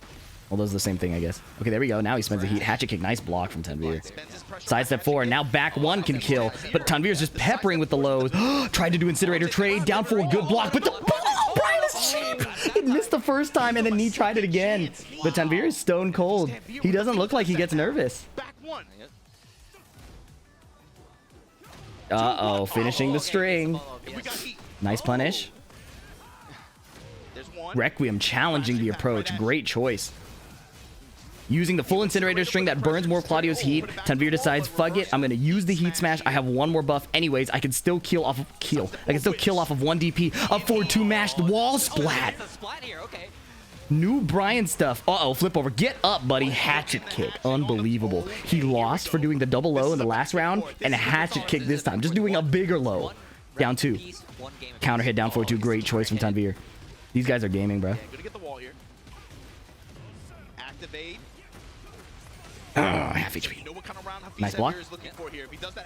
Well, those are the same thing, I guess. Okay, there we go. Now he spends the heat. Hatchet kick. Nice block from Tanveer. Sidestep 4. Now back 1 can kill. But Tanveer is just peppering with the lows. Tried to do incinerator trade. Down 4. Good block. But the Brian is cheap. It missed the first time and then Knee tried it again. But Tanveer is stone cold. He doesn't look like he gets nervous. Back 1. Uh-oh. Finishing the string. Nice punish. Requiem challenging the approach. Great choice. Using the full incinerator string that burns more of Claudio's heat, Tanveer decides, fuck it, I'm going to use the heat smash. I have 1 more buff anyways. I can still kill off of I can still kill off of 1 DP. Up forward 2 mash, wall splat. New Brian stuff. Uh-oh, flip over. Get up, buddy. Hatchet kick. Unbelievable. He lost for doing the double low in the last round and a hatchet kick this time. Just doing a bigger low. Down 2. Counter hit down 4-2. Great choice from Tanveer. These guys are gaming, bro. Good to get the wall here. Activate. Half HP. Nice block.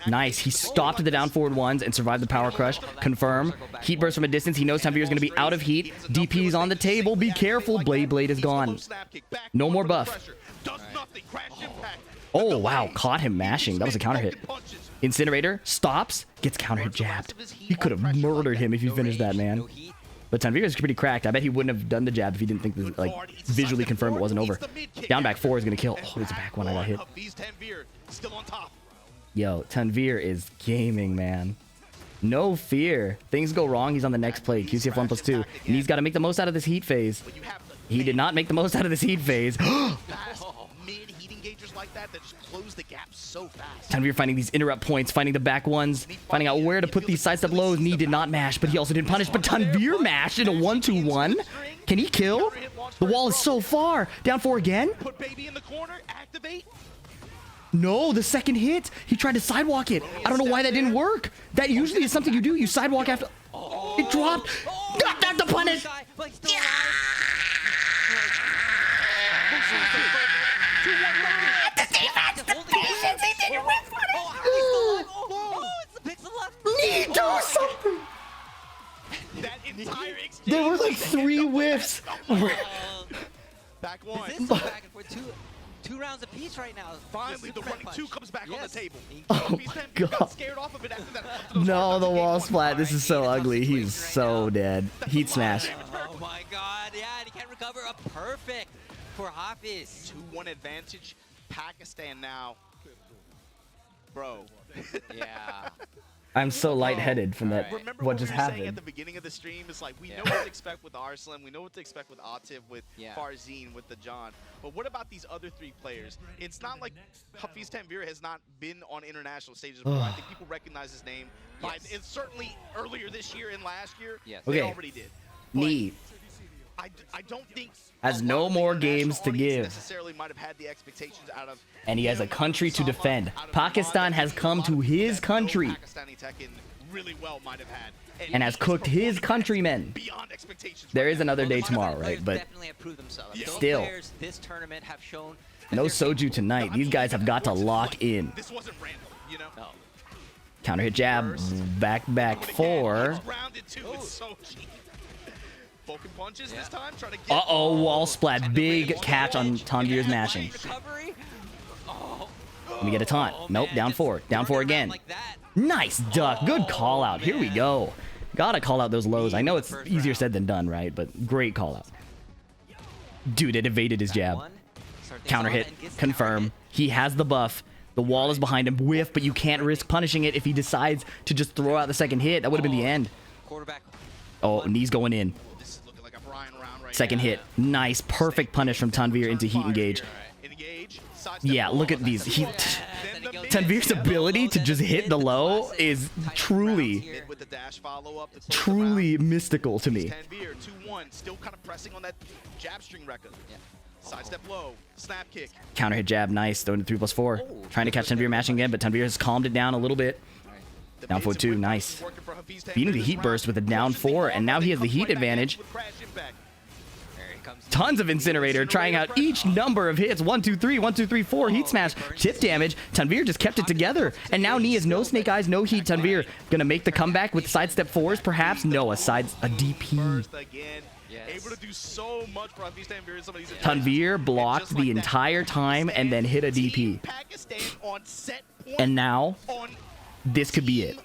Nice. He stopped the down forward 1s and survived the power crush. Confirm. Heat burst from a distance. He knows Tanveer is going to be out of heat. DP's on the table. Be careful. Blade is gone. No more buff. Oh, wow. Caught him mashing. That was a counter hit. Incinerator. Stops. Gets counter hit jabbed. He could have murdered him if he finished that, man. But Tanveer is pretty cracked. I bet he wouldn't have done the jab if he didn't think this, like, visually confirm it wasn't over. Down back 4 is going to kill. Oh, it's a back 1 I got hit. Yo, Tanveer is gaming, man. No fear. Things go wrong. He's on the next play. QCF 1+2. And he's got to make the most out of this heat phase. He did not make the most out of this heat phase. Like that just close the gap so fast. Tanveer finding these interrupt points, finding the back 1s, finding out where to put these sidestep lows. Knee did not mash, but he also didn't punish. But Tanveer mashed in a 1-2-1. Can he kill? The wall is so far. Down 4 again. Put baby in the corner. Activate. No, the second hit. He tried to sidewalk it. I don't know why that didn't work. That usually is something you do. You sidewalk after. It dropped. Got the punish. Yeah. Need do something. There were like 3 whiffs. Back 1. 2 rounds apiece right now. Finally, the Super running punch. 2 comes back on the table. Oh He's my got scared off of it after that. No, the wall splat. This is so ugly. He's so dead. Heat smash. Oh my god, yeah, and he can't recover. A perfect for Hafiz. 2-1 advantage. Pakistan now. Bro. Yeah. I'm so lightheaded from that. Remember What we just were saying at happened? the beginning of the stream? It's like we Yeah. know what to expect with Arslan, we know what to expect with Atif, with Yeah. Farzeen, with the John. But what about these other 3 players? It's not like Hafiz Tanveer has not been on international stages before. I think people recognize his name. Yes. And certainly earlier this year and last year, Yes. they Okay. already did. But Knee I don't think has a no lot of the more international games to audience give. necessarily might have had the expectations out of And he has a him, country to Osama, defend. out of Pakistan Numan, has that come a lot to of people his that know country Pakistani Tekken really well might have had. and has he's cooked his performing countrymen. beyond expectations There right is now. another Well, day the tomorrow, Pakistani right? players But definitely have proved themselves. Yeah. Those Still. players this tournament have shown that no they're soju tonight. These guys have got to lock in. This wasn't random, you know? No. Counter hit jab. Back But again, 4. it's rounded too. It's so cheap. Poking punches this time, trying to get. Uh-oh, wall splat. Big catch on Tanveer's mashing. Recovery. Oh. Let me get a taunt. Nope, man, down just 4. Down 4 turning around again. like that. Nice duck. Good call out. Here we man. go. Gotta call out those lows. I know it's First easier round. said than done, right? But great call out. Dude, it evaded his jab. One. Start things Counter off hit. and gets Confirm. counter He has the buff. The wall is behind him. Whiff, but you can't risk punishing it if he decides to just throw out the second hit. That would have been the end. hit. Quarterback. Oh, knees going in. This is looking like a Brian round right Second now. hit. Nice. Perfect punish from Tanveer into heat engage. Engage. Sidestep Yeah, look at wall. these. He, Then the mid- Tanveer's ability to just hit the low is truly, mid with the dash follow up. truly mystical to me. Tanveer 2-1, still kind of pressing on that jab string record. Yeah. Sidestep low, snap kick. Counter hit jab. Nice. Throwing to 3+4. Trying to catch Tanveer mashing again, but Tanveer has calmed it down a little bit. The Down mids 4-2, and whip nice. is working for Hafiz Tanveer Beating the this heat round. burst with a down Crushes the 4, wall, and now he has the comes heat right back advantage. with crash impact. There he comes. Tons of incinerator, trying out each number of hits. 1, 2, 3, 1, 2, 3, 4. Heat smash, tip damage. Tanveer just kept it together, and now Knee has no snake eyes, no heat. Tanveer gonna make the comeback with sidestep 4s, perhaps. No, a DP. Burst again. Yes. Able to do so much for Hafiz Tanveer in some of these Tanveer blocked just like the that, entire time and then hit a Team DP. Pakistan on set point, And now on this could be it.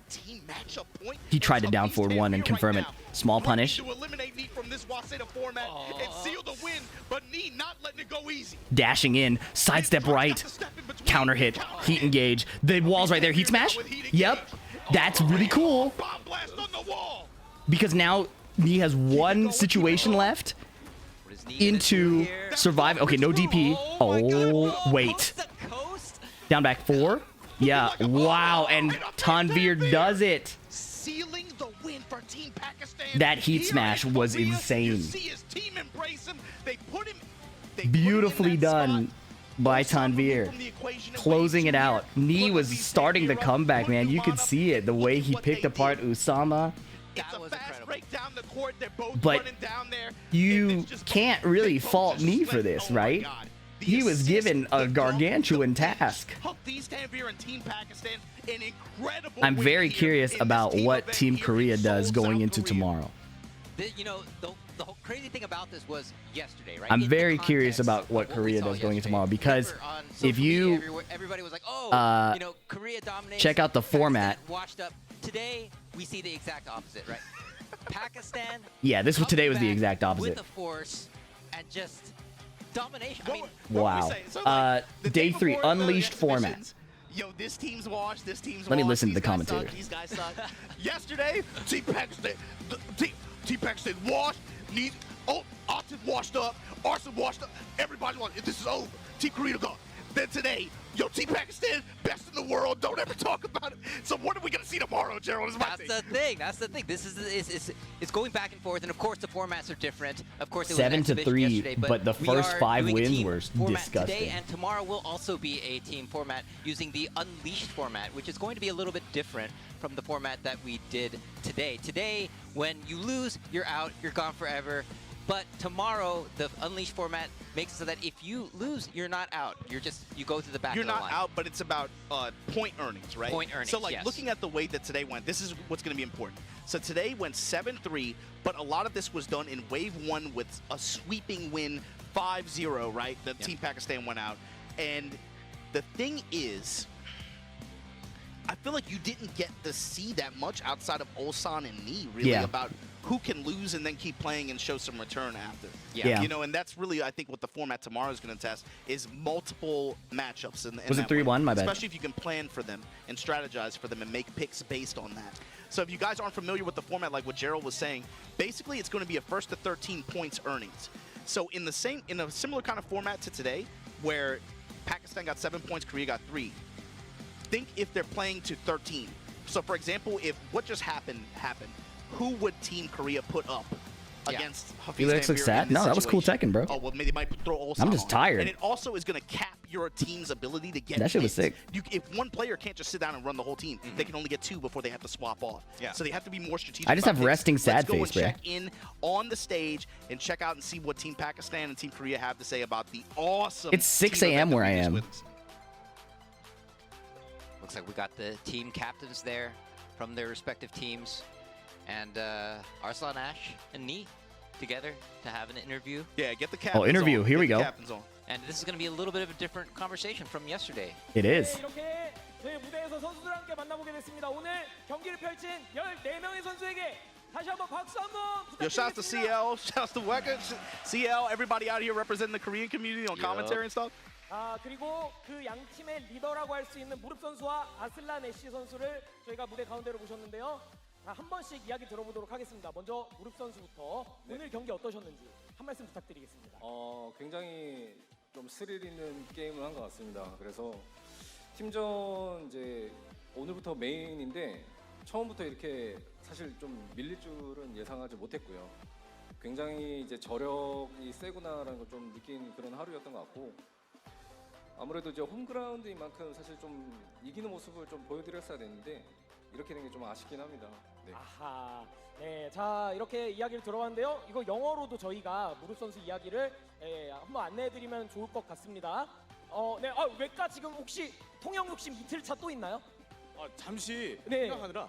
team matchup point. He tried to Hafiz down forward 1 and Tanveer confirm right it. now, Small looking punish. To eliminate Knee from this Wasa format and seal the win, but Knee not letting it go easy. Dashing in, sidestep right, counter hit, heat engage. The wall's right there. Heat smash? Yep. That's really cool Bomb blast on the wall. because now Knee has one situation left What is Knee gonna do into here? survive. Okay, no DP. Oh, wait. Coast to coast. Down back 4. Yeah, wow, and Tanveer does it. Sealing the win for Team Pakistan. That heat Here smash in was Korea, insane. You see his team embrace him. They put him. They put him in Beautifully that done spot. by Osama moved Tanveer. from the equation in Closing wave it 2 out. here. Knee Put was Hafiz starting the Tanveer up, comeback, put man. You Numan could up, see it. The and way look he what picked they apart did. Usama. It's That a was fast incredible. break down the court. They're both But running down there. and you it's just can't boom, really they both fault just Knee for slid. this, Oh my right? God. The He was assist, given a the dunk, gargantuan the finish. task. Hafiz Tanveer and Team Pakistan, an incredible I'm win very here curious in this about team what event Team here in Korea does Seoul, going South into Korea. tomorrow. The whole crazy thing about this was yesterday, right? I'm In the very curious context about of what we Korea saw does going into yesterday. tomorrow, because Remember on if social you, media, everybody was like, oh, you know, Korea dominates. check out the Pakistan format. Washed up. Today, we see the exact opposite, right? Pakistan. Yeah, this was comes today was the back exact opposite. With a force and just domination. I mean, Wow. Day 3, unleashed format. Yo, this team's washed. This team's Let me washed, listen to these the guys suck, commentator. These guys suck. Yesterday, Team Pakistan, Team Pakistan washed. Atif washed up. Arslan washed up. Everybody washed. This is over. Team Korea gone. Then today, yo, Team Pakistan, best in the world. Don't ever talk about it. So what are we gonna see tomorrow, Gerald? Is my that's thing. the thing. That's the thing. This is it's going back and forth, and of course the formats are different. Of course, it was 7 an to exhibition 3, yesterday, but the we first are 5 doing a wins team were format disgusting. Today and tomorrow will also be a team format using the Unleashed format, which is going to be a little bit different from the format that we did today. Today, when you lose, you're out. You're gone forever. But tomorrow, the Unleashed format makes it so that if you lose, you're not out. You go to the back You're of the not line. out, but it's about point earnings, right? Point earnings, So, like, yes. looking at the way that today went, this is what's going to be important. So today went 7-3, but a lot of this was done in Wave 1 with a sweeping win 5-0, right? The Team Pakistan went out. And the thing is, I feel like you didn't get to see that much outside of Ulsan and Ni, really, about who can lose and then keep playing and show some return after. Yeah. You know, and that's really, I think, what the format tomorrow is going to test, is multiple matchups. Was it 3-1? My bad. Especially if you can plan for them and strategize for them and make picks based on that. So if you guys aren't familiar with the format, like what Gerald was saying, basically it's going to be a first to 13 points earnings. So in a similar kind of format to today, where Pakistan got 7 points, Korea got 3. Think if they're playing to 13. So for example, if what just happened, who would Team Korea put up against Hafiz PhiDX looks sad? No, that was cool Tekken, bro. Oh, well, maybe they might throw Ulsan I'm just tired. And it also is going to cap your team's ability to get that shit was wins. sick. If one player can't just sit down and run the whole team, they can only get 2 before they have to swap off. So they have to be more strategic. I just have resting sad face, bro. Let's go and check in on the stage and check out and see what Team Pakistan and Team Korea have to say about the awesome. It's 6 a.m. where I am. Looks like we got the team captains there from their respective teams. And Arslan, Ash, and Ni together to have an interview. Yeah, get the captains interview. on. Here we go. And this is going to be a little bit of a different conversation from yesterday. It is. 이렇게 저희 무대에서 선수들과 함께 만나보게 됐습니다. 오늘 경기를 펼친 14명의 선수에게 다시 한번 박수 한번 Yo, shouts to CL, shouts to Weka, CL, everybody out here representing the Korean community on commentary and stuff. 그리고 그 양 팀의 리더라고 할 수 있는 무릎 선수와 아슬란 애쉬 선수를 저희가 무대 가운데로 모셨는데요. 한 번씩 이야기 들어보도록 하겠습니다. 먼저 무릎 선수부터 오늘 경기 어떠셨는지 한 말씀 부탁드리겠습니다. 굉장히 좀 스릴 있는 게임을 한 것 같습니다. 그래서 팀전 이제 오늘부터 메인인데 처음부터 이렇게 사실 좀 밀릴 줄은 예상하지 못했고요. 굉장히 이제 저력이 세구나라는 걸 좀 느낀 그런 하루였던 것 같고 아무래도 이제 홈그라운드인 만큼 사실 좀 이기는 모습을 좀 보여드렸어야 되는데 이렇게 된 게 좀 아쉽긴 합니다. 네. 아하, 네, 자 이렇게 이야기를 들어봤는데요. 이거 영어로도 저희가 무릎 선수 이야기를 한번 안내해드리면 좋을 것 같습니다. 네, 외과 지금 혹시 통영 욕심 이틀차 또 있나요? 잠시 네. 생각하느라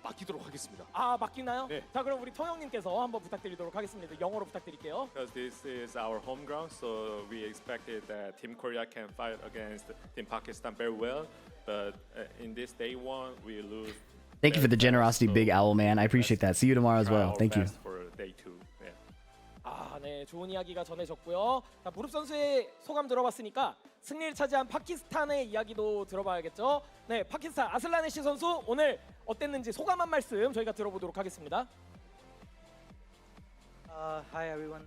맡기도록 하겠습니다. 맡기나요? 네. 자 그럼 우리 통영님께서 한번 부탁드리도록 하겠습니다. 영어로 부탁드릴게요. Because this is our home ground, so we expected that Team Korea can fight against Team Pakistan very well. But in this day one, we lose. Thank you for the generosity, Big Owl Man. I appreciate that. See you tomorrow as well. Thank you. For day two. Yeah. 네, 좋은 이야기가 전해졌고요. 자, 무릎 선수의 소감 들어봤으니까 승리를 차지한 파키스탄의 이야기도 들어봐야겠죠. 네, 파키스탄 아슬란 애쉬 선수 오늘 어땠는지 소감 한 말씀 저희가 들어보도록 하겠습니다. Hi everyone.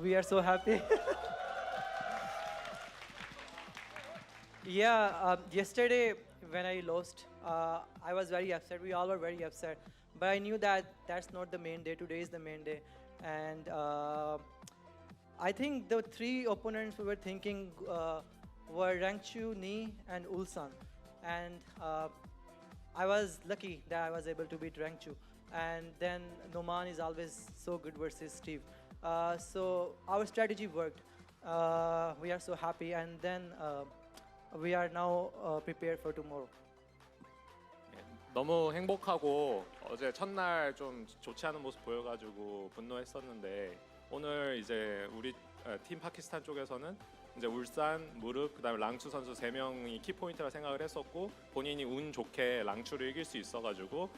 We are so happy. Yesterday when I lost, I was very upset. We all were very upset. But I knew that that's not the main day. Today is the main day. And I think the 3 opponents we were thinking were Rangchu, Ni, and Ulsan. And I was lucky that I was able to beat Rangchu. And then Numan is always so good versus Steve. So our strategy worked. We are so happy. And then we are now prepared for tomorrow. 너무 행복하고 어제 첫날 좀 좋지 않은 모습 보여가지고 분노했었는데 오늘 이제 우리 팀 파키스탄 쪽에서는 이제 울산, 무릎, 그다음에 랑추 선수 3명이 키포인트라 생각을 했었고 본인이 운 좋게 랑추를 이길 수 있어가지고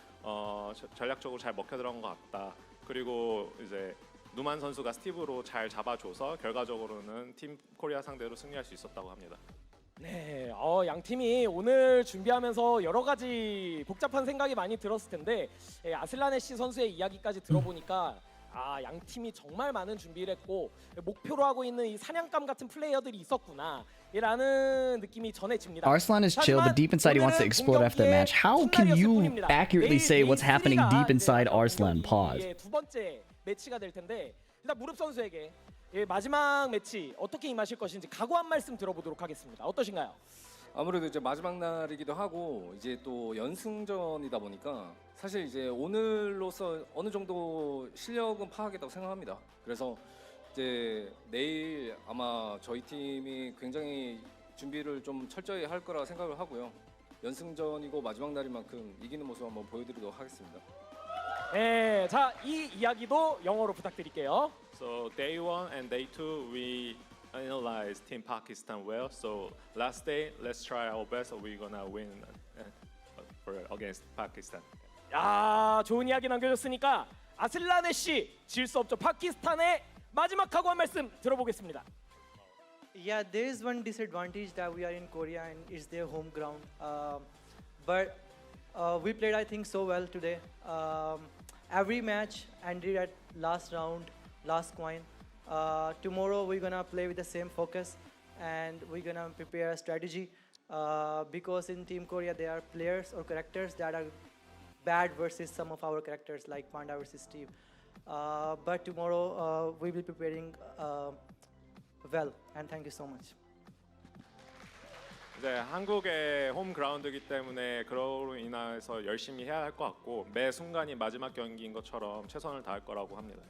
전략적으로 잘 먹혀 들어간 것 같다. 그리고 이제 누만 선수가 스티브로 잘 잡아줘서 결과적으로는 팀 코리아 상대로 승리할 수 있었다고 합니다. 네, 양 팀이 오늘 준비하면서 여러 가지 복잡한 생각이 많이 들었을 텐데 아슬란 애쉬 선수의 이야기까지 들어보니까 양 팀이 정말 많은 준비를 했고 목표로 하고 있는 이 사냥감 같은 플레이어들이 있었구나라는 느낌이 전해집니다. Arslan is chill, but deep inside he wants to explode after the match. How can you accurately say what's happening deep inside Arslan? Pause. 두 번째 매치가 될 텐데 일단 무릎 선수에게 마지막 매치 어떻게 임하실 것인지 각오 한 말씀 들어보도록 하겠습니다. 어떠신가요? 아무래도 이제 마지막 날이기도 하고 이제 또 연승전이다 보니까 사실 이제 오늘로서 어느 정도 실력은 파악했다고 생각합니다. 그래서 이제 내일 아마 저희 팀이 굉장히 준비를 좀 철저히 할 거라 생각을 하고요. 연승전이고 마지막 날인 만큼 이기는 모습 한번 보여드리도록 하겠습니다. 네, 자, 이 이야기도 영어로 부탁드릴게요. So day 1 and day 2 we analyzed Team Pakistan well. So last day, let's try our best. We're gonna win against Pakistan. 야, 좋은 이야기 남겨줬으니까 아슬란 애쉬 질 수 없죠. 파키스탄의 마지막 각오 한 말씀 들어보겠습니다. Yeah, there is one disadvantage that we are in Korea and it's their home ground. But we played, I think, so well today. Every match ended at last round, last coin. Tomorrow we're gonna play with the same focus and we're gonna prepare a strategy because in Team Korea there are players or characters that are bad versus some of our characters like Panda versus Steve. But tomorrow we will be preparing well, and thank you so much. 이제 한국의 홈 그라운드이기 때문에 그로 인해서 열심히 해야 할 것 같고 매 순간이 마지막 경기인 것처럼 최선을 다할 거라고 합니다.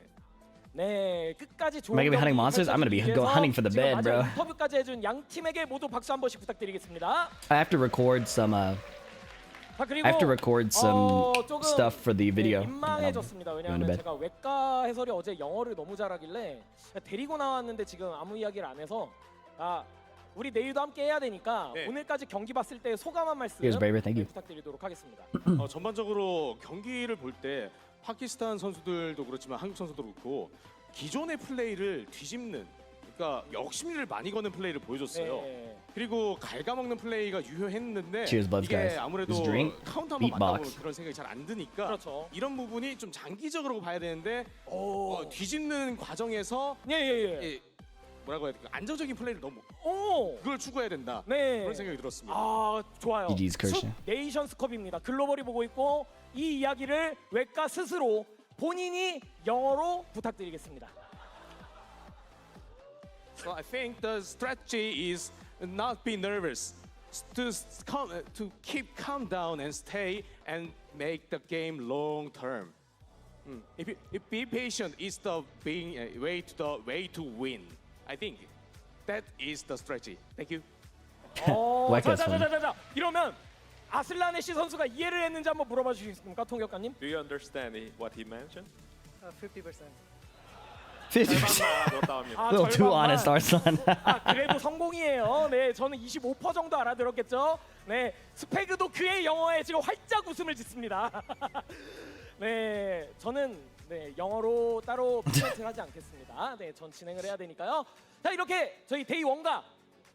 네, 끝까지 좋은 Am I gonna be hunting monsters? I'm gonna be go hunting for the bed, bro. 인터뷰까지 해준 양 팀에게 모두 박수 한 번씩 부탁드리겠습니다. I have to record some. I have to record some stuff for the video. 민망해졌습니다. 왜냐하면 제가 외과 해설이 어제 영어를 너무 잘하길래 데리고 나왔는데 지금 아무 이야기를 안 해서 우리 내일도 함께 해야 되니까 오늘까지 경기 봤을 때 소감 한 말씀 부탁드리도록 하겠습니다. 전반적으로 경기를 볼 때 파키스탄 선수들도 그렇지만 한국 선수도 그렇고 기존의 플레이를 뒤집는, 그러니까 욕심을 많이 거는 플레이를 보여줬어요. 그리고 갉아먹는 플레이가 유효했는데 이게 아무래도 카운터 한번 만나보면 그런 생각이 잘 안 드니까 그렇죠. 이런 부분이 좀 장기적으로 봐야 되는데 뒤집는 과정에서 뭐라고 해야 될까, 안정적인 플레이를 너무 그걸 추구해야 된다. 그런 생각이 들었습니다. 좋아요. 숲 네이션스컵입니다. 글로벌이 보고 있고 이 이야기를 외과 스스로 본인이 영어로 부탁드리겠습니다. So I think the strategy is not be nervous, to keep calm down and stay and make the game long term. If be patient is the way to win. I think that is the strategy. Thank you. 자. 이러면 아슬란 애쉬 선수가 이해를 했는지 한번 물어봐 주시겠습니까, 통역관님? Do you understand what he mentioned? 50%. 50%. A little too honest, Arslan. 그래도 성공이에요. 네, 저는 25% 정도 알아들었겠죠. 네, 스페그도 그의 영어에 지금 활짝 웃음을 짓습니다. 네, 저는 영어로 따로 프레젠트를 하지 않겠습니다. 네, 전 진행을 해야 되니까요. 자, 이렇게 저희 데이 1과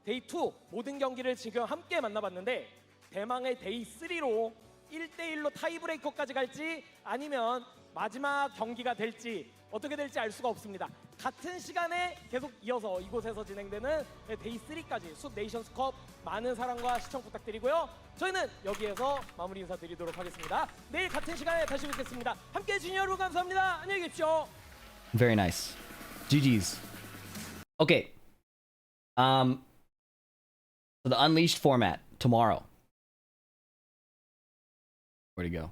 데이 2 모든 경기를 지금 함께 만나봤는데 대망의 데이 3로 1대1로 타이브레이커까지 갈지 아니면 마지막 경기가 될지 어떻게 될지 알 수가 없습니다. 같은 시간에 계속 이어서 이곳에서 진행되는 데이 3까지 숲 네이션스컵 많은 사랑과 시청 부탁드리고요. 저희는 여기에서 마무리 인사드리도록 하겠습니다. 내일 같은 시간에 다시 뵙겠습니다. 함께해 주신 여러분 감사합니다. 안녕히 계십시오. Very nice. GG's. Okay. So the Unleashed format tomorrow. Where'd he go?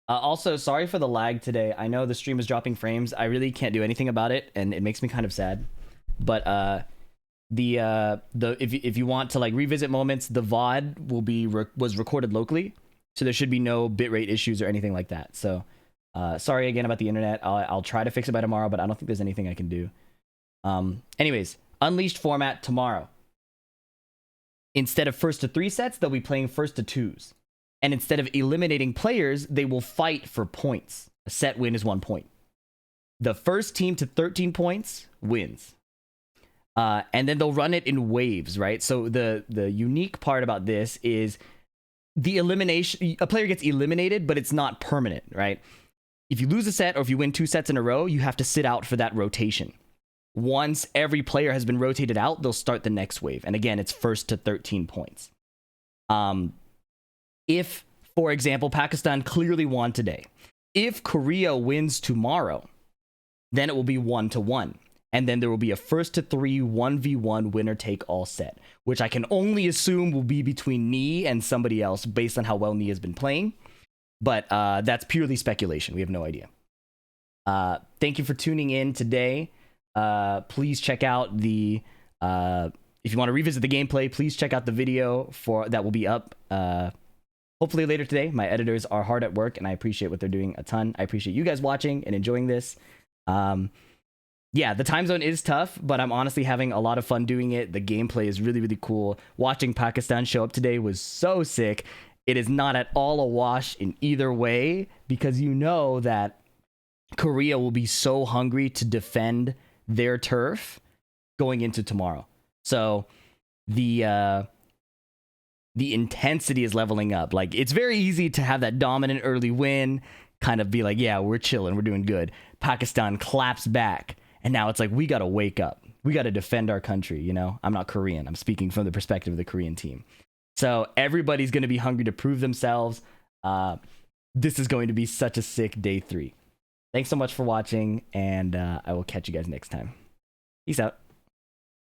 Also, sorry for the lag today. I know the stream is dropping frames. I really can't do anything about it, and it makes me kind of sad. But if you want to like revisit moments, the VOD will be was recorded locally, so there should be no bitrate issues or anything like that. So sorry again about the internet. I'll try to fix it by tomorrow, but I don't think there's anything I can do. Anyways, Unleashed format tomorrow. Instead of first to 3 sets, they'll be playing first to 2s. And instead of eliminating players, they will fight for points. A set win is 1 point. The first team to 13 points wins. And then they'll run it in waves, right? So the unique part about this is the elimination. A player gets eliminated, but it's not permanent, right? If you lose a set or if you win 2 sets in a row, you have to sit out for that rotation. Once every player has been rotated out, they'll start the next wave. And again, it's first to 13 points. If, for example, Pakistan clearly won today, if Korea wins tomorrow, then it will be 1-1. And then there will be a first to 3 1v1 winner take all set, which I can only assume will be between Nee and somebody else based on how well Nee has been playing. But that's purely speculation. We have no idea. Thank you for tuning in today. Please check out the if you want to revisit the gameplay, please check out the video that will be up hopefully later today. My editors are hard at work and I appreciate what they're doing a ton. I appreciate you guys watching and enjoying this. Yeah, the time zone is tough, but I'm honestly having a lot of fun doing it. The gameplay is really, really cool. Watching Pakistan show up today was so sick. It is not at all a wash in either way, because you know that Korea will be so hungry to defend their turf going into tomorrow. So the intensity is leveling up. Like, it's very easy to have that dominant early win, kind of be like, yeah, we're chilling, we're doing good. Pakistan claps back. And now it's like, we got to wake up. We got to defend our country, you know? I'm not Korean. I'm speaking from the perspective of the Korean team. So everybody's going to be hungry to prove themselves. This is going to be such a sick day 3. Thanks so much for watching, and I will catch you guys next time. Peace out.